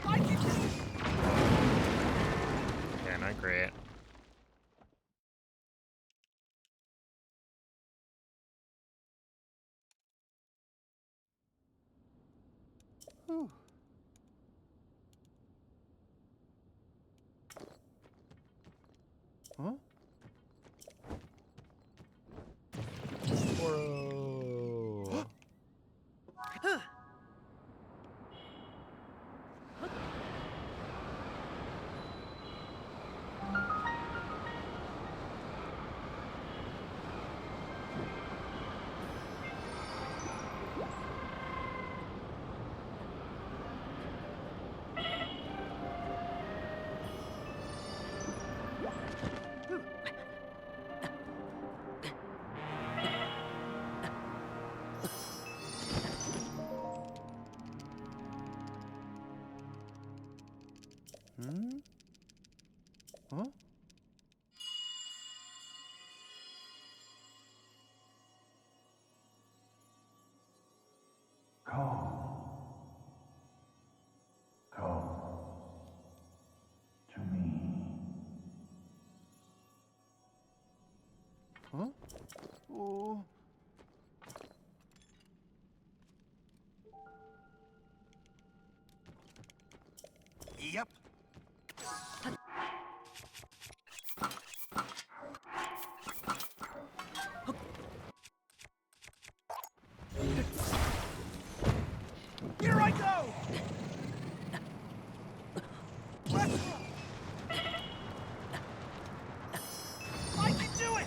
I can do it! Yeah, not great. Whew. Huh? Whoa. Hmm? Huh? Come. Come. To me. Huh? Oh. Yep. Here I go! Let's go! I can do it!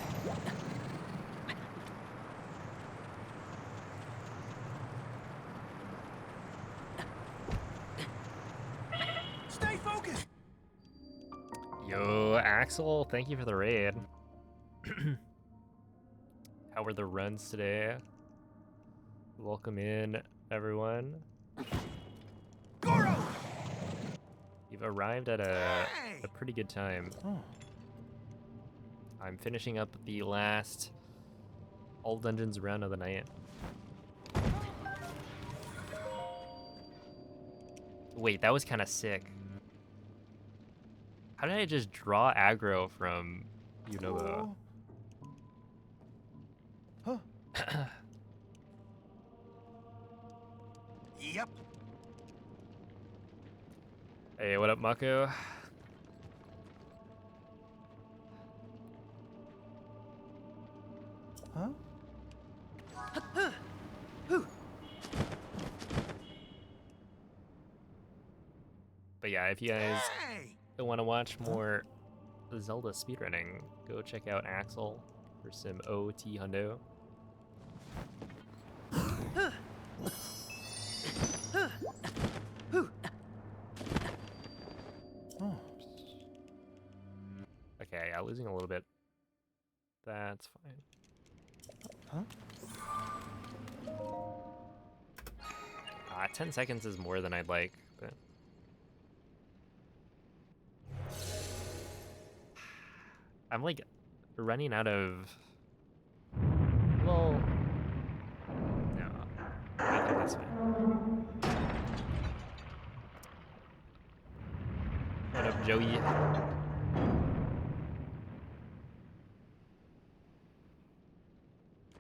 Stay focused! Yo, Axel, thank you for the raid. How were the runs today? Welcome in, everyone. Goro! You've arrived at a Hey! pretty good time. Oh. I'm finishing up the last all dungeons round of the night. Wait, that was kind of sick. How did I just draw aggro from Yunobo? Oh. Huh? Yep. Hey, what up, Mako? Huh? But yeah, if you guys Hey! want to watch more Zelda speedrunning, go check out Axel for some OT Hundo. Oh. Okay, yeah, losing a little bit. That's fine. Huh? 10 seconds is more than I'd like, but... I'm like running out of... Well... No. I think that's fine. What up, Joey?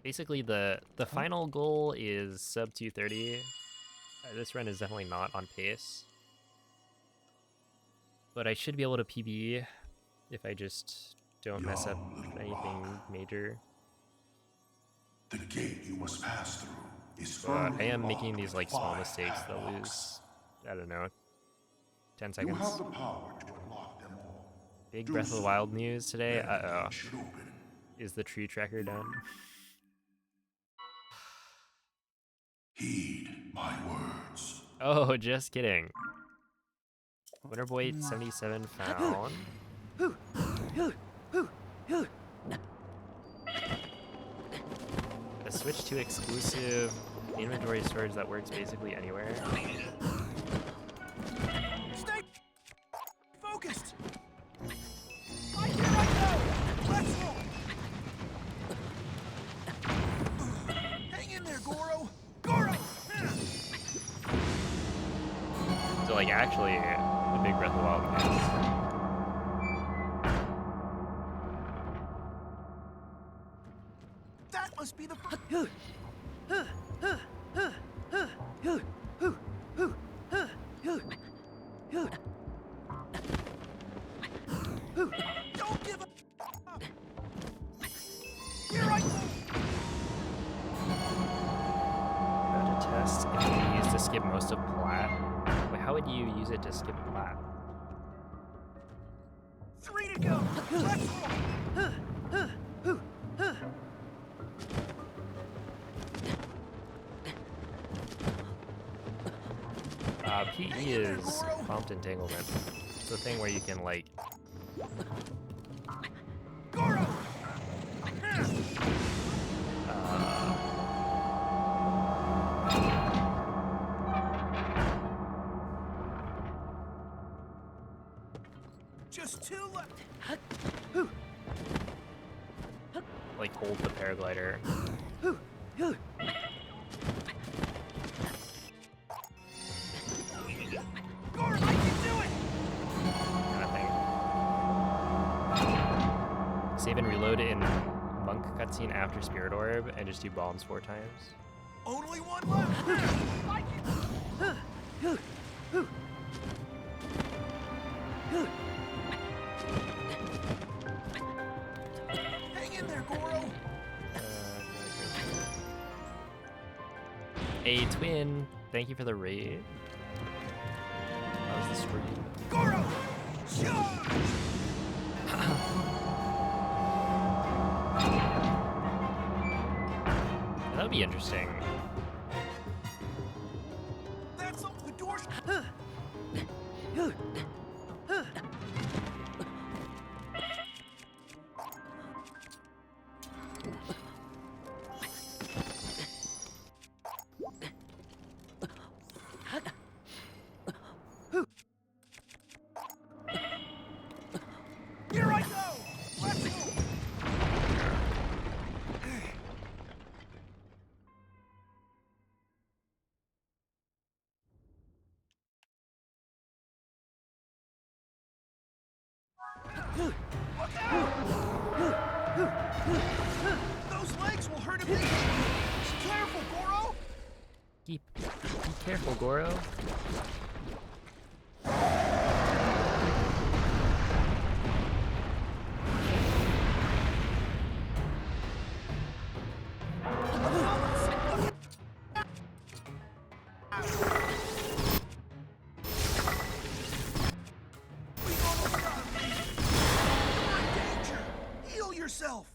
Basically, the final goal is sub 230. This run is definitely not on pace. But I should be able to PB if I just don't mess up Young little anything rock. major. The gate you must pass through is But firmly I am locked making these with like small 5 mistakes that padlocks. lose, I don't know, 10 You seconds. have the power to unlock them all. Big Do Breath of the so. Wild news today. Then the Uh-oh. gate should open. Is the tree tracker done? Heed my words. Oh, just kidding. Winterboy 77 found. A switch to exclusive inventory storage that works basically anywhere. Stay focused. Here I go. Let's roll. Hang in there, Goro. Goro. So like actually a big Breath of the Wild news. That must be the. Don't give up. Here I go. About to test if you can use to skip most of Plat. Wait, how would you use it to skip Plat? 3 to go. Let's roll. PE is prompt entanglement. It's the thing where you can like Goro. Just 2 left. like hold the paraglider. Goro, I can do it. Kind of thing. Save and reload in monk cutscene after Spirit Orb and just do bombs 4 times. Only one left. I can. Hang in there, Goro. A twin, thank you for the raid. That was the story. Goro, charge! That would be interesting. That's up the doors. Here I go. Let's go. Look out! Those legs will hurt him. Careful, Goro! Be careful, Goro. We almost got him. You're in danger. Heal yourself.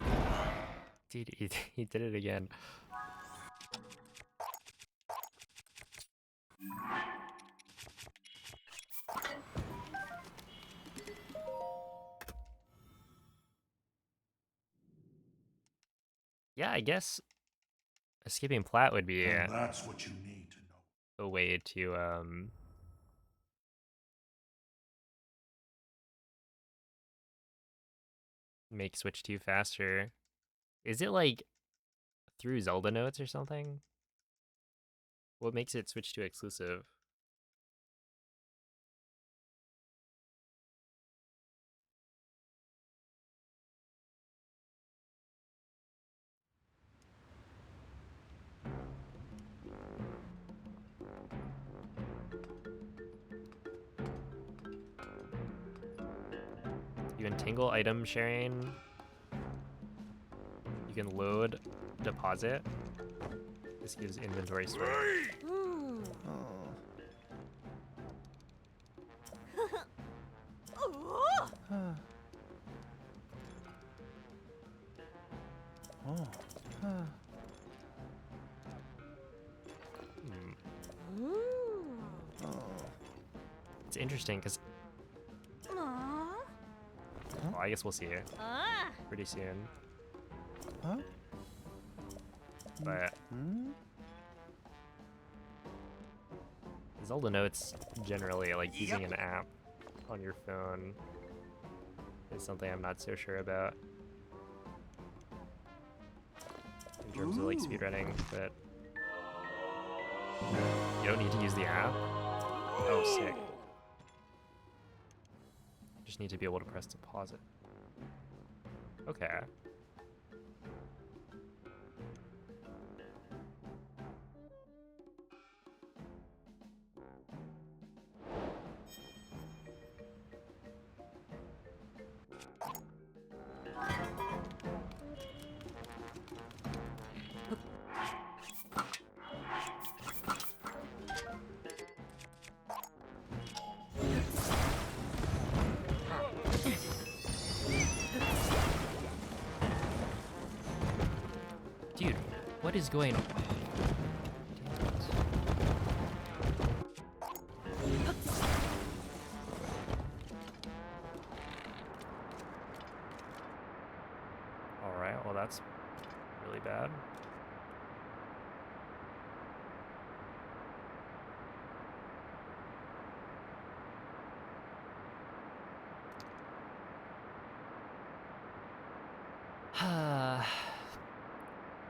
Dude, he did it again. Yeah, I guess escaping Plat would be And that's what you need to know. a way to make Switch 2 faster. Is it like through Zelda notes or something? What makes it Switch 2 exclusive? You can tingle item sharing. You can load deposit. This gives inventory storage. Ooh. Ooh. Ooh. It's interesting because Aw. well, I guess we'll see it Ah. pretty soon. Huh? But Zelda notes generally, like using an app on your phone, is something I'm not so sure about in terms of like speedrunning. But you don't need to use the app. Oh, sick. You just need to be able to press deposit. Okay. Dude, what is going on? Alright, well that's really bad.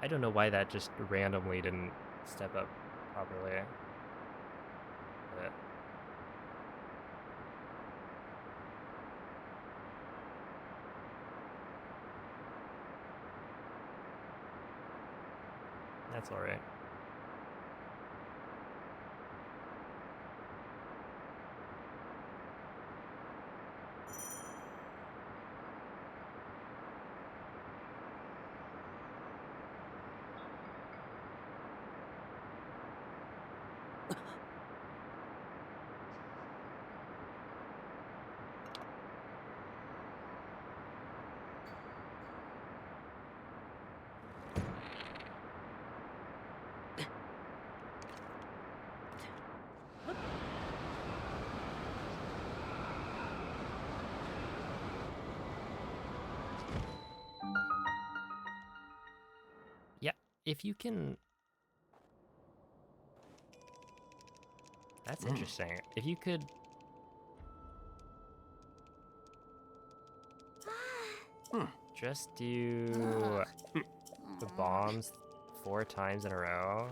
I don't know why that just randomly didn't step up properly. But that's alright. Yeah, if you can... That's interesting. If you could... just do the bombs 4 times in a row.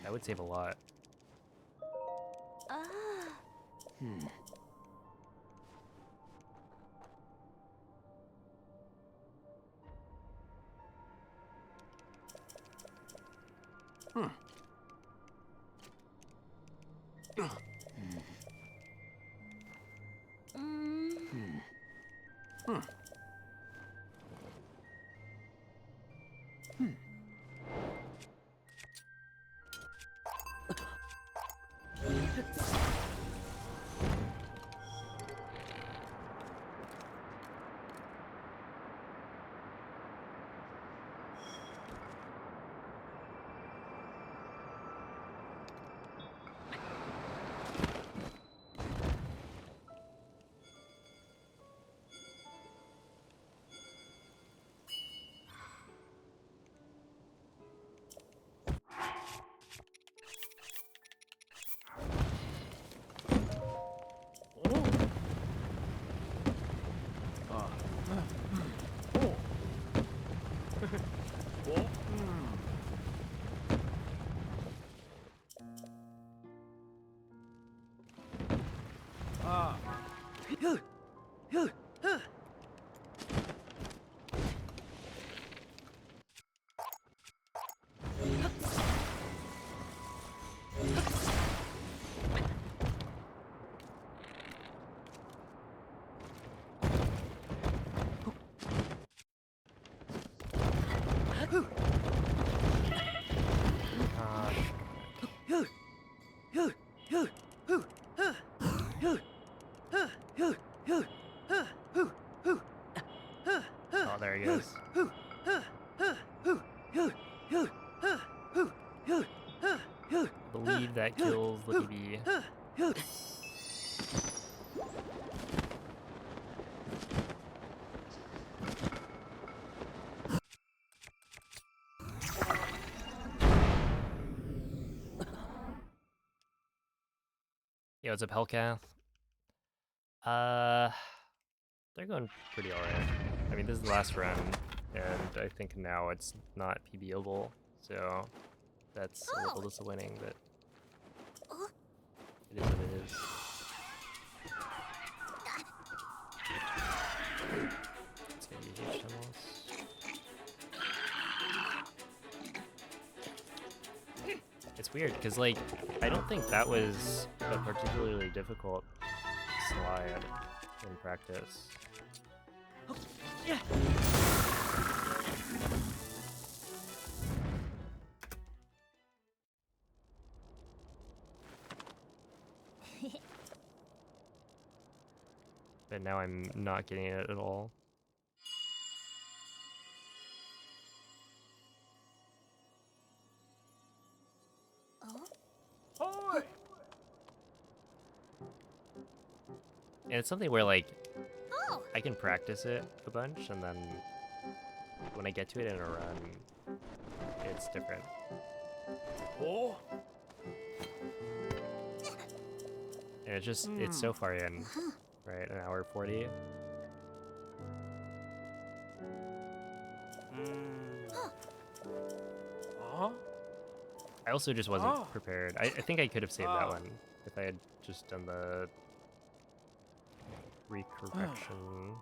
That would save a lot. Ah. Mm. Oh, there he goes. Believe that kills the BB. Yo, what's up, Hellcath? They're going pretty alright. I mean, this is the last run, and I think now it's not PBable, so that's a little disappointing, but it is what it is. It's gonna be huge tunnels. It's weird, because, like, I don't think that was a particularly difficult slide in practice. But now I'm not getting it at all. And it's something where, like, I can practice it a bunch, and then when I get to it in a run, it's different. And it's just, it's so far in, right? An hour 40. I also just wasn't prepared. I think I could have saved that one if I had just done the recorrection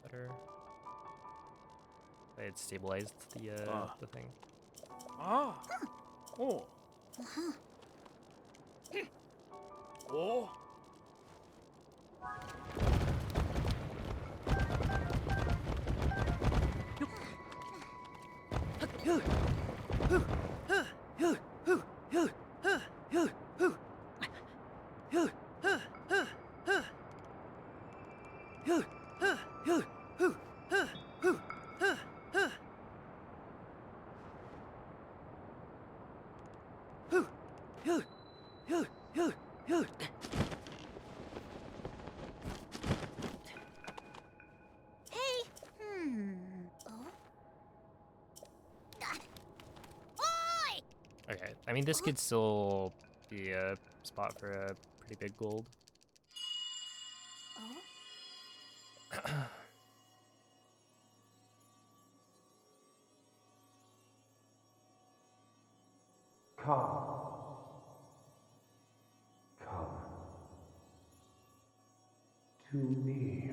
better. I had stabilized the thing. Okay, I mean, this could still be a spot for a pretty big gold. Come. Come. To me.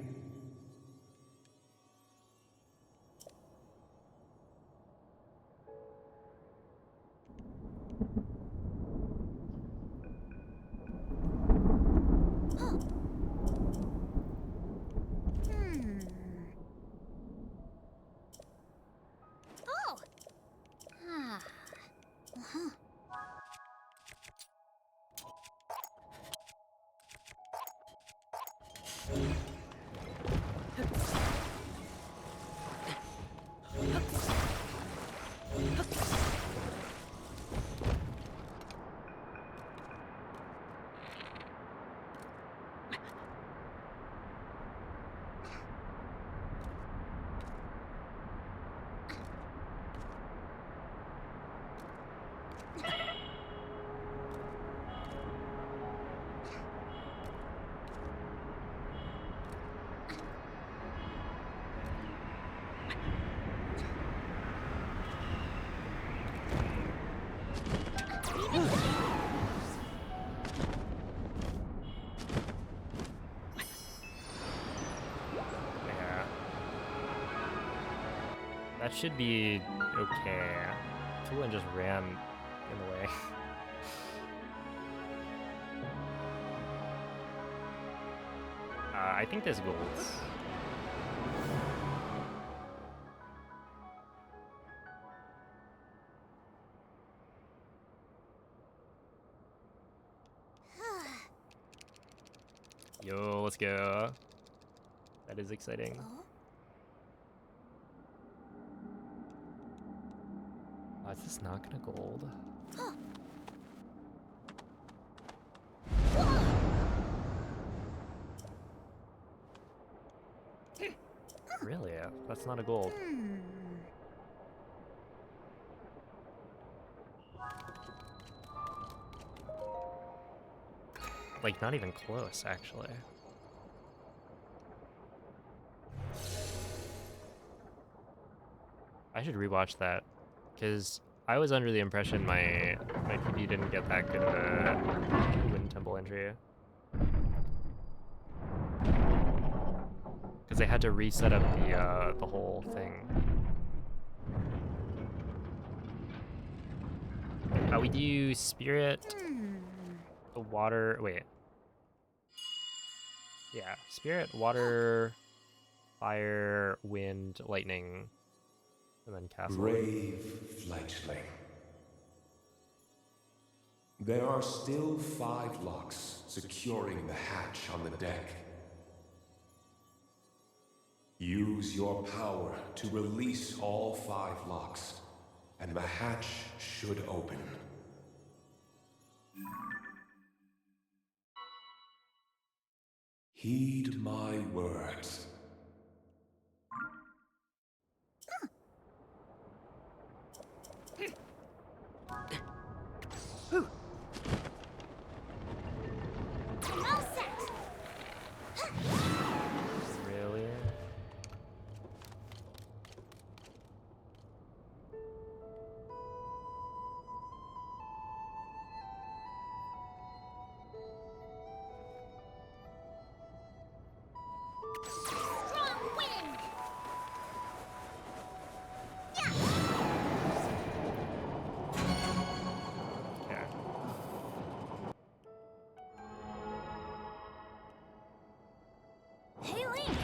That should be okay. Tulin just ran in the way. I think there's golds. Yo, let's go. That is exciting. Oh, is this not gonna gold? Really? That's not a gold. Like, not even close, actually. I should rewatch that, because I was under the impression my PB didn't get that good of a Wind Temple entry. Because they had to reset up the whole thing. We do Spirit, the water, wait. Yeah, Spirit, Water, Fire, Wind, Lightning, and then Castle. Brave fledgling. There are still 5 locks securing the hatch on the deck. Use your power to release all 5 locks, and the hatch should open. Heed my words. Really? Okay. Hey, Link!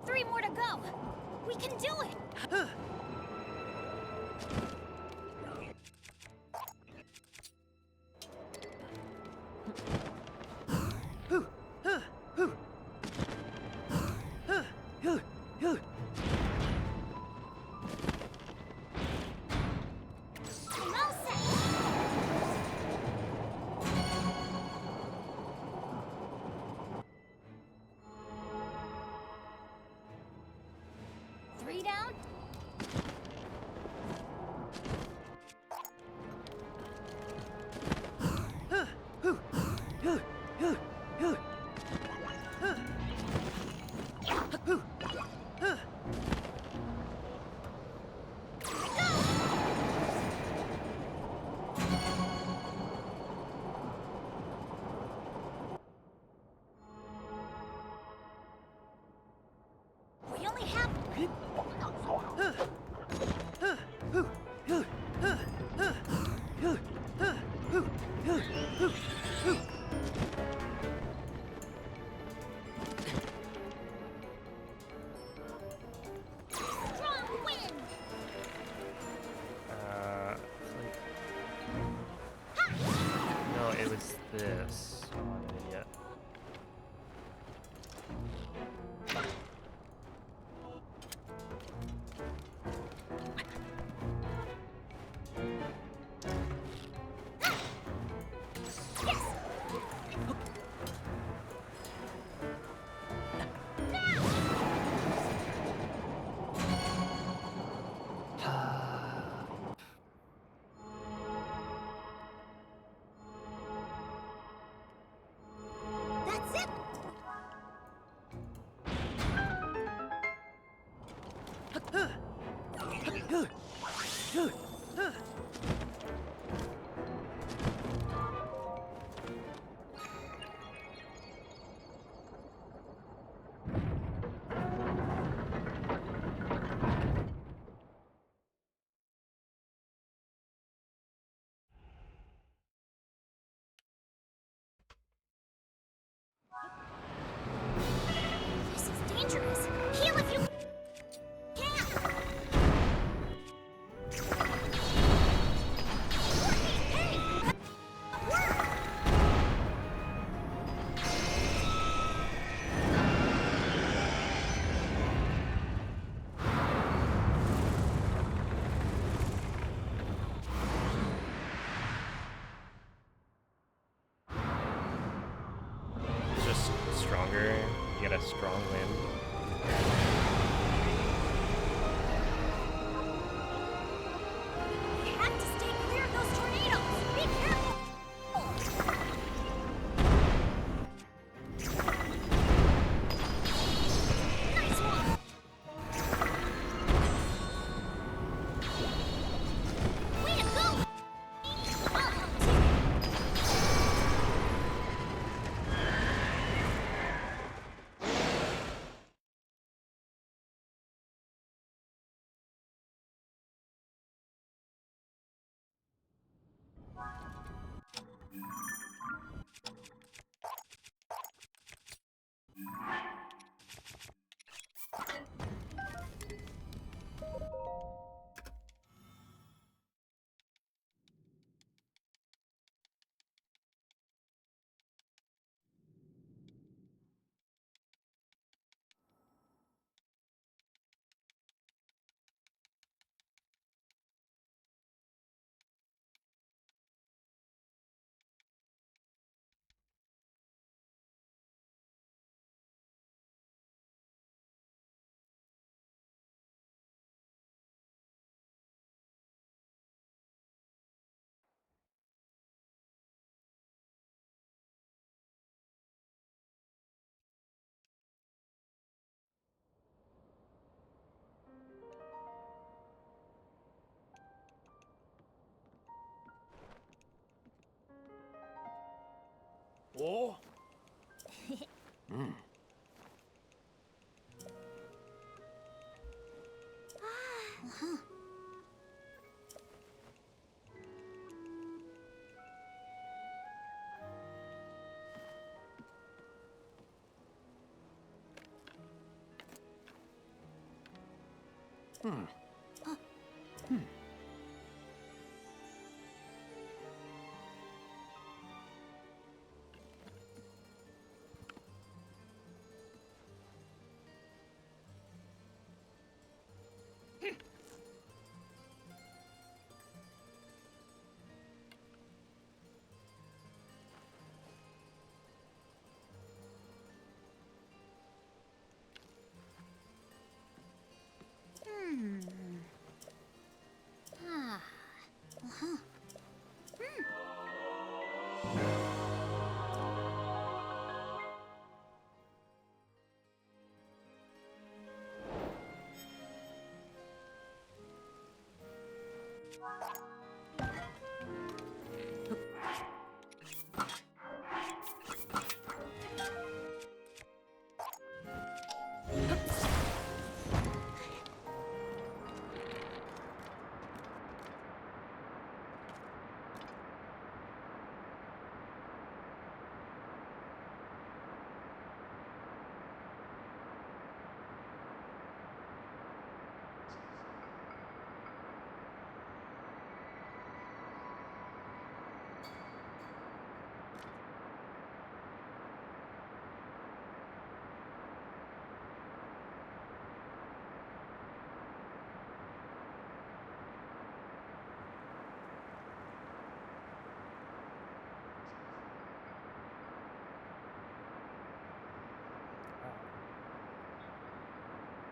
Three more to go. We can do it. I'm all set. Three down. We only have. Strong wind. It's like... No, it was this. Oh, I'm an idiot. This is dangerous. Heal if you can. Hey! It's just stronger. You get a strong wind. We have to stay clear of those tornadoes. Be careful. Nice one. Way to go. I'll help too. Oh? Ah. Uh-huh.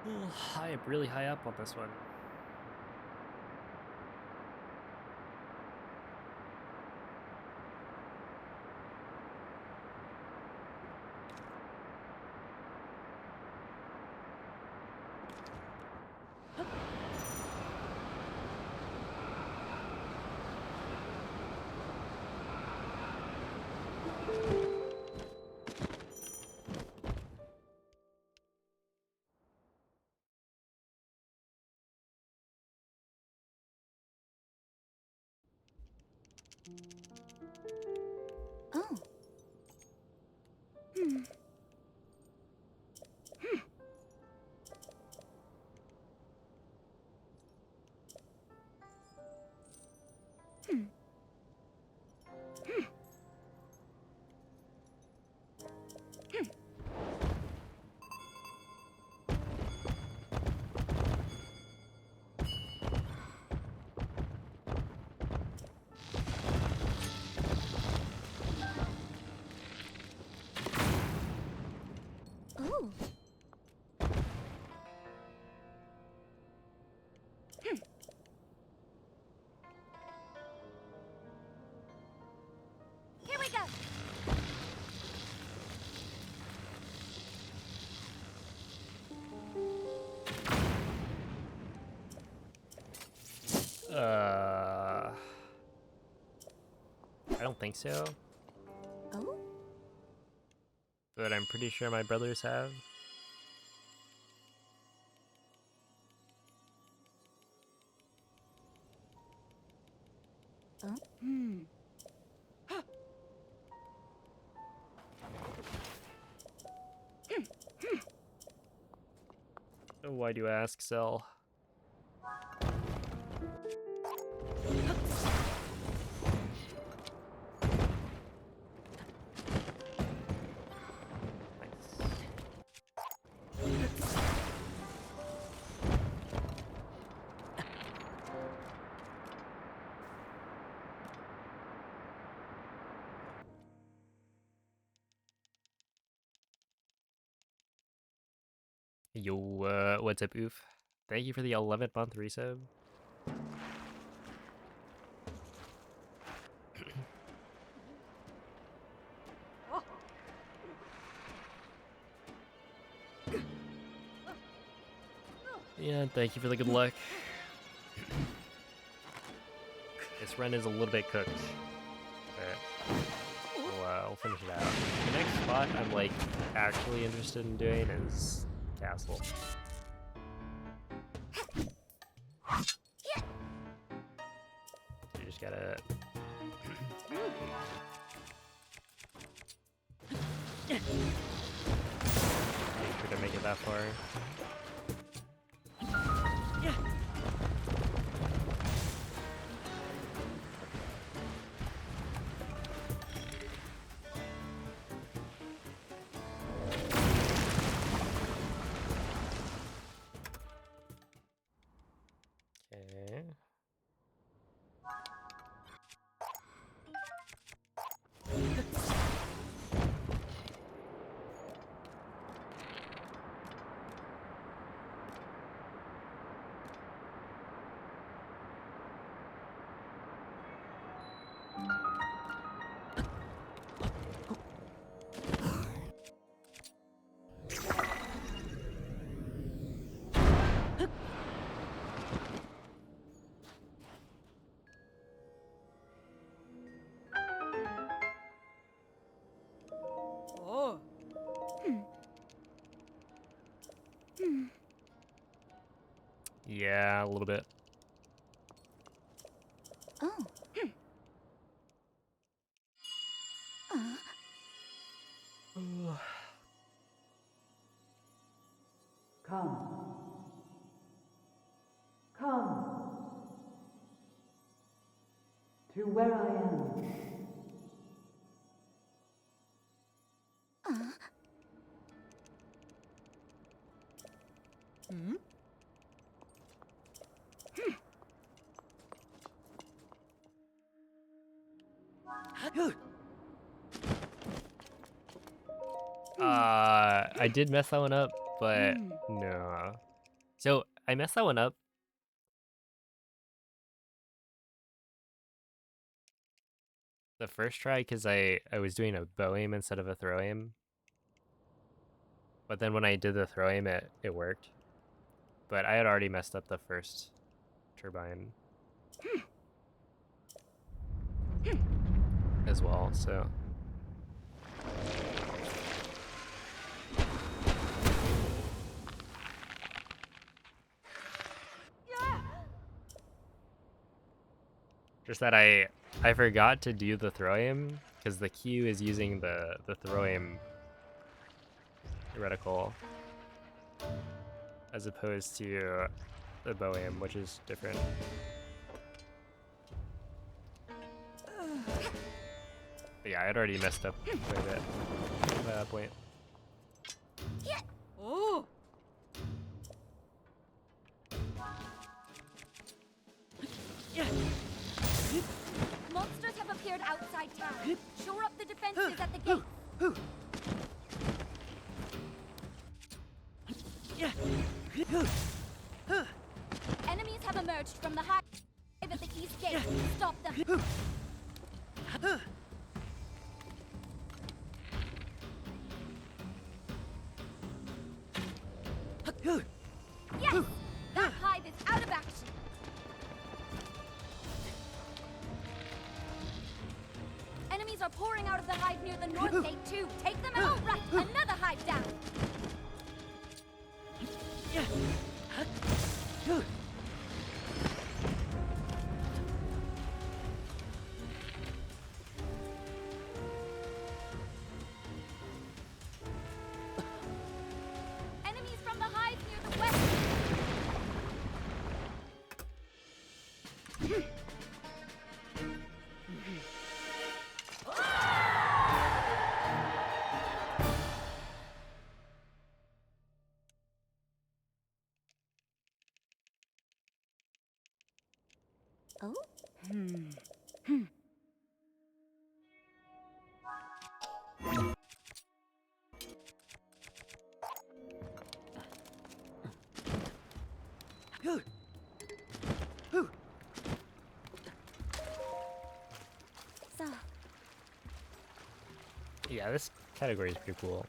Oh, high, really high up on this one. Oh. Hmm. Oh. Here we go. I don't think so, Oh. but I'm pretty sure my brothers have. Oh. Hmm. Why do you ask, Cell? Yo, what's up, Oof? Thank you for the 11th month resub. Yeah, thank you for the good luck. This run is a little bit cooked. But we'll finish it out. The next spot I'm like actually interested in doing is Castle. You just gotta make sure to make it that far. Okay. Oh. Yeah, a little bit. Oh. Come. Come. To where I am. Hmm? I did mess that one up, but no. So I messed that one up. The first try because I was doing a bow aim instead of a throw aim. But then when I did the throw aim, it worked. But I had already messed up the first turbine as well, so. Just that I forgot to do the throw aim because the Q is using the throw aim reticle as opposed to the bow aim, which is different. But yeah, I had already messed up quite a bit by that point. Oh! Monsters have appeared outside town. Shore up the defenses at the gate. Enemies have emerged from the hive at the east gate. Stop them. Yes! That hive is out of action. Enemies are pouring out of the hive near the north gate too. Take them out. Right, another hive down. Enemies from the hive near the west. Oh? So, Yeah, this category is pretty cool.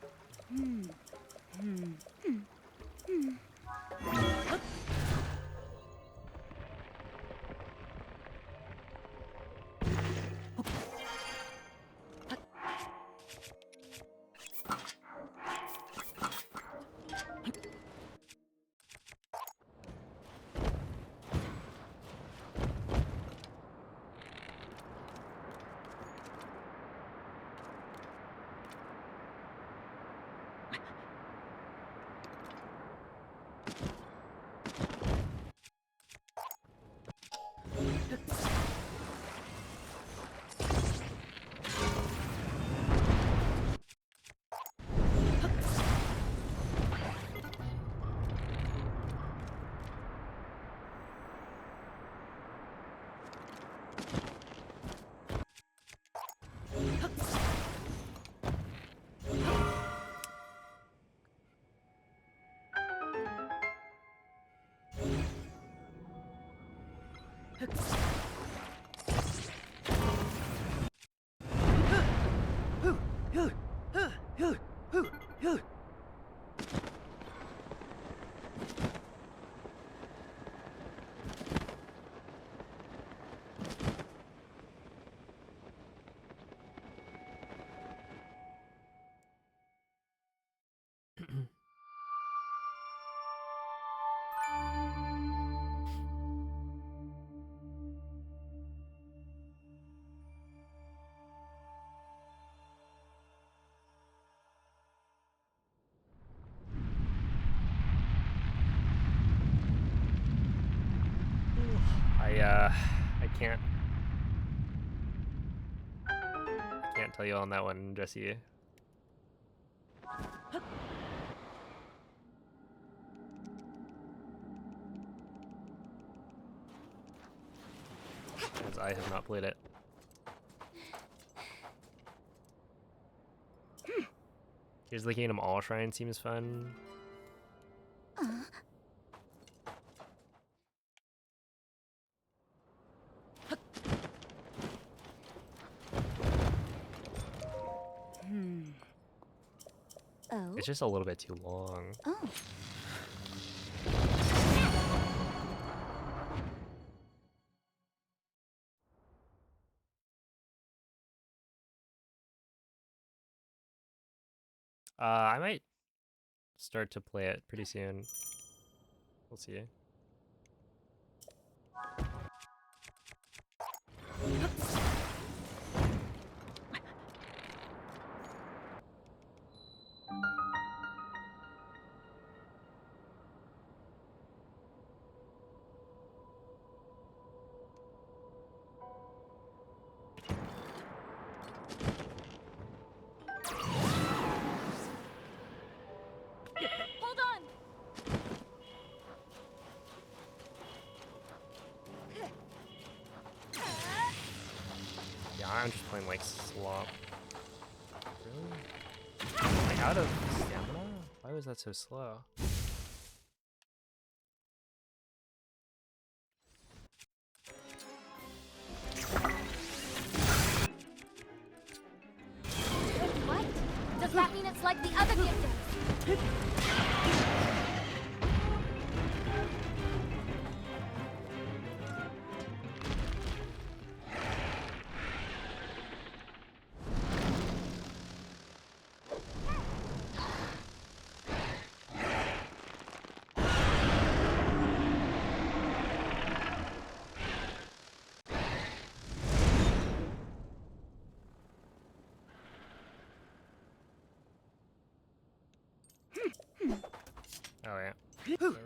I can't tell you on that one, Jesse. Because I have not played it. Here's the Kingdom All Shrine seems fun. oh, It's just a little bit too long. oh. I might start to play it pretty soon. We'll see. Yeah, I'm just playing like slop. Really? Am I out of stamina? Why was that so slow? What? Does that mean it's like the other gifters? Oh yeah. Whatever.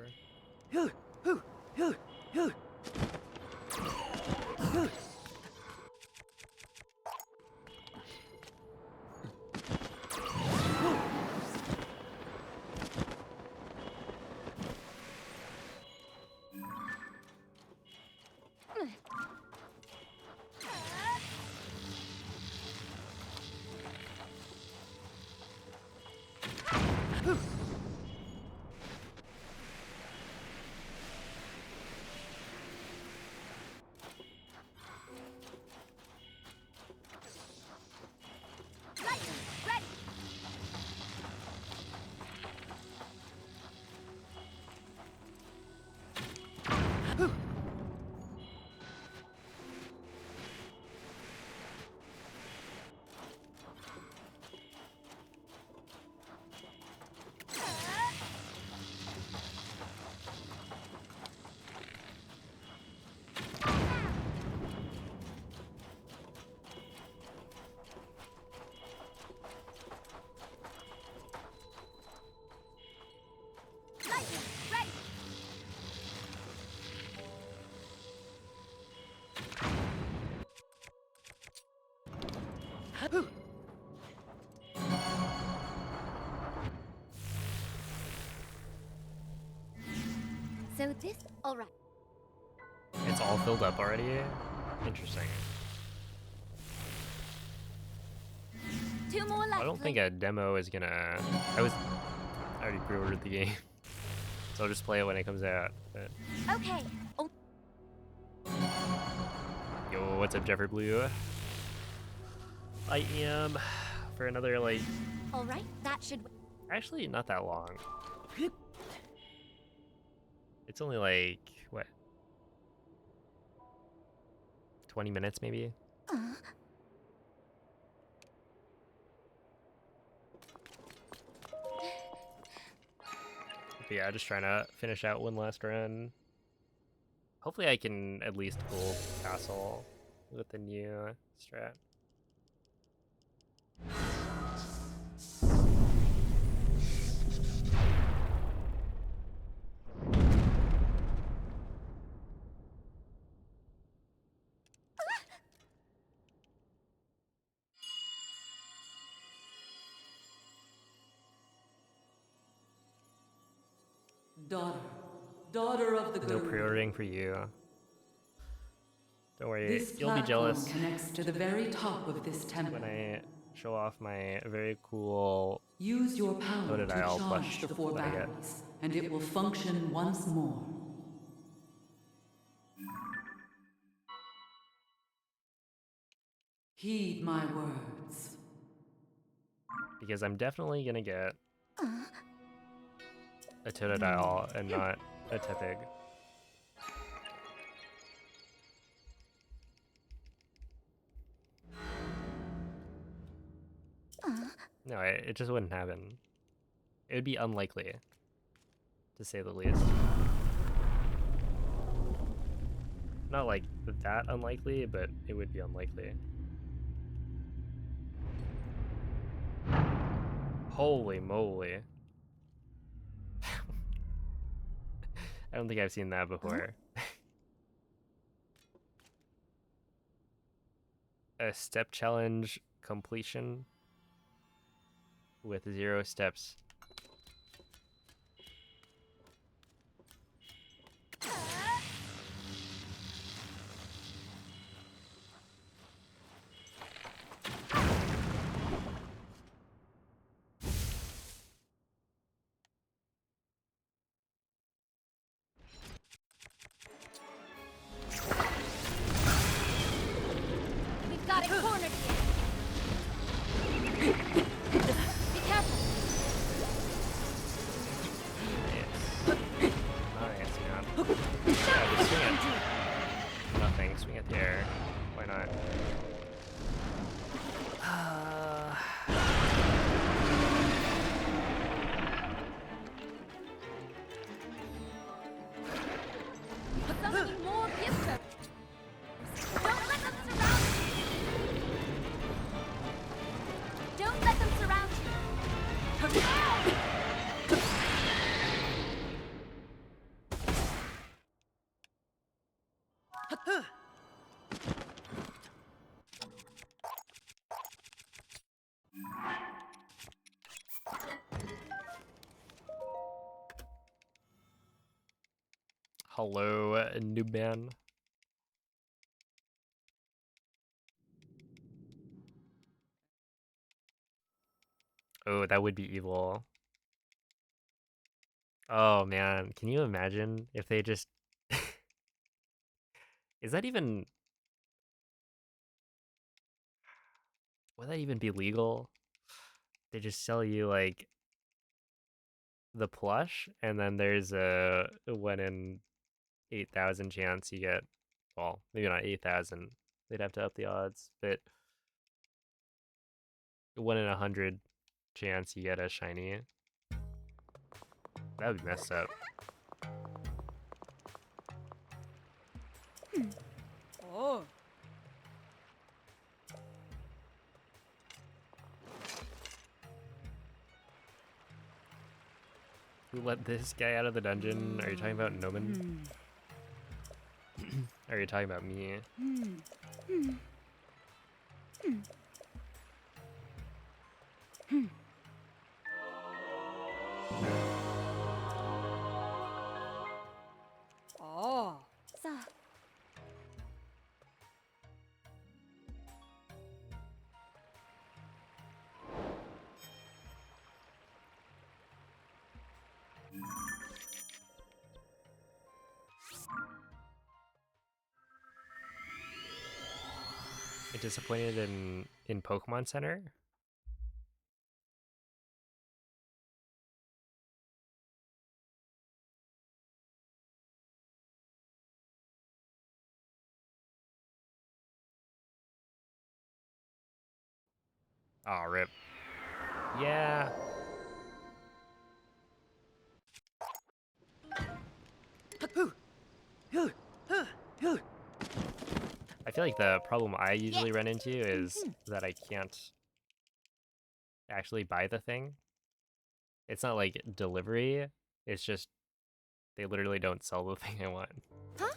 Lightning, ready! Lightning, ready! So this, all right. It's all filled up already? Interesting. Two more left. I don't think a demo is gonna... I already pre-ordered the game. So I'll just play it when it comes out. But... Okay. Oh, Yo, what's up, Jeffrey Blue? I am for another, like... all right. That should. Actually, not that long. It's only like, what? 20 minutes, maybe? But yeah, just trying to finish out one last run. Hopefully I can at least gold castle with the new strat. Daughter of the No Guru. pre-ordering for you. Don't worry, This you'll be platform jealous connects to the very top of this temple. when I show off my very cool Use your power to Totodile charge plush the four that I get. batteries, and it will function once more. Heed my words. because I'm definitely gonna get a Totodile and not a Tepig. No, it just wouldn't happen. It would be unlikely, to say the least. Not like that unlikely, but it would be unlikely. Holy moly. I don't think I've seen that before. A step challenge completion with 0 steps. got it cornered here. Be careful. Nice, man. Yeah, just swing it. Nothing. Swing at the air. Why not? Summoning more gift tokens. Don't let them surround you. Don't let them surround you. Hello, noob man. Oh, that would be evil. Oh man, can you imagine if they just... Is that even... Would that even be legal? They just sell you like the plush, and then there's a 1 in 8,000 chance you get, well, maybe not 8,000. They'd have to up the odds, but 1 in 100 chance you get a shiny. That would be messed up. Oh. Who let this guy out of the dungeon? Are you talking about Noman? Are you talking about me? Oh. So, You're disappointed in Pokemon Center? Aw, rip. Yeah. I feel like the problem I usually run into is that I can't actually buy the thing. It's not like delivery, it's just they literally don't sell the thing I want. huh?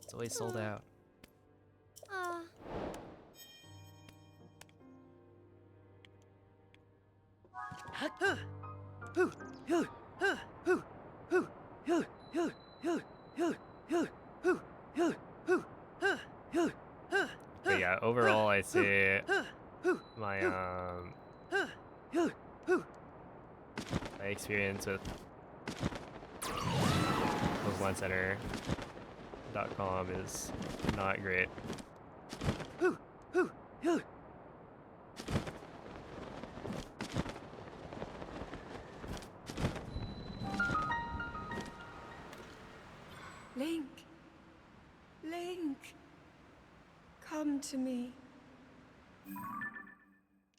It's always sold out. But yeah, overall I say my my experience with PokemonCenter.com is not great. Link. Link. Come to me.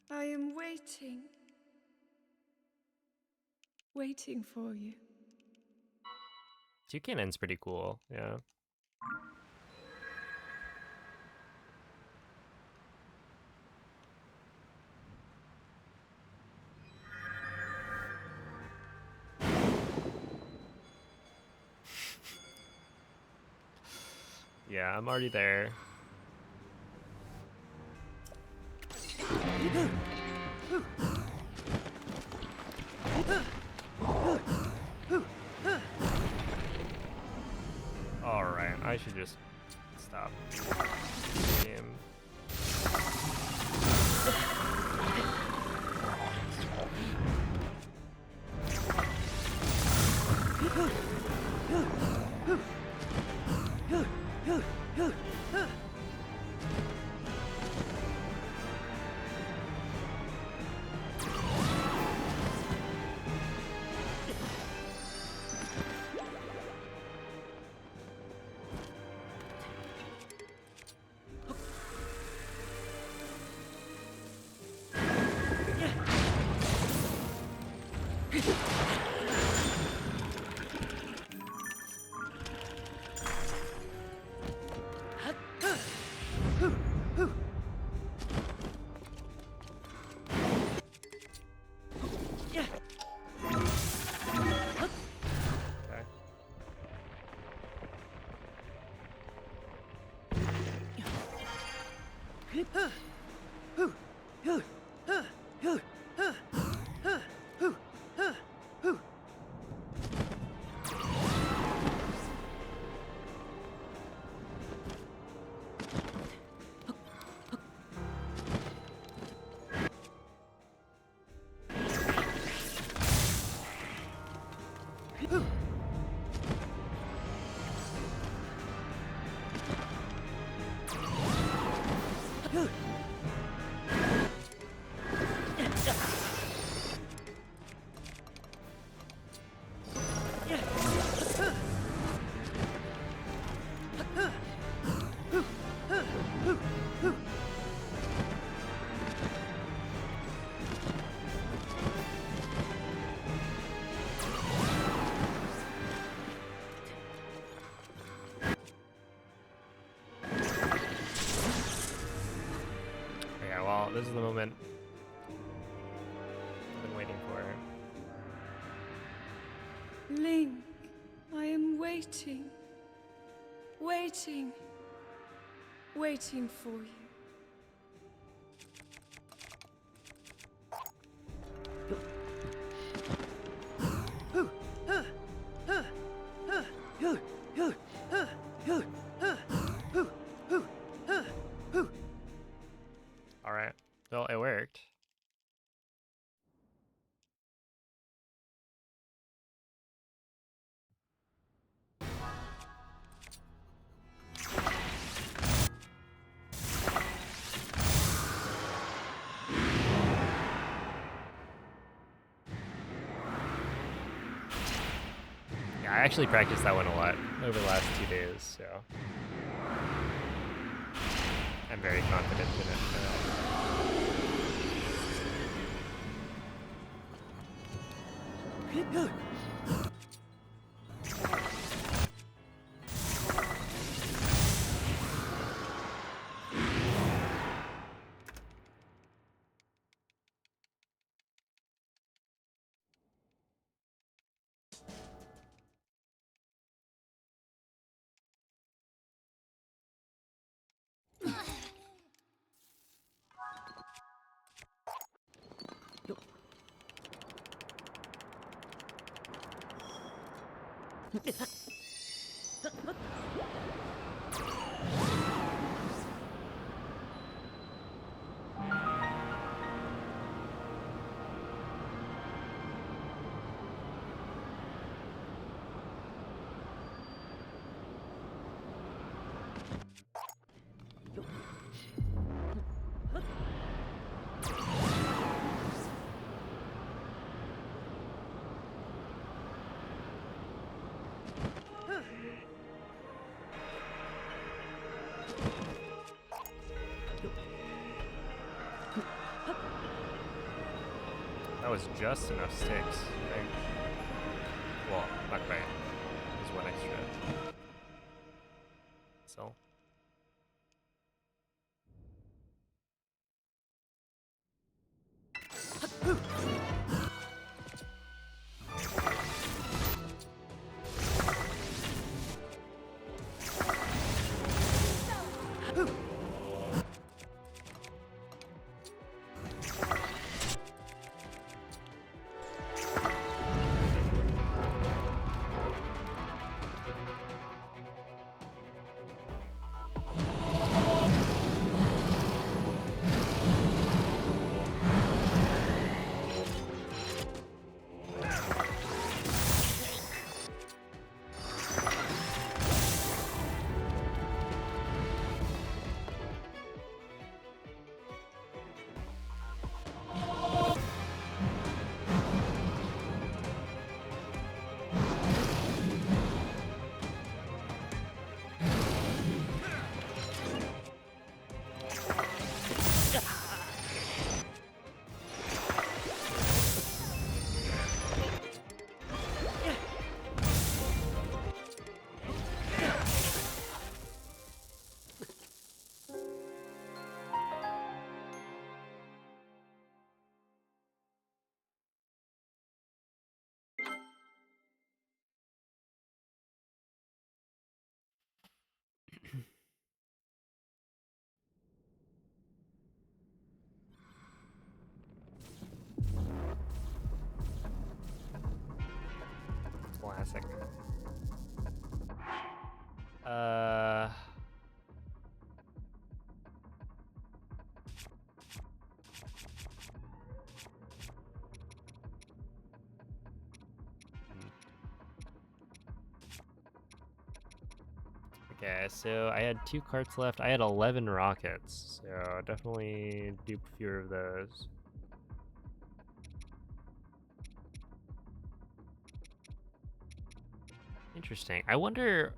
I am waiting. Waiting for you. Toucannon's pretty cool, yeah. Yeah, I'm already there. Alright, I should just stop the game. This is the moment I've been waiting for. Link, I am waiting. Waiting. Waiting for you. Alright, well, it worked. Yeah, I actually practiced that one a lot over the last 2 days, so I'm very confident in it now. That was just enough sticks, I think. Well, not quite. There's one extra. So. Okay, so I had 2 carts left. I had 11 rockets, so definitely dupe fewer of those. Interesting. I wonder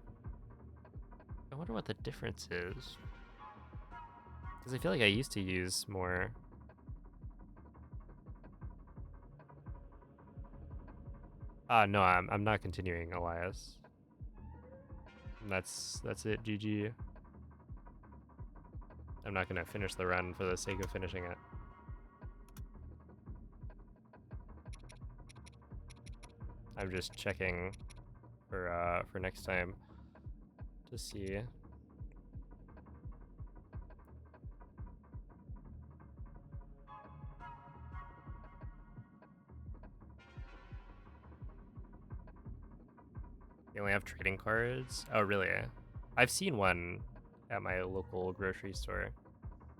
what the difference is. Because I feel like I used to use more. No, I'm not continuing, Elias. That's it, GG. I'm not gonna finish the run for the sake of finishing it. I'm just checking for next time to see. They only have trading cards? Oh, really? I've seen one at my local grocery store,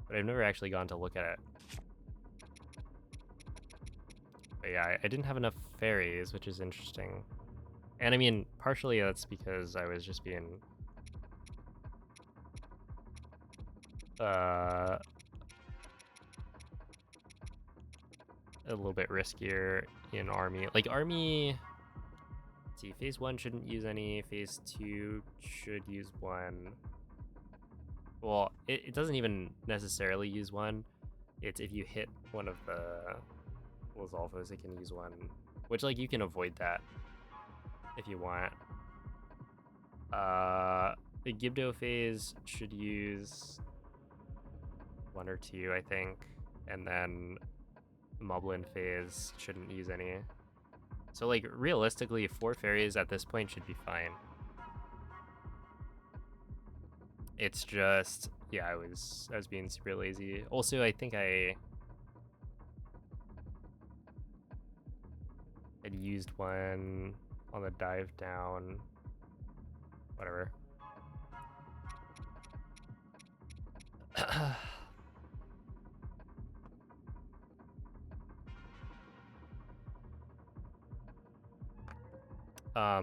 but I've never actually gone to look at it. But yeah, I didn't have enough fairies, which is interesting. And I mean, partially that's because I was just being a little bit riskier in army. Like army, let's see, phase 1 shouldn't use any, phase 2 should use 1. Well, it doesn't even necessarily use 1. It's if you hit one of the Lizalfos, it can use 1. Which, like, you can avoid that if you want. The Gibdo phase should use 1 or 2, I think. And then Moblin phase shouldn't use any. So, like, realistically, 4 fairies at this point should be fine. It's just, yeah, I was being super lazy. Also, I think I had used 1 on the dive down. Whatever.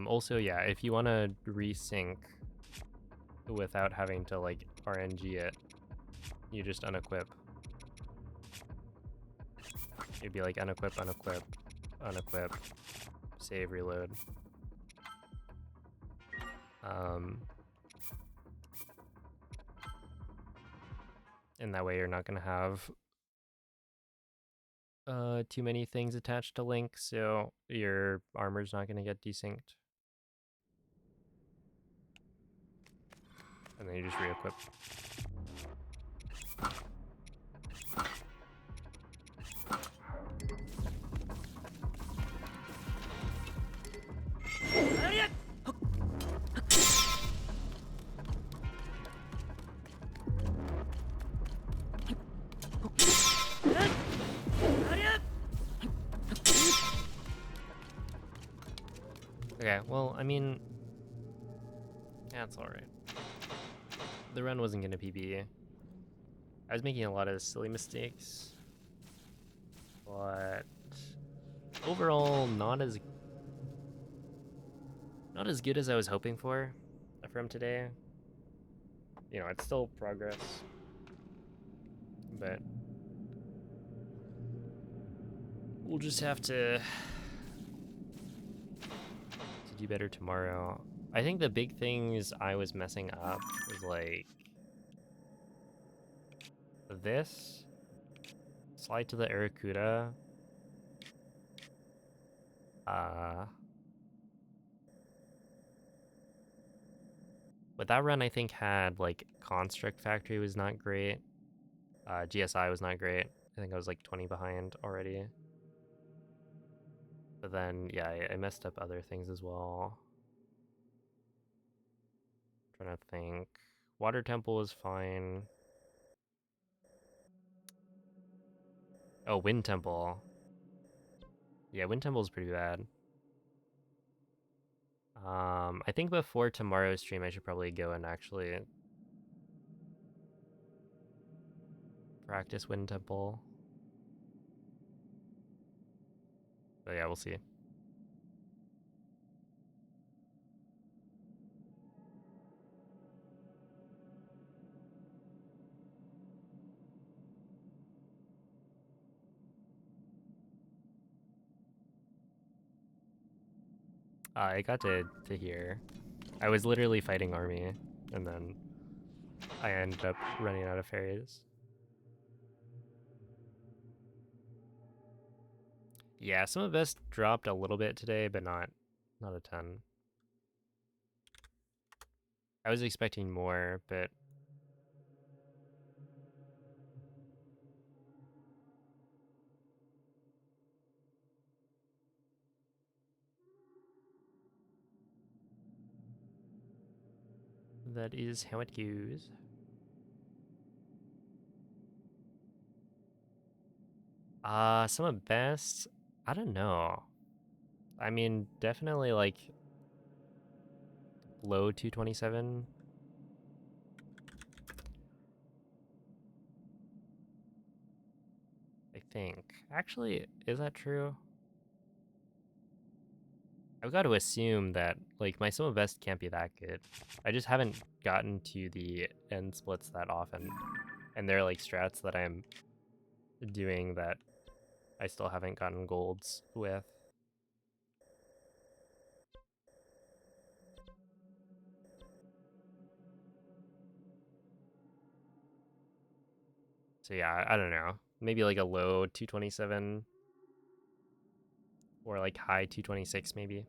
Also, yeah, if you want to resync without having to, like, RNG it, you just unequip. You'd be like unequip, unequip, unequip, save, reload. And that way you're not going to have too many things attached to Link, so your armor's not going to get desynced. And then you just re-equip. Okay, well, I mean, that's alright. The run wasn't gonna PB. I was making a lot of silly mistakes, but overall not as good as I was hoping for from today. You know, it's still progress, but we'll just have to do better tomorrow. I think the big things I was messing up was like this. Slide to the Aracuda. But that run I think had like Construct Factory was not great. GSI was not great. I think I was like 20 behind already. But then, yeah, I messed up other things as well. I'm trying to think. Water Temple is fine. Oh, Wind Temple. Yeah, Wind Temple is pretty bad. I think before tomorrow's stream, I should probably go and actually practice Wind Temple. But yeah, we'll see. I got to here. I was literally fighting army, and then I ended up running out of fairies. Yeah, some of us dropped a little bit today, but not a ton. I was expecting more, but that is how it goes. Some of best, I don't know. I mean, definitely like low 227. I think. Actually, is that true? I've got to assume that like my sum of best can't be that good. I just haven't gotten to the end splits that often. And they're like strats that I'm doing that I still haven't gotten golds with. So yeah, I don't know. Maybe like a low 227 or like high 226 maybe.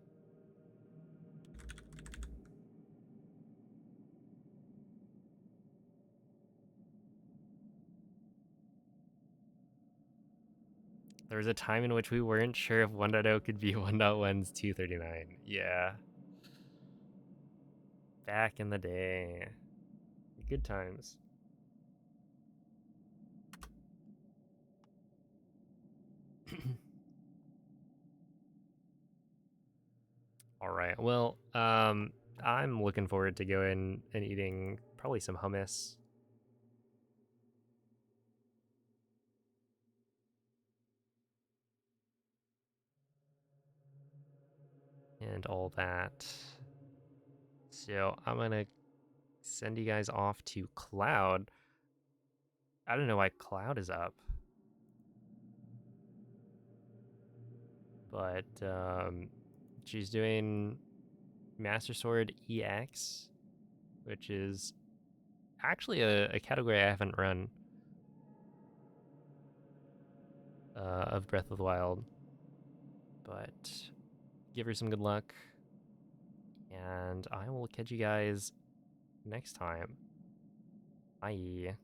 There was a time in which we weren't sure if 1.0 could be 1.1's 239. Yeah. Back in the day. Good times. All right. Well, I'm looking forward to going and eating probably some hummus. And all that. So I'm gonna send you guys off to Cloud. I don't know why Cloud is up. But she's doing Master Sword EX, which is actually a category I haven't run of Breath of the Wild. But give her some good luck. And I will catch you guys next time. Bye.